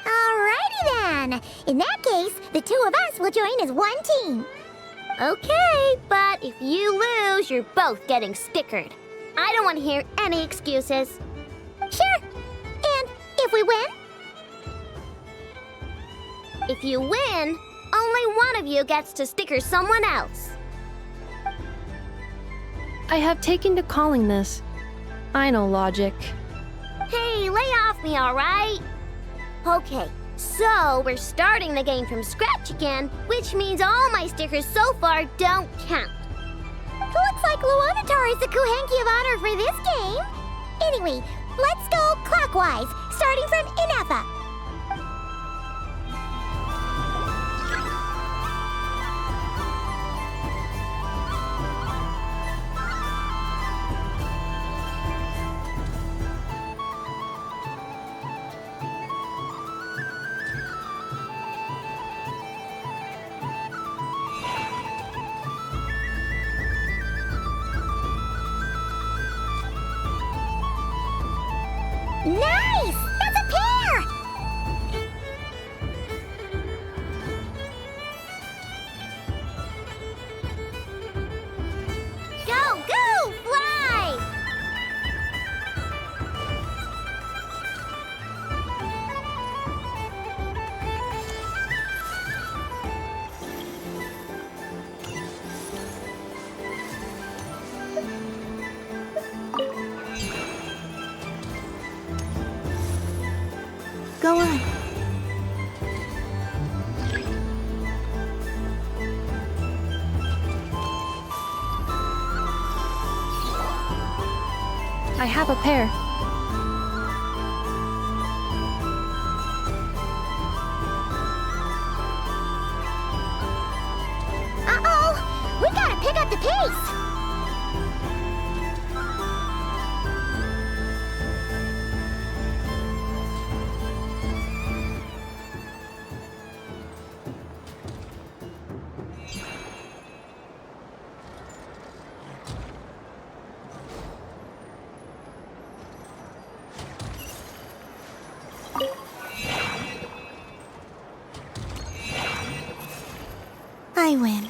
Alrighty then! In that case, the 2 of us will join as one team. Okay, but if you lose, you're both getting stickered. I don't want to hear any excuses. Sure. And if we win? If you win, only one of you gets to sticker someone else.
I have taken to calling this. I know logic.
Hey, lay off me, alright? Okay, so we're starting the game from scratch again, which means all my stickers so far don't count. Looks like Luonatar is the Kuhenki of honor for this game. Anyway, let's go clockwise, starting from Inefa. Nice! That's a pair! Go, go, fly!
Go on.
I have a pair.
Uh-oh! We gotta pick up the pace!
I win.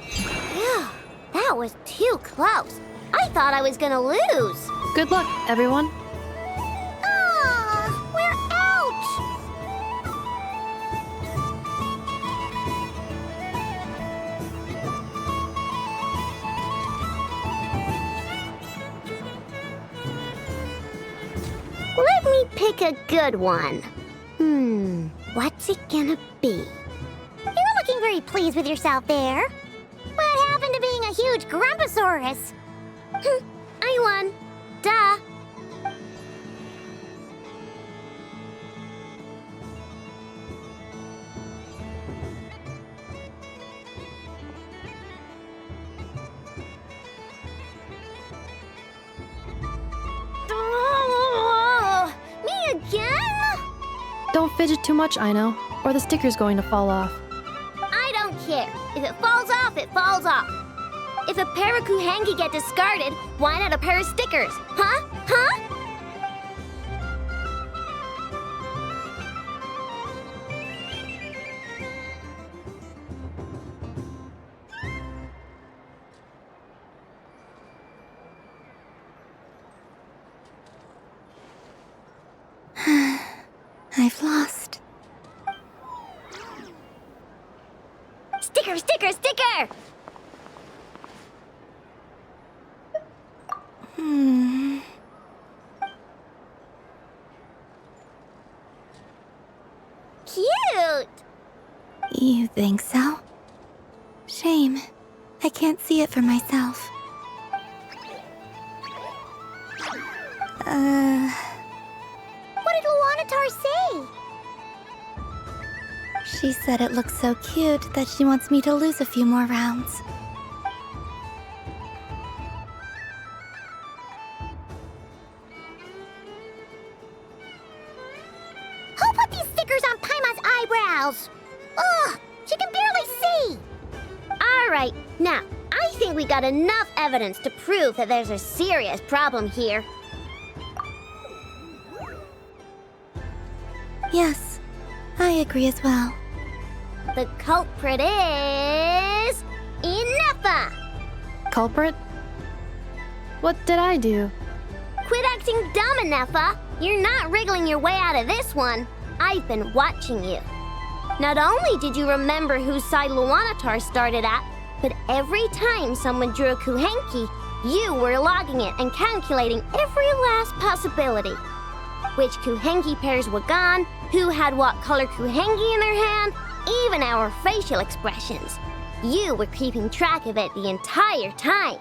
Phew, that was too close. I thought I was gonna lose.
Good luck, everyone.
We're out! Let me pick a good one. What's it gonna be? You're looking very pleased with yourself there. What happened to being a huge Grumposaurus? I won. Duh. Me again?
Don't fidget too much, Aino, or the sticker's going to fall off.
I don't care. If it falls off, it falls off. If a pair of Kuhenki get discarded, why not a pair of stickers? Huh? Huh?
I've lost.
Sticker, sticker, sticker! Cute!
You think so? Shame. I can't see it for myself.
What did Luanatar say?
She said it looks so cute that she wants me to lose a few more rounds.
Who put these stickers on Paimon's eyebrows? Ugh, she can barely see. All right, now, I think we got enough evidence to prove that there's a serious problem here.
Yes, I agree as well.
The culprit is... Ineffa!
Culprit? What did I do?
Quit acting dumb, Ineffa! You're not wriggling your way out of this one. I've been watching you. Not only did you remember whose side Luanatar started at, but every time someone drew a Kuhenki, you were logging it and calculating every last possibility. Which Kuhenki pairs were gone, who had what color Kuhenki in their hand, even our facial expressions. You were keeping track of it the entire time.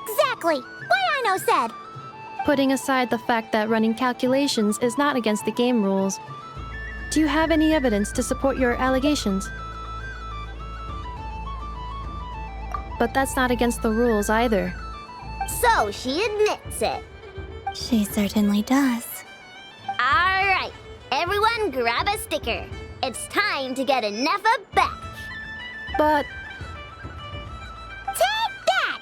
Exactly! What Aino said!
Putting aside the fact that running calculations is not against the game rules, do you have any evidence to support your allegations? But that's not against the rules either.
So she admits it.
She certainly does.
All right, everyone grab a sticker. It's time to get Ineffa back.
But...
Take that!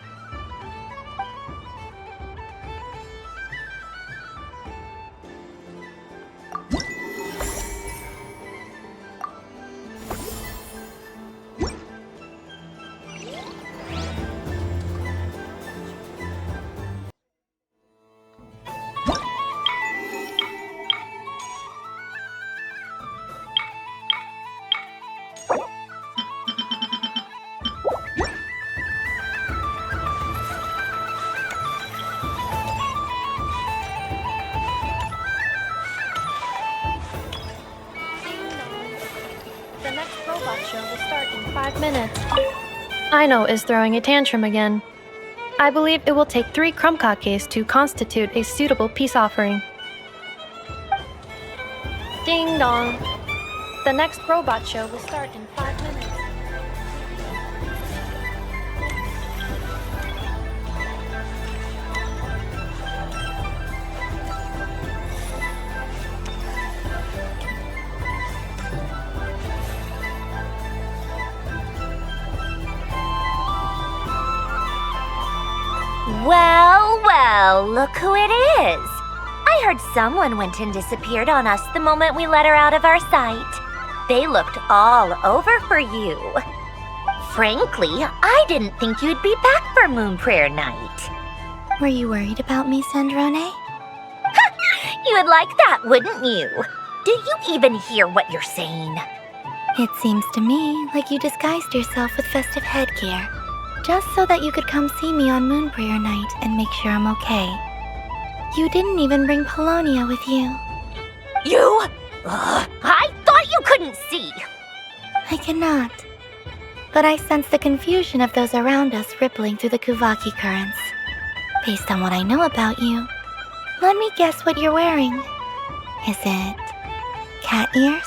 The next robot show will start in 5 minutes. Aino is throwing a tantrum again. I believe it will take 3 Krumkakes to constitute a suitable peace offering. Ding dong. The next robot show will start in 5 minutes.
Well, well, look who it is. I heard someone went and disappeared on us the moment we let her out of our sight. They looked all over for you. Frankly, I didn't think you'd be back for Moon Prayer Night.
Were you worried about me, Sandrone?
You would like that, wouldn't you? Do you even hear what you're saying?
It seems to me like you disguised yourself with festive headgear, just so that you could come see me on Moon Prayer Night and make sure I'm okay. You didn't even bring Polonia with you.
You Ugh, I thought you couldn't see!
I cannot. But I sense the confusion of those around us rippling through the Kuvaki currents. Based on what I know about you, let me guess what you're wearing. Is it cat ears?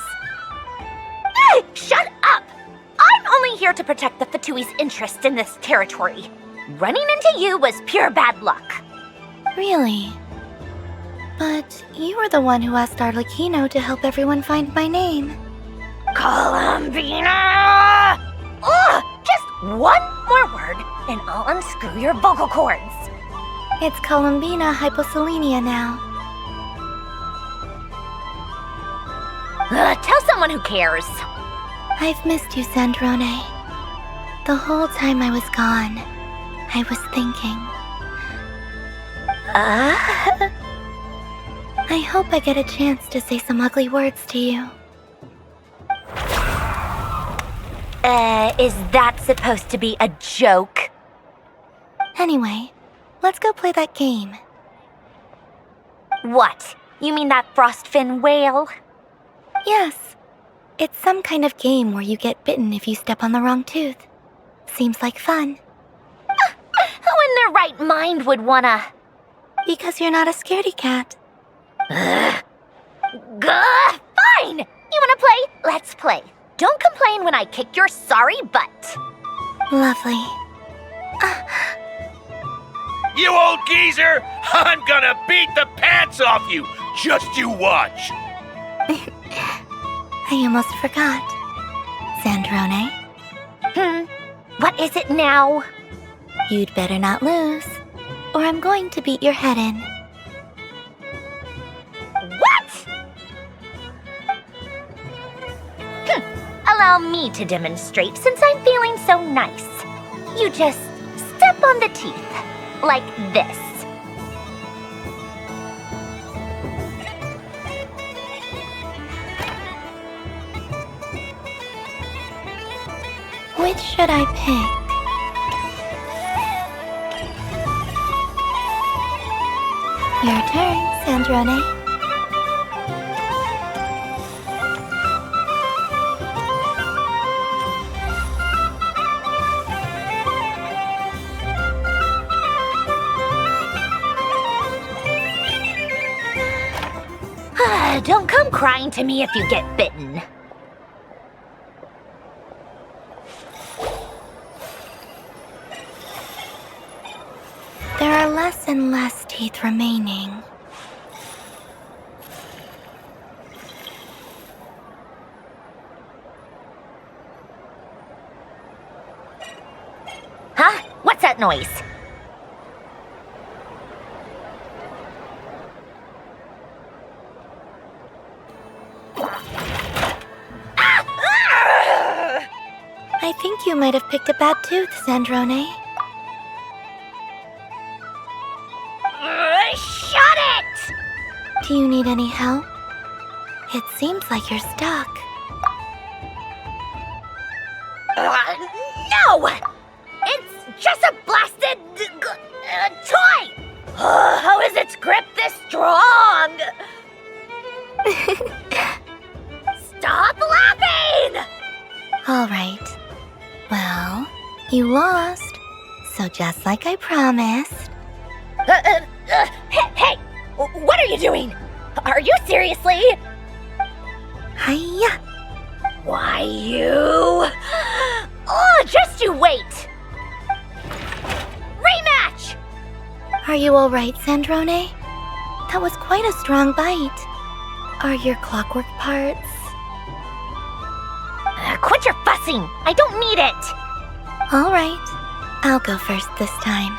Shut up! I'm only here to protect the Fatui's interest in this territory. Running into you was pure bad luck.
Really? But you were the one who asked Arlecchino to help everyone find my name.
Columbina! Ugh! Just one more word, and I'll unscrew your vocal cords.
It's Columbina hyposelenia now.
Tell someone who cares.
I've missed you, Sandrone. The whole time I was gone, I was thinking. I hope I get a chance to say some ugly words to you.
Is that supposed to be a joke?
Anyway, let's go play that game.
What? You mean that frostfin whale?
Yes. It's some kind of game where you get bitten if you step on the wrong tooth. Seems like fun.
Who in their right mind would wanna?
Because you're not a scaredy cat.
Fine! You wanna play? Let's play. Don't complain when I kick your sorry butt.
Lovely.
You old geezer! I'm gonna beat the pants off you! Just you watch!
I almost forgot. Sandrone?
What is it now?
You'd better not lose, or I'm going to beat your head in.
What? Allow me to demonstrate since I'm feeling so nice. You just step on the teeth, like this.
Which should I pick? Your turn, Sandrone.
Don't come crying to me if you get bitten.
There are less and less teeth remaining.
Huh? What's that noise?
I think you might have picked a bad tooth, Sandrone.
Shut it!
Do you need any help? It seems like you're stuck.
No! It's just a blasted toy! How is its grip this strong? Stop laughing!
All right. Well, you lost. So just like I promised.
Hey! What are you doing? Are you seriously?
Hiya!
Why, you... Oh, just you wait! Rematch!
Are you all right, Sandrone? That was quite a strong bite. Are your clockwork parts?
Quit your fussing! I don't need it!
All right. I'll go first this time.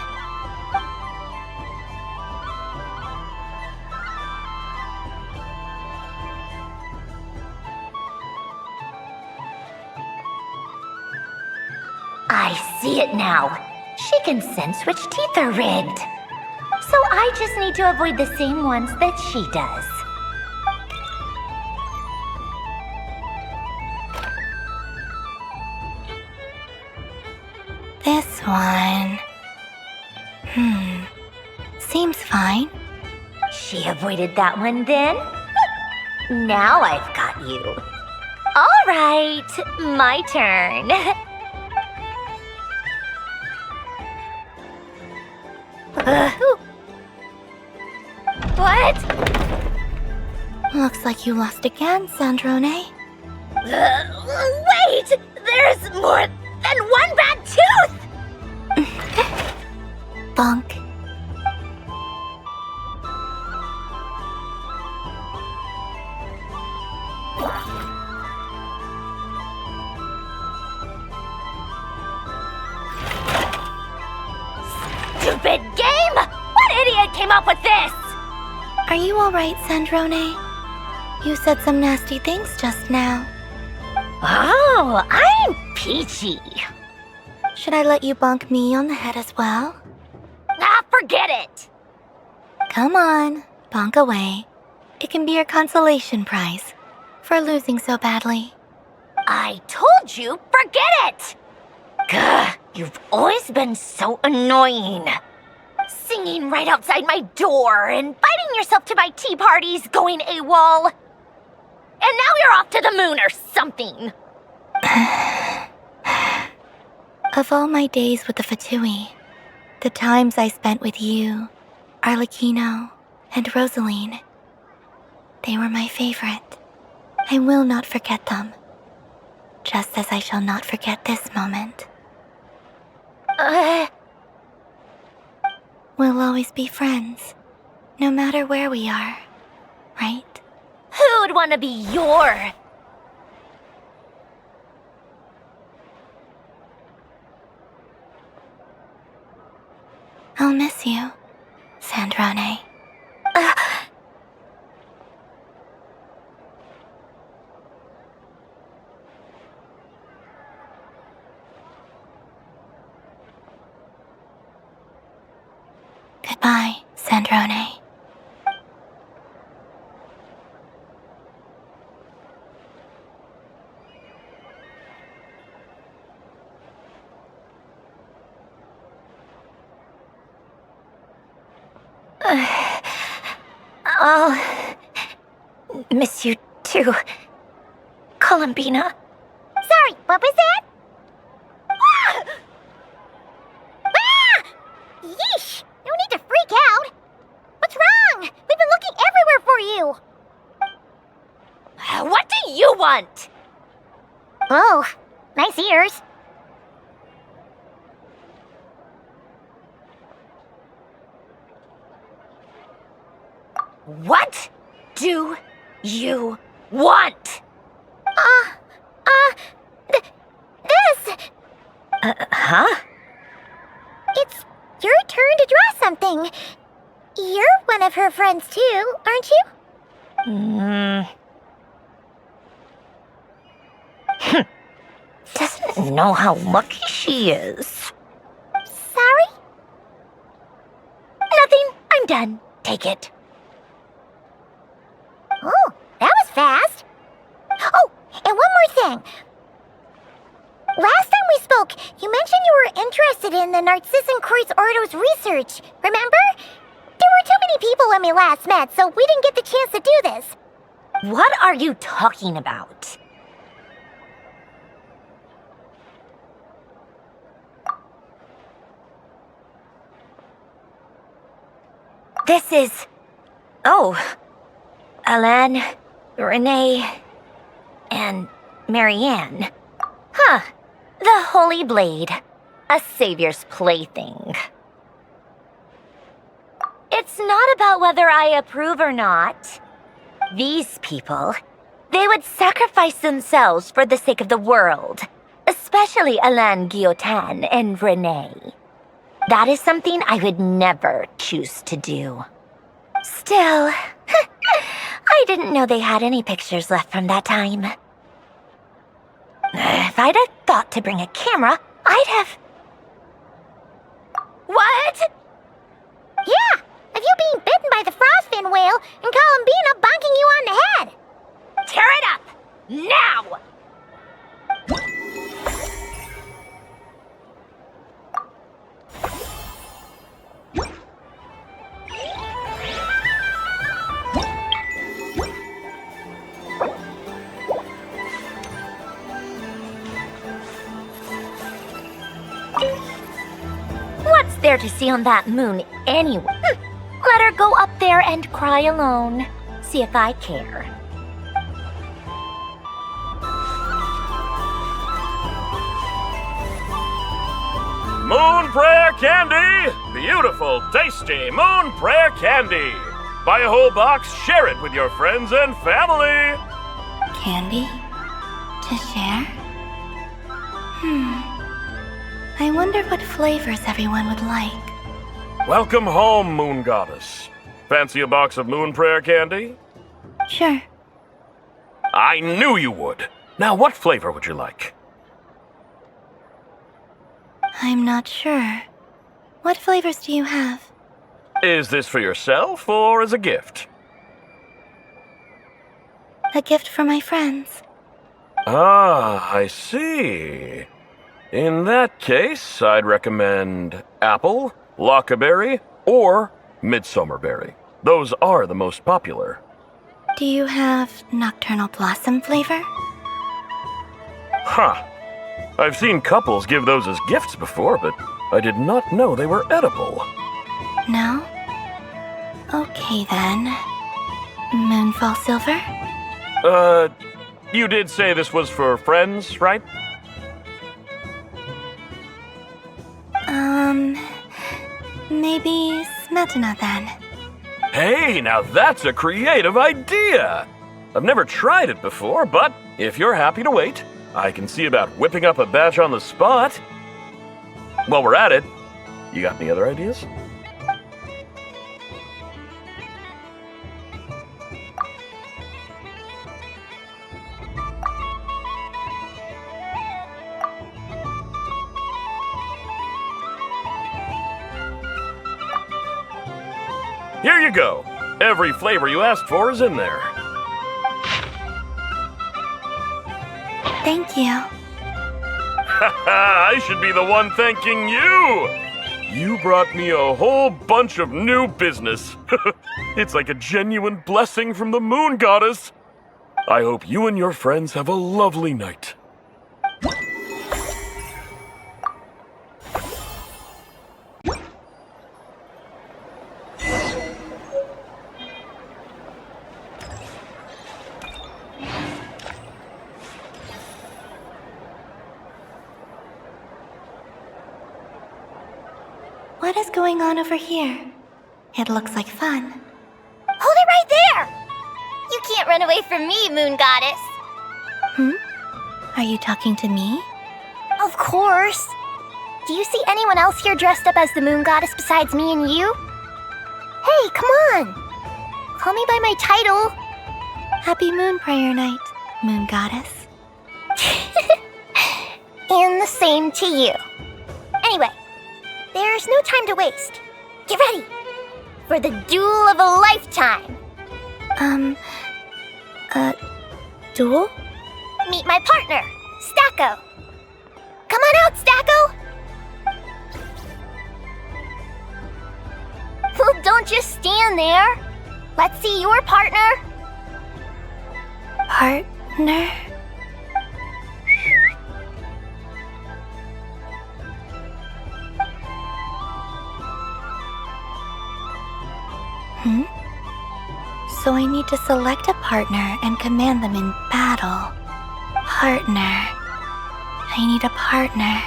I see it now. She can sense which teeth are rigged. So I just need to avoid the same ones that she does.
This one... Seems fine.
She avoided that one then? Now I've got you. All right, my turn. What?
Looks like you lost again, Sandrone.
Wait! There's more than one bad tooth!
Bonk.
Stupid game! What idiot came up with this?
Are you alright, Sandrone? You said some nasty things just now.
Oh, I'm peachy.
Should I let you bonk me on the head as well?
Ah, forget it!
Come on, bonk away. It can be your consolation prize for losing so badly.
I told you, forget it! Gah, you've always been so annoying. Singing right outside my door, inviting yourself to my tea parties, going AWOL. And now you're off to the moon or something.
Of all my days with the Fatui, the times I spent with you, Arlecchino, and Rosaline, they were my favorite. I will not forget them. Just as I shall not forget this moment. We'll always be friends, no matter where we are, right?
Who'd want to be your...
I'll miss you, Sandrone. Goodbye, Sandrone.
I'll miss you too, Columbina.
Sorry, what was that? Ah! Ah! Yeesh! No need to freak out. What's wrong? We've been looking everywhere for you.
What do you want?
Oh, nice ears.
What do you want?
This.
Huh?
It's your turn to draw something. You're one of her friends too, aren't you?
Doesn't know how lucky she is.
Sorry?
Nothing. I'm done. Take it.
Oh, that was fast. Oh, and one more thing. Last time we spoke, you mentioned you were interested in the Narcissan Kreuz Ordo's research, remember? There were too many people when we last met, so we didn't get the chance to do this.
What are you talking about? This is... Oh... Alain, Renee, and Marianne. Huh. The Holy Blade. A savior's plaything. It's not about whether I approve or not. These people, they would sacrifice themselves for the sake of the world. Especially Alain Guillotin and Renee. That is something I would never choose to do. Still... I didn't know they had any pictures left from that time. If I'd have thought to bring a camera, I'd have... What?
Yeah, of you being bitten by the frostfin whale and Columbina bonking you on the head.
Tear it up! Now! there to see on that moon anyway? Let her go up there and cry alone. See if I care.
Moon Prayer Candy! Beautiful, tasty Moon Prayer Candy! Buy a whole box, share it with your friends and family!
Candy? To share? I wonder what flavors everyone would like.
Welcome home, Moon Goddess. Fancy a box of Moon Prayer Candy?
Sure.
I knew you would! Now, what flavor would you like?
I'm not sure. What flavors do you have?
Is this for yourself or as a gift?
A gift for my friends.
Ah, I see. In that case, I'd recommend apple, lockaberry, or midsummerberry. Those are the most popular.
Do you have nocturnal blossom flavor?
Huh. I've seen couples give those as gifts before, but I did not know they were edible.
No? Okay then. Moonfall silver?
You did say this was for friends, right?
Maybe smetana then.
Hey, now that's a creative idea! I've never tried it before, but if you're happy to wait, I can see about whipping up a batch on the spot. While we're at it, you got any other ideas? Here you go. Every flavor you asked for is in there.
Thank you.
I should be the one thanking you! You brought me a whole bunch of new business. It's like a genuine blessing from the Moon Goddess. I hope you and your friends have a lovely night.
What is going on over here? It looks like fun.
Hold it right there! You can't run away from me, Moon Goddess.
Are you talking to me?
Of course. Do you see anyone else here dressed up as the Moon Goddess besides me and you? Hey, come on! Call me by my title.
Happy Moon Prayer Night, Moon Goddess.
And the same to you. Anyway, there's no time to waste. Get ready for the duel of a lifetime.
Duel?
Meet my partner, Stacko. Come on out, Stacko. Well, don't just stand there. Let's see your partner.
Partner? So I need to select a partner and command them in battle. Partner. I need a partner.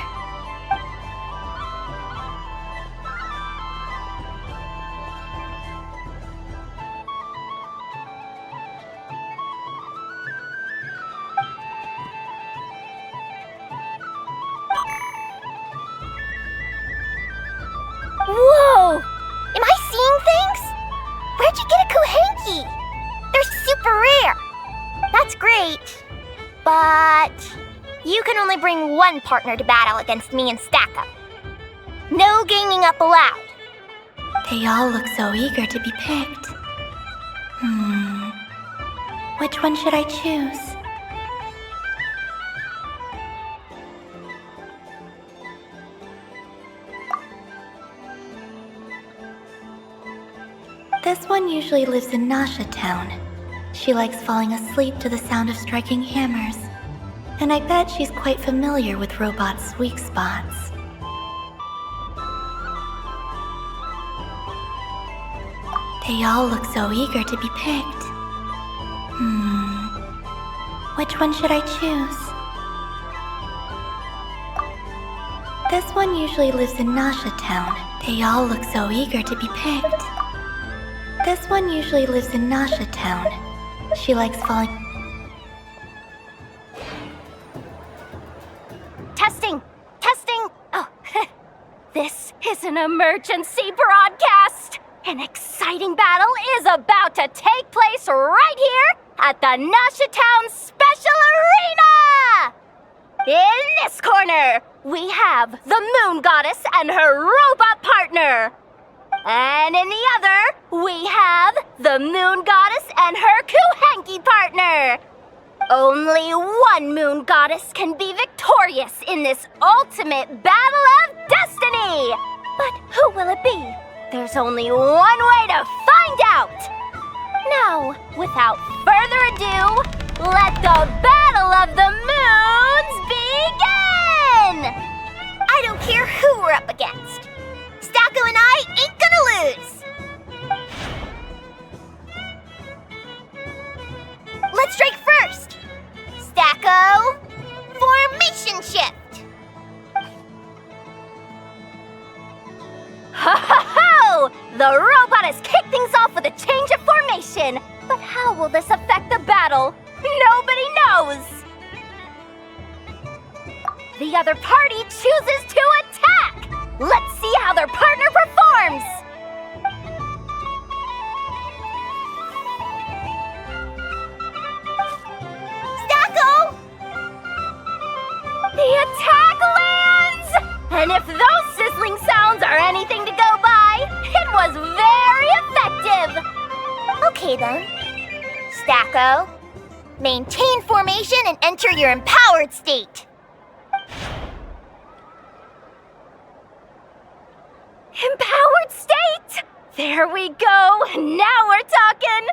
Whoa! Am I seeing things? Where'd you get a Kuhenki? They're super rare. That's great. But you can only bring one partner to battle against me and Stacko. No ganging up allowed.
They all look so eager to be picked. Which one should I choose? This one usually lives in Nasha Town. She likes falling asleep to the sound of striking hammers. And I bet she's quite familiar with robots' weak spots. They all look so eager to be picked. Which one should I choose? This one usually lives in Nasha Town. They all look so eager to be picked. This one usually lives in Nasha Town. She likes falling.
Testing! Testing! Oh, this is an emergency broadcast! An exciting battle is about to take place right here at the Nasha Town Special Arena! In this corner, we have the Moon Goddess and her robot partner. And in the other, we have the Moon Goddess and her Kuhenki partner. Only one Moon Goddess can be victorious in this ultimate battle of destiny. But who will it be? There's only one way to find out. Now, without further ado, let the Battle of the Moons begin!
I don't care who we're up against. Stacko and I ain't gonna lose. Let's strike first. Stacko, formation shift.
Ho ho ho! The robot has kicked things off with a change of formation. But how will this affect the battle? Nobody knows! The other party chooses to attack! Let's see how their partner performs!
Stacko!
The attack lands! And if those sizzling sounds are anything to go by, it was very effective!
Okay then. Stacko, maintain formation and enter your empowered state.
Empowered state! There we go! Now we're talking!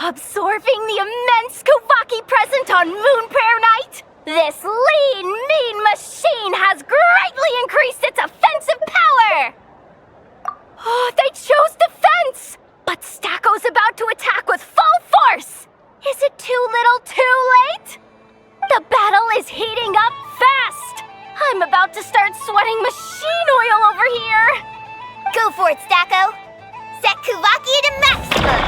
Absorbing the immense Kuvaki present on Moon Prayer Night, this lean, mean machine has greatly increased its offensive power! Oh, they chose defense! But Stacko's about to attack with full force! Is it too little too late? The battle is heating up fast! I'm about to start sweating machine oil over here!
Go for it, Stacko! Set Kuvaki to maximum!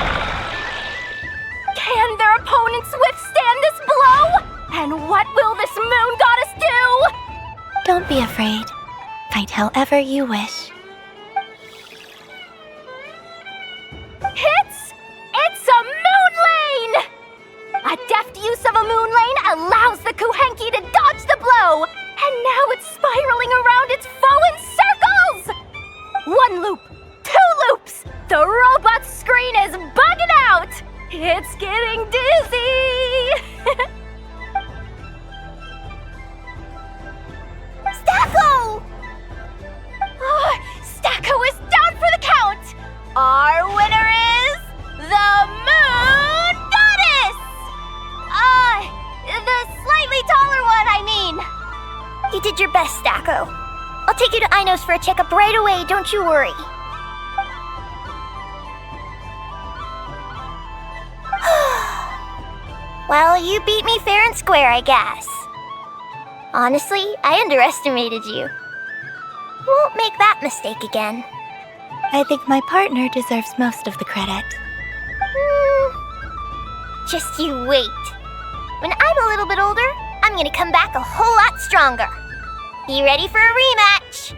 Can their opponents withstand this blow? And what will this Moon Goddess do?
Don't be afraid. Fight however you wish.
It's a moon lane! A deft use of a moon lane allows the Kuhenki to dodge the blow, and now it's spiraling around its foe in circles! One loop, two loops, the robot's screen is bugging out! It's getting dizzy!
Stacko!
Oh, Stacko is down for the count! Our winner is the Moon Goddess! The slightly taller one, I mean.
You did your best, Stacko. I'll take you to Ainos for a checkup right away, don't you worry. Well, you beat me fair and square, I guess. Honestly, I underestimated you. Won't make that mistake again.
I think my partner deserves most of the credit.
Just you wait. When I'm a little bit older, I'm gonna come back a whole lot stronger. You ready for a rematch?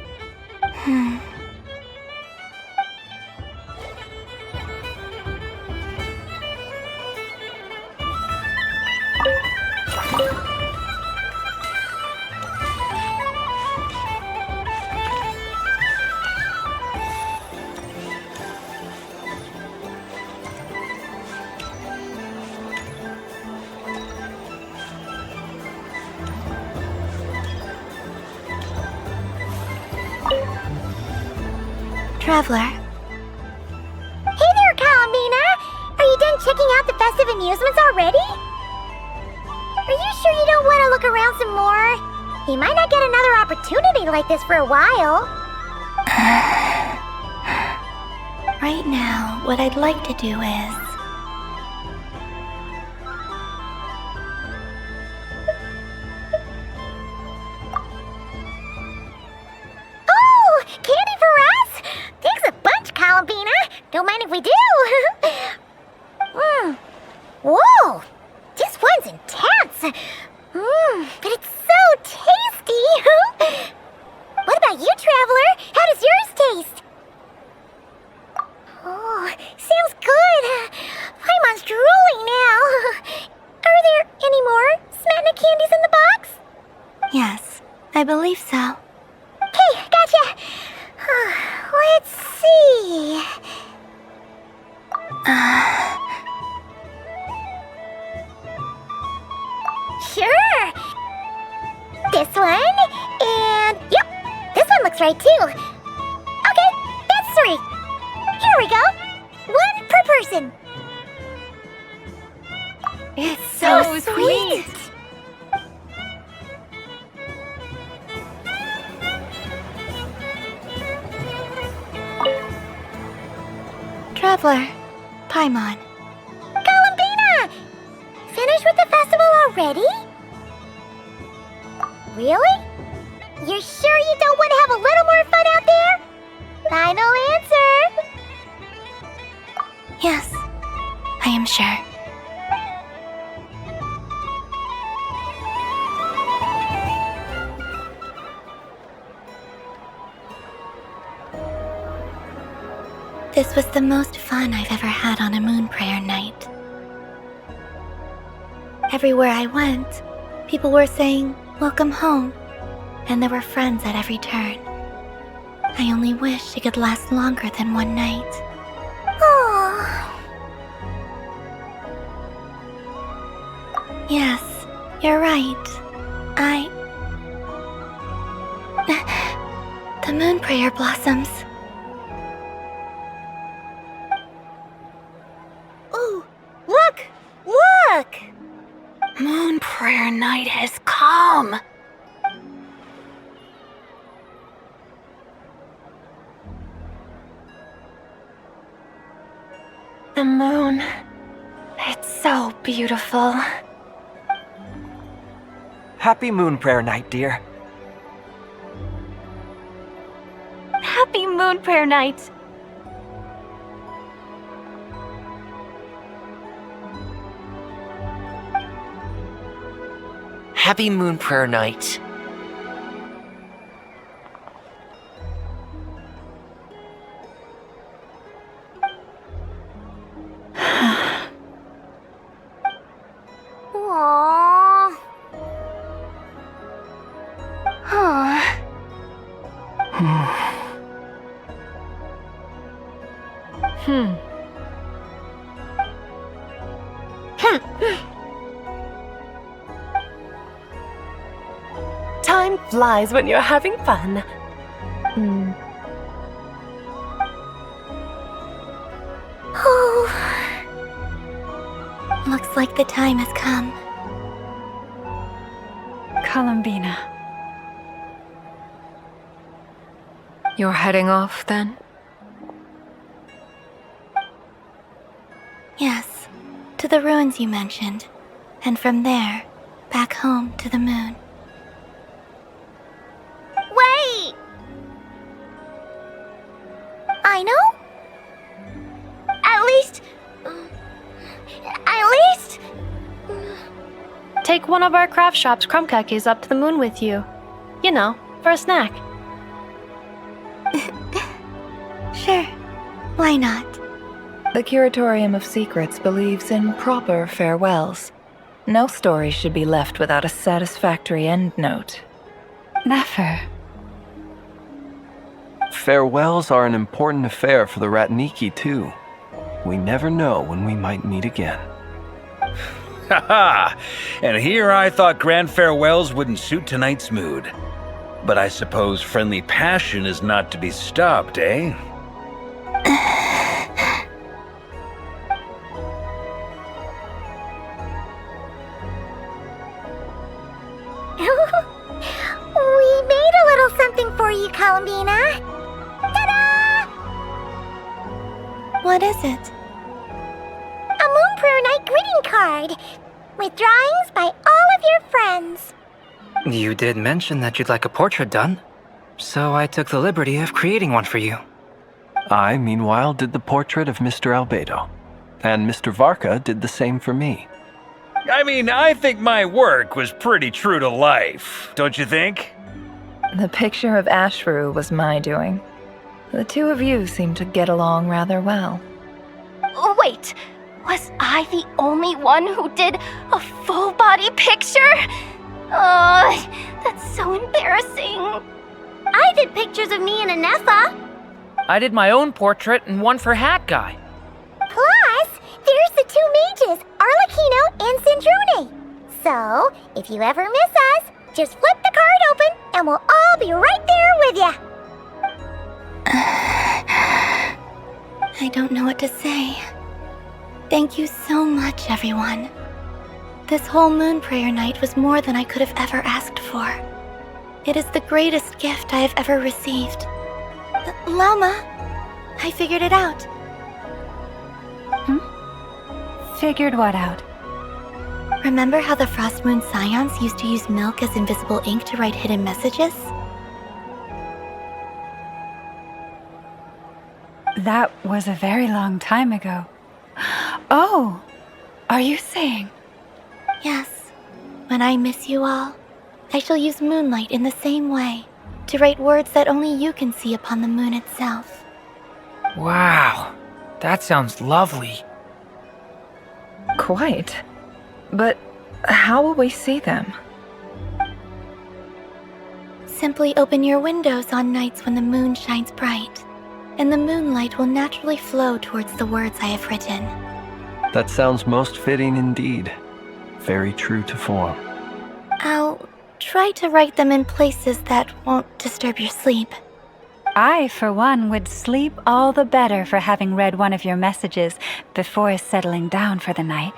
Traveler.
Hey there, Columbina! Are you done checking out the festive amusements already? Are you sure you don't want to look around some more? You might not get another opportunity like this for a while.
Right now, what I'd like to do is...
Oh, candy for us? Thanks a bunch, Columbina. Don't mind if we do. Whoa, this one's intense. But it's so tasty. What about you, Traveler? How does yours taste? Oh, sounds good. Paimon's drooling now. Are there any more Smetana candies in the box?
Yes, I believe so.
Okay, gotcha. Let's see. Sure. This one, and yep, this one looks right too. Okay, that's 3. Here we go. 1 per person.
It's so sweet. Traveler, Paimon.
Columbina! Finished with the festival already? Really? You're sure you don't want to have a little more fun out there? Final answer.
Yes, I am sure. This was the most fun I've ever had on a moon prayer night. Everywhere I went, people were saying, "Welcome home," and there were friends at every turn. I only wish it could last longer than one night.
Oh.
Yes, you're right. The moon prayer blossoms.
Ooh, look! Look!
Moon prayer night has come.
The moon. It's so beautiful.
Happy Moon Prayer Night, dear.
Happy Moon Prayer Night.
Happy Moon Prayer Night.
Aww. Huh.
Time flies when you're having fun.
Oh. Looks like the time has come.
Columbina.
You're heading off then?
Yes, to the ruins you mentioned, and from there, back home to the moon.
Wait! I know? At least...
Take one of our craft shop's crumb cookies up to the moon with you. You know, for a snack.
Sure, why not?
The Curatorium of Secrets believes in proper farewells. No story should be left without a satisfactory endnote.
Never.
Farewells are an important affair for the Ratniki, too. We never know when we might meet again.
Haha! And here I thought grand farewells wouldn't suit tonight's mood. But I suppose friendly passion is not to be stopped, eh?
We made a little something for you, Columbina. Ta-da!
What is it?
A Moon Prayer Night greeting card with drawings by all of your friends.
You did mention that you'd like a portrait done, so I took the liberty of creating one for you.
I, meanwhile, did the portrait of Mr. Albedo, and Mr. Varka did the same for me.
I mean, I think my work was pretty true to life, don't you think?
The picture of Ashru was my doing. The two of you seem to get along rather well.
Wait, was I the only one who did a full body picture? That's so embarrassing.
I did pictures of me and Anefa.
I did my own portrait and one for Hat Guy.
Plus, there's the two mages, Arlecchino and Sandrone. So, if you ever miss us, just flip the card open and we'll all be right there with you.
I don't know what to say. Thank you so much, everyone. This whole Moon Prayer Night was more than I could have ever asked for. It is the greatest gift I have ever received. Llama, I figured it out.
Figured what out?
Remember how the Frost Moon Scions used to use milk as invisible ink to write hidden messages?
That was a very long time ago. Oh, are you saying?
Yes. When I miss you all, I shall use moonlight in the same way, to write words that only you can see upon the moon itself.
Wow, that sounds lovely.
Quite. But how will we see them?
Simply open your windows on nights when the moon shines bright, and the moonlight will naturally flow towards the words I have written.
That sounds most fitting indeed. Very true to form.
I'll try to write them in places that won't disturb your sleep.
I, for one, would sleep all the better for having read one of your messages before settling down for the night.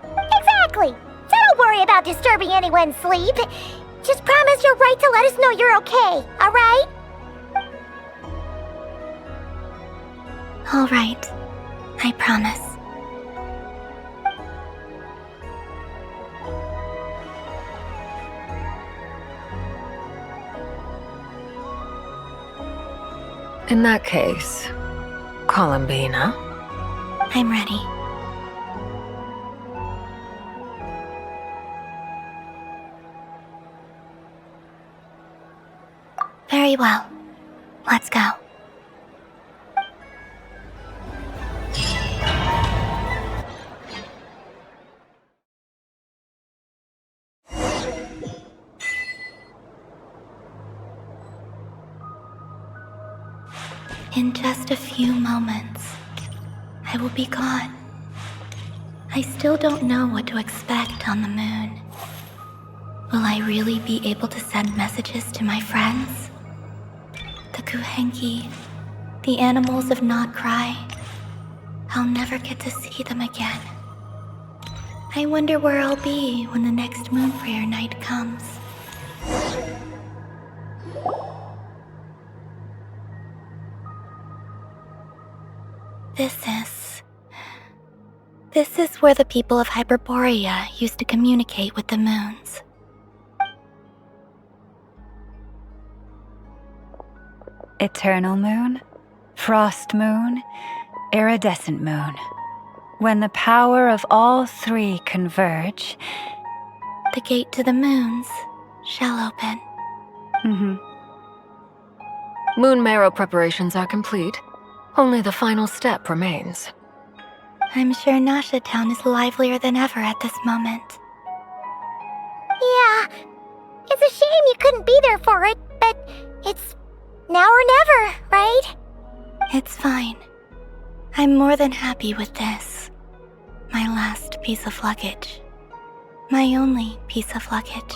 Exactly. So don't worry about disturbing anyone's sleep. Just promise you'll write to let us know you're okay, alright?
All right. I promise.
In that case, Columbina.
I'm ready. Very well. Let's go. In just a few moments, I will be gone. I still don't know what to expect on the moon. Will I really be able to send messages to my friends? The Kuhenki, the animals of Not Cry. I'll never get to see them again. I wonder where I'll be when the next Moon Prayer Night comes. This is where the people of Hyperborea used to communicate with the moons.
Eternal moon, frost moon, iridescent moon. When the power of all three converge,
the gate to the moons shall open.
Moon marrow preparations are complete. Only the final step remains.
I'm sure Nasha Town is livelier than ever at this moment.
Yeah, it's a shame you couldn't be there for it, but it's now or never, right?
It's fine. I'm more than happy with this. My last piece of luggage. My only piece of luggage.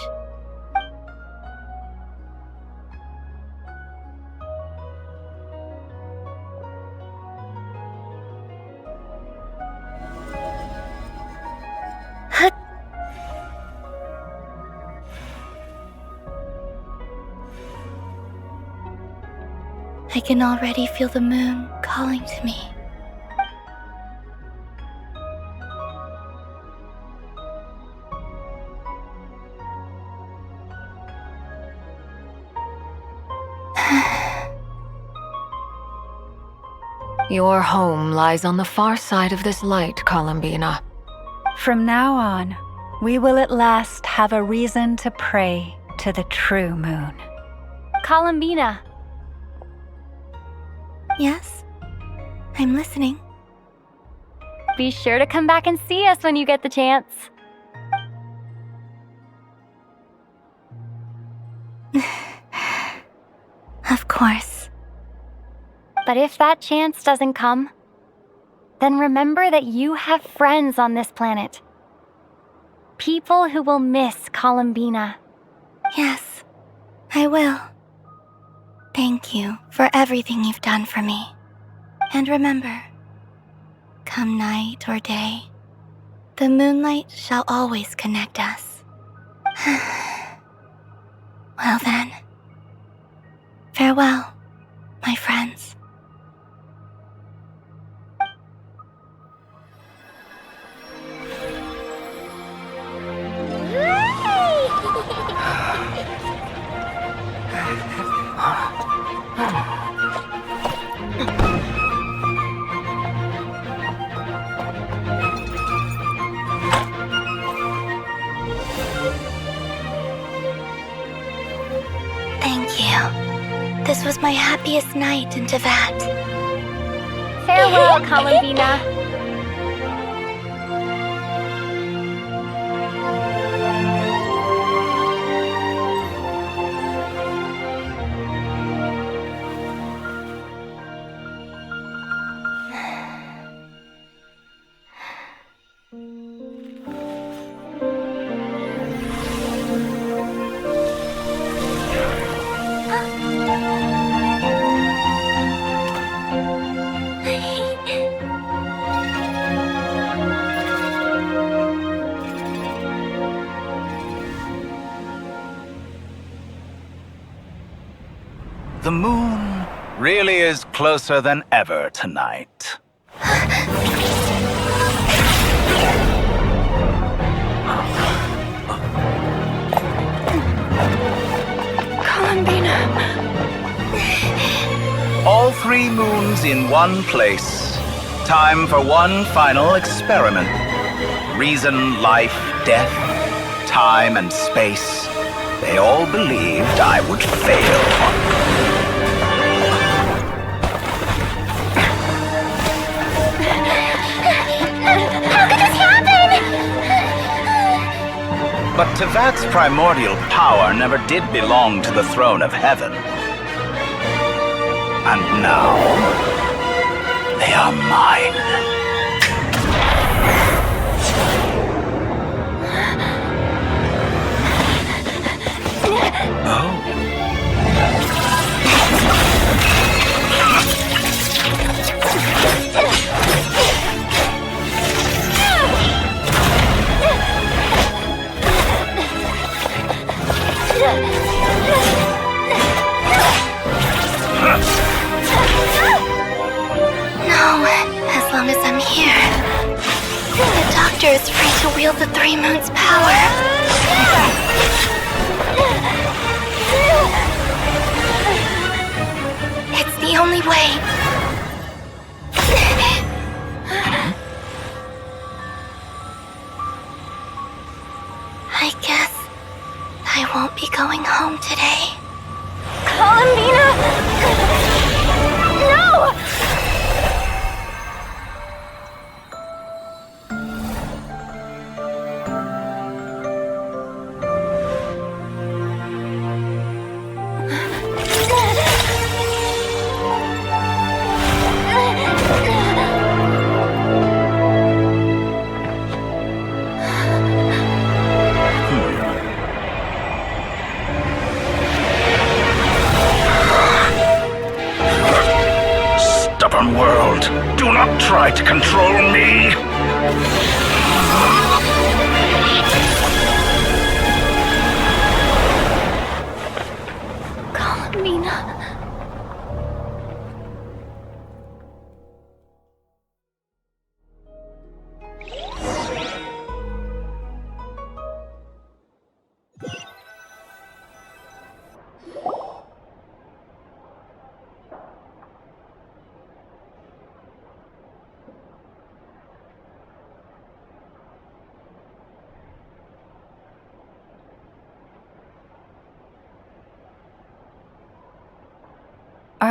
I can already feel the moon calling to me.
Your home lies on the far side of this light, Columbina.
From now on, we will at last have a reason to pray to the true moon.
Columbina. Yes? I'm listening. Be sure to come back and see us when you get the chance. Of course. But if that chance doesn't come, then remember that you have friends on this planet. People who will miss Columbina. Yes, I will. Thank you for everything you've done for me. And remember, come night or day, the moonlight shall always connect us. Well then, farewell, my friends. Thank you. This was my happiest night in Tevat. Farewell, Columbina.
The moon really is closer than ever tonight.
Columbina.
All 3 moons in one place. Time for one final experiment. Reason, life, death, time and space. They all believed I would fail.
How could this happen?
But Tevat's primordial power never did belong to the throne of heaven. And now, they are mine. Oh.
No, as long as I'm here. The Doctor is free to wield the 3 moons' power. It's the only way. I guess I won't be going home today. Columbina! No!
Stubborn world, do not try to control me!
Columbina.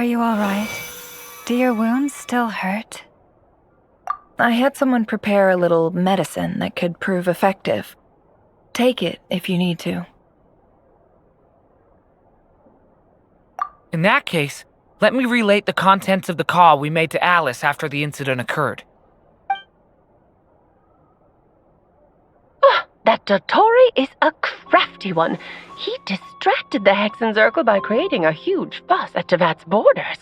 Are you all right? Do your wounds still hurt?
I had someone prepare a little medicine that could prove effective. Take it if you need to.
In that case, let me relate the contents of the call we made to Alice after the incident occurred.
That Dottore is a crafty one. He distracted the Hexen Circle by creating a huge fuss at Tevat's borders.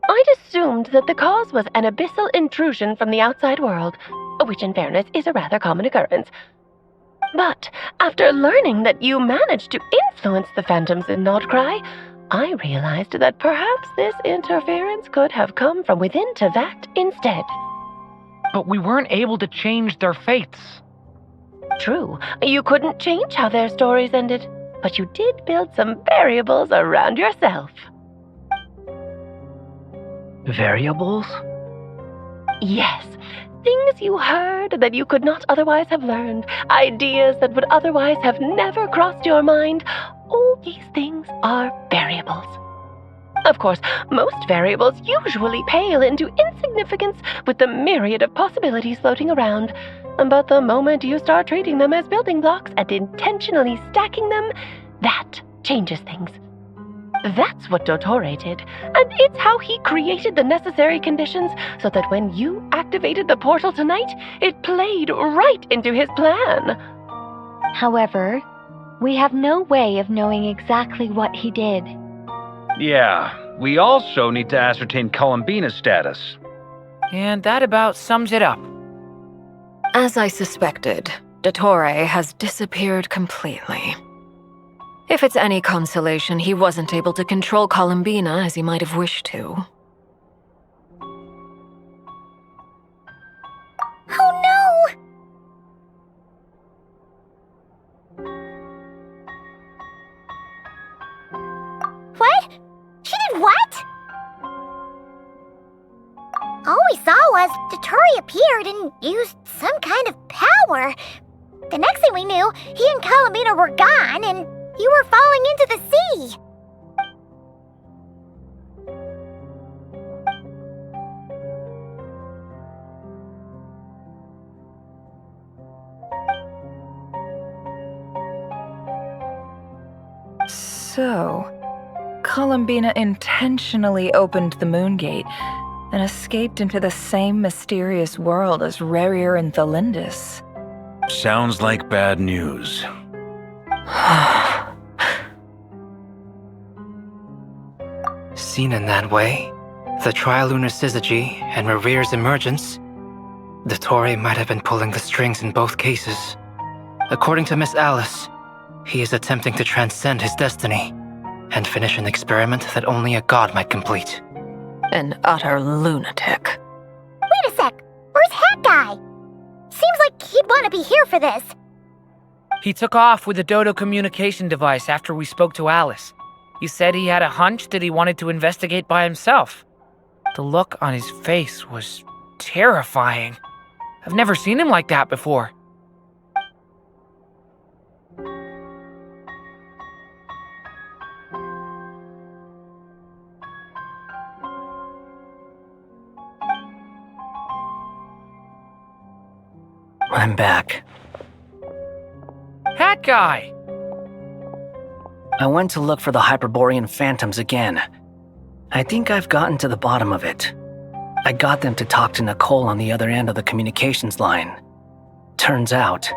I'd assumed that the cause was an abyssal intrusion from the outside world, which in fairness is a rather common occurrence. But after learning that you managed to influence the phantoms in Nordcry, I realized that perhaps this interference could have come from within Tevat instead.
But we weren't able to change their fates.
True, you couldn't change how their stories ended, but you did build some variables around yourself.
Variables?
Yes, things you heard that you could not otherwise have learned, ideas that would otherwise have never crossed your mind. All these things are variables. Of course, most variables usually pale into insignificance with the myriad of possibilities floating around. But the moment you start treating them as building blocks and intentionally stacking them, that changes things. That's what Dottore did, and it's how he created the necessary conditions so that when you activated the portal tonight, it played right into his plan.
However, we have no way of knowing exactly what he did.
Yeah, we also need to ascertain Columbina's status.
And that about sums it up.
As I suspected, Dottore has disappeared completely. If it's any consolation, he wasn't able to control Columbina as he might have wished to.
Oh no! What? She did what? All we saw was Dottore appeared and used some kind of power. The next thing we knew, he and Columbina were gone and you were falling into the sea.
So, Columbina intentionally opened the Moon Gate and escaped into the same mysterious world as Rerir and Thalindis.
Sounds like bad news.
Seen in that way, the Trilunar Syzygy and Rerir's emergence, Dottore might have been pulling the strings in both cases. According to Miss Alice, he is attempting to transcend his destiny and finish an experiment that only a god might complete.
An utter lunatic.
Wait a sec, where's Hat Guy? Seems like he'd want to be here for this.
He took off with the Dodo communication device after we spoke to Alice. He said he had a hunch that he wanted to investigate by himself. The look on his face was terrifying. I've never seen him like that before.
I'm back.
Hat Guy!
I went to look for the Hyperborean phantoms again. I think I've gotten to the bottom of it. I got them to talk to Nicole on the other end of the communications line. Turns out,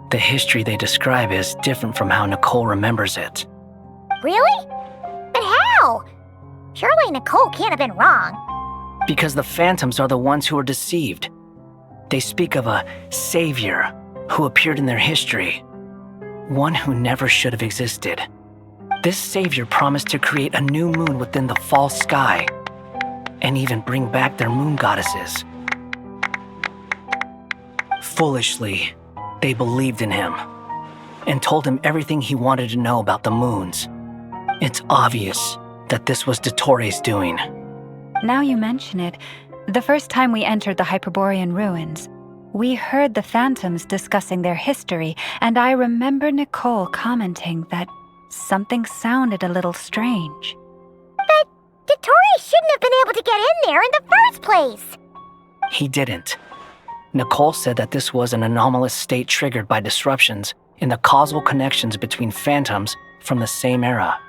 the history they describe is different from how Nicole remembers it.
Really? But how? Surely Nicole can't have been wrong.
Because the phantoms are the ones who are deceived. They speak of a savior who appeared in their history. One who never should have existed. This savior promised to create a new moon within the false sky, and even bring back their moon goddesses. Foolishly, they believed in him, and told him everything he wanted to know about the moons. It's obvious that this was Dottore's doing.
Now you mention it, the first time we entered the Hyperborean ruins, we heard the phantoms discussing their history, and I remember Nicole commenting that something sounded a little strange.
But Dottore shouldn't have been able to get in there in the first place!
He didn't. Nicole said that this was an anomalous state triggered by disruptions in the causal connections between phantoms from the same era.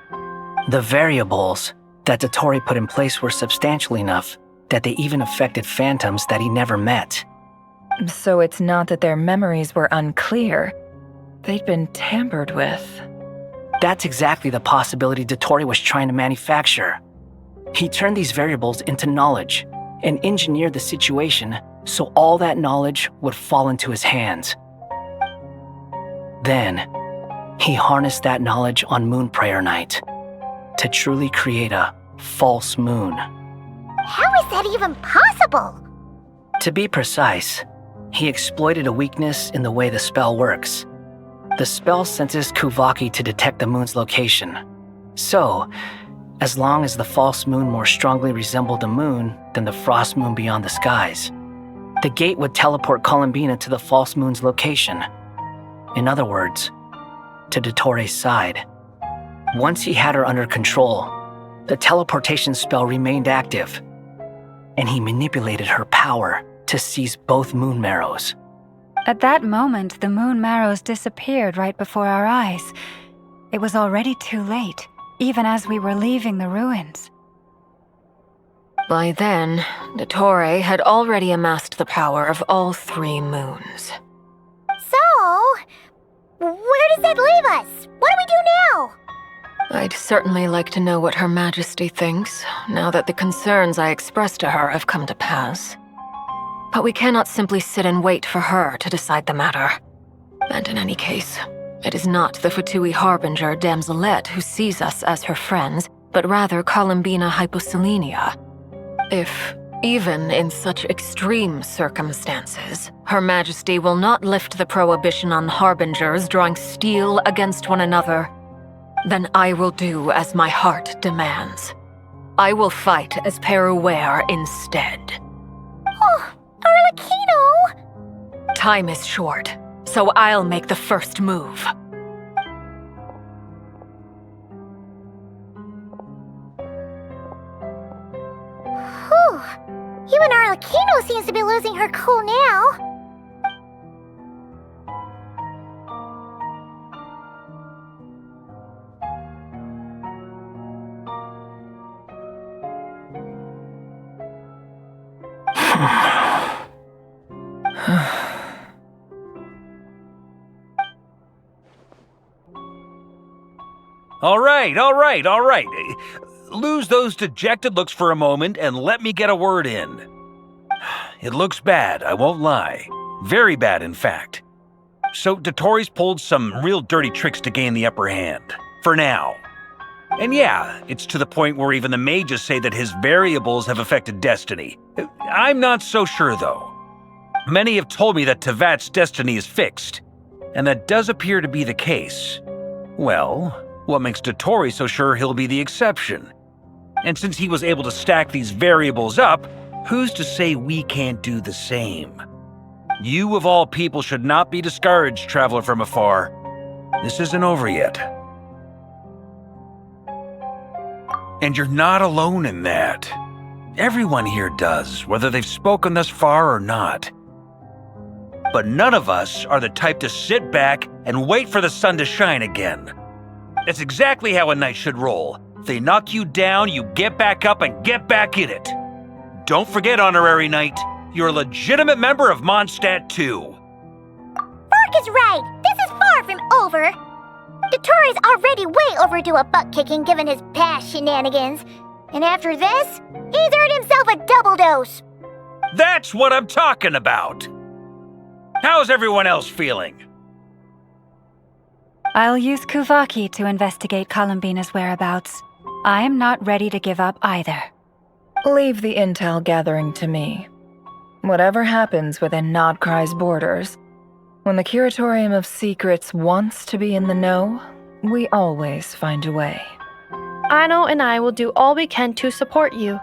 The variables that Dottore put in place were substantial enough that they even affected phantoms that he never met.
So it's not that their memories were unclear. They'd been tampered with.
That's exactly the possibility Dottore was trying to manufacture. He turned these variables into knowledge and engineered the situation so all that knowledge would fall into his hands. Then, he harnessed that knowledge on Moon Prayer Night to truly create a false moon.
How is that even possible?
To be precise, he exploited a weakness in the way the spell works. The spell senses Kuvaki to detect the moon's location. So, as long as the false moon more strongly resembled the moon than the frost moon beyond the skies, the gate would teleport Columbina to the false moon's location. In other words, to Dottore's side. Once he had her under control, the teleportation spell remained active, and he manipulated her power to seize both moon marrows.
At that moment, the moon marrows disappeared right before our eyes. It was already too late, even as we were leaving the ruins.
By then, Dottore had already amassed the power of all 3 moons.
So, where does that leave us? What do we do now?
I'd certainly like to know what Her Majesty thinks, now that the concerns I expressed to her have come to pass. But we cannot simply sit and wait for her to decide the matter. And in any case, it is not the Fatui Harbinger Damselette who sees us as her friends, but rather Columbina Hyposelenia. If, even in such extreme circumstances, Her Majesty will not lift the prohibition on Harbingers drawing steel against one another, then I will do as my heart demands. I will fight as Peruware instead.
Oh, Arlecchino!
Time is short, so I'll make the first move.
Whew. Even Arlecchino seems to be losing her cool now.
All right. Lose those dejected looks for a moment and let me get a word in. It looks bad, I won't lie. Very bad, in fact. So Dottore's pulled some real dirty tricks to gain the upper hand. For now. And yeah, it's to the point where even the mages say that his variables have affected destiny. I'm not so sure, though. Many have told me that Tevat's destiny is fixed, and that does appear to be the case. Well, what makes Dottore so sure he'll be the exception? And since he was able to stack these variables up, who's to say we can't do the same? You of all people should not be discouraged, traveler from afar. This isn't over yet. And you're not alone in that. Everyone here does, whether they've spoken thus far or not. But none of us are the type to sit back and wait for the sun to shine again. That's exactly how a knight should roll. If they knock you down, you get back up and get back in it. Don't forget, Honorary Knight, you're a legitimate member of Mondstadt too.
Bark is right. This is far from over. Dottore's already way overdue a butt-kicking given his past shenanigans. And after this, he's earned himself a double dose.
That's what I'm talking about. How's everyone else feeling?
I'll use Kuvaki to investigate Columbina's whereabouts. I am not ready to give up either.
Leave the intel gathering to me. Whatever happens within Nodcry's borders, when the Curatorium of Secrets wants to be in the know, we always find a way.
Ano and I will do all we can to support you.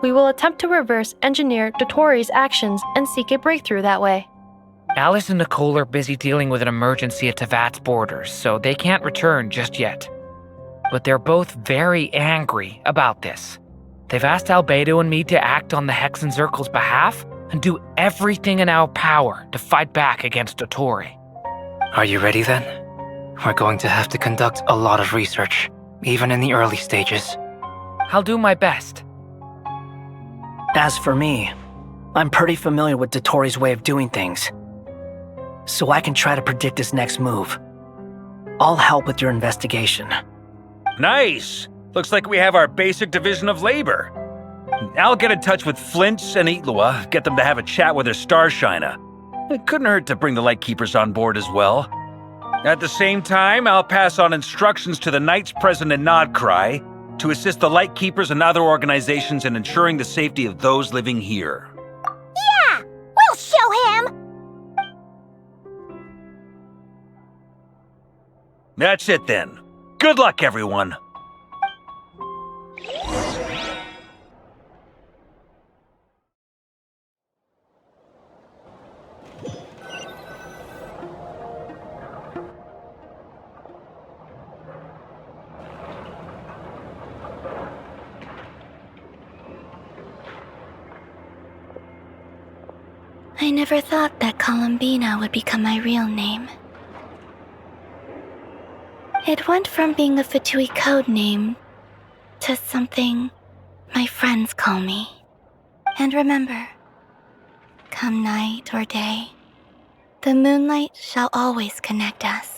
We will attempt to reverse engineer Dottore's actions and seek a breakthrough that way.
Alice and Nicole are busy dealing with an emergency at Tevat's borders, so they can't return just yet. But they're both very angry about this. They've asked Albedo and me to act on the Hexen Circle's behalf and do everything in our power to fight back against Dotori.
Are you ready then? We're going to have to conduct a lot of research, even in the early stages.
I'll do my best.
As for me, I'm pretty familiar with Dotori's way of doing things, so I can try to predict his next move. I'll help with your investigation.
Nice! Looks like we have our basic division of labor. I'll get in touch with Flinch and Itlua, get them to have a chat with their Starshiner. It couldn't hurt to bring the Lightkeepers on board as well. At the same time, I'll pass on instructions to the Knights present in Nodcry to assist the Lightkeepers and other organizations in ensuring the safety of those living here.
Yeah! We'll show him!
That's it then. Good luck, everyone.
I never thought that Columbina would become my real name. It went from being a Fatui code name to something my friends call me. And remember, come night or day, the moonlight shall always connect us.